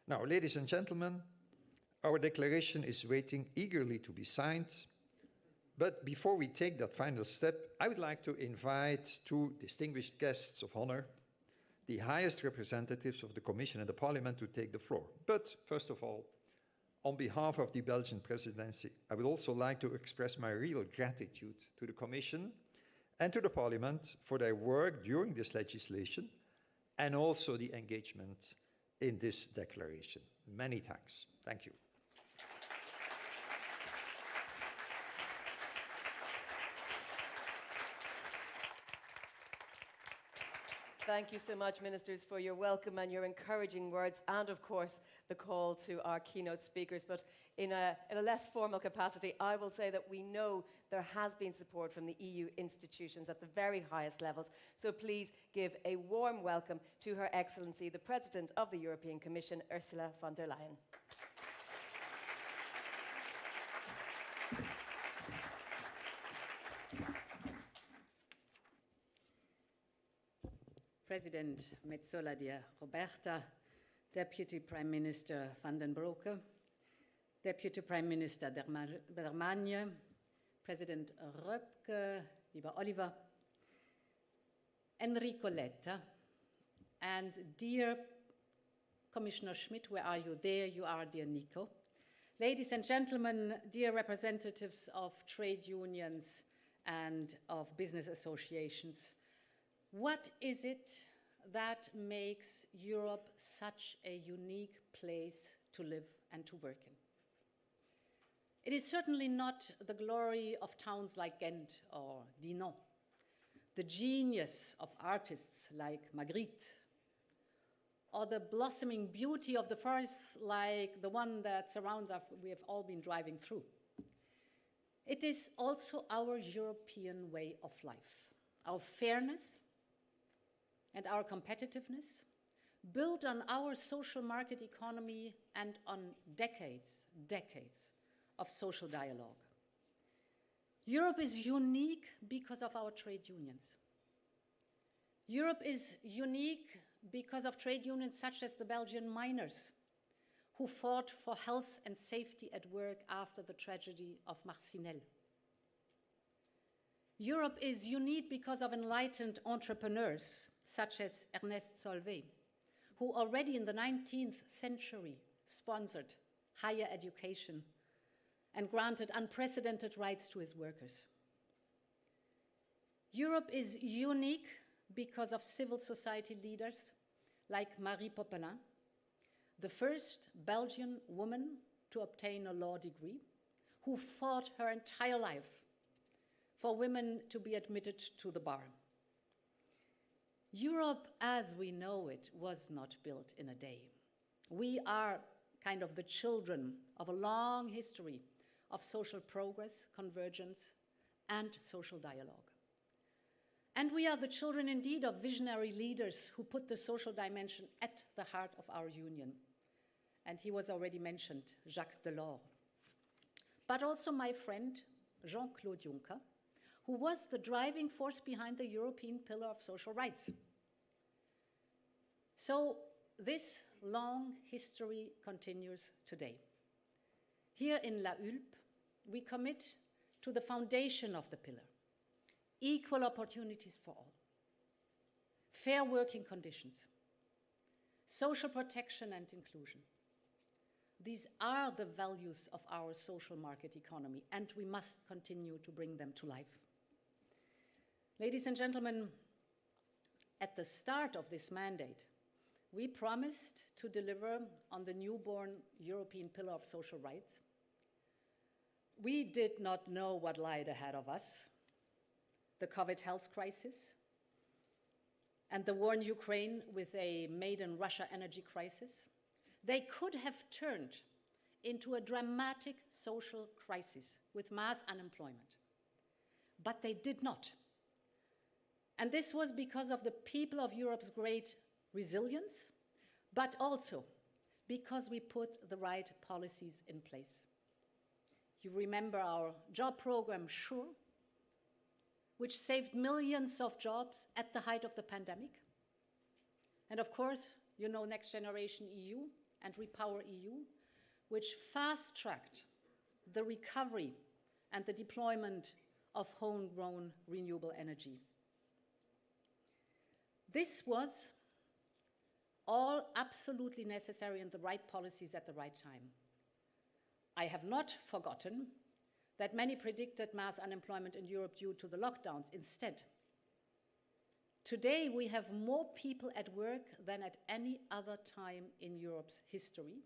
S20: Now, ladies and gentlemen, our declaration is waiting eagerly to be signed. But before we take that final step, I would like to invite two distinguished guests of honor, the highest representatives of the Commission and the Parliament, to take the floor. But first of all, on behalf of the Belgian presidency, I would also like to express my real gratitude to the Commission and to the Parliament for their work during this legislation and also the engagement in this declaration. Many thanks. Thank you.
S1: Thank you so much, Ministers, for your welcome and your encouraging words, and of course, the call to our keynote speakers. But in a less formal capacity, I will say that we know there has been support from the EU institutions at the very highest levels. So please give a warm welcome to Her Excellency, the President of the European Commission, Ursula von der Leyen.
S21: President Metsola, dear Roberta, Deputy Prime Minister Van den Broeke, Deputy Prime Minister Dermagne, President Röpke, lieber Oliver, Enrico Letta, and dear Commissioner Schmidt, where are you? There you are, dear Nico. Ladies and gentlemen, dear representatives of trade unions and of business associations, what is it that makes Europe such a unique place to live and to work in? It is certainly not the glory of towns like Ghent or Dinan, the genius of artists like Magritte, or the blossoming beauty of the forests like the one that surrounds us we have all been driving through. It is also our European way of life, our fairness and our competitiveness, built on our social market economy and on decades of social dialogue. Europe is unique because of our trade unions. Europe is unique because of trade unions such as the Belgian miners, who fought for health and safety at work after the tragedy of Marcinelle. Europe is unique because of enlightened entrepreneurs such as Ernest Solvay, who already in the 19th century sponsored higher education and granted unprecedented rights to his workers. Europe is unique because of civil society leaders like Marie Popelin, the first Belgian woman to obtain a law degree, who fought her entire life for women to be admitted to the bar. Europe, as we know it, was not built in a day. We are kind of the children of a long history of social progress, convergence, and social dialogue. And we are the children indeed of visionary leaders who put the social dimension at the heart of our union. And he was already mentioned, Jacques Delors. But also my friend, Jean-Claude Juncker, who was the driving force behind the European Pillar of Social Rights. So this long history continues today. Here in La Hulpe, we commit to the foundation of the pillar: equal opportunities for all, fair working conditions, social protection and inclusion. These are the values of our social market economy, and we must continue to bring them to life. Ladies and gentlemen, at the start of this mandate, we promised to deliver on the newborn European Pillar of Social Rights. We did not know what lied ahead of us, the COVID health crisis, and the war in Ukraine with a made in Russia energy crisis. They could have turned into a dramatic social crisis with mass unemployment. But they did not. And this was because of the people of Europe's great resilience, but also because we put the right policies in place. You remember our job program, SURE, which saved millions of jobs at the height of the pandemic. And of course, you know Next Generation EU and Repower EU, which fast-tracked the recovery and the deployment of homegrown renewable energy. This was all absolutely necessary and the right policies at the right time. I have not forgotten that many predicted mass unemployment in Europe due to the lockdowns. Instead, today we have more people at work than at any other time in Europe's history.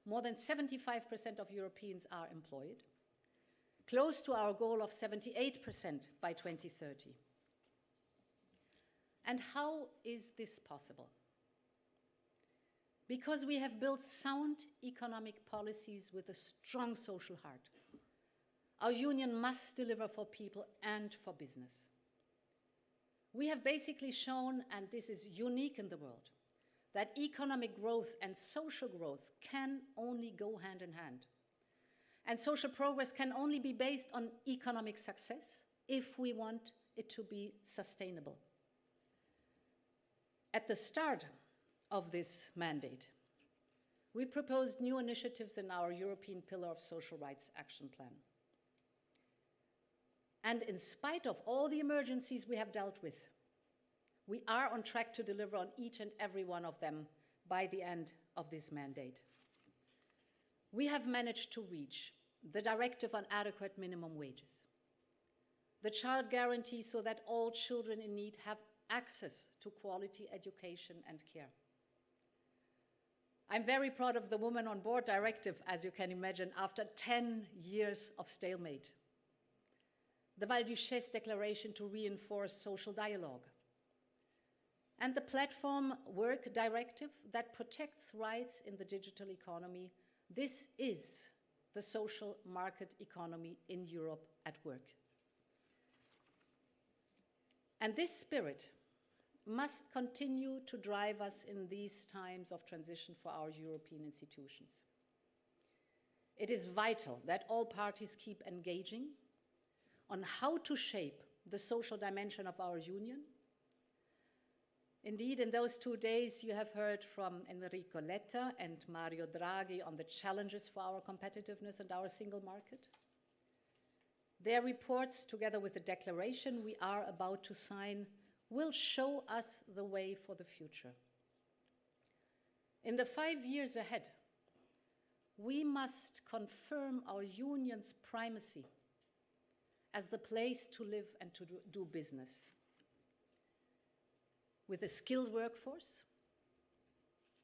S21: More than 75% of Europeans are employed, close to our goal of 78% by 2030. And how is this possible? Because we have built sound economic policies with a strong social heart. Our union must deliver for people and for business. We have basically shown, and this is unique in the world, that economic growth and social growth can only go hand in hand. And social progress can only be based on economic success if we want it to be sustainable. At the start of this mandate, we proposed new initiatives in our European Pillar of Social Rights Action Plan. And in spite of all the emergencies we have dealt with, we are on track to deliver on each and every one of them by the end of this mandate. We have managed to reach the directive on adequate minimum wages, the child guarantee so that all children in need have access to quality education and care. I'm very proud of the Women on Board directive, as you can imagine, after 10 years of stalemate. The Val-Duchesse Declaration to reinforce social dialogue, and the Platform Work Directive that protects rights in the digital economy. This is the social market economy in Europe at work. And this spirit must continue to drive us in these times of transition for our European institutions. It is vital that all parties keep engaging on how to shape the social dimension of our union. Indeed, in those 2 days, you have heard from Enrico Letta and Mario Draghi on the challenges for our competitiveness and our single market. Their reports, together with the declaration we are about to sign, will show us the way for the future. In the 5 years ahead, we must confirm our union's primacy as the place to live and to do business, with a skilled workforce,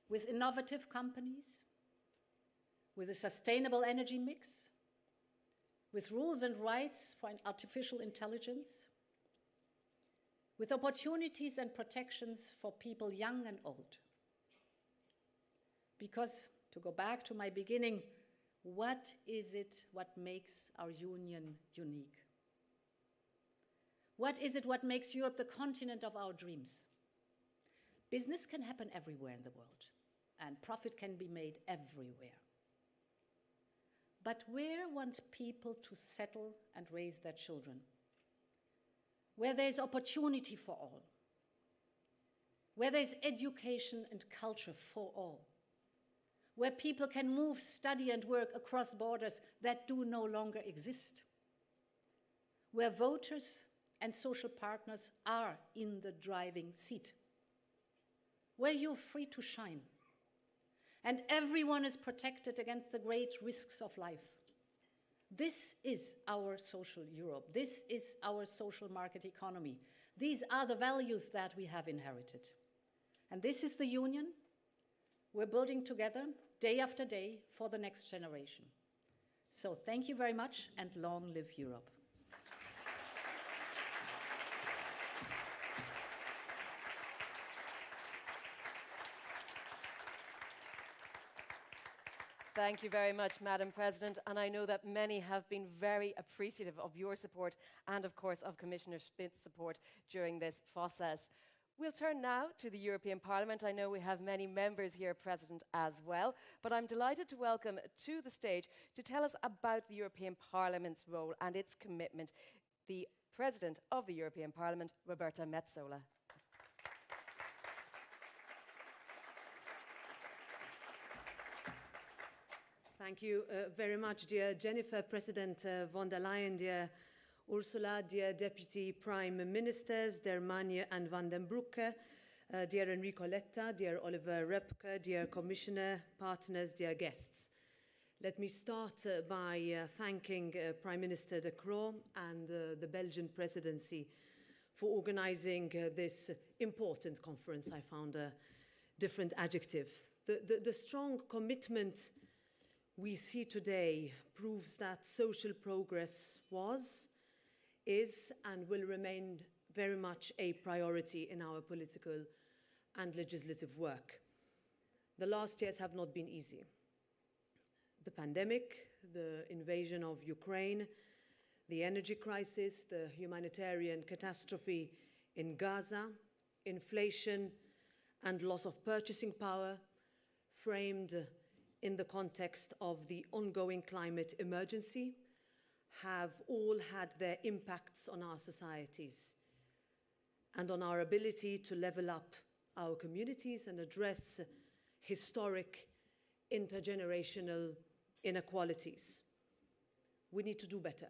S21: with innovative companies, with a sustainable energy mix, with rules and rights for artificial intelligence, with opportunities and protections for people young and old. Because, to go back to my beginning, what is it what makes our union unique? What is it what makes Europe the continent of our dreams? Business can happen everywhere in the world, and profit can be made everywhere. But where want people to settle and raise their children? Where there's opportunity for all, where there's education and culture for all, where people can move, study, and work across borders that do no longer exist, where voters and social partners are in the driving seat, where you're free to shine, and everyone is protected against the great risks of life. This is our social Europe. This is our social market economy. These are the values that we have inherited. And this is the union we're building together day after day for the next generation. So thank you very much, and long live Europe.
S1: Thank you very much, Madam President. And I know that many have been very appreciative of your support and, of course, of Commissioner Schmidt's support during this process. We'll turn now to the European Parliament. I know we have many members here present as well, but I'm delighted to welcome to the stage to tell us about the European Parliament's role and its commitment, the President of the European Parliament, Roberta Metsola.
S4: Thank you very much, dear Jennifer, President von der Leyen, dear Ursula, dear Deputy Prime Ministers, dear Manje and Van den Broeke, dear Enrico Letta, dear Oliver Repke, dear Commissioner, partners, dear guests. Let me start by thanking Prime Minister De Croo and the Belgian presidency for organizing this important conference. I found a different adjective. The strong commitment we see today proves that social progress was, is, and will remain very much a priority in our political and legislative work. The last years have not been easy. The pandemic, the invasion of Ukraine, the energy crisis, the humanitarian catastrophe in Gaza, inflation and loss of purchasing power, framed in the context of the ongoing climate emergency, have all had their impacts on our societies and on our ability to level up our communities and address historic intergenerational inequalities. We need to do better.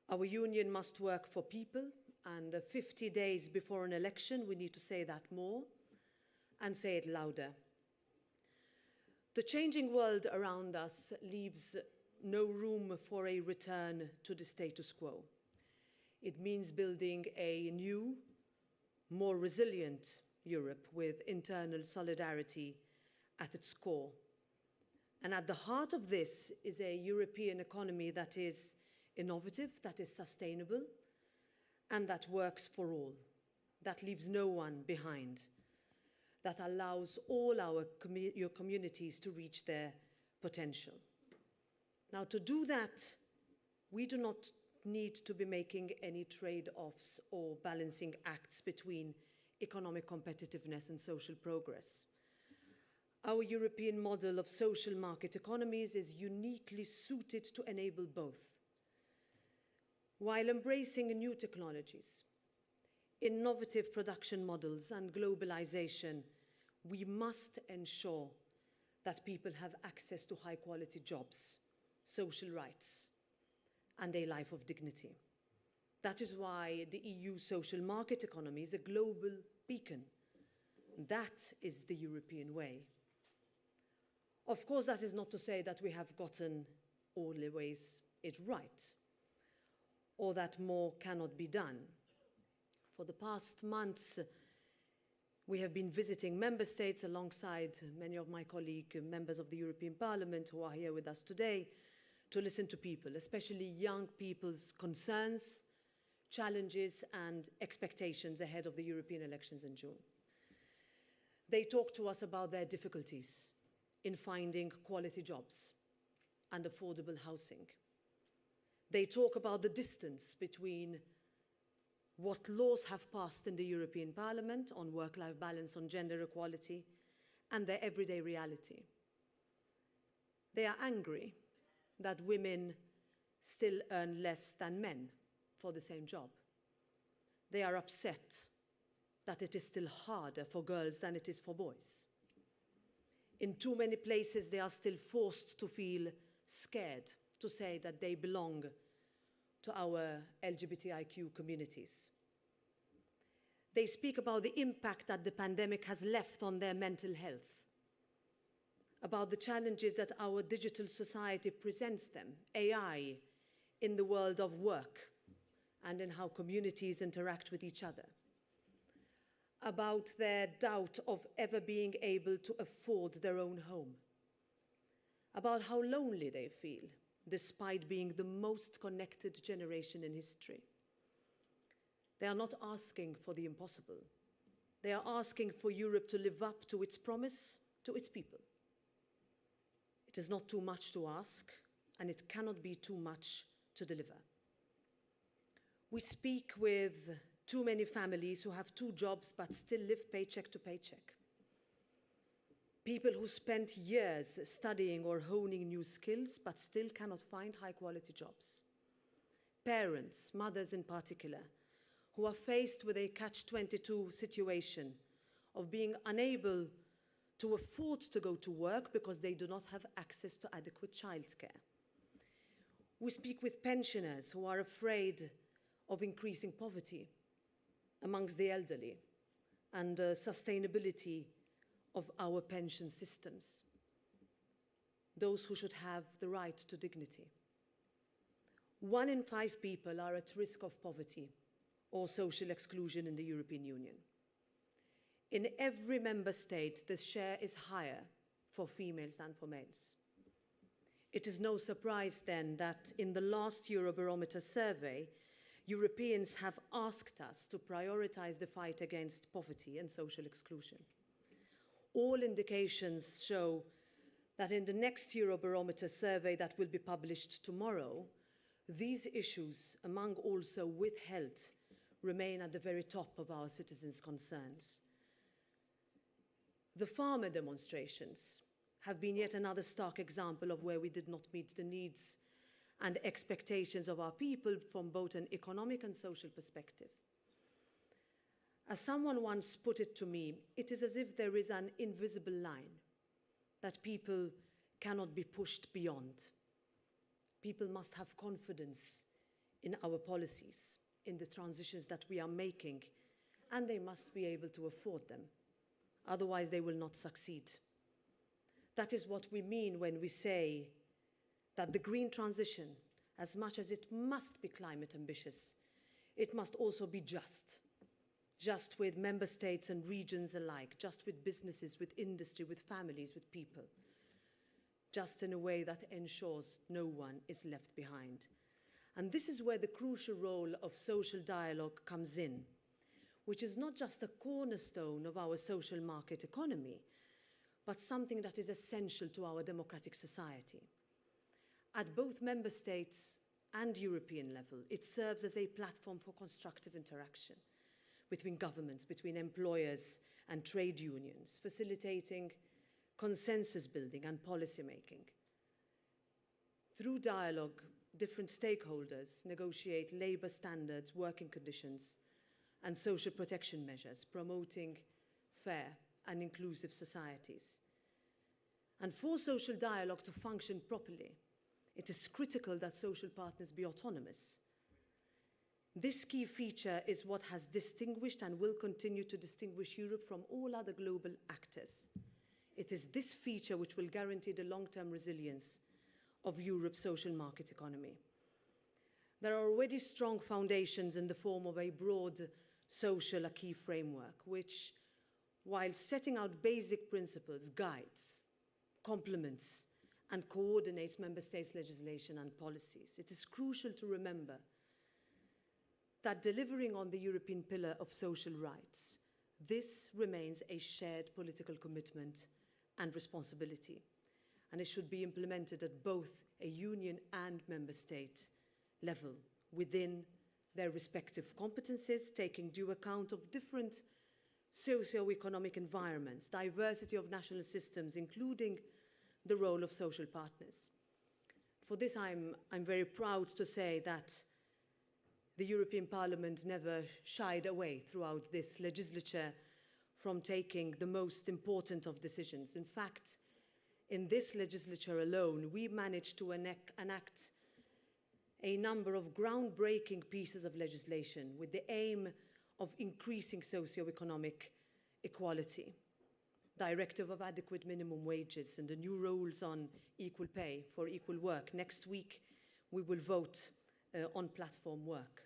S4: Our union must work for people, and 50 days before an election, we need to say that more and say it louder. The changing world around us leaves no room for a return to the status quo. It means building a new, more resilient Europe with internal solidarity at its core. And at the heart of this is a European economy that is innovative, that is sustainable, and that works for all, that leaves no one behind, that allows all your communities to reach their potential. Now, to do that, we do not need to be making any trade-offs or balancing acts between economic competitiveness and social progress. Our European model of social market economies is uniquely suited to enable both. While embracing new technologies, innovative production models and globalization, we must ensure that people have access to high-quality jobs, social rights, and a life of dignity. That is why the EU social market economy is a global beacon. That is the European way. Of course, that is not to say that we have gotten always it right, or that more cannot be done. For the past months, we have been visiting member states alongside many of my colleague members of the European Parliament who are here with us today to listen to people, especially young people's concerns, challenges and expectations ahead of the European elections in June. They talk to us about their difficulties in finding quality jobs and affordable housing. They talk about the distance between what laws have passed in the European Parliament on work-life balance, on gender equality, and their everyday reality. They are angry that women still earn less than men for the same job. They are upset that it is still harder for girls than it is for boys. In too many places, they are still forced to feel scared to say that they belong to our LGBTIQ communities. They speak about the impact that the pandemic has left on their mental health, about the challenges that our digital society presents them, AI, in the world of work, and in how communities interact with each other. about their doubt of ever being able to afford their own home, about how lonely they feel, despite being the most connected generation in history. They are not asking for the impossible. They are asking for Europe to live up to its promise to its people. It is not too much to ask, and it cannot be too much to deliver. We speak with too many families who have 2 jobs but still live paycheck to paycheck. People who spent years studying or honing new skills but still cannot find high-quality jobs. Parents, mothers in particular, who are faced with a catch-22 situation of being unable to afford to go to work because they do not have access to adequate childcare. We speak with pensioners who are afraid of increasing poverty amongst the elderly and sustainability of our pension systems, those who should have the right to dignity. 1 in 5 people are at risk of poverty or social exclusion in the European Union. In every member state, the share is higher for females than for males. It is no surprise then that in the last Eurobarometer survey, Europeans have asked us to prioritize the fight against poverty and social exclusion. All indications show that in the next Eurobarometer survey that will be published tomorrow, these issues, among also with health, remain at the very top of our citizens' concerns. The farmer demonstrations have been yet another stark example of where we did not meet the needs and expectations of our people from both an economic and social perspective. As someone once put it to me, it is as if there is an invisible line that people cannot be pushed beyond. People must have confidence in our policies, in the transitions that we are making, and they must be able to afford them. Otherwise, they will not succeed. That is what we mean when we say that the green transition, as much as it must be climate ambitious, it must also be just with member states and regions alike, just with businesses, with industry, with families, with people, just in a way that ensures no one is left behind. And this is where the crucial role of social dialogue comes in, which is not just a cornerstone of our social market economy, but something that is essential to our democratic society. At both member states and European level, it serves as a platform for constructive interaction between governments, between employers and trade unions, facilitating consensus building and policy making. Through dialogue, different stakeholders negotiate labor standards, working conditions, and social protection measures, promoting fair and inclusive societies. And for social dialogue to function properly, it is critical that social partners be autonomous. This key feature is what has distinguished and will continue to distinguish Europe from all other global actors. It is this feature which will guarantee the long-term resilience of Europe's social market economy. There are already strong foundations in the form of a broad social acquis framework, which, while setting out basic principles, guides, complements, and coordinates member states' legislation and policies. It is crucial to remember that delivering on the European pillar of social rights, this remains a shared political commitment and responsibility, and it should be implemented at both a union and member state level within their respective competencies, taking due account of different socio-economic environments, diversity of national systems, including the role of social partners. For this, I'm very proud to say that the European Parliament never shied away throughout this legislature from taking the most important of decisions. In fact, in this legislature alone, we managed to enact a number of groundbreaking pieces of legislation with the aim of increasing socio-economic equality. Directive of adequate minimum wages and the new rules on equal pay for equal work. Next week, we will vote on platform work.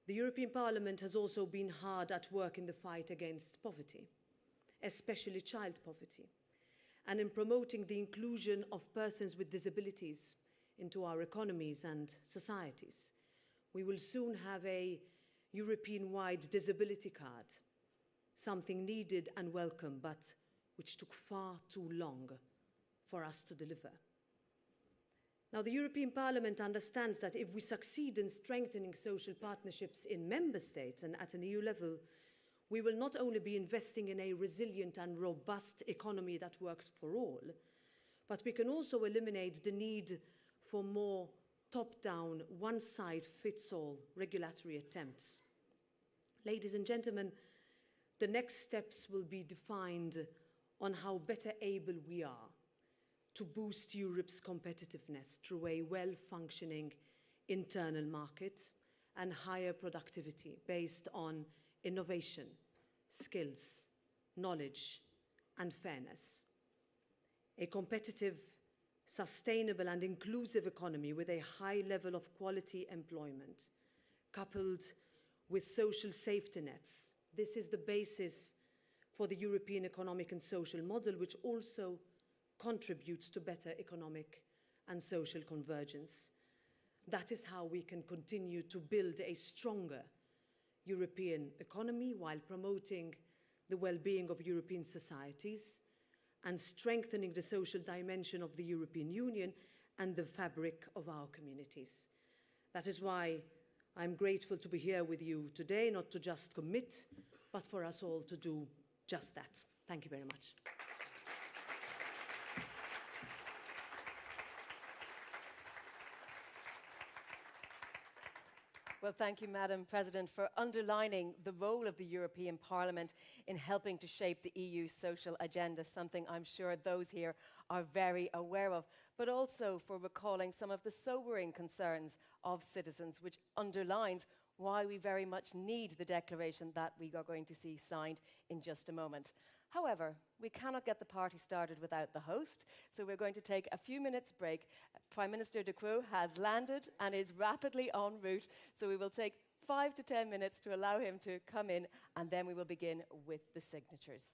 S4: The European Parliament has also been hard at work in the fight against poverty, especially child poverty, and in promoting the inclusion of persons with disabilities into our economies and societies. We will soon have a European-wide disability card, something needed and welcome, but which took far too long for us to deliver. Now, the European Parliament understands that if we succeed in strengthening social partnerships in member states and at an EU level, we will not only be investing in a resilient and robust economy that works for all, but we can also eliminate the need for more top-down, one-size-fits-all regulatory attempts. Ladies and gentlemen, the next steps will be defined on how better able we are to boost Europe's competitiveness through a well-functioning internal market and higher productivity based on innovation, skills, knowledge, and fairness. A competitive, sustainable, and inclusive economy with a high level of quality employment, coupled with social safety nets. This is the basis for the European economic and social model, which also contributes to better economic and social convergence. That is how we can continue to build a stronger European economy while promoting the well-being of European societies and strengthening the social dimension of the European Union and the fabric of our communities. That is why I'm grateful to be here with you today, not to just commit, but for us all to do just that. Thank you very much.
S1: Well, thank you, Madam President, for underlining the role of the European Parliament in helping to shape the EU's social agenda, something I'm sure those here are very aware of, but also for recalling some of the sobering concerns of citizens, which underlines why we very much need the declaration that we are going to see signed in just a moment. However, we cannot get the party started without the host, so we're going to take a few minutes break. Prime Minister De Croo has landed and is rapidly en route, so we will take 5 to 10 minutes to allow him to come in, and then we will begin with the signatures.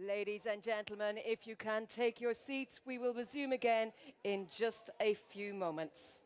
S1: Ladies and gentlemen, if you can take your seats, we will resume again in just a few moments.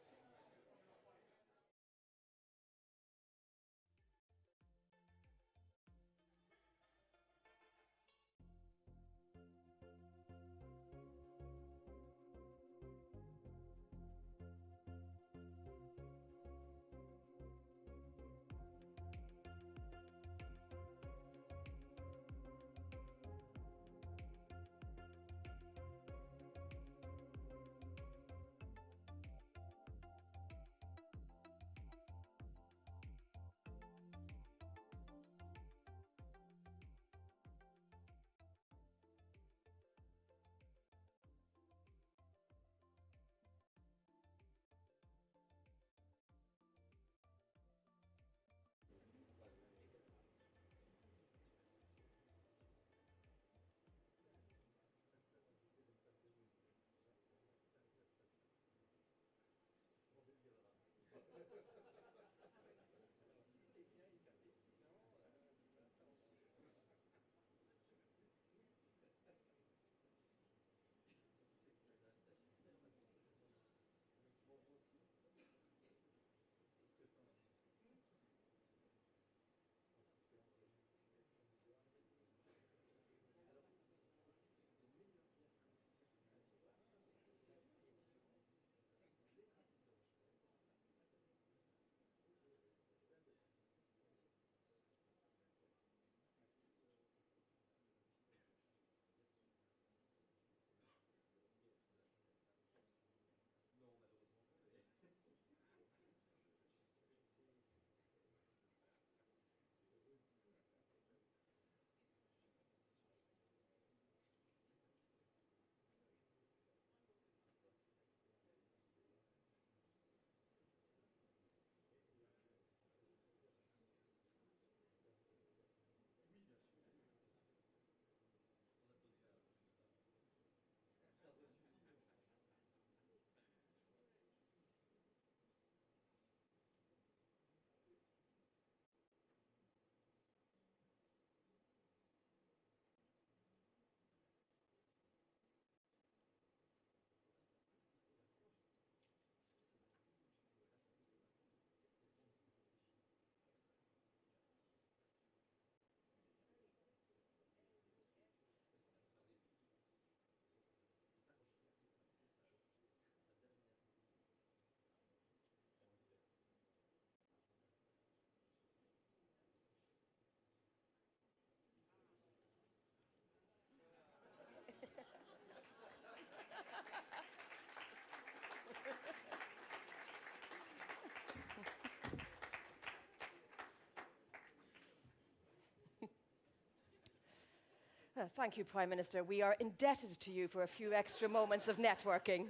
S1: Thank you, Prime Minister. We are indebted to you for a few extra moments of networking.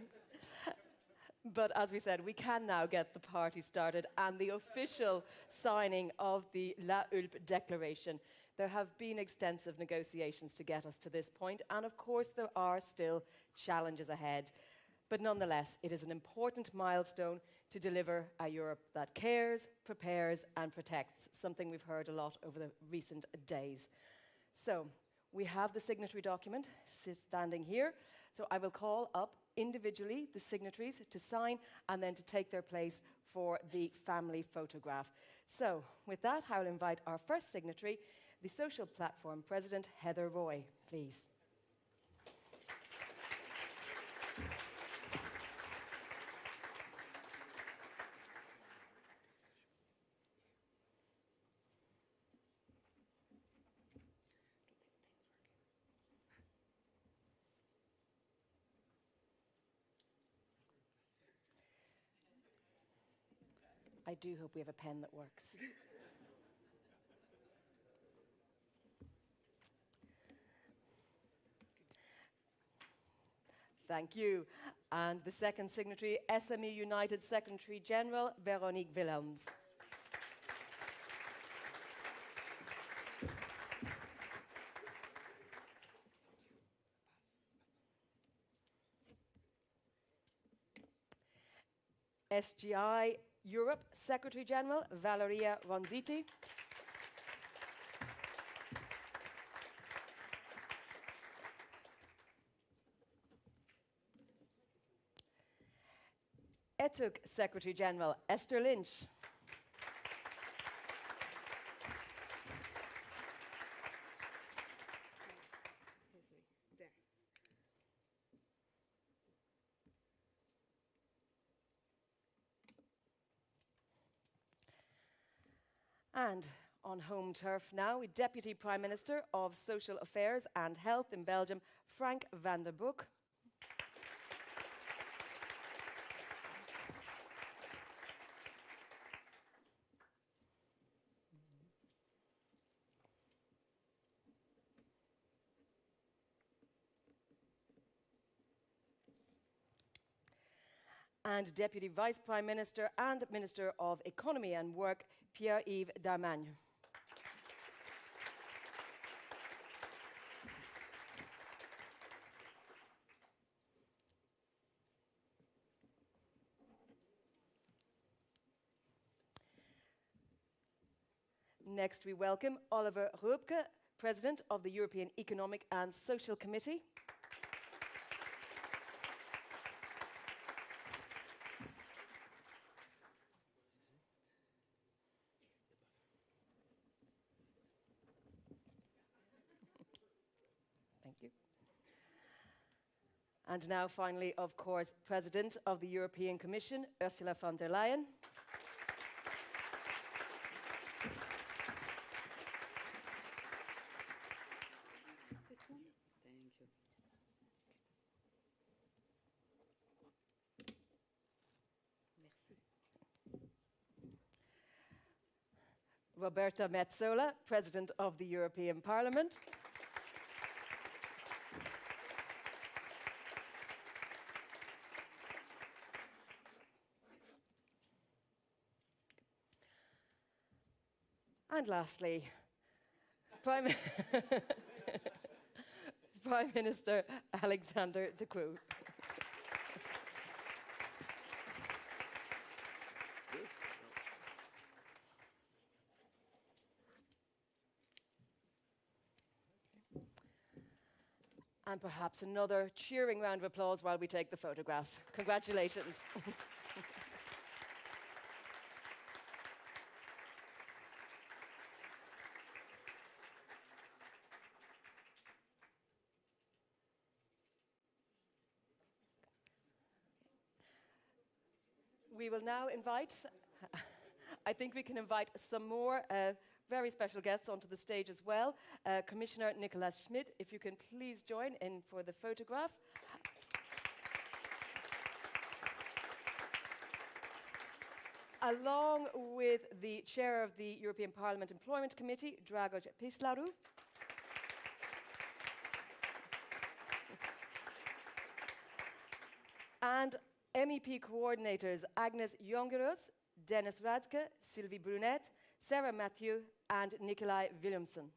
S1: But as we said, we can now get the party started and the official signing of the La Hulpe Declaration. There have been extensive negotiations to get us to this point, and of course there are still challenges ahead. But nonetheless, it is an important milestone to deliver a Europe that cares, prepares, and protects, something we've heard a lot over the recent days. So, we have the signatory document standing here, so I will call up individually the signatories to sign and then to take their place for the family photograph. So, with that, I will invite our first signatory, the Social Platform President, Heather Roy, please. I do hope we have a pen that works. Thank you. And the second signatory, SME United Secretary General, Veronique Willems. SGI Europe Secretary General, Valeria Ronziti. ETUC Secretary General, Esther Lynch. And on home turf now, Deputy Prime Minister of Social Affairs and Health in Belgium, Frank van den Broek. And Deputy Vice Prime Minister and Minister of Economy and Work, Pierre-Yves Darmagne. Next, we welcome Oliver Röpke, President of the European Economic and Social Committee. Thank you. And now, finally, of course, President of the European Commission, Ursula von der Leyen. Roberta Metsola, President of the European Parliament. And lastly, Prime Minister Alexander De Croo. And perhaps another cheering round of applause while we take the photograph. Congratulations. We will now invite, I think we can invite some more very special guests onto the stage as well. Commissioner Nicolas Schmit, if you can please join in for the photograph. Along with the Chair of the European Parliament Employment Committee, Dragoș Pislaru. And MEP coordinators Agnes Jongeros, Dennis Radke, Sylvie Brunet, Sarah Matthew, and Nikolai Williamson.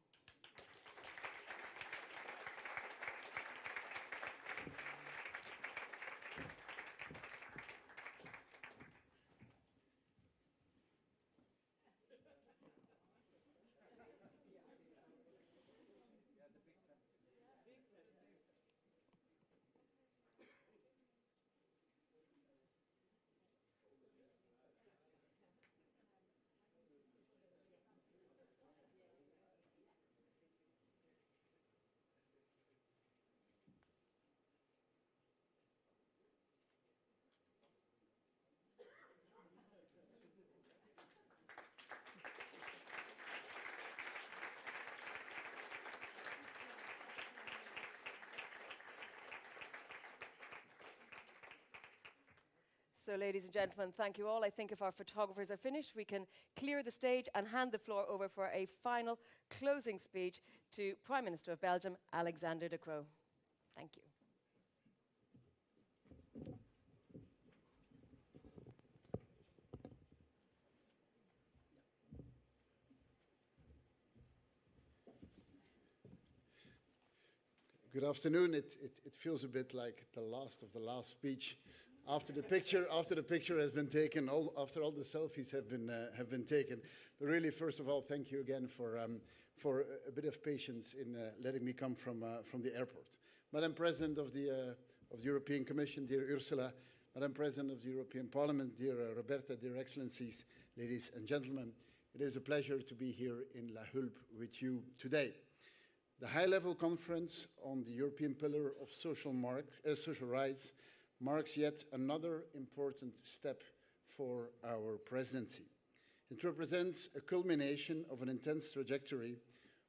S1: So, ladies and gentlemen, thank you all. I think if our photographers are finished, we can clear the stage and hand the floor over for a final closing speech to Prime Minister of Belgium, Alexander De Croo. Thank you.
S3: Good afternoon. It feels a bit like the last of the last speech. After the picture has been taken, after all the selfies have been taken. But really, first of all, thank you again for a bit of patience in letting me come from the airport. Madam President of the European Commission, dear Ursula, Madam President of the European Parliament, dear Roberta, dear Excellencies, ladies and gentlemen, it is a pleasure to be here in La Hulpe with you today. The high-level conference on the European Pillar of Social Rights marks yet another important step for our presidency. It represents a culmination of an intense trajectory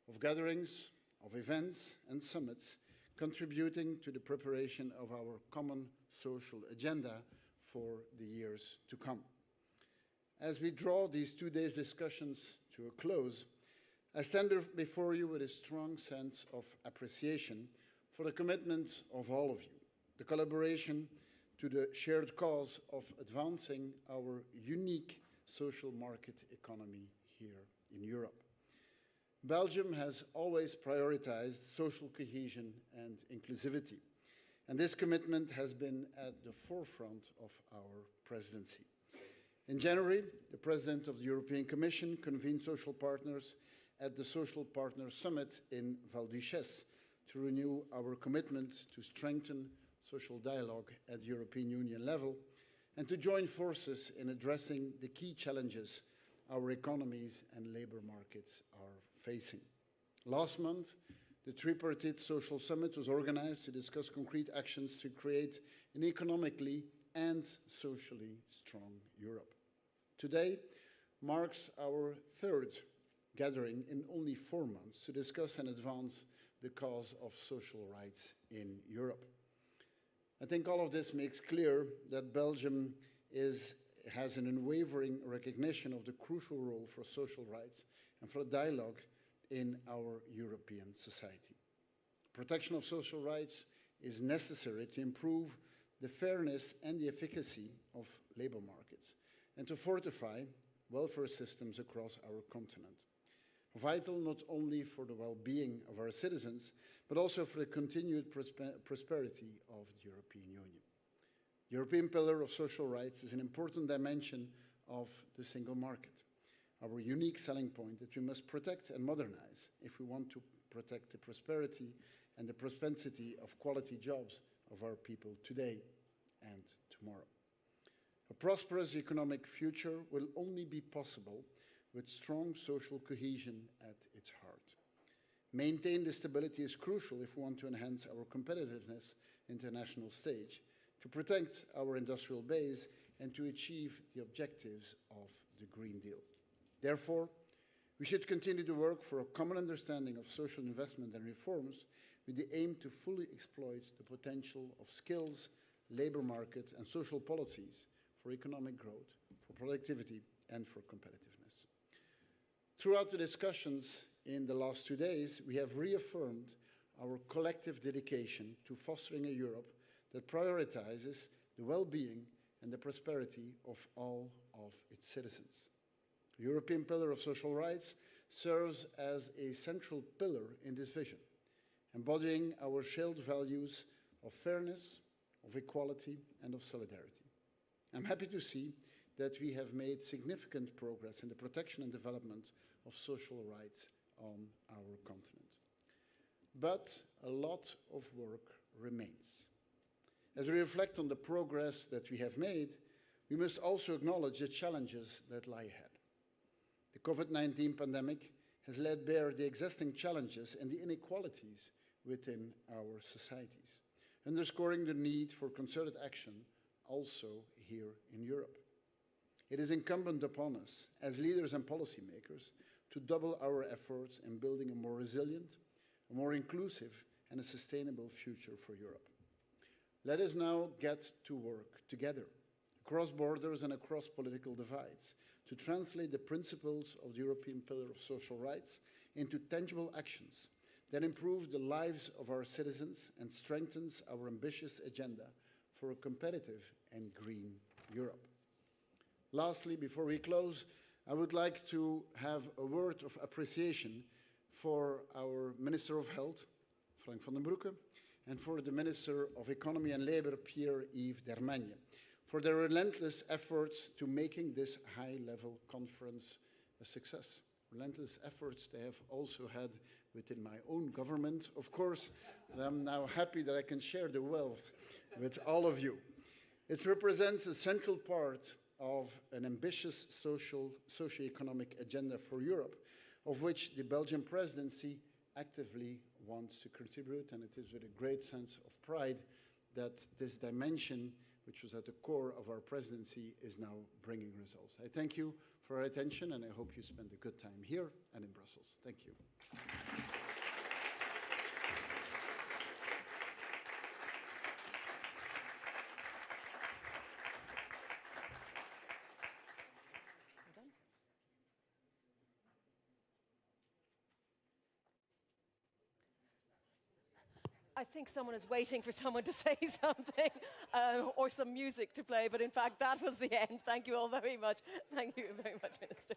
S3: of gatherings, of events and summits contributing to the preparation of our common social agenda for the years to come. As we draw these 2 days' discussions to a close, I stand before you with a strong sense of appreciation for the commitment of all of you, the collaboration to the shared cause of advancing our unique social market economy here in Europe. Belgium has always prioritized social cohesion and inclusivity, and this commitment has been at the forefront of our presidency. In January, the President of the European Commission convened social partners at the Social Partners Summit in Val d'Uchaise to renew our commitment to strengthen social dialogue at European Union level and to join forces in addressing the key challenges our economies and labor markets are facing. Last month, the tripartite social summit was organized to discuss concrete actions to create an economically and socially strong Europe. Today marks our third gathering in only 4 months to discuss and advance the cause of social rights in Europe. I think all of this makes clear that Belgium has an unwavering recognition of the crucial role for social rights and for dialogue in our European society. Protection of social rights is necessary to improve the fairness and the efficacy of labor markets and to fortify welfare systems across our continent. Vital not only for the well-being of our citizens, but also for the continued prosperity of the European Union. The European Pillar of Social Rights is an important dimension of the single market, our unique selling point that we must protect and modernize if we want to protect the prosperity and the propensity of quality jobs of our people today and tomorrow. A prosperous economic future will only be possible with strong social cohesion at its heart. Maintained stability is crucial if we want to enhance our competitiveness international stage, to protect our industrial base, and to achieve the objectives of the Green Deal. Therefore, we should continue to work for a common understanding of social investment and reforms with the aim to fully exploit the potential of skills, labor market, and social policies for economic growth, for productivity, and for competitiveness. Throughout the discussions in the last 2 days, we have reaffirmed our collective dedication to fostering a Europe that prioritizes the well-being and the prosperity of all of its citizens. The European Pillar of Social Rights serves as a central pillar in this vision, embodying our shared values of fairness, of equality, and of solidarity. I'm happy to see that we have made significant progress in the protection and development of social rights on our continent. But a lot of work remains. As we reflect on the progress that we have made, we must also acknowledge the challenges that lie ahead. The COVID-19 pandemic has laid bare the existing challenges and the inequalities within our societies, underscoring the need for concerted action also here in Europe. It is incumbent upon us, as leaders and policymakers, to double our efforts in building a more resilient, a more inclusive, and a sustainable future for Europe. Let us now get to work together, across borders and across political divides, to translate the principles of the European Pillar of Social Rights into tangible actions that improve the lives of our citizens and strengthens our ambitious agenda for a competitive and green Europe. Lastly, before we close, I would like to have a word of appreciation for our Minister of Health, Frank van den Broeke, and for the Minister of Economy and Labour, Pierre-Yves Dermagne, for their relentless efforts to making this high-level conference a success. Relentless efforts they have also had within my own government, of course, and I'm now happy that I can share the wealth with all of you. It represents a central part of an ambitious socio-economic agenda for Europe, of which the Belgian presidency actively wants to contribute, and it is with a great sense of pride that this dimension, which was at the core of our presidency, is now bringing results. I thank you for your attention, and I hope you spend a good time here and in Brussels. Thank you.
S1: I think someone is waiting for someone to say something or some music to play, but in fact, that was the end. Thank you all very much. Thank you very much, Minister.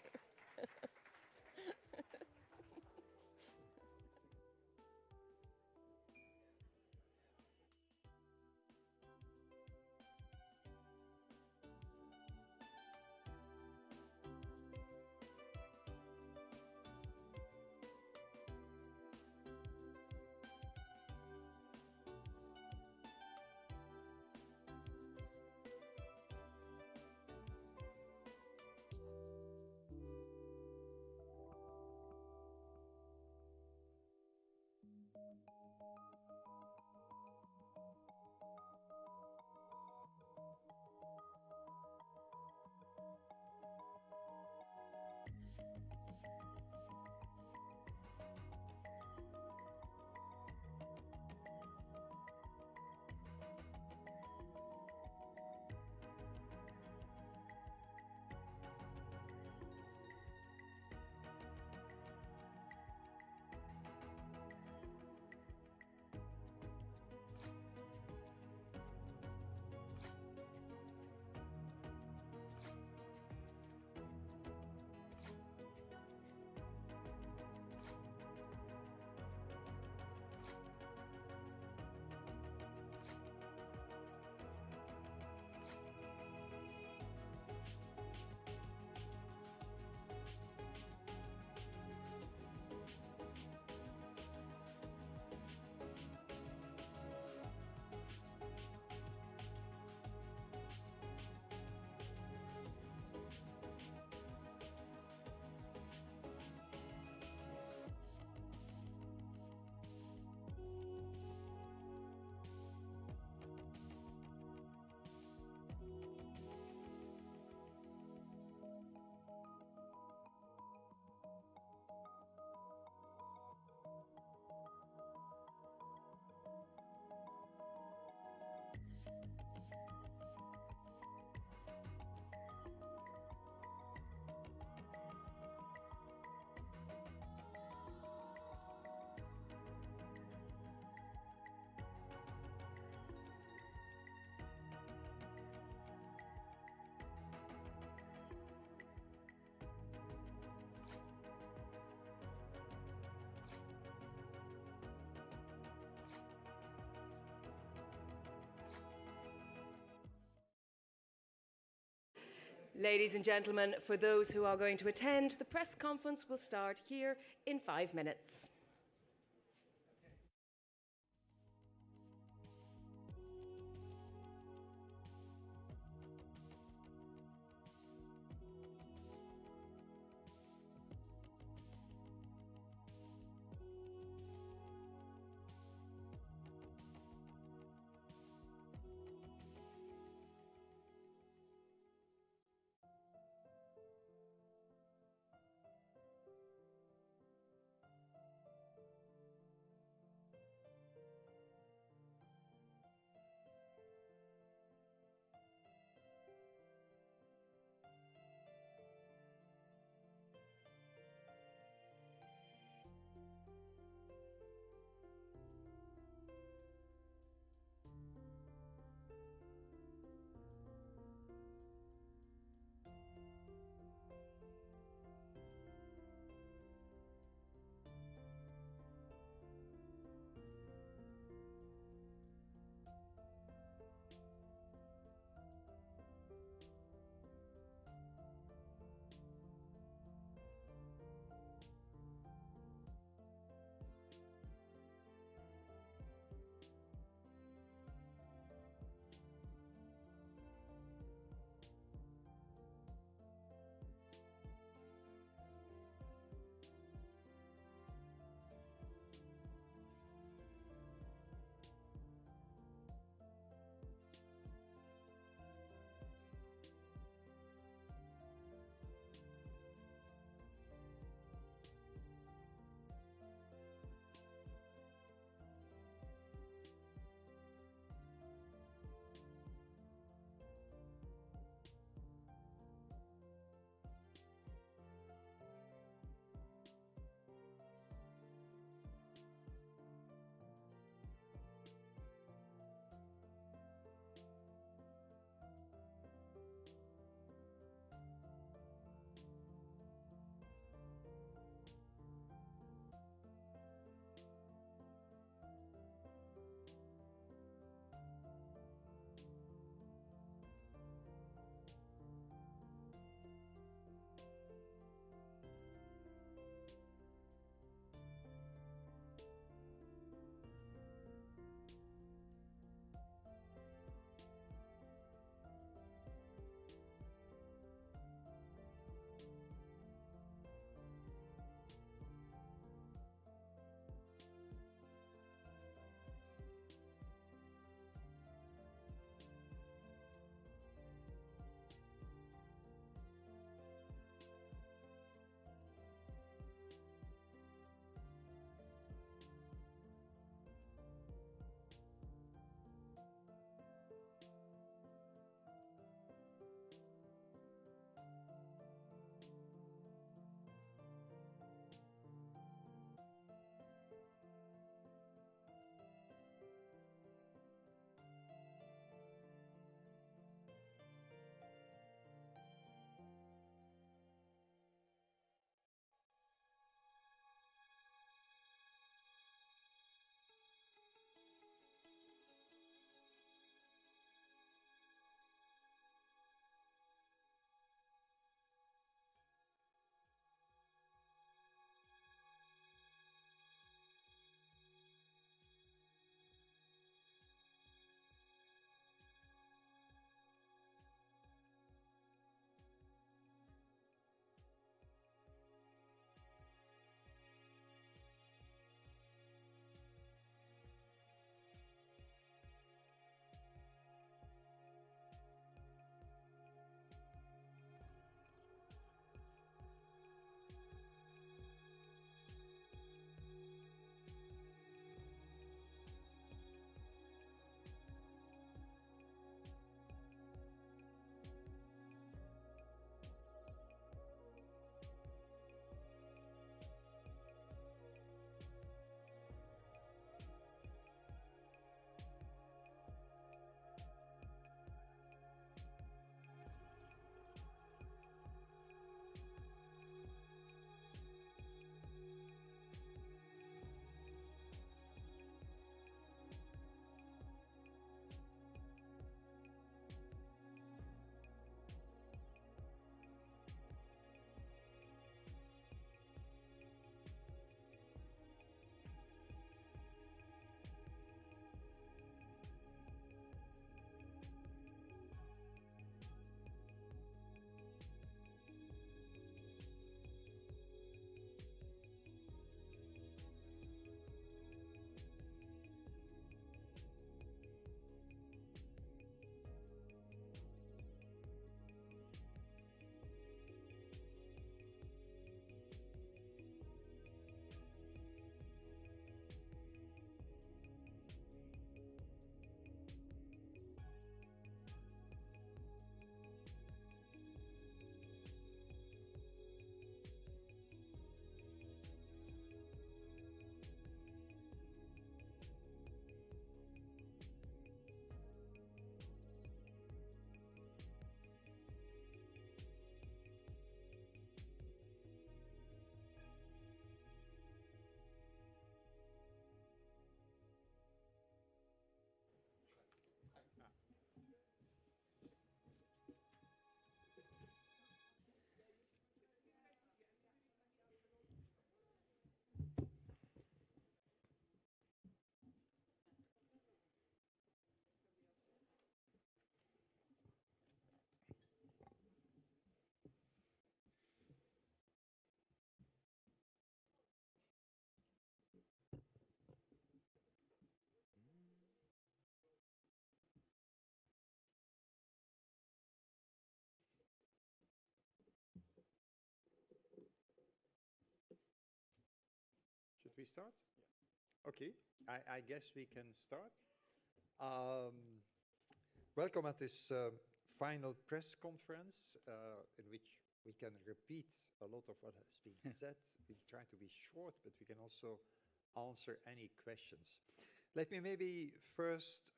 S1: Ladies and gentlemen, for those who are going to attend, the press conference will start here in 5 minutes.
S20: start? Yeah. Okay, I guess we can start. Welcome at this final press conference in which we can repeat a lot of what has been said. We try to be short, but we can also answer any questions. Let me maybe first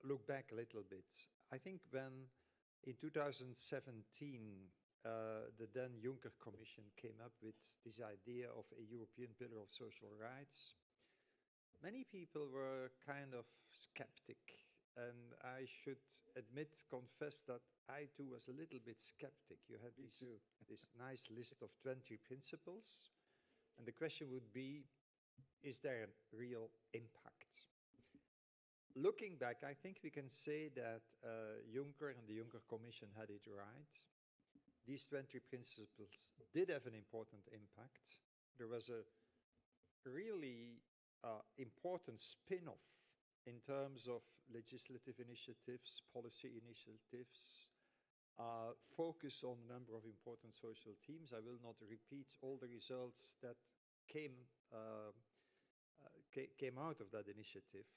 S20: look back a little bit. I think when in 2017 the then Juncker Commission came up with this idea of a European Pillar of Social Rights, many people were kind of skeptic. And I should admit, confess that I too was a little bit skeptic. You had this nice list of 20 principles. And the question would be, is there a real impact? Looking back, I think we can say that Juncker and the Juncker Commission had it right. These 20 principles did have an important impact. There was a really important spin-off in terms of legislative initiatives, policy initiatives, focus on a number of important social themes. I will not repeat all the results that came out of that initiative.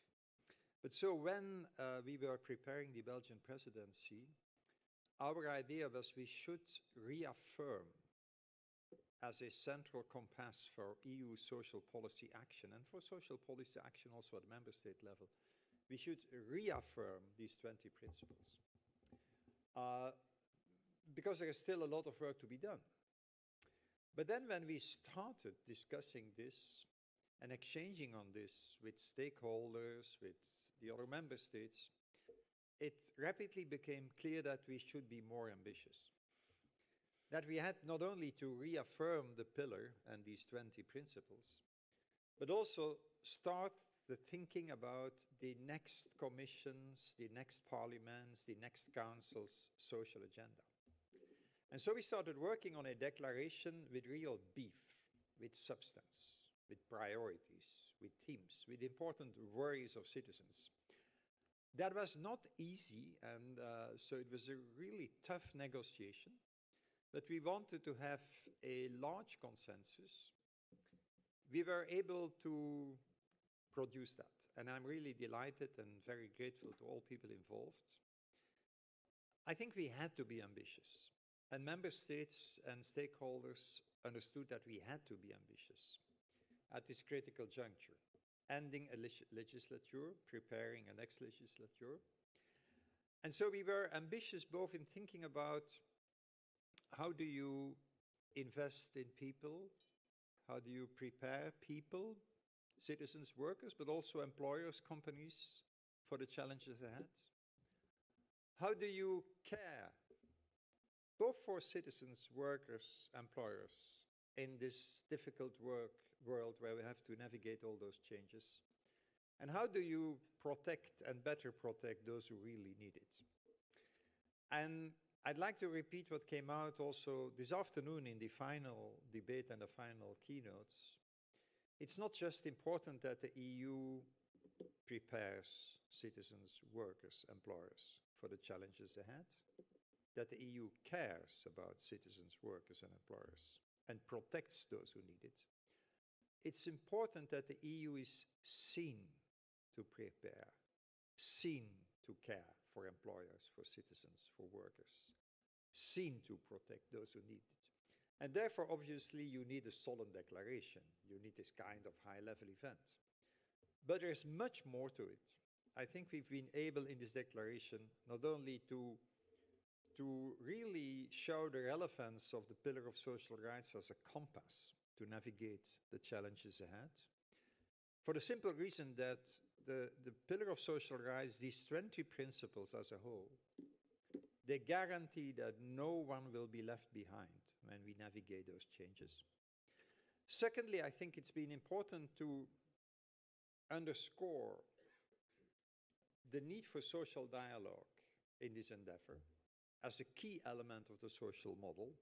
S20: But so when we were preparing the Belgian presidency, our idea was we should reaffirm as a central compass for EU social policy action and for social policy action also at member state level, we should reaffirm these 20 principles. Because there is still a lot of work to be done. But then when we started discussing this and exchanging on this with stakeholders, with the other member states, it rapidly became clear that we should be more ambitious. That we had not only to reaffirm the pillar and these 20 principles, but also start the thinking about the next commissions, the next parliaments, the next council's social agenda. And so we started working on a declaration with real beef, with substance, with priorities, with themes, with important worries of citizens. That was not easy, and so it was a really tough negotiation. But we wanted to have a large consensus. We were able to produce that, and I'm really delighted and very grateful to all people involved. I think we had to be ambitious, and member states and stakeholders understood that we had to be ambitious at this critical juncture, ending a legislature, preparing a next legislature. And so we were ambitious both in thinking about how do you invest in people? How do you prepare people, citizens, workers, but also employers, companies, for the challenges ahead? How do you care, both for citizens, workers, employers, in this difficult world where we have to navigate all those changes? And how do you protect and better protect those who really need it? And I'd like to repeat what came out also this afternoon in the final debate and the final keynotes. It's not just important that the EU prepares citizens, workers, employers for the challenges ahead, that the EU cares about citizens, workers, and employers and protects those who need it. It's important that the EU is seen to prepare, seen to care for employers, for citizens, for workers, seen to protect those who need it. And therefore, obviously, you need a solemn declaration. You need this kind of high-level event. But there's much more to it. I think we've been able in this declaration not only to really show the relevance of the Pillar of Social Rights as a compass to navigate the challenges ahead, for the simple reason that the Pillar of Social Rights, these 20 principles as a whole, they guarantee that no one will be left behind when we navigate those changes. Secondly, I think it's been important to underscore the need for social dialogue in this endeavor as a key element of the social model.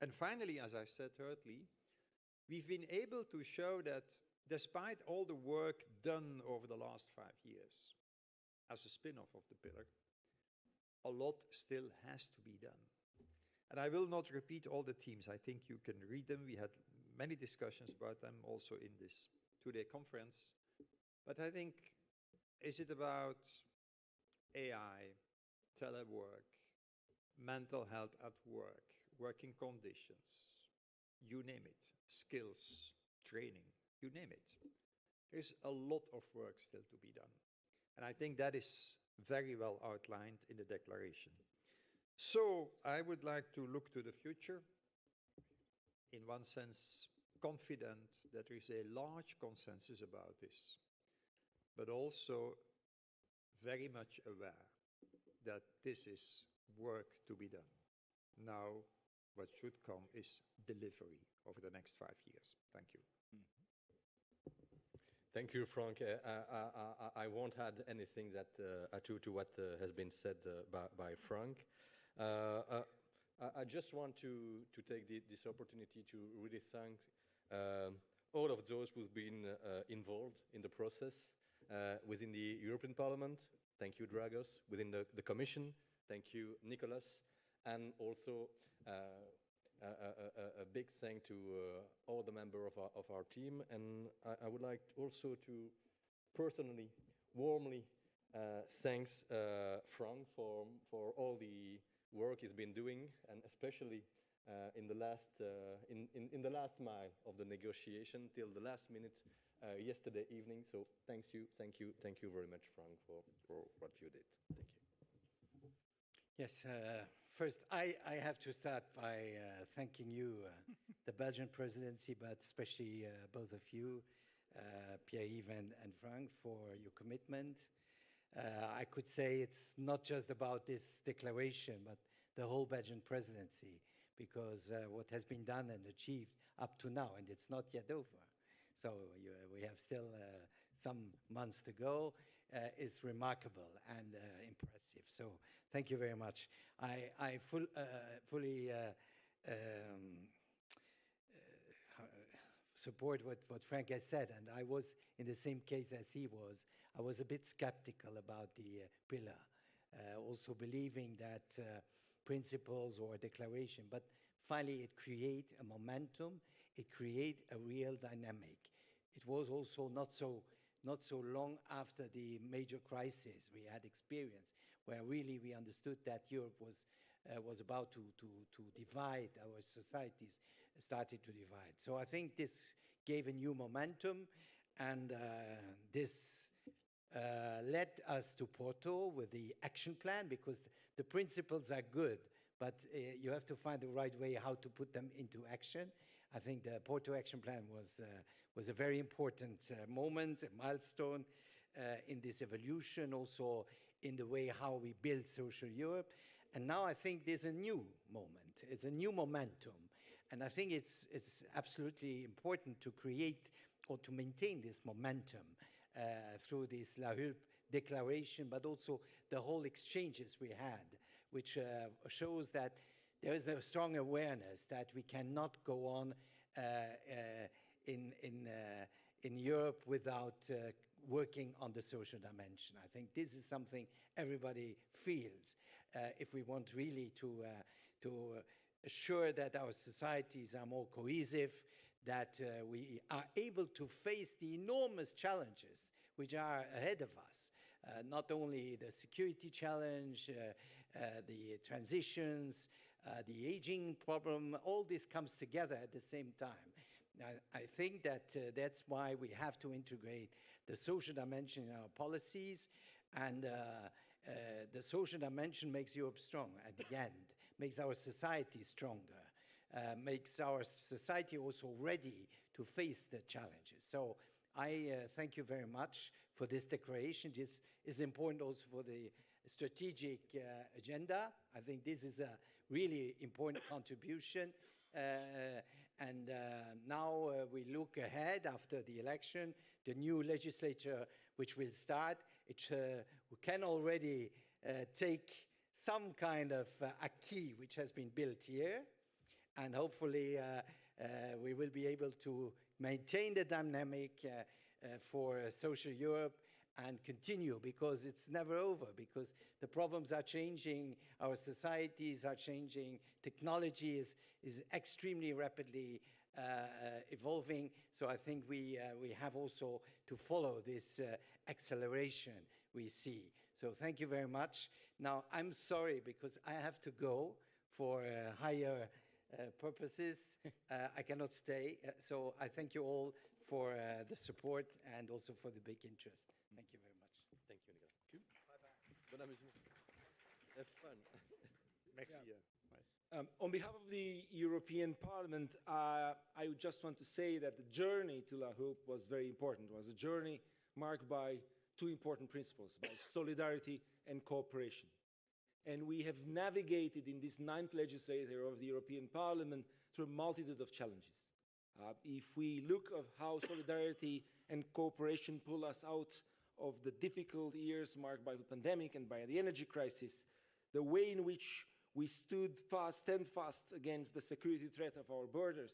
S20: And finally, as I said thirdly, we've been able to show that despite all the work done over the last 5 years as a spin-off of the pillar, a lot still has to be done. And I will not repeat all the themes. I think you can read them. We had many discussions about them also in this two-day conference. But I think, is it about AI, telework, mental health at work, working conditions, you name it, skills, training, you name it. There's a lot of work still to be done. And I think that is very well outlined in the declaration. So I would like to look to the future, in one sense, confident that there is a large consensus about this, but also very much aware that this is work to be done. Now, what should come is delivery over the next 5 years. Thank you.
S11: Thank you, Frank. I won't add anything that, to what has been said by Frank. I just want to take this opportunity to really thank all of those who've been involved in the process within the European Parliament. Thank you, Dragos. Within the Commission, thank you, Nicolas. And also a big thank to all the members of our team. And I would like also to personally, warmly thank Frank for all the work he's been doing, and especially in the last mile of the negotiation till the last minute yesterday evening. So thank you very much, Frank, for what you did. Thank you.
S19: Yes, first I have to start by thanking you, the Belgian presidency, but especially both of you, Pierre-Yves and Frank, for your commitment. I could say it's not just about this declaration, but the whole Belgian presidency, because what has been done and achieved up to now, and it's not yet over, so we have still some months to go, is remarkable and impressive. So thank you very much. I fully support what Frank has said, and I was in the same case as he was. I was a bit skeptical about the pillar, also believing that principles or declaration, but finally it creates a momentum, it creates a real dynamic. It was also not so long after the major crisis we had experienced, where really we understood that Europe was about to divide, our societies started to divide. So I think this gave a new momentum, and this led us to Porto with the action plan, because the principles are good, but you have to find the right way how to put them into action. I think the Porto action plan was a very important moment, a milestone in this evolution, also in the way how we build social Europe. And now I think there's a new moment, it's a new momentum. And I think it's absolutely important to create or to maintain this momentum through this La Hulpe declaration, but also the whole exchanges we had, which shows that there is a strong awareness that we cannot go on in Europe without working on the social dimension. I think this is something everybody feels. If we want really to assure that our societies are more cohesive, that we are able to face the enormous challenges which are ahead of us, not only the security challenge, the transitions, the aging problem, all this comes together at the same time. I think that that's why we have to integrate the social dimension in our policies, and the social dimension makes Europe strong at the end, makes our society stronger, makes our society also ready to face the challenges. So I thank you very much for this declaration. This is important also for the strategic agenda. I think this is a really important contribution. And now we look ahead after the election, the new legislature which will start. We can already take some kind of acquis which has been built here, and hopefully we will be able to maintain the dynamic for social Europe and continue, because it's never over, because the problems are changing, our societies are changing, technology is extremely rapidly evolving. So I think we have also to follow this acceleration we see. So thank you very much. Now, I'm sorry because I have to go for higher purposes. I cannot stay. So I thank you all for the support and also for the big interest. Thank you very much.
S11: Thank you, Nicolas. Bye-bye. Bon amusement. Have fun.
S3: Merci.
S2: On behalf of the European Parliament, I would just want to say that the journey to La Hulpe was very important. It was a journey marked by two important principles, by solidarity and cooperation. And we have navigated in this 9th legislature of the European Parliament through a multitude of challenges. If we look at how solidarity and cooperation pull us out of the difficult years marked by the pandemic and by the energy crisis, the way in which we stand fast against the security threat of our borders,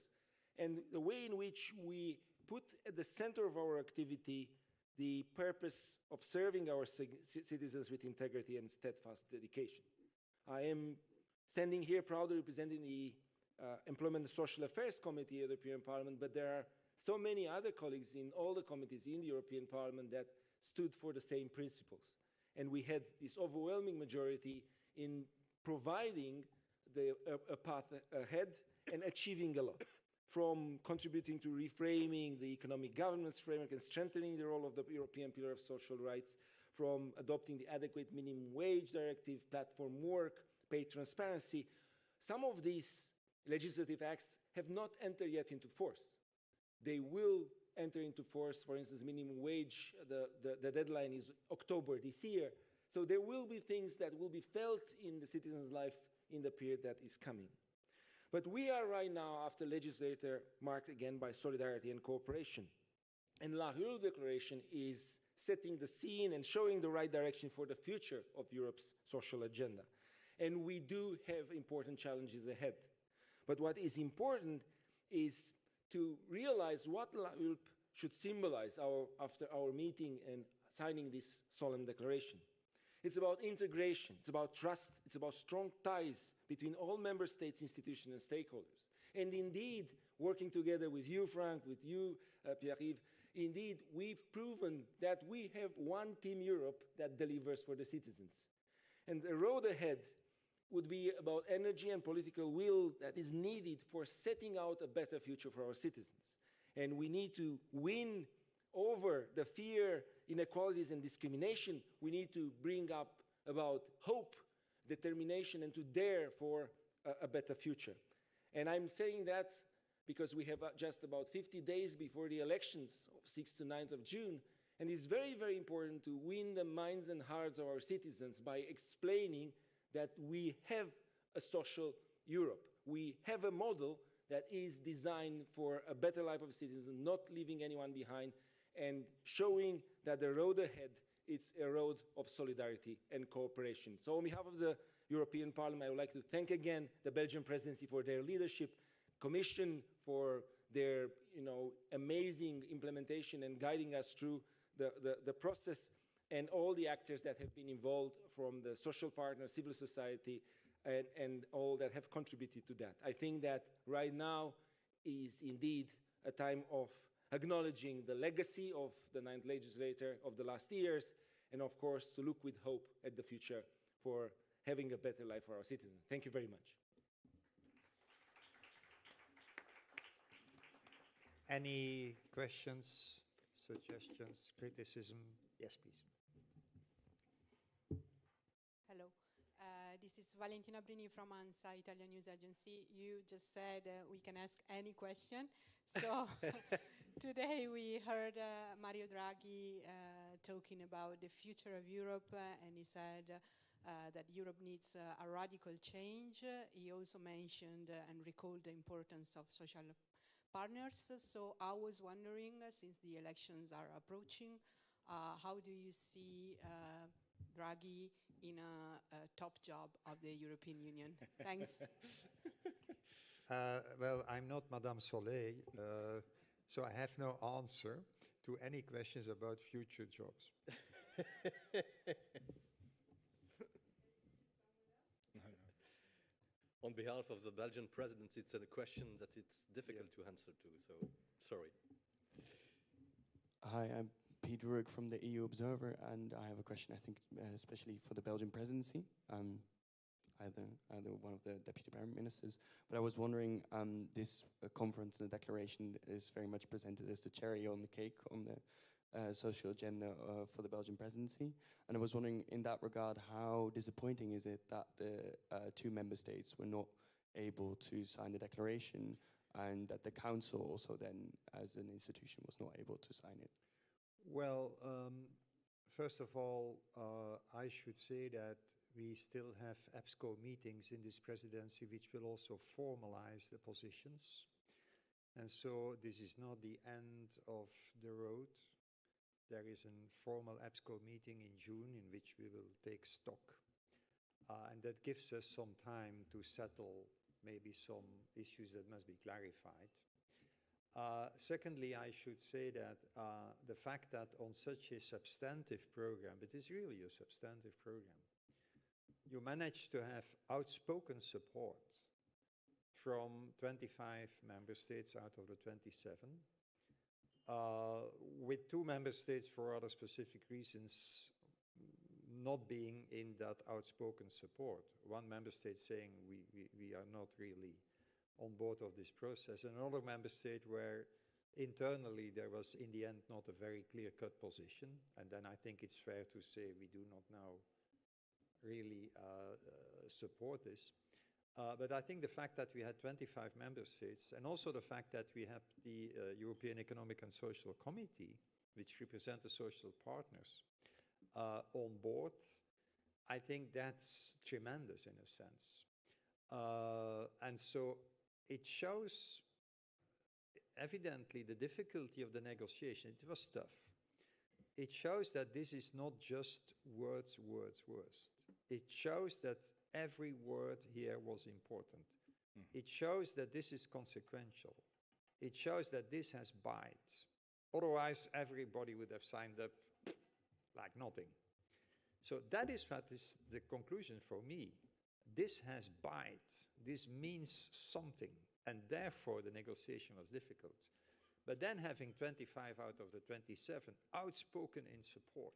S2: and the way in which we put at the center of our activity the purpose of serving our citizens with integrity and steadfast dedication. I am standing here proudly representing the Employment and Social Affairs Committee of the European Parliament, but there are so many other colleagues in all the committees in the European Parliament that stood for the same principles. And we had this overwhelming majority in providing a path ahead and achieving a lot, from contributing to reframing the economic governance framework and strengthening the role of the European Pillar of Social Rights, from adopting the adequate minimum wage directive, platform work, pay transparency. Some of these legislative acts have not entered yet into force. They will enter into force. For instance, minimum wage, the deadline is October this year. So there will be things that will be felt in the citizen's life in the period that is coming. But we are right now after legislature marked again by solidarity and cooperation. And La Hulpe Declaration is setting the scene and showing the right direction for the future of Europe's social agenda. And we do have important challenges ahead. But what is important is to realize what La Hulpe should symbolize after our meeting and signing this solemn declaration. It's about integration, it's about trust, it's about strong ties between all member states, institutions, and stakeholders. And indeed, working together with you, Frank, with you, Pierre-Yves, indeed, we've proven that we have one Team Europe that delivers for the citizens. And the road ahead would be about energy and political will that is needed for setting out a better future for our citizens. And we need to win over the fear, inequalities, and discrimination. We need to bring up about hope, determination, and to dare for a better future. And I'm saying that because we have just about 50 days before the elections of 6th to 9th of June, and it's very, very important to win the minds and hearts of our citizens by explaining that we have a social Europe. We have a model that is designed for a better life of citizens, not leaving anyone behind, and showing that the road ahead is a road of solidarity and cooperation. So on behalf of the European Parliament, I would like to thank again the Belgian presidency for their leadership, Commission for their amazing implementation and guiding us through the process, and all the actors that have been involved, from the social partners, civil society, and all that have contributed to that. I think that right now is indeed a time of acknowledging the legacy of the 9th legislature of the last years, and of course to look with hope at the future for having a better life for our citizens. Thank you very much.
S20: Any questions, suggestions, criticism? Yes, please.
S22: Hello. This is Valentina Brini from ANSA, Italian News Agency. You just said we can ask any question. So today we heard Mario Draghi talking about the future of Europe, and he said that Europe needs a radical change. He also mentioned and recalled the importance of social partners. So I was wondering, since the elections are approaching, how do you see Draghi in a top job of the European Union? Thanks.
S20: Well, I'm not Madame Soleil, so I have no answer to any questions about future jobs.
S11: On behalf of the Belgian presidency, it's a question that it's difficult to answer to, so sorry.
S6: Hi, I'm Peter Rugg from the EU Observer, and I have a question, I think, especially for the Belgian presidency, either one of the deputy prime ministers. But I was wondering, this conference and the declaration is very much presented as the cherry on the cake on the social agenda for the Belgian presidency. And I was wondering, in that regard, how disappointing is it that the two member states were not able to sign the declaration, and that the council also then, as an institution, was not able to sign it?
S20: Well, first of all, I should say that we still have EBSCO meetings in this presidency which will also formalize the positions. And so this is not the end of the road. There is a formal EBSCO meeting in June in which we will take stock. And that gives us some time to settle maybe some issues that must be clarified. Secondly, I should say that the fact that on such a substantive program, it is really a substantive program, you managed to have outspoken support from 25 member states out of the 27, with 2 member states for other specific reasons not being in that outspoken support. One member state saying we are not really on board of this process, and another member state where internally there was in the end not a very clear-cut position, and then I think it's fair to say we do not now really support this. But I think the fact that we had 25 member states, and also the fact that we have the European Economic and Social Committee, which represent the social partners, on board, I think that's tremendous in a sense. And so it shows evidently the difficulty of the negotiation. It was tough. It shows that this is not just words. It shows that every word here was important. It shows that this is consequential. It shows that this has bite. Otherwise, everybody would have signed up like nothing. So that is what is the conclusion for me. This has bite. This means something. And therefore, the negotiation was difficult. But then having 25 out of the 27 outspoken in support,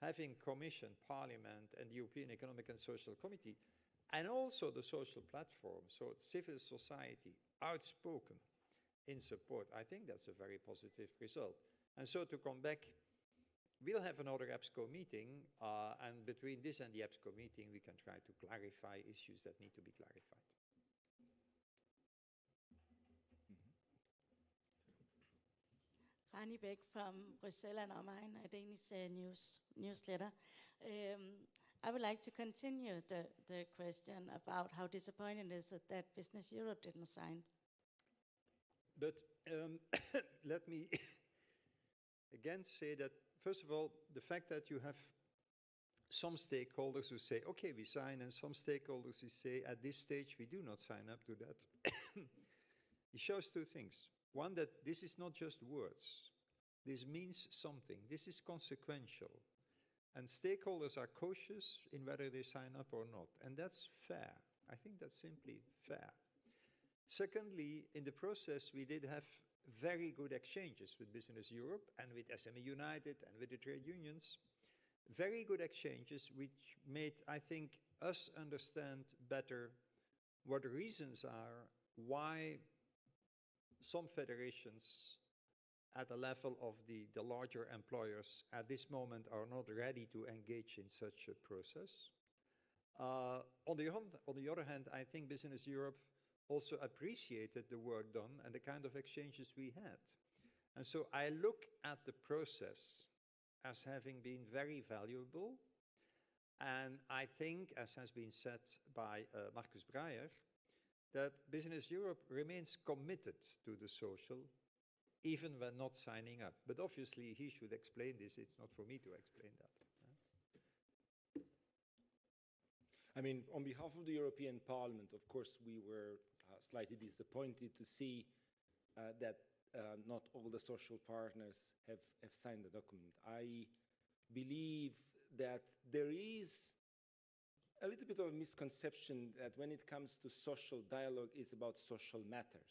S20: having Commission, Parliament, and the European Economic and Social Committee, and also the social platform, so civil society, outspoken in support, I think that's a very positive result. And so to come back, we'll have another EBSCO meeting, and between this and the EBSCO meeting, we can try to clarify issues that need to be clarified.
S7: Rani Beck from Brussels and Omegn, a Danish newsletter. I would like to continue the question about how disappointing it is that Business Europe didn't sign.
S20: But let me again say that, first of all, the fact that you have some stakeholders who say, okay, we sign, and some stakeholders who say, at this stage, we do not sign up to that, it shows 2 things. One, that this is not just words. This means something. This is consequential. And stakeholders are cautious in whether they sign up or not. And that's fair. I think that's simply fair. Secondly, in the process, we did have very good exchanges with Business Europe and with SME United and with the trade unions. Very good exchanges which made, I think, us understand better what the reasons are why some federations at the level of the larger employers at this moment are not ready to engage in such a process. On the other hand, I think Business Europe also appreciated the work done and the kind of exchanges we had. And so I look at the process as having been very valuable. And I think, as has been said by Markus Breyer, that Business Europe remains committed to the social, even when not signing up. But obviously, he should explain this. It's not for me to explain that.
S2: I mean, on behalf of the European Parliament, of course, we were slightly disappointed to see that not all the social partners have signed the document. I believe that there is a little bit of a misconception that when it comes to social dialogue, it's about social matters.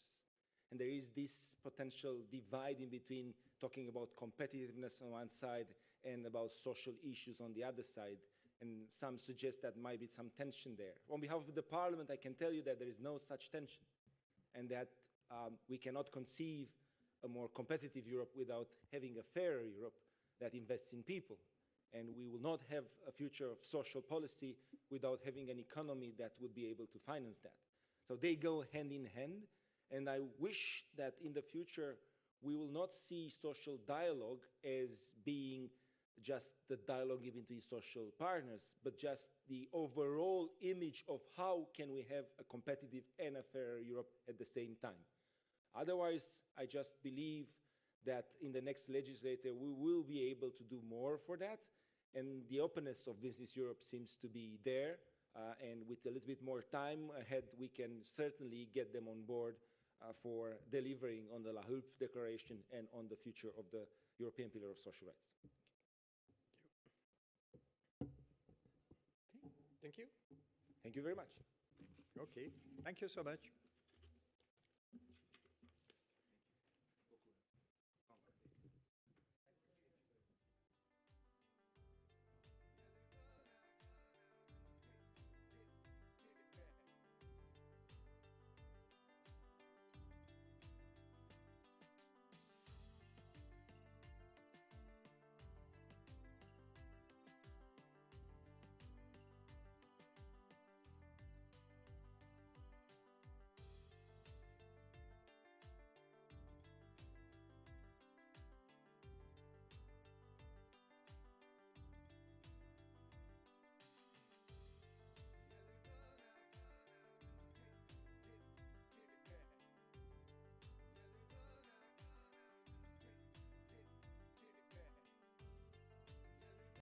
S2: And there is this potential divide in between talking about competitiveness on one side and about social issues on the other side. And some suggest that might be some tension there. On behalf of the Parliament, I can tell you that there is no such tension, and that we cannot conceive a more competitive Europe without having a fairer Europe that invests in people. And we will not have a future of social policy without having an economy that would be able to finance that. So they go hand in hand, and I wish that in the future we will not see social dialogue as being just the dialogue between social partners, but just the overall image of how can we have a competitive and a fairer Europe at the same time. Otherwise, I just believe that in the next legislature we will be able to do more for that, and the openness of Business Europe seems to be there, and with a little bit more time ahead we can certainly get them on board for delivering on the La Hulpe Declaration and on the future of the European Pillar of Social Rights.
S8: Thank you.
S2: Thank you very much.
S20: Okay, thank you so much.